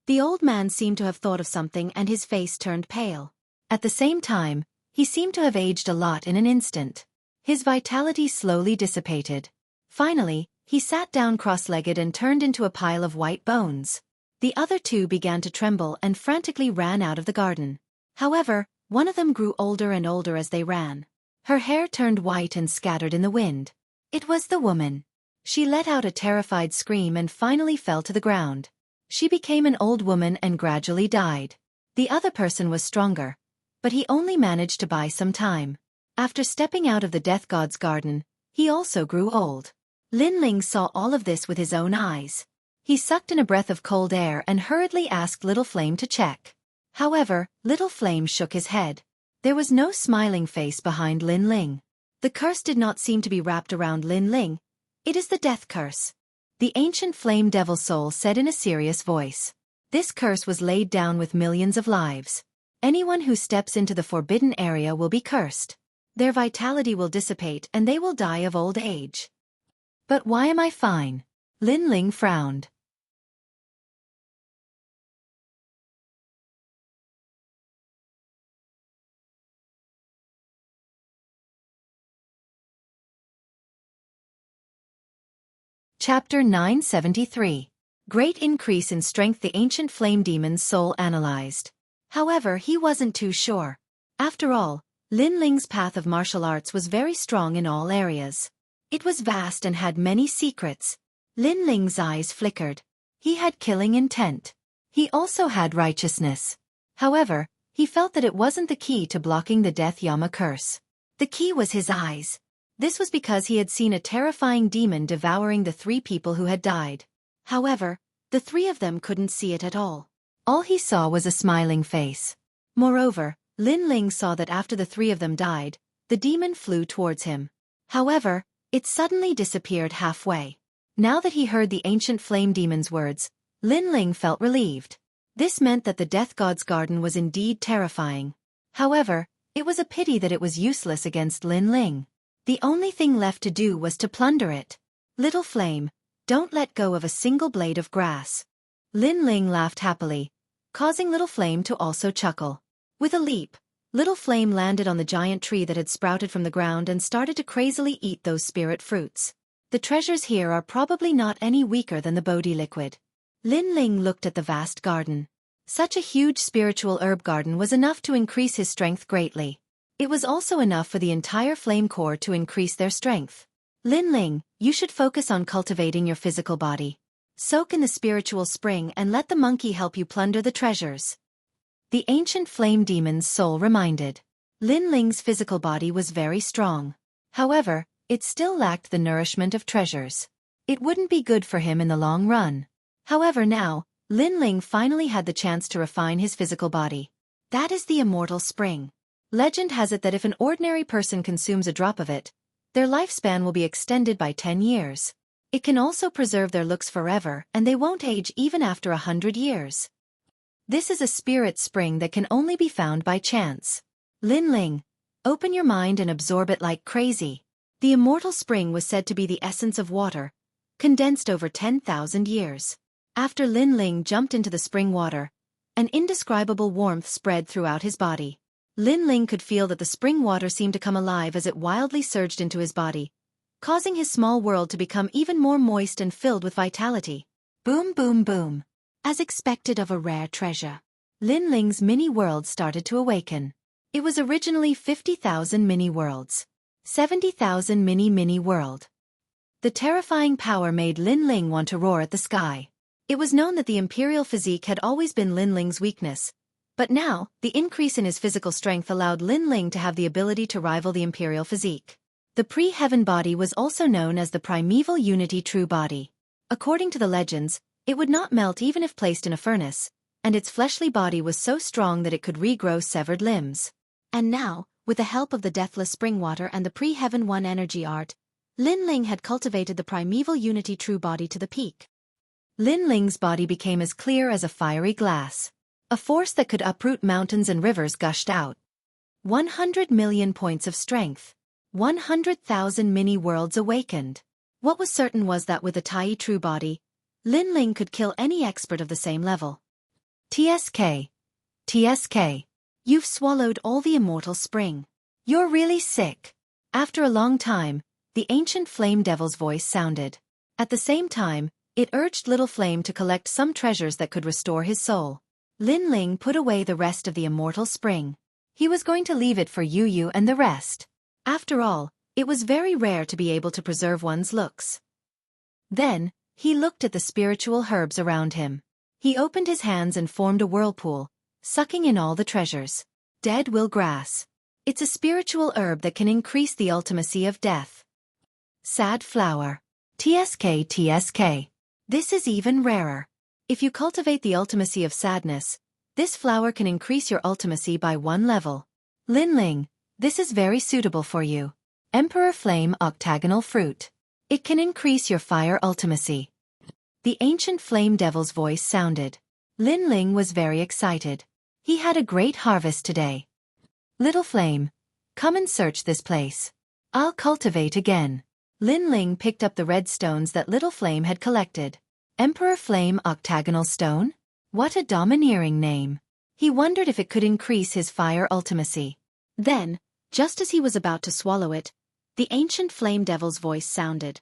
The old man seemed to have thought of something and his face turned pale. At the same time, he seemed to have aged a lot in an instant. His vitality slowly dissipated. Finally, he sat down cross-legged and turned into a pile of white bones. The other two began to tremble and frantically ran out of the garden. However, one of them grew older and older as they ran. Her hair turned white and scattered in the wind. It was the woman. She let out a terrified scream and finally fell to the ground. She became an old woman and gradually died. The other person was stronger, but he only managed to buy some time. After stepping out of the death god's garden, he also grew old. Lin Ling saw all of this with his own eyes. He sucked in a breath of cold air and hurriedly asked Little Flame to check. However, Little Flame shook his head. There was no smiling face behind Lin Ling. The curse did not seem to be wrapped around Lin Ling. "It is the death curse," the ancient flame devil soul said in a serious voice. "This curse was laid down with millions of lives. Anyone who steps into the forbidden area will be cursed. Their vitality will dissipate and they will die of old age." "But why am I fine?" Lin Ling frowned. Chapter 973. Great increase in strength. The ancient flame demon's soul analyzed. However, he wasn't too sure. After all, Lin Ling's path of martial arts was very strong in all areas. It was vast and had many secrets. Lin Ling's eyes flickered. He had killing intent. He also had righteousness. However, he felt that it wasn't the key to blocking the death Yama curse. The key was his eyes. This was because he had seen a terrifying demon devouring the three people who had died. However, the three of them couldn't see it at all. All he saw was a smiling face. Moreover, Lin Ling saw that after the three of them died, the demon flew towards him. However, it suddenly disappeared halfway. Now that he heard the ancient flame demon's words, Lin Ling felt relieved. This meant that the death god's garden was indeed terrifying. However, it was a pity that it was useless against Lin Ling. The only thing left to do was to plunder it. "Little Flame, don't let go of a single blade of grass." Lin Ling laughed happily, causing Little Flame to also chuckle. With a leap, Little Flame landed on the giant tree that had sprouted from the ground and started to crazily eat those spirit fruits. The treasures here are probably not any weaker than the Bodhi liquid. Lin Ling looked at the vast garden. Such a huge spiritual herb garden was enough to increase his strength greatly. It was also enough for the entire flame core to increase their strength. "Lin Ling, you should focus on cultivating your physical body. Soak in the spiritual spring and let the monkey help you plunder the treasures," the ancient flame demon's soul reminded. Lin Ling's physical body was very strong. However, it still lacked the nourishment of treasures. It wouldn't be good for him in the long run. However, now, Lin Ling finally had the chance to refine his physical body. That is the immortal spring. Legend has it that if an ordinary person consumes a drop of it, their lifespan will be extended by 10 years. It can also preserve their looks forever and they won't age even after 100 years. This is a spirit spring that can only be found by chance. Lin Ling, open your mind and absorb it like crazy. The immortal spring was said to be the essence of water, condensed over 10,000 years. After Lin Ling jumped into the spring water, an indescribable warmth spread throughout his body. Lin Ling could feel that the spring water seemed to come alive as it wildly surged into his body, causing his small world to become even more moist and filled with vitality. Boom boom boom. As expected of a rare treasure, Lin Ling's mini-world started to awaken. It was originally 50,000 mini-worlds. 70,000 mini-world. The terrifying power made Lin Ling want to roar at the sky. It was known that the imperial physique had always been Lin Ling's weakness, but now, the increase in his physical strength allowed Lin Ling to have the ability to rival the imperial physique. The pre-heaven body was also known as the primeval unity true body. According to the legends, it would not melt even if placed in a furnace, and its fleshly body was so strong that it could regrow severed limbs. And now, with the help of the deathless spring water and the pre-heaven one energy art, Lin Ling had cultivated the primeval unity true body to the peak. Lin Ling's body became as clear as a fiery glass. A force that could uproot mountains and rivers gushed out. 100 million points of strength. 100,000 mini-worlds awakened. What was certain was that with a Tai true body, Lin Ling could kill any expert of the same level. TSK. TSK. You've swallowed all the immortal spring. You're really sick. After a long time, the ancient flame devil's voice sounded. At the same time, it urged Little Flame to collect some treasures that could restore his soul. Lin Ling put away the rest of the immortal spring. He was going to leave it for Yu and the rest. After all, it was very rare to be able to preserve one's looks. Then, he looked at the spiritual herbs around him. He opened his hands and formed a whirlpool, sucking in all the treasures. Dead will grass. It's a spiritual herb that can increase the ultimacy of death. Sad flower. TSK TSK. This is even rarer. If you cultivate the ultimacy of sadness, this flower can increase your ultimacy by 1 level. Lin Ling, this is very suitable for you. Emperor Flame octagonal fruit. It can increase your fire ultimacy. The ancient flame devil's voice sounded. Lin Ling was very excited. He had a great harvest today. Little Flame, come and search this place. I'll cultivate again. Lin Ling picked up the red stones that Little Flame had collected. Emperor Flame octagonal stone? What a domineering name. He wondered if it could increase his fire ultimacy. Then, just as he was about to swallow it, the ancient flame devil's voice sounded.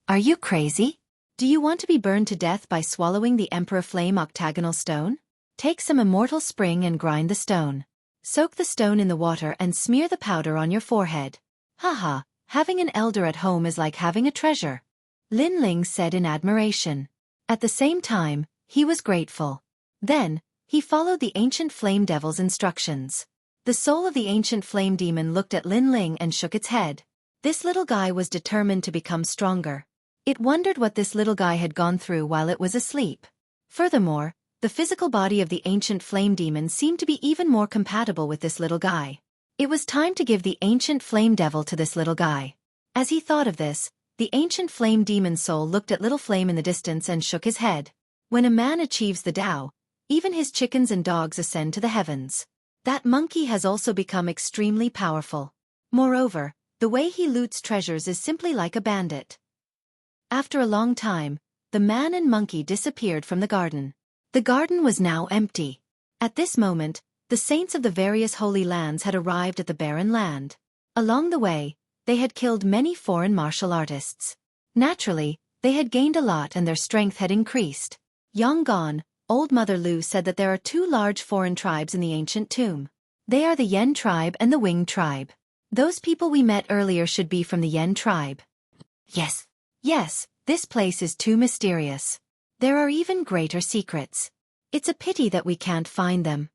Are you crazy? Do you want to be burned to death by swallowing the Emperor Flame octagonal stone? Take some immortal spring and grind the stone. Soak the stone in the water and smear the powder on your forehead. Haha, having an elder at home is like having a treasure. Lin Ling said in admiration. At the same time, he was grateful. Then, he followed the ancient flame devil's instructions. The soul of the ancient flame demon looked at Lin Ling and shook its head. This little guy was determined to become stronger. It wondered what this little guy had gone through while it was asleep. Furthermore, the physical body of the ancient flame demon seemed to be even more compatible with this little guy. It was time to give the ancient flame devil to this little guy. As he thought of this, the ancient flame demon's soul looked at Little Flame in the distance and shook his head. When a man achieves the Tao, even his chickens and dogs ascend to the heavens. That monkey has also become extremely powerful. Moreover, the way he loots treasures is simply like a bandit. After a long time, the man and monkey disappeared from the garden. The garden was now empty. At this moment, the saints of the various holy lands had arrived at the barren land. Along the way, they had killed many foreign martial artists. Naturally, they had gained a lot and their strength had increased. Yonggon, Old Mother Lu said that there are 2 large foreign tribes in the ancient tomb. They are the Yen tribe and the Wing tribe. Those people we met earlier should be from the Yen tribe. Yes. Yes, this place is too mysterious. There are even greater secrets. It's a pity that we can't find them.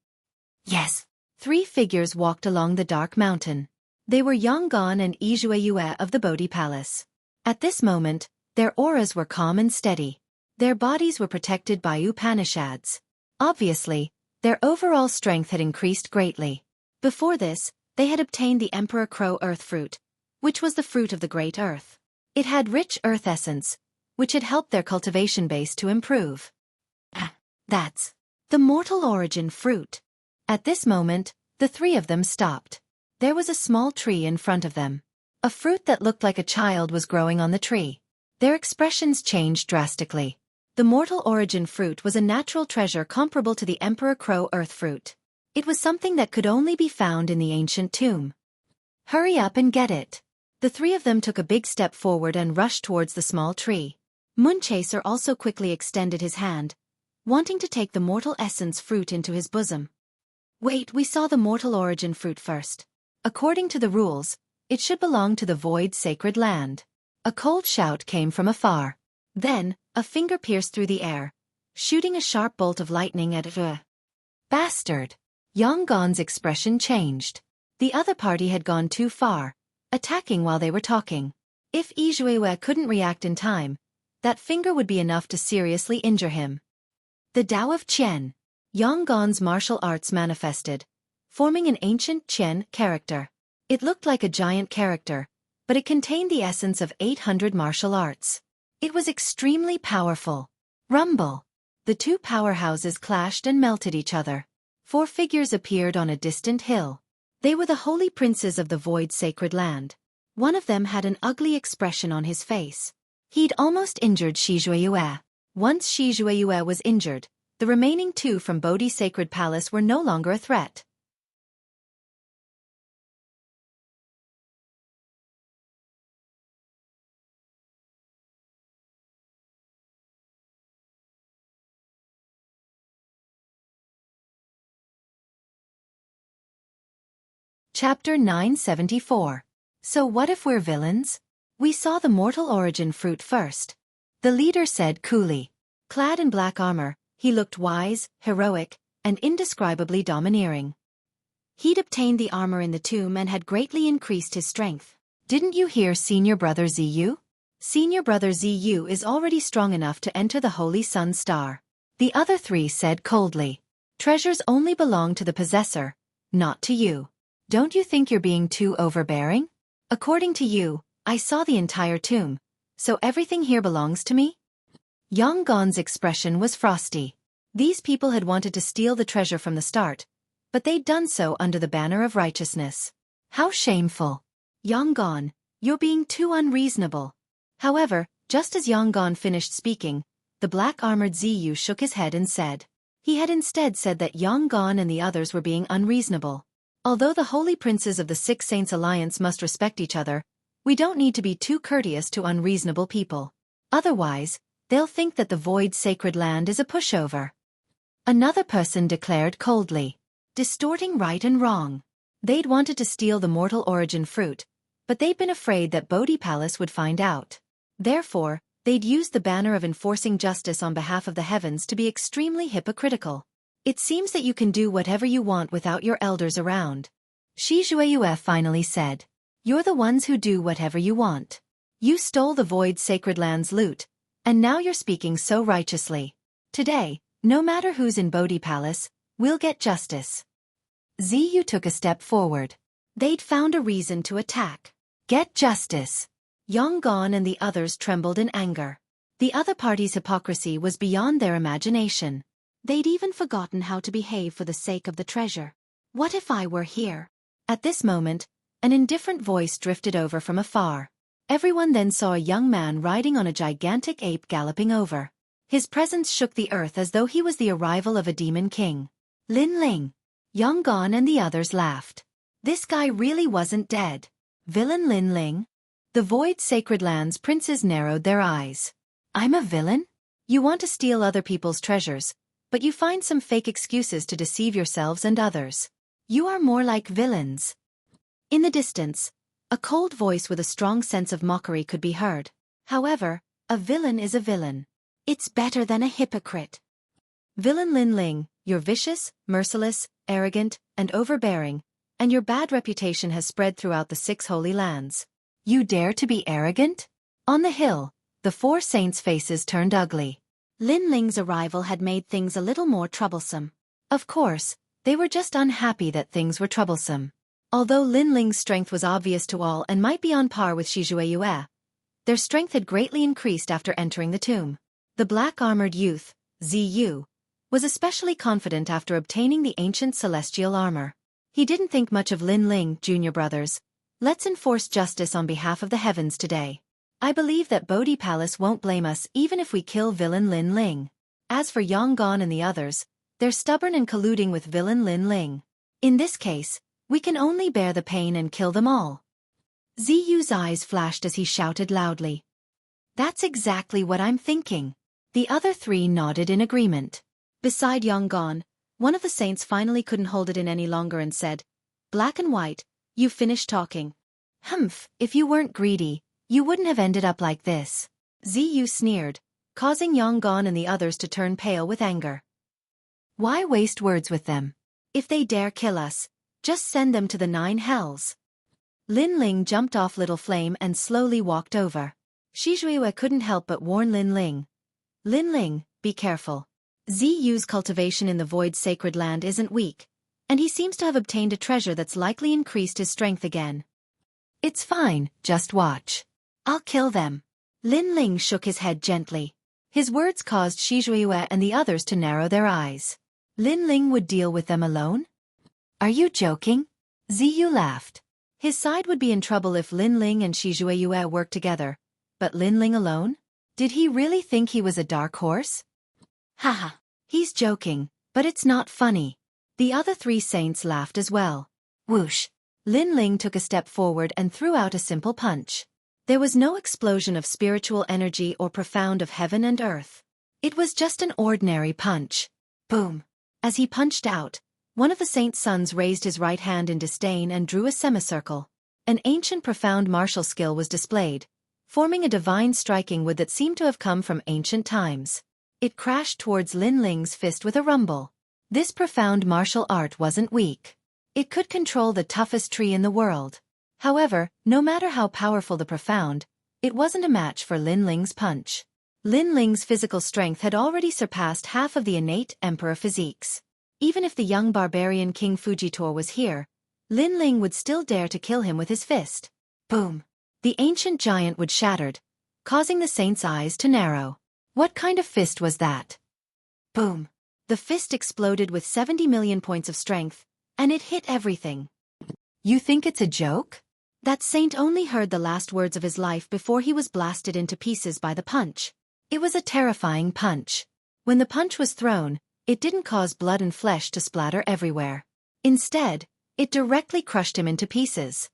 Yes. 3 figures walked along the dark mountain. They were Yonggon and Xueqi of the Bodhi Palace. At this moment, their auras were calm and steady. Their bodies were protected by Upanishads. Obviously, their overall strength had increased greatly. Before this, they had obtained the Emperor Crow Earth Fruit, which was the fruit of the Great Earth. It had rich earth essence, which had helped their cultivation base to improve. That's the mortal origin fruit. At this moment, the 3 of them stopped. There was a small tree in front of them. A fruit that looked like a child was growing on the tree. Their expressions changed drastically. The mortal origin fruit was a natural treasure comparable to the Emperor Crow Earth Fruit. It was something that could only be found in the ancient tomb. Hurry up and get it. The 3 of them took a big step forward and rushed towards the small tree. Moonchaser also quickly extended his hand, wanting to take the mortal essence fruit into his bosom. Wait, we saw the mortal origin fruit first. According to the rules, it should belong to the void sacred land. A cold shout came from afar. Then, a finger pierced through the air, shooting a sharp bolt of lightning at Bastard! Yonggon's expression changed. The other party had gone too far, attacking while they were talking. If Xueqi couldn't react in time, that finger would be enough to seriously injure him. The Tao of Qian. Yang Gan's martial arts manifested, forming an ancient Qian character. It looked like a giant character, but it contained the essence of 800 martial arts. It was extremely powerful. Rumble. The two powerhouses clashed and melted each other. 4 figures appeared on a distant hill. They were the holy princes of the void sacred land. One of them had an ugly expression on his face. He'd almost injured Xueqi. Once Xueqi was injured, the remaining 2 from Bodhi Sacred Palace were no longer a threat. Chapter 974. So what if we're villains? We saw the mortal origin fruit first. The leader said coolly. Clad in black armor, he looked wise, heroic, and indescribably domineering. He'd obtained the armor in the tomb and had greatly increased his strength. Didn't you hear Senior Brother Ziyu? Senior Brother Ziyu is already strong enough to enter the Holy Sun Star. The other 3 said coldly. Treasures only belong to the possessor, not to you. Don't you think you're being too overbearing? According to you, I saw the entire tomb, so everything here belongs to me? Yang Gan's expression was frosty. These people had wanted to steal the treasure from the start, but they'd done so under the banner of righteousness. How shameful. Yang Gan, you're being too unreasonable. However, just as Yang Gan finished speaking, the black-armored Ziyu shook his head and said. He had instead said that Yang Gan and the others were being unreasonable. Although the holy princes of the Six Saints Alliance must respect each other, we don't need to be too courteous to unreasonable people. Otherwise, they'll think that the void sacred land is a pushover. Another person declared coldly. Distorting right and wrong. They'd wanted to steal the mortal origin fruit, but they'd been afraid that Bodhi Palace would find out. Therefore, they'd used the banner of enforcing justice on behalf of the heavens to be extremely hypocritical. It seems that you can do whatever you want without your elders around. Xueqi finally said. You're the ones who do whatever you want. You stole the void sacred land's loot, and now you're speaking so righteously. Today, no matter who's in Bodhi Palace, we'll get justice. Ziyu took a step forward. They'd found a reason to attack. Get justice. Yang Gan and the others trembled in anger. The other party's hypocrisy was beyond their imagination. They'd even forgotten how to behave for the sake of the treasure. What if I were here? At this moment, an indifferent voice drifted over from afar. Everyone then saw a young man riding on a gigantic ape galloping over. His presence shook the earth as though he was the arrival of a demon king. Lin Ling. Yang Gan and the others laughed. This guy really wasn't dead. Villain Lin Ling? The void sacred land's princes narrowed their eyes. I'm a villain? You want to steal other people's treasures, but you find some fake excuses to deceive yourselves and others. You are more like villains. In the distance, a cold voice with a strong sense of mockery could be heard. However, a villain is a villain. It's better than a hypocrite. Villain Lin Ling, you're vicious, merciless, arrogant, and overbearing, and your bad reputation has spread throughout the 6 holy lands. You dare to be arrogant? On the hill, the 4 saints' faces turned ugly. Lin Ling's arrival had made things a little more troublesome. Of course, they were just unhappy that things were troublesome. Although Lin Ling's strength was obvious to all and might be on par with Xueqi, their strength had greatly increased after entering the tomb. The black-armored youth, Ziyu, was especially confident after obtaining the ancient celestial armor. He didn't think much of Lin Ling, junior brothers. Let's enforce justice on behalf of the heavens today. I believe that Bodhi Palace won't blame us even if we kill villain Lin Ling. As for Yang Gan and the others, they're stubborn and colluding with villain Lin Ling. In this case, we can only bear the pain and kill them all. Ziyu's eyes flashed as he shouted loudly. That's exactly what I'm thinking. The other 3 nodded in agreement. Beside Yang Gan, one of the saints finally couldn't hold it in any longer and said, Black and White, you finished talking. Humph, if you weren't greedy, you wouldn't have ended up like this. Ziyu sneered, causing Yang Gan and the others to turn pale with anger. Why waste words with them? If they dare kill us, just send them to the 9 hells. Lin Ling jumped off Little Flame and slowly walked over. Xueqi couldn't help but warn Lin Ling. Lin Ling, be careful. Ziyu's cultivation in the Void Sacred Land isn't weak, and he seems to have obtained a treasure that's likely increased his strength again. It's fine, just watch. I'll kill them. Lin Ling shook his head gently. His words caused Xueqi and the others to narrow their eyes. Lin Ling would deal with them alone? Are you joking? Ziyu laughed. His side would be in trouble if Lin Ling and Xueqi worked together, but Lin Ling alone? Did he really think he was a dark horse? Haha, he's joking, but it's not funny. The other three saints laughed as well. Whoosh! Lin Ling took a step forward and threw out a simple punch. There was no explosion of spiritual energy or profound of heaven and earth. It was just an ordinary punch. Boom! As he punched out, one of the saint's sons raised his right hand in disdain and drew a semicircle. An ancient profound martial skill was displayed, forming a divine striking wood that seemed to have come from ancient times. It crashed towards Lin Ling's fist with a rumble. This profound martial art wasn't weak. It could control the toughest tree in the world. However, no matter how powerful the profound, it wasn't a match for Lin Ling's punch. Lin Ling's physical strength had already surpassed half of the innate emperor physiques. Even if the young barbarian King Fujitor was here, Lin Ling would still dare to kill him with his fist. Boom! The ancient giant would shattered, causing the saint's eyes to narrow. What kind of fist was that? Boom! The fist exploded with 70 million points of strength, and it hit everything. You think it's a joke? That saint only heard the last words of his life before he was blasted into pieces by the punch. It was a terrifying punch. When the punch was thrown, it didn't cause blood and flesh to splatter everywhere. Instead, it directly crushed him into pieces.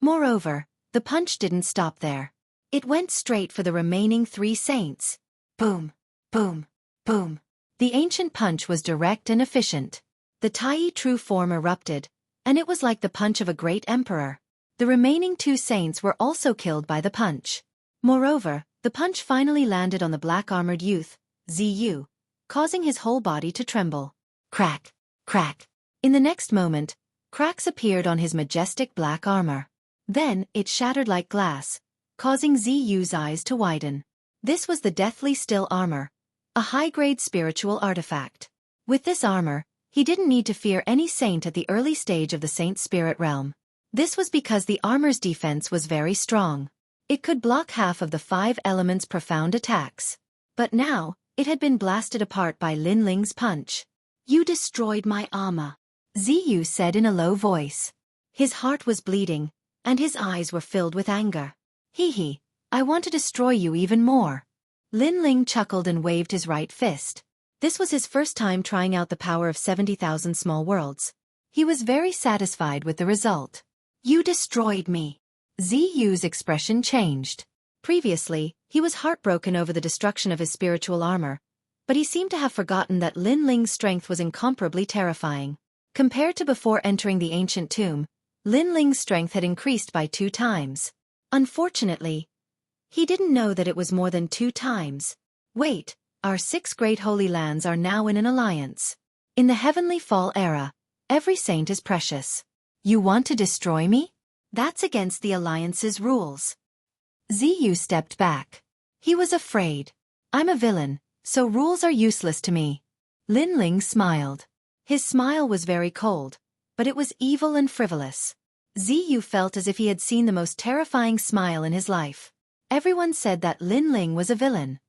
Moreover, the punch didn't stop there. It went straight for the remaining three saints. Boom, boom, boom. The ancient punch was direct and efficient. The Tai true form erupted, and it was like the punch of a great emperor. The remaining two saints were also killed by the punch. Moreover, the punch finally landed on the black-armored youth, Ziyu, causing his whole body to tremble. Crack, crack. In the next moment, cracks appeared on his majestic black armor. Then, it shattered like glass, causing Ziyu's eyes to widen. This was the deathly still armor, a high-grade spiritual artifact. With this armor, he didn't need to fear any saint at the early stage of the saint's spirit realm. This was because the armor's defense was very strong. It could block half of the 5 elements' profound attacks. But now, it had been blasted apart by Lin Ling's punch. You destroyed my armor, Ziyu said in a low voice. His heart was bleeding, and his eyes were filled with anger. Hee, I want to destroy you even more. Lin Ling chuckled and waved his right fist. This was his first time trying out the power of 70,000 small worlds. He was very satisfied with the result. You destroyed me. Ziyu's expression changed. Previously, he was heartbroken over the destruction of his spiritual armor, but he seemed to have forgotten that Lin Ling's strength was incomparably terrifying. Compared to before entering the ancient tomb, Lin Ling's strength had increased by 2 times. Unfortunately, he didn't know that it was more than 2 times. Wait, our 6 great holy lands are now in an alliance. In the heavenly fall era, every saint is precious. You want to destroy me? That's against the alliance's rules. Ziyu stepped back. He was afraid. I'm a villain, so rules are useless to me. Lin Ling smiled. His smile was very cold, but it was evil and frivolous. Ziyu felt as if he had seen the most terrifying smile in his life. Everyone said that Lin Ling was a villain.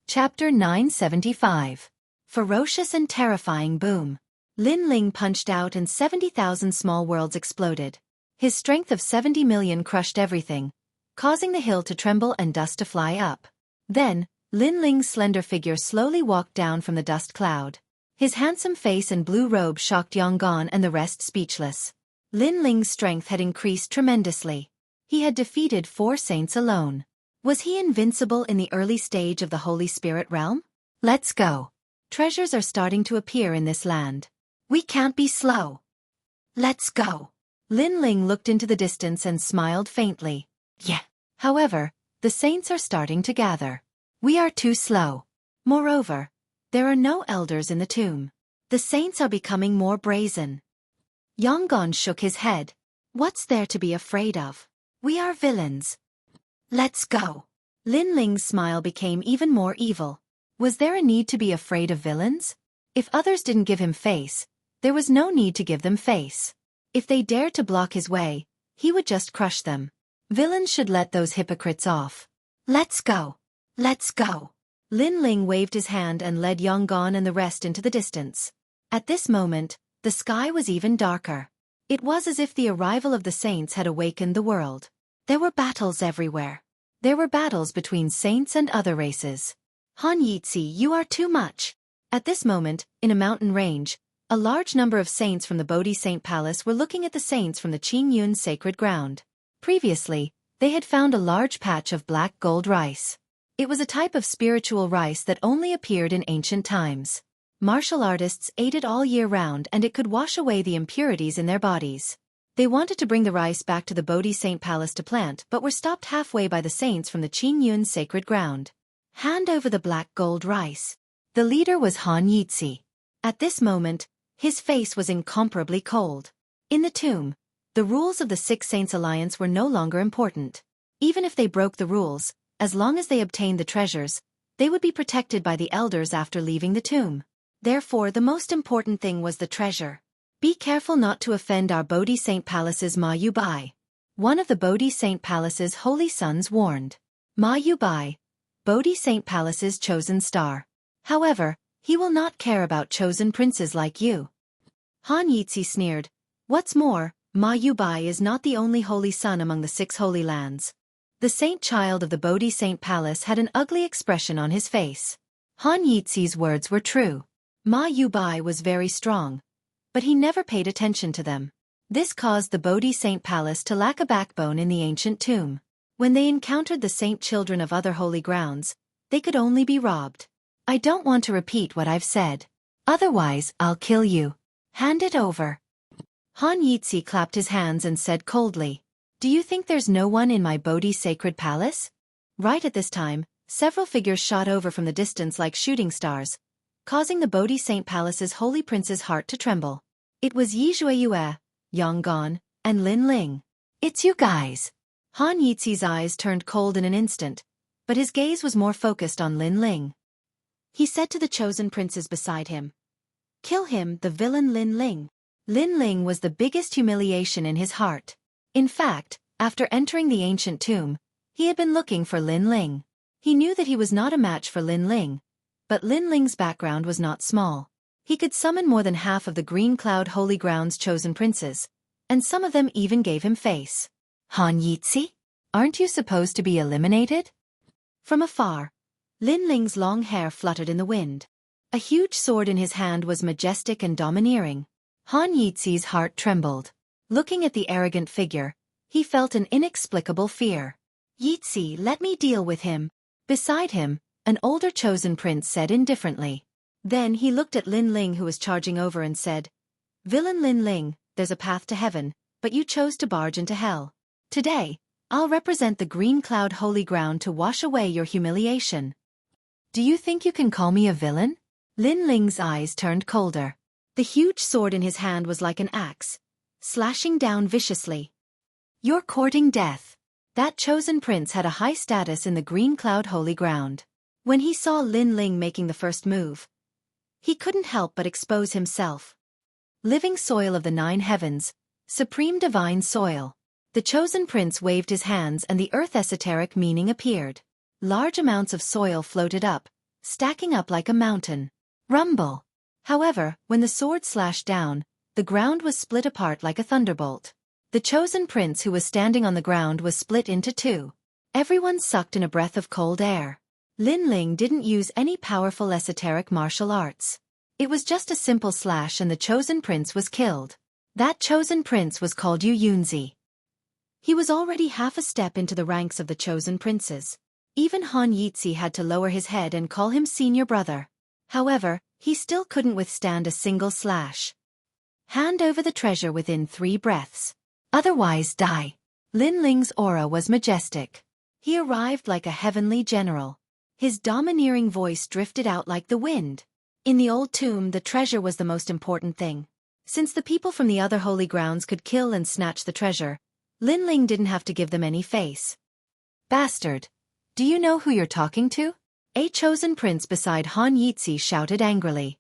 Chapter 975. Ferocious and terrifying boom. Lin Ling punched out and 70,000 small worlds exploded. His strength of 70 million crushed everything, causing the hill to tremble and dust to fly up. Then, Lin Ling's slender figure slowly walked down from the dust cloud. His handsome face and blue robe shocked Yonggan and the rest speechless. Lin Ling's strength had increased tremendously. He had defeated 4 saints alone. Was he invincible in the early stage of the Holy Spirit realm? Let's go. Treasures are starting to appear in this land. We can't be slow. Let's go. Lin Ling looked into the distance and smiled faintly. Yeah. However, the saints are starting to gather. We are too slow. Moreover, there are no elders in the tomb. The saints are becoming more brazen. Yonggon shook his head. What's there to be afraid of? We are villains. Let's go. Lin Ling's smile became even more evil. Was there a need to be afraid of villains? If others didn't give him face, there was no need to give them face. If they dared to block his way, he would just crush them. Villains should let those hypocrites off. Let's go. Let's go. Lin Ling waved his hand and led Yonggon and the rest into the distance. At this moment, the sky was even darker. It was as if the arrival of the saints had awakened the world. There were battles everywhere. There were battles between saints and other races. Han Yitzi, you are too much. At this moment, in a mountain range, a large number of saints from the Bodhi Saint Palace were looking at the saints from the Qingyun sacred ground. Previously, they had found a large patch of black gold rice. It was a type of spiritual rice that only appeared in ancient times. Martial artists ate it all year round and it could wash away the impurities in their bodies. They wanted to bring the rice back to the Bodhi Saint Palace to plant but were stopped halfway by the saints from the Qingyun sacred ground. Hand over the black gold rice. The leader was Han Yitzi. At this moment, his face was incomparably cold. In the tomb, the rules of the Six Saints Alliance were no longer important. Even if they broke the rules, as long as they obtained the treasures, they would be protected by the elders after leaving the tomb. Therefore, the most important thing was the treasure. Be careful not to offend our Bodhi Saint Palace's Ma Yubai. One of the Bodhi Saint Palace's holy sons warned. Ma Yubai, Bodhi Saint Palace's chosen star. However, he will not care about chosen princes like you. Han Yitzi sneered. What's more, Ma Yubai is not the only holy son among the 6 holy lands. The saint child of the Bodhi Saint Palace had an ugly expression on his face. Han Yitzi's words were true. Ma Yubai was very strong, but he never paid attention to them. This caused the Bodhi Saint Palace to lack a backbone in the ancient tomb. When they encountered the saint children of other holy grounds, they could only be robbed. I don't want to repeat what I've said. Otherwise, I'll kill you. Hand it over. Han Yitzi clapped his hands and said coldly, Do you think there's no one in my Bodhi sacred palace? Right at this time, several figures shot over from the distance like shooting stars, causing the Bodhi Saint Palace's holy prince's heart to tremble. It was Yi Xueqi, Yonggon, and Lin Ling. It's you guys. Han Yitzi's eyes turned cold in an instant, but his gaze was more focused on Lin Ling. He said to the chosen princes beside him, Kill him, the villain Lin Ling. Lin Ling was the biggest humiliation in his heart. In fact, after entering the ancient tomb, he had been looking for Lin Ling. He knew that he was not a match for Lin Ling, but Lin Ling's background was not small. He could summon more than half of the Green Cloud Holy Ground's chosen princes, and some of them even gave him face. Han Yitzi? Aren't you supposed to be eliminated? From afar, Lin Ling's long hair fluttered in the wind. A huge sword in his hand was majestic and domineering. Han Yitzi's heart trembled. Looking at the arrogant figure, he felt an inexplicable fear. Yitzi, let me deal with him. Beside him, an older chosen prince said indifferently. Then he looked at Lin Ling who was charging over and said, Villain Lin Ling, there's a path to heaven, but you chose to barge into hell. Today, I'll represent the Green Cloud Holy Ground to wash away your humiliation. Do you think you can call me a villain? Lin Ling's eyes turned colder. The huge sword in his hand was like an axe, slashing down viciously. You're courting death. That chosen prince had a high status in the Green Cloud Holy Ground. When he saw Lin Ling making the first move, he couldn't help but expose himself. Living soil of the 9 heavens, supreme divine soil. The chosen prince waved his hands and the earth esoteric meaning appeared. Large amounts of soil floated up, stacking up like a mountain. Rumble. However, when the sword slashed down, the ground was split apart like a thunderbolt. The chosen prince who was standing on the ground was split into 2. Everyone sucked in a breath of cold air. Lin Ling didn't use any powerful esoteric martial arts. It was just a simple slash and the chosen prince was killed. That chosen prince was called Yu Yunzi. He was already half a step into the ranks of the chosen princes. Even Han Yitzi had to lower his head and call him senior brother. However, he still couldn't withstand a single slash. Hand over the treasure within 3 breaths. Otherwise die. Lin Ling's aura was majestic. He arrived like a heavenly general. His domineering voice drifted out like the wind. In the old tomb, the treasure was the most important thing. Since the people from the other holy grounds could kill and snatch the treasure, Lin Ling didn't have to give them any face. Bastard! Do you know who you're talking to? A chosen prince beside Han Yitzi shouted angrily.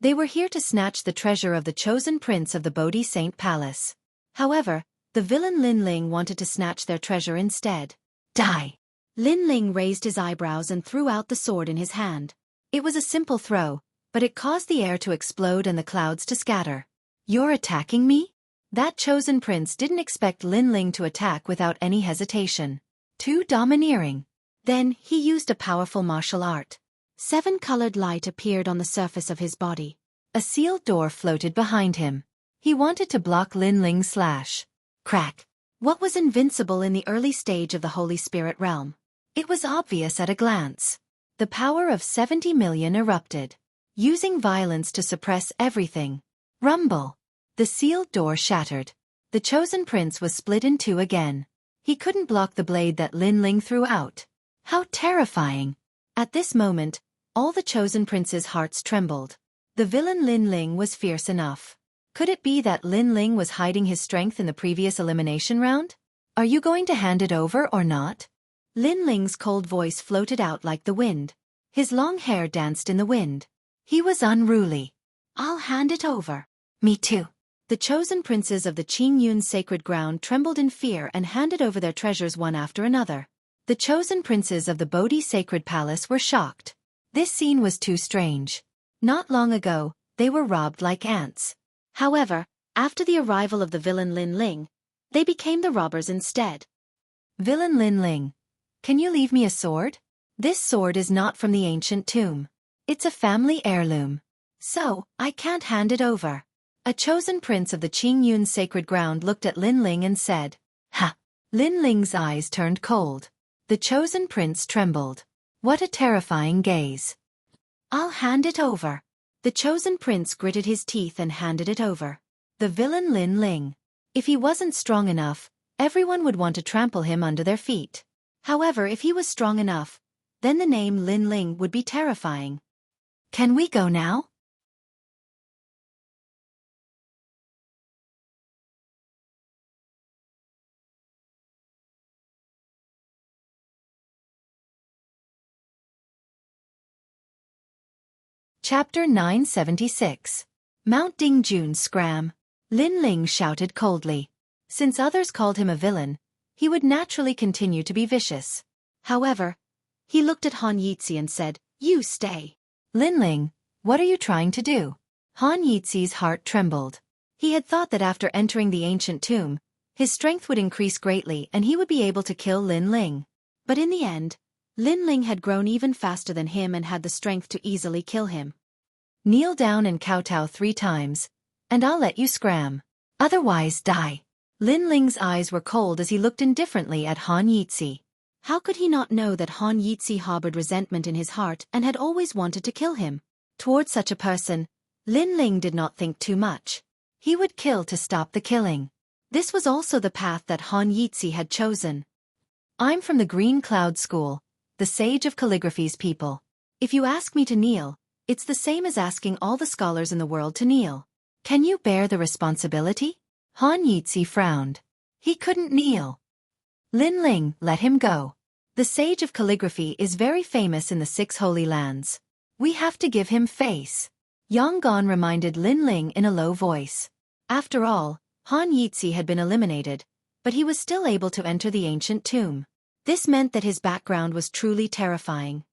They were here to snatch the treasure of the chosen prince of the Bodhi Saint Palace. However, the villain Lin Ling wanted to snatch their treasure instead. Die! Lin Ling raised his eyebrows and threw out the sword in his hand. It was a simple throw, but it caused the air to explode and the clouds to scatter. You're attacking me? That chosen prince didn't expect Lin Ling to attack without any hesitation. Too domineering. Then, he used a powerful martial art. 7-colored light appeared on the surface of his body. A sealed door floated behind him. He wanted to block Lin Ling's slash. Crack. What was invincible in the early stage of the Holy Spirit realm? It was obvious at a glance. The power of 70 million erupted, using violence to suppress everything. Rumble. The sealed door shattered. The chosen prince was split in two again. He couldn't block the blade that Lin Ling threw out. How terrifying! At this moment, all the chosen prince's hearts trembled. The villain Lin Ling was fierce enough. Could it be that Lin Ling was hiding his strength in the previous elimination round? Are you going to hand it over or not? Lin Ling's cold voice floated out like the wind. His long hair danced in the wind. He was unruly. I'll hand it over. Me too. The chosen princes of the Qingyun sacred ground trembled in fear and handed over their treasures one after another. The chosen princes of the Bodhi sacred palace were shocked. This scene was too strange. Not long ago, they were robbed like ants. However, after the arrival of the villain Lin Ling, they became the robbers instead. Villain Lin Ling, can you leave me a sword? This sword is not from the ancient tomb. It's a family heirloom. So, I can't hand it over. A chosen prince of the Qingyun sacred ground looked at Lin Ling and said, Ha! Lin Ling's eyes turned cold. The chosen prince trembled. What a terrifying gaze. I'll hand it over. The chosen prince gritted his teeth and handed it over. The villain Lin Ling. If he wasn't strong enough, everyone would want to trample him under their feet. However, if he was strong enough, then the name Lin Ling would be terrifying. Can we go now? Chapter 976. Mount Dingjun Scram. Lin Ling shouted coldly. Since others called him a villain, he would naturally continue to be vicious. However, he looked at Han Yitzi and said, You stay. Lin Ling, what are you trying to do? Han Yitzi's heart trembled. He had thought that after entering the ancient tomb, his strength would increase greatly and he would be able to kill Lin Ling. But in the end, Lin Ling had grown even faster than him and had the strength to easily kill him. Kneel down and kowtow 3 times, and I'll let you scram. Otherwise die. Lin Ling's eyes were cold as he looked indifferently at Han Yitzi. How could he not know that Han Yitzi harbored resentment in his heart and had always wanted to kill him? Toward such a person, Lin Ling did not think too much. He would kill to stop the killing. This was also the path that Han Yitzi had chosen. I'm from the Green Cloud School, the sage of calligraphy's people. If you ask me to kneel, it's the same as asking all the scholars in the world to kneel. Can you bear the responsibility? Han Yitzi frowned. He couldn't kneel. Lin Ling, let him go. The sage of calligraphy is very famous in the 6 holy lands. We have to give him face. Yonggan reminded Lin Ling in a low voice. After all, Han Yitzi had been eliminated, but he was still able to enter the ancient tomb. This meant that his background was truly terrifying.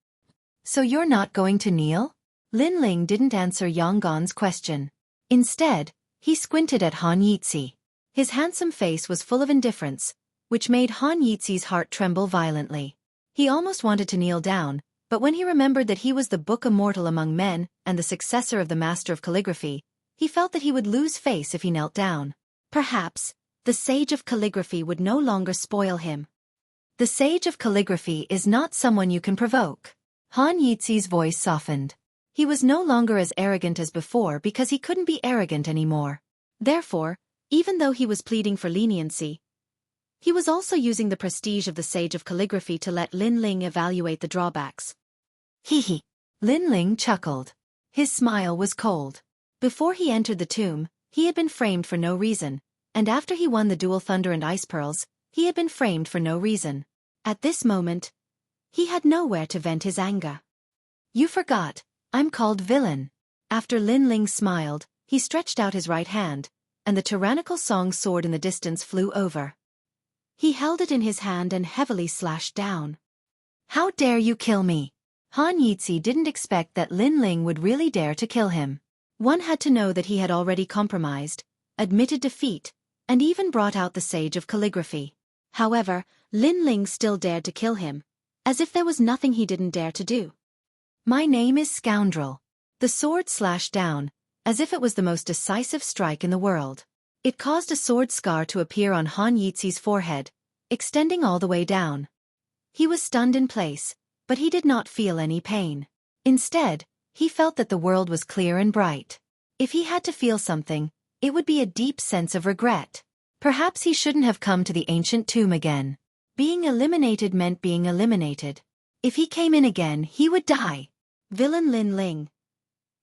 So you're not going to kneel? Lin Ling didn't answer Yonggan's question. Instead, he squinted at Han Yitzi. His handsome face was full of indifference, which made Han Yitzi's heart tremble violently. He almost wanted to kneel down, but when he remembered that he was the book immortal among men and the successor of the master of calligraphy, he felt that he would lose face if he knelt down. Perhaps, the sage of calligraphy would no longer spoil him. The sage of calligraphy is not someone you can provoke. Han Yitzi's voice softened. He was no longer as arrogant as before because he couldn't be arrogant anymore. Therefore, Even though he was pleading for leniency, he was also using the prestige of the Sage of Calligraphy to let Lin Ling evaluate the drawbacks. Hee hee. Lin Ling chuckled. His smile was cold. Before he entered the tomb, he had been framed for no reason, and after he won the duel Thunder and Ice Pearls, he had been framed for no reason. At this moment, he had nowhere to vent his anger. You forgot, I'm called Villain. After Lin Ling smiled, he stretched out his right hand, and the tyrannical song sword in the distance flew over. He held it in his hand and heavily slashed down. How dare you kill me? Han Yizhi didn't expect that Lin Ling would really dare to kill him. One had to know that he had already compromised, admitted defeat, and even brought out the Sage of Calligraphy. However, Lin Ling still dared to kill him, as if there was nothing he didn't dare to do. My name is Scoundrel. The sword slashed down, as if it was the most decisive strike in the world. It caused a sword scar to appear on Han Yizhi's forehead, extending all the way down. He was stunned in place, but he did not feel any pain. Instead, he felt that the world was clear and bright. If he had to feel something, it would be a deep sense of regret. Perhaps he shouldn't have come to the ancient tomb again. Being eliminated meant being eliminated. If he came in again, he would die. Villain Lin Ling.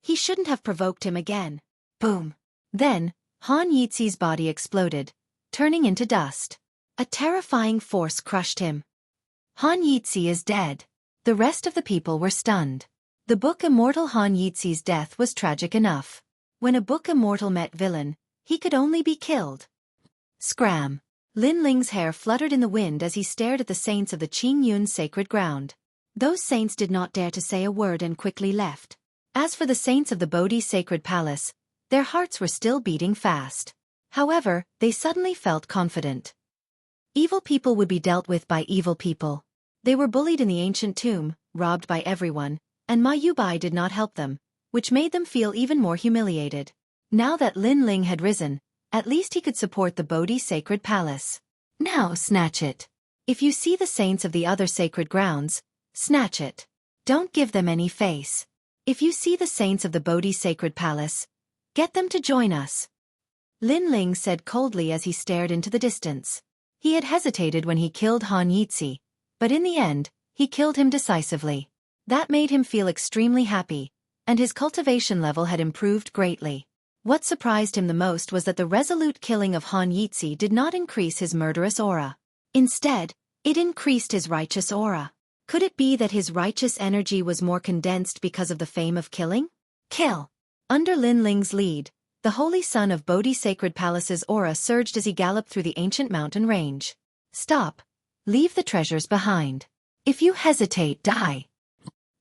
He shouldn't have provoked him again. Boom. Then, Han Yizhi's body exploded, turning into dust. A terrifying force crushed him. Han Yizhi is dead. The rest of the people were stunned. The book Immortal Han Yizhi's death was tragic enough. When a book immortal met villain, he could only be killed. Scram. Lin Ling's hair fluttered in the wind as he stared at the saints of the Qingyun sacred ground. Those saints did not dare to say a word and quickly left. As for the saints of the Bodhi sacred palace, their hearts were still beating fast. However, they suddenly felt confident. Evil people would be dealt with by evil people. They were bullied in the ancient tomb, robbed by everyone, and Ma Yubai did not help them, which made them feel even more humiliated. Now that Lin Ling had risen, at least he could support the Bodhi sacred palace. Now snatch it. If you see the saints of the other sacred grounds, snatch it. Don't give them any face. If you see the saints of the Bodhi sacred palace, get them to join us. Lin Ling said coldly as he stared into the distance. He had hesitated when he killed Han Yizhi, but in the end, he killed him decisively. That made him feel extremely happy, and his cultivation level had improved greatly. What surprised him the most was that the resolute killing of Han Yizhi did not increase his murderous aura. Instead, it increased his righteous aura. Could it be that his righteous energy was more condensed because of the fame of killing? Kill! Under Lin Ling's lead, the holy son of Bodhi Sacred Palace's aura surged as he galloped through the ancient mountain range. Stop! Leave the treasures behind. If you hesitate, die!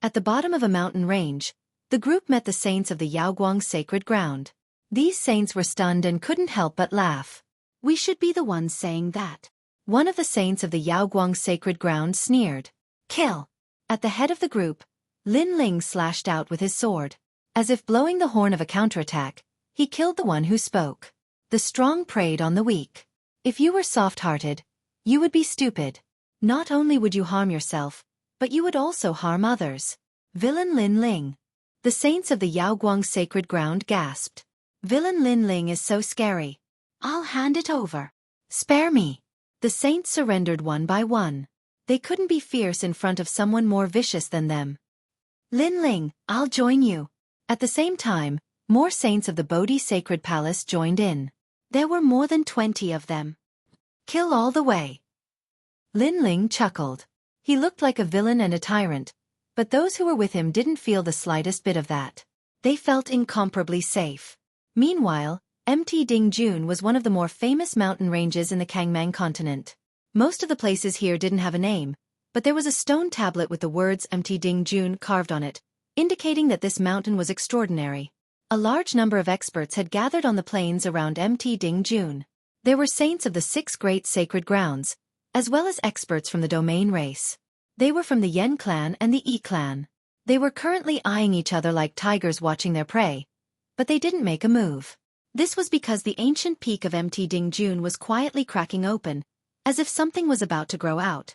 At the bottom of a mountain range, the group met the saints of the Yaoguang sacred ground. These saints were stunned and couldn't help but laugh. We should be the ones saying that. One of the saints of the Yaoguang sacred ground sneered. Kill! At the head of the group, Lin Ling slashed out with his sword. As if blowing the horn of a counterattack, he killed the one who spoke. The strong preyed on the weak. If you were soft-hearted, you would be stupid. Not only would you harm yourself, but you would also harm others. Villain Lin Ling. The saints of the Yaoguang sacred ground gasped. Villain Lin Ling is so scary. I'll hand it over. Spare me. The saints surrendered one by one. They couldn't be fierce in front of someone more vicious than them. Lin Ling, I'll join you. At the same time, more saints of the Bodhi sacred palace joined in. There were more than 20 of them. Kill all the way. Lin Ling chuckled. He looked like a villain and a tyrant, but those who were with him didn't feel the slightest bit of that. They felt incomparably safe. Meanwhile, Mt Dingjun was one of the more famous mountain ranges in the Kangmang continent. Most of the places here didn't have a name, but there was a stone tablet with the words Mt Dingjun carved on it, indicating that this mountain was extraordinary. A large number of experts had gathered on the plains around Mt Dingjun. There were saints of the 6 great sacred grounds, as well as experts from the domain race. They were from the Yen clan and the Yi clan. They were currently eyeing each other like tigers watching their prey, but they didn't make a move. This was because the ancient peak of Mt Dingjun was quietly cracking open, as if something was about to grow out.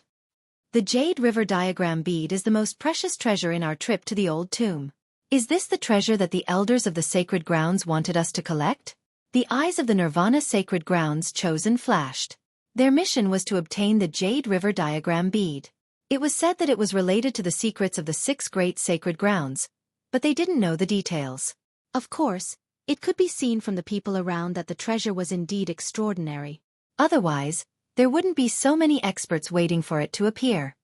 The Jade River diagram bead is the most precious treasure in our trip to the old tomb. Is this the treasure that the elders of the sacred grounds wanted us to collect? The eyes of the Nirvana Sacred Grounds chosen flashed. Their mission was to obtain the Jade River Diagram Bead. It was said that it was related to the secrets of the 6 great sacred grounds, but they didn't know the details. Of course, it could be seen from the people around that the treasure was indeed extraordinary. Otherwise, there wouldn't be so many experts waiting for it to appear.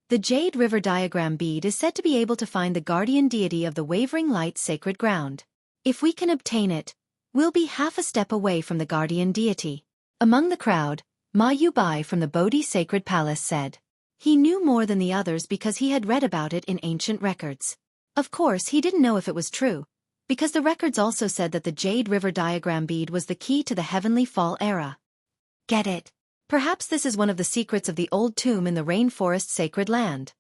The Jade River Diagram Bead is said to be able to find the guardian deity of the Wavering Light Sacred Ground. If we can obtain it, we'll be half a step away from the guardian deity. Among the crowd, Ma Yubai from the Bodhi Sacred Palace said. He knew more than the others because he had read about it in ancient records. Of course, he didn't know if it was true, because the records also said that the Jade River Diagram Bead was the key to the Heavenly Fall era. Get it? Perhaps this is one of the secrets of the old tomb in the rainforest sacred land.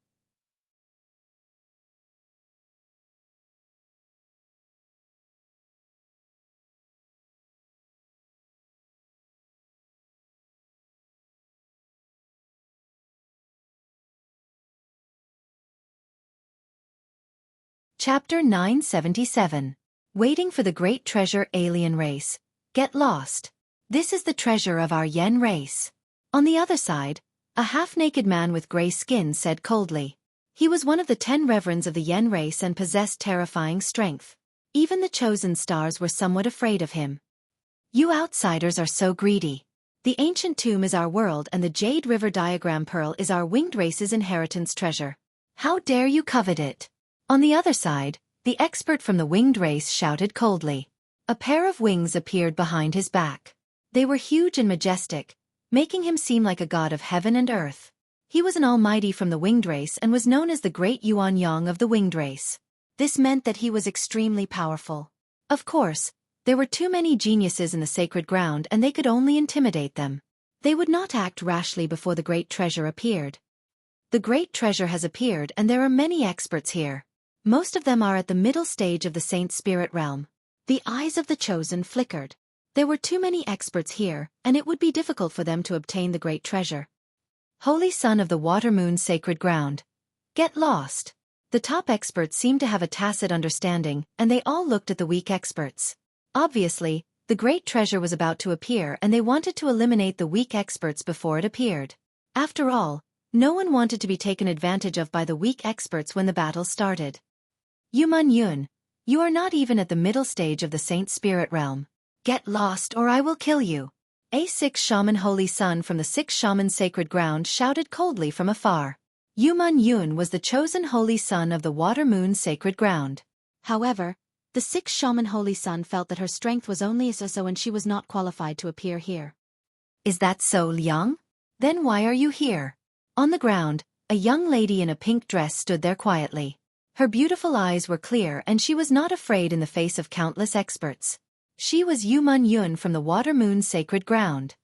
Chapter 977. Waiting for the Great Treasure Alien Race. Get lost. This is the treasure of our Yen race. On the other side, a half-naked man with gray skin said coldly. He was one of the 10 reverends of the Yen race and possessed terrifying strength. Even the chosen stars were somewhat afraid of him. You outsiders are so greedy. The ancient tomb is our world and the Jade River Diagram Pearl is our winged race's inheritance treasure. How dare you covet it? On the other side, the expert from the winged race shouted coldly. A pair of wings appeared behind his back. They were huge and majestic, making him seem like a god of heaven and earth. He was an almighty from the winged race and was known as the Great Yuan Yang of the winged race. This meant that he was extremely powerful. Of course, there were too many geniuses in the sacred ground and they could only intimidate them. They would not act rashly before the great treasure appeared. The great treasure has appeared and there are many experts here. Most of them are at the middle stage of the Saint Spirit realm. The eyes of the chosen flickered. There were too many experts here, and it would be difficult for them to obtain the great treasure. Holy Son of the Water Moon Sacred Ground. Get lost. The top experts seemed to have a tacit understanding, and they all looked at the weak experts. Obviously, the great treasure was about to appear and they wanted to eliminate the weak experts before it appeared. After all, no one wanted to be taken advantage of by the weak experts when the battle started. Yuman Yun, you are not even at the middle stage of the Saint Spirit realm. Get lost or I will kill you. A 6 Shaman Holy Son from the 6 Shaman Sacred Ground shouted coldly from afar. Yuman Yun was the chosen Holy Son of the Water Moon Sacred Ground. However, the 6 Shaman Holy Son felt that her strength was only so and she was not qualified to appear here. Is that so, Liang? Then why are you here? On the ground, a young lady in a pink dress stood there quietly. Her beautiful eyes were clear and she was not afraid in the face of countless experts. She was Yuman Yun from the Water Moon Sacred Ground.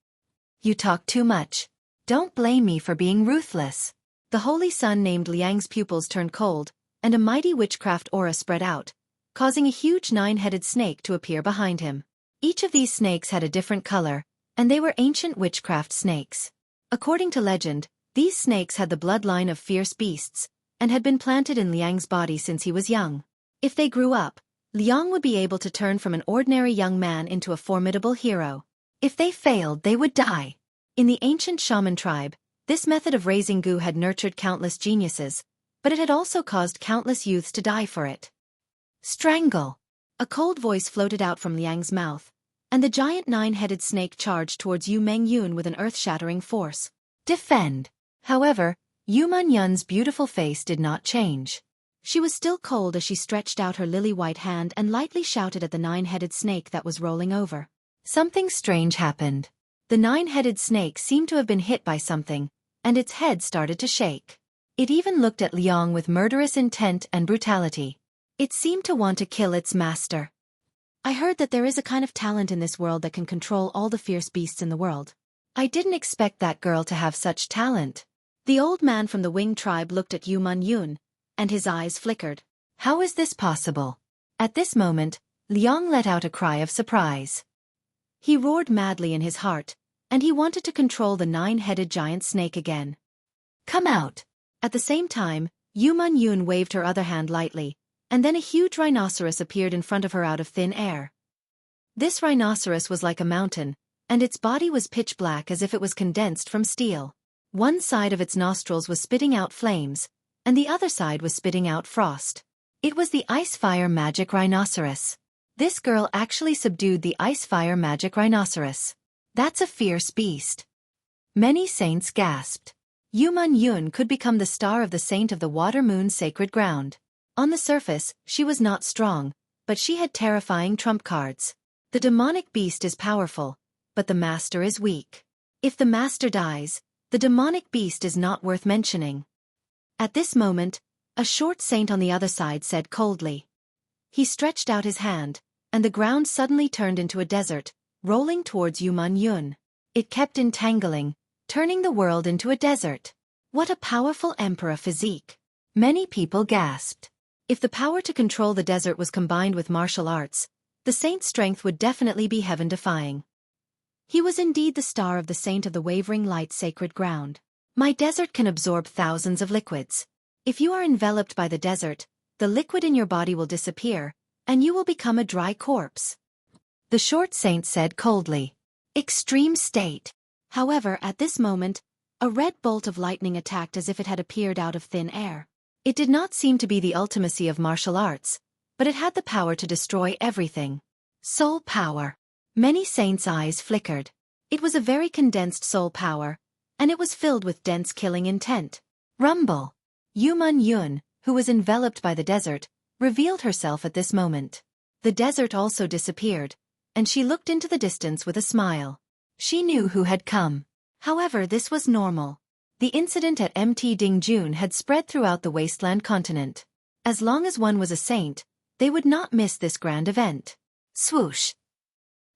You talk too much. Don't blame me for being ruthless. The Holy Son named Liang's pupils turned cold, and a mighty witchcraft aura spread out, causing a huge 9-headed snake to appear behind him. Each of these snakes had a different color, and they were ancient witchcraft snakes. According to legend, these snakes had the bloodline of fierce beasts, and had been planted in Liang's body since he was young. If they grew up, Liang would be able to turn from an ordinary young man into a formidable hero. If they failed, they would die. In the ancient shaman tribe, this method of raising gu had nurtured countless geniuses, but it had also caused countless youths to die for it. Strangle! A cold voice floated out from Liang's mouth, and the giant 9-headed snake charged towards Yu Meng Yun with an earth-shattering force. Defend! However, Yuman Yun's beautiful face did not change. She was still cold as she stretched out her lily-white hand and lightly shouted at the 9-headed snake that was rolling over. Something strange happened. The 9-headed snake seemed to have been hit by something, and its head started to shake. It even looked at Liang with murderous intent and brutality. It seemed to want to kill its master. I heard that there is a kind of talent in this world that can control all the fierce beasts in the world. I didn't expect that girl to have such talent. The old man from the Wing tribe looked at Yuman Yun, and his eyes flickered. How is this possible? At this moment, Liang let out a cry of surprise. He roared madly in his heart, and he wanted to control the 9-headed giant snake again. Come out! At the same time, Yuman Yun waved her other hand lightly, and then a huge rhinoceros appeared in front of her out of thin air. This rhinoceros was like a mountain, and its body was pitch black as if it was condensed from steel. One side of its nostrils was spitting out flames, and the other side was spitting out frost. It was the ice-fire magic rhinoceros. This girl actually subdued the ice-fire magic rhinoceros. That's a fierce beast. Many saints gasped. Yuman Yun could become the star of the saint of the water-moon sacred ground. On the surface, she was not strong, but she had terrifying trump cards. The demonic beast is powerful, but the master is weak. If the master dies, the demonic beast is not worth mentioning. At this moment, a short saint on the other side said coldly. He stretched out his hand, and the ground suddenly turned into a desert, rolling towards Yuman Yun. It kept entangling, turning the world into a desert. What a powerful emperor physique! Many people gasped. If the power to control the desert was combined with martial arts, the saint's strength would definitely be heaven-defying. He was indeed the star of the saint of the wavering light sacred ground. My desert can absorb thousands of liquids. If you are enveloped by the desert, the liquid in your body will disappear, and you will become a dry corpse. The short saint said coldly. Extreme state. However, at this moment, a red bolt of lightning attacked as if it had appeared out of thin air. It did not seem to be the ultimacy of martial arts, but it had the power to destroy everything. Soul power. Many saints' eyes flickered. It was a very condensed soul power, and it was filled with dense killing intent. Rumble. Yuman Yun, who was enveloped by the desert, revealed herself at this moment. The desert also disappeared, and she looked into the distance with a smile. She knew who had come. However, this was normal. The incident at Mt. Dingjun had spread throughout the wasteland continent. As long as one was a saint, they would not miss this grand event. Swoosh!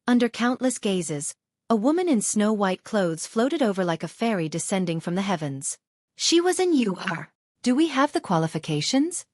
Under countless gazes, a woman in snow-white clothes floated over like a fairy descending from the heavens. She was an Yuer. Do we have the qualifications?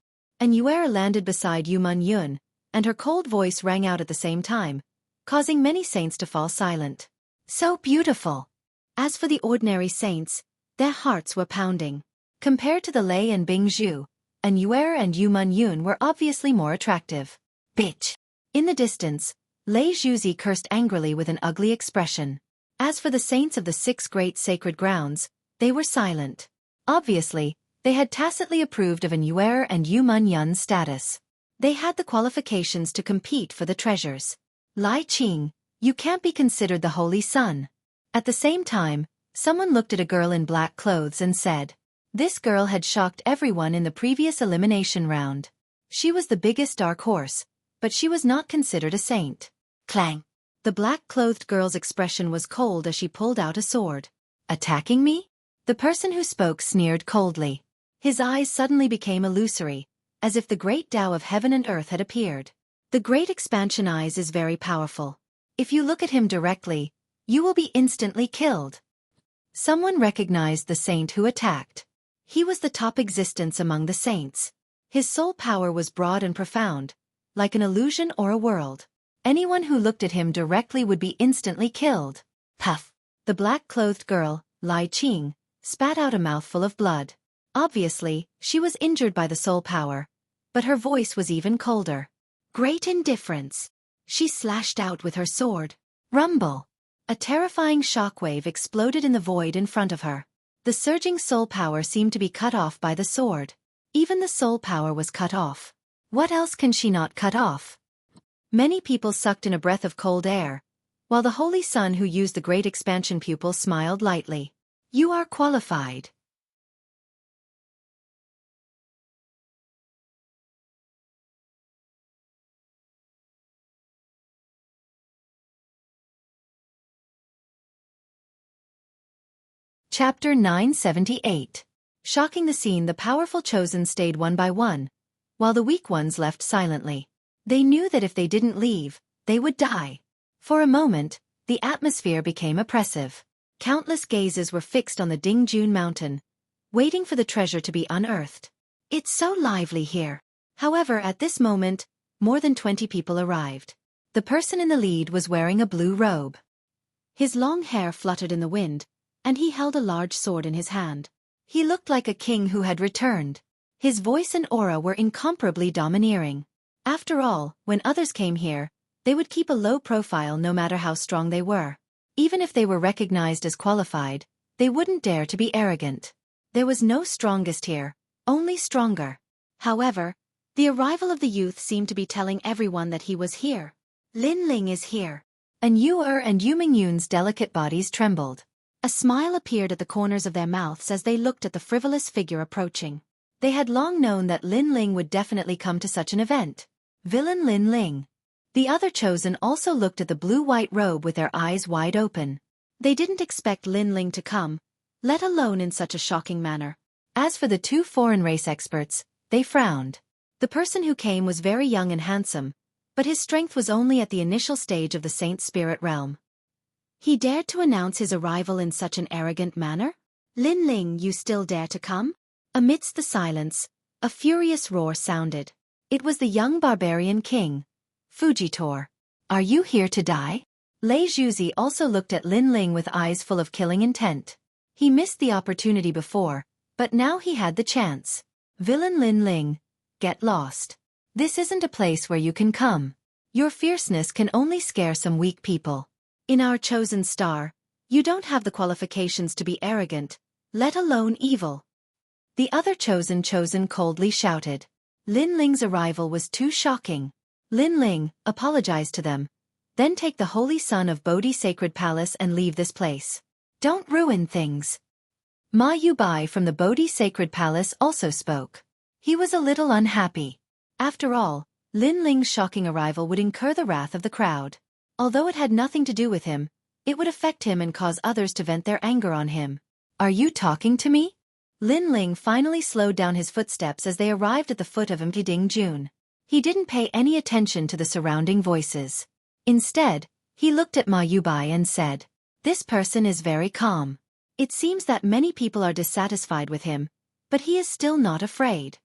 An Yuer landed beside Yuman Yun, and her cold voice rang out at the same time, causing many saints to fall silent. So beautiful! As for the ordinary saints, their hearts were pounding. Compared to the Lei and Bingzhu, an Yuer and Yuman Yun were obviously more attractive. Bitch! In the distance, Lei Zhuzi cursed angrily with an ugly expression. As for the saints of the 6 great sacred grounds, they were silent. Obviously, they had tacitly approved of an Yuer and Yuman Yun's status. They had the qualifications to compete for the treasures. Lai Qing, you can't be considered the Holy Sun. At the same time, someone looked at a girl in black clothes and said. This girl had shocked everyone in the previous elimination round. She was the biggest dark horse, but she was not considered a saint. Clang! The black-clothed girl's expression was cold as she pulled out a sword. Attacking me? The person who spoke sneered coldly. His eyes suddenly became illusory, as if the great Tao of heaven and earth had appeared. The Great Expansion Eyes is very powerful. If you look at him directly, you will be instantly killed. Someone recognized the saint who attacked. He was the top existence among the saints. His soul power was broad and profound, like an illusion or a world. Anyone who looked at him directly would be instantly killed. Puff! The black-clothed girl, Lai Qing, spat out a mouthful of blood. Obviously, she was injured by the soul power, but her voice was even colder. Great indifference. She slashed out with her sword. Rumble! A terrifying shockwave exploded in the void in front of her. The surging soul power seemed to be cut off by the sword. Even the soul power was cut off. What else can she not cut off? Many people sucked in a breath of cold air, while the Holy Sun who used the Great Expansion pupil smiled lightly. You are qualified. Chapter 978. Shocking the scene, the powerful chosen stayed one by one, while the weak ones left silently. They knew that if they didn't leave, they would die. For a moment, the atmosphere became oppressive. Countless gazes were fixed on the Dingjun mountain, waiting for the treasure to be unearthed. It's so lively here. However, at this moment, more than 20 people arrived. The person in the lead was wearing a blue robe. His long hair fluttered in the wind, and he held a large sword in his hand. He looked like a king who had returned. His voice and aura were incomparably domineering. After all, when others came here, They would keep a low profile no matter how strong they were. Even if they were recognized as qualified, they wouldn't dare to be arrogant. There was no strongest here, only stronger. However, the arrival of the youth seemed to be telling everyone that he was here. Lin Ling is here. And Yu and Yu Mingyun's delicate bodies trembled. A smile appeared at the corners of their mouths as they looked at the frivolous figure approaching. They had long known that Lin Ling would definitely come to such an event. Villain Lin Ling. The other chosen also looked at the blue-white robe with their eyes wide open. They didn't expect Lin Ling to come, let alone in such a shocking manner. As for the two foreign race experts, they frowned. The person who came was very young and handsome, but his strength was only at the initial stage of the Saint Spirit realm. He dared to announce his arrival in such an arrogant manner? Lin Ling, you still dare to come? Amidst the silence, a furious roar sounded. It was the young barbarian king, Fujitor. Are you here to die? Lei Zhuzi also looked at Lin Ling with eyes full of killing intent. He missed the opportunity before, but now he had the chance. Villain Lin Ling, get lost. This isn't a place where you can come. Your fierceness can only scare some weak people. In our chosen star, you don't have the qualifications to be arrogant, let alone evil. The other chosen coldly shouted. Lin Ling's arrival was too shocking. Lin Ling, apologize to them. Then take the Holy Son of Bodhi Sacred Palace and leave this place. Don't ruin things. Ma Yubai from the Bodhi Sacred Palace also spoke. He was a little unhappy. After all, Lin Ling's shocking arrival would incur the wrath of the crowd. Although it had nothing to do with him, it would affect him and cause others to vent their anger on him. Are you talking to me? Lin Ling finally slowed down his footsteps as they arrived at the foot of Mkiding Jun. He didn't pay any attention to the surrounding voices. Instead, he looked at Ma Yubai and said, "This person is very calm. It seems that many people are dissatisfied with him, but he is still not afraid."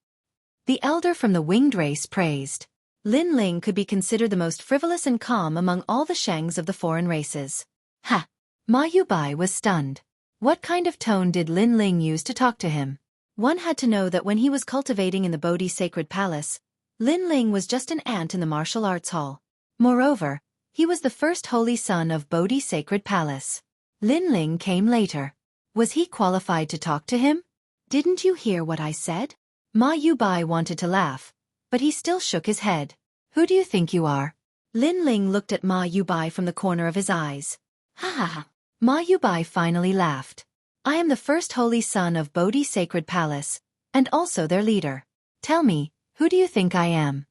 The elder from the winged race praised. Lin Ling could be considered the most frivolous and calm among all the Shangs of the foreign races. Ha! Ma Yubai was stunned. What kind of tone did Lin Ling use to talk to him? One had to know that when he was cultivating in the Bodhi Sacred Palace, Lin Ling was just an ant in the martial arts hall. Moreover, he was the first holy son of Bodhi Sacred Palace. Lin Ling came later. Was he qualified to talk to him? Didn't you hear what I said? Ma Yubai wanted to laugh, but he still shook his head. Who do you think you are? Lin Ling looked at Ma Yubai from the corner of his eyes. Ha ha ha. Ma Yubai finally laughed. I am the first holy son of Bodhi Sacred Palace, and also their leader. Tell me, who do you think I am?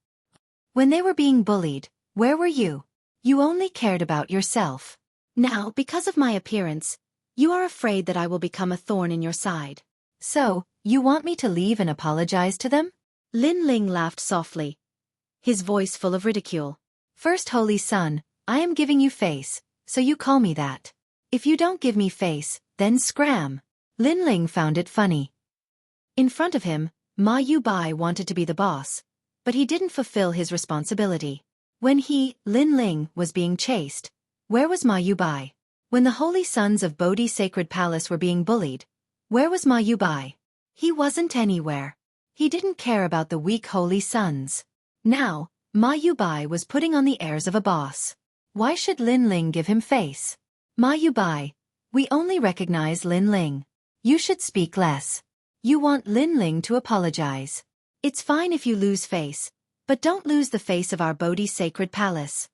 When they were being bullied, where were you? You only cared about yourself. Now, because of my appearance, you are afraid that I will become a thorn in your side. So, you want me to leave and apologize to them? Lin Ling laughed softly, his voice full of ridicule. First holy son, I am giving you face, so you call me that. If you don't give me face, then scram. Lin Ling found it funny. In front of him, Ma Yubai wanted to be the boss, but he didn't fulfill his responsibility. When he, Lin Ling, was being chased, where was Ma Yubai? When the holy sons of Bodhi Sacred Palace were being bullied, where was Ma Yubai? He wasn't anywhere. He didn't care about the weak holy sons. Now, Ma Yubai was putting on the airs of a boss. Why should Lin Ling give him face? Ma Yubai, we only recognize Lin Ling. You should speak less. You want Lin Ling to apologize. It's fine if you lose face, but don't lose the face of our Bodhi Sacred Palace.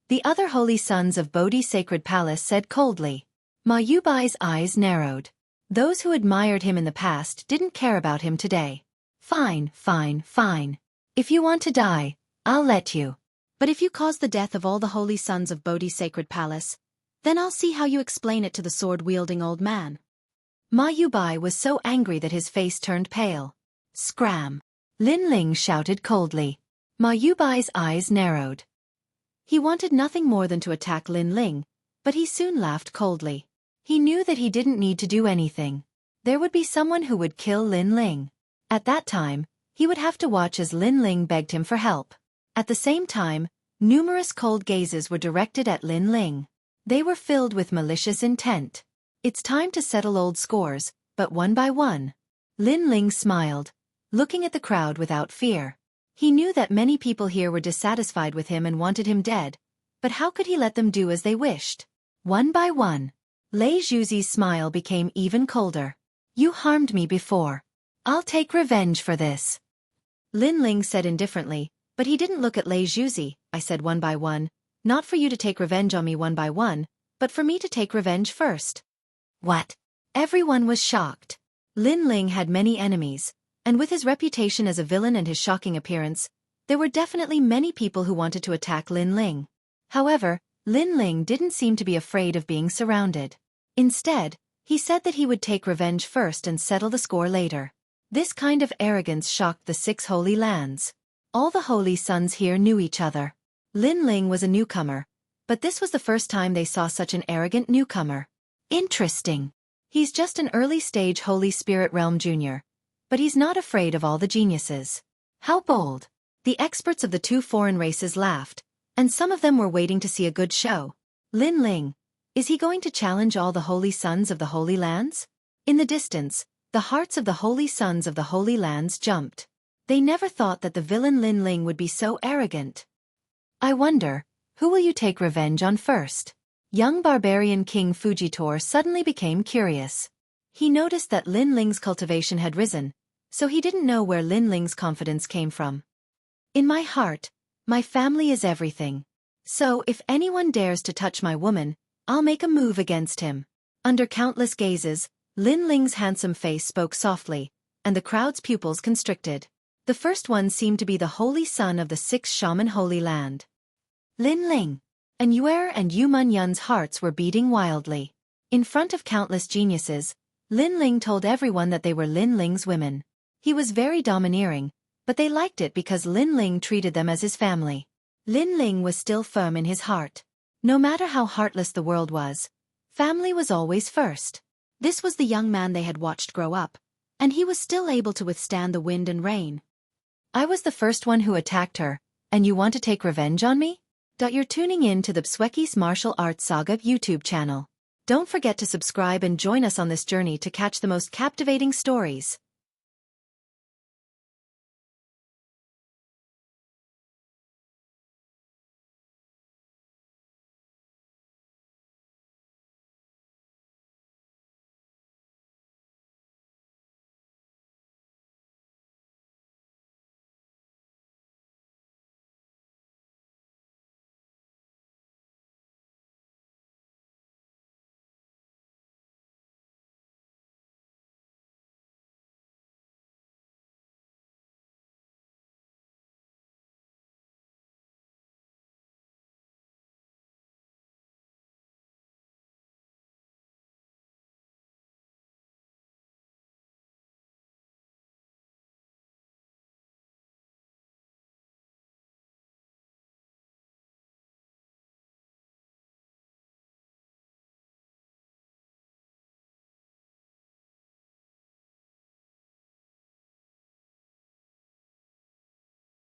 The other holy sons of Bodhi Sacred Palace said coldly. Ma Yubai's eyes narrowed. Those who admired him in the past didn't care about him today. Fine, fine, fine. If you want to die, I'll let you. But if you cause the death of all the holy sons of Bodhi Sacred Palace, then I'll see how you explain it to the sword-wielding old man. Ma Yubai was so angry that his face turned pale. Scram! Lin Ling shouted coldly. Ma Yubai's eyes narrowed. He wanted nothing more than to attack Lin Ling, but he soon laughed coldly. He knew that he didn't need to do anything. There would be someone who would kill Lin Ling. At that time, he would have to watch as Lin Ling begged him for help. At the same time, numerous cold gazes were directed at Lin Ling. They were filled with malicious intent. It's time to settle old scores, but one by one. Lin Ling smiled, looking at the crowd without fear. He knew that many people here were dissatisfied with him and wanted him dead, But how could he let them do as they wished? One by one, Lei Zhuzi's smile became even colder. You harmed me before. I'll take revenge for this. Lin Ling said indifferently, but he didn't look at Lei Zhuzi. I said one by one, not for you to take revenge on me one by one, but for me to take revenge first. What? Everyone was shocked. Lin Ling had many enemies, and with his reputation as a villain and his shocking appearance, there were definitely many people who wanted to attack Lin Ling. However, Lin Ling didn't seem to be afraid of being surrounded. Instead, he said that he would take revenge first and settle the score later. This kind of arrogance shocked the 6 holy lands. All the holy sons here knew each other. Lin Ling was a newcomer, but this was the first time they saw such an arrogant newcomer. Interesting. He's just an early-stage Holy Spirit Realm junior, but he's not afraid of all the geniuses. How bold. The experts of the 2 foreign races laughed, and some of them were waiting to see a good show. Lin Ling, is he going to challenge all the holy sons of the Holy Lands? In the distance, the hearts of the holy sons of the Holy Lands jumped. They never thought that the villain Lin Ling would be so arrogant. I wonder, who will you take revenge on first? Young barbarian King Fujitor suddenly became curious. He noticed that Lin Ling's cultivation had risen, so he didn't know where Lin Ling's confidence came from. In my heart, my family is everything. So if anyone dares to touch my woman, I'll make a move against him. Under countless gazes, Lin Ling's handsome face spoke softly, and the crowd's pupils constricted. The first one seemed to be the holy son of the 6 shaman Holy Land. Lin Ling. And Yuer and Yu Munyun's hearts were beating wildly. In front of countless geniuses, Lin Ling told everyone that they were Lin Ling's women. He was very domineering, but they liked it because Lin Ling treated them as his family. Lin Ling was still firm in his heart. No matter how heartless the world was, family was always first. This was the young man they had watched grow up, and he was still able to withstand the wind and rain. I was the first one who attacked her, and you want to take revenge on me? You're tuning in to the Xueqi's Martial Arts Saga YouTube channel. Don't forget to subscribe and join us on this journey to catch the most captivating stories.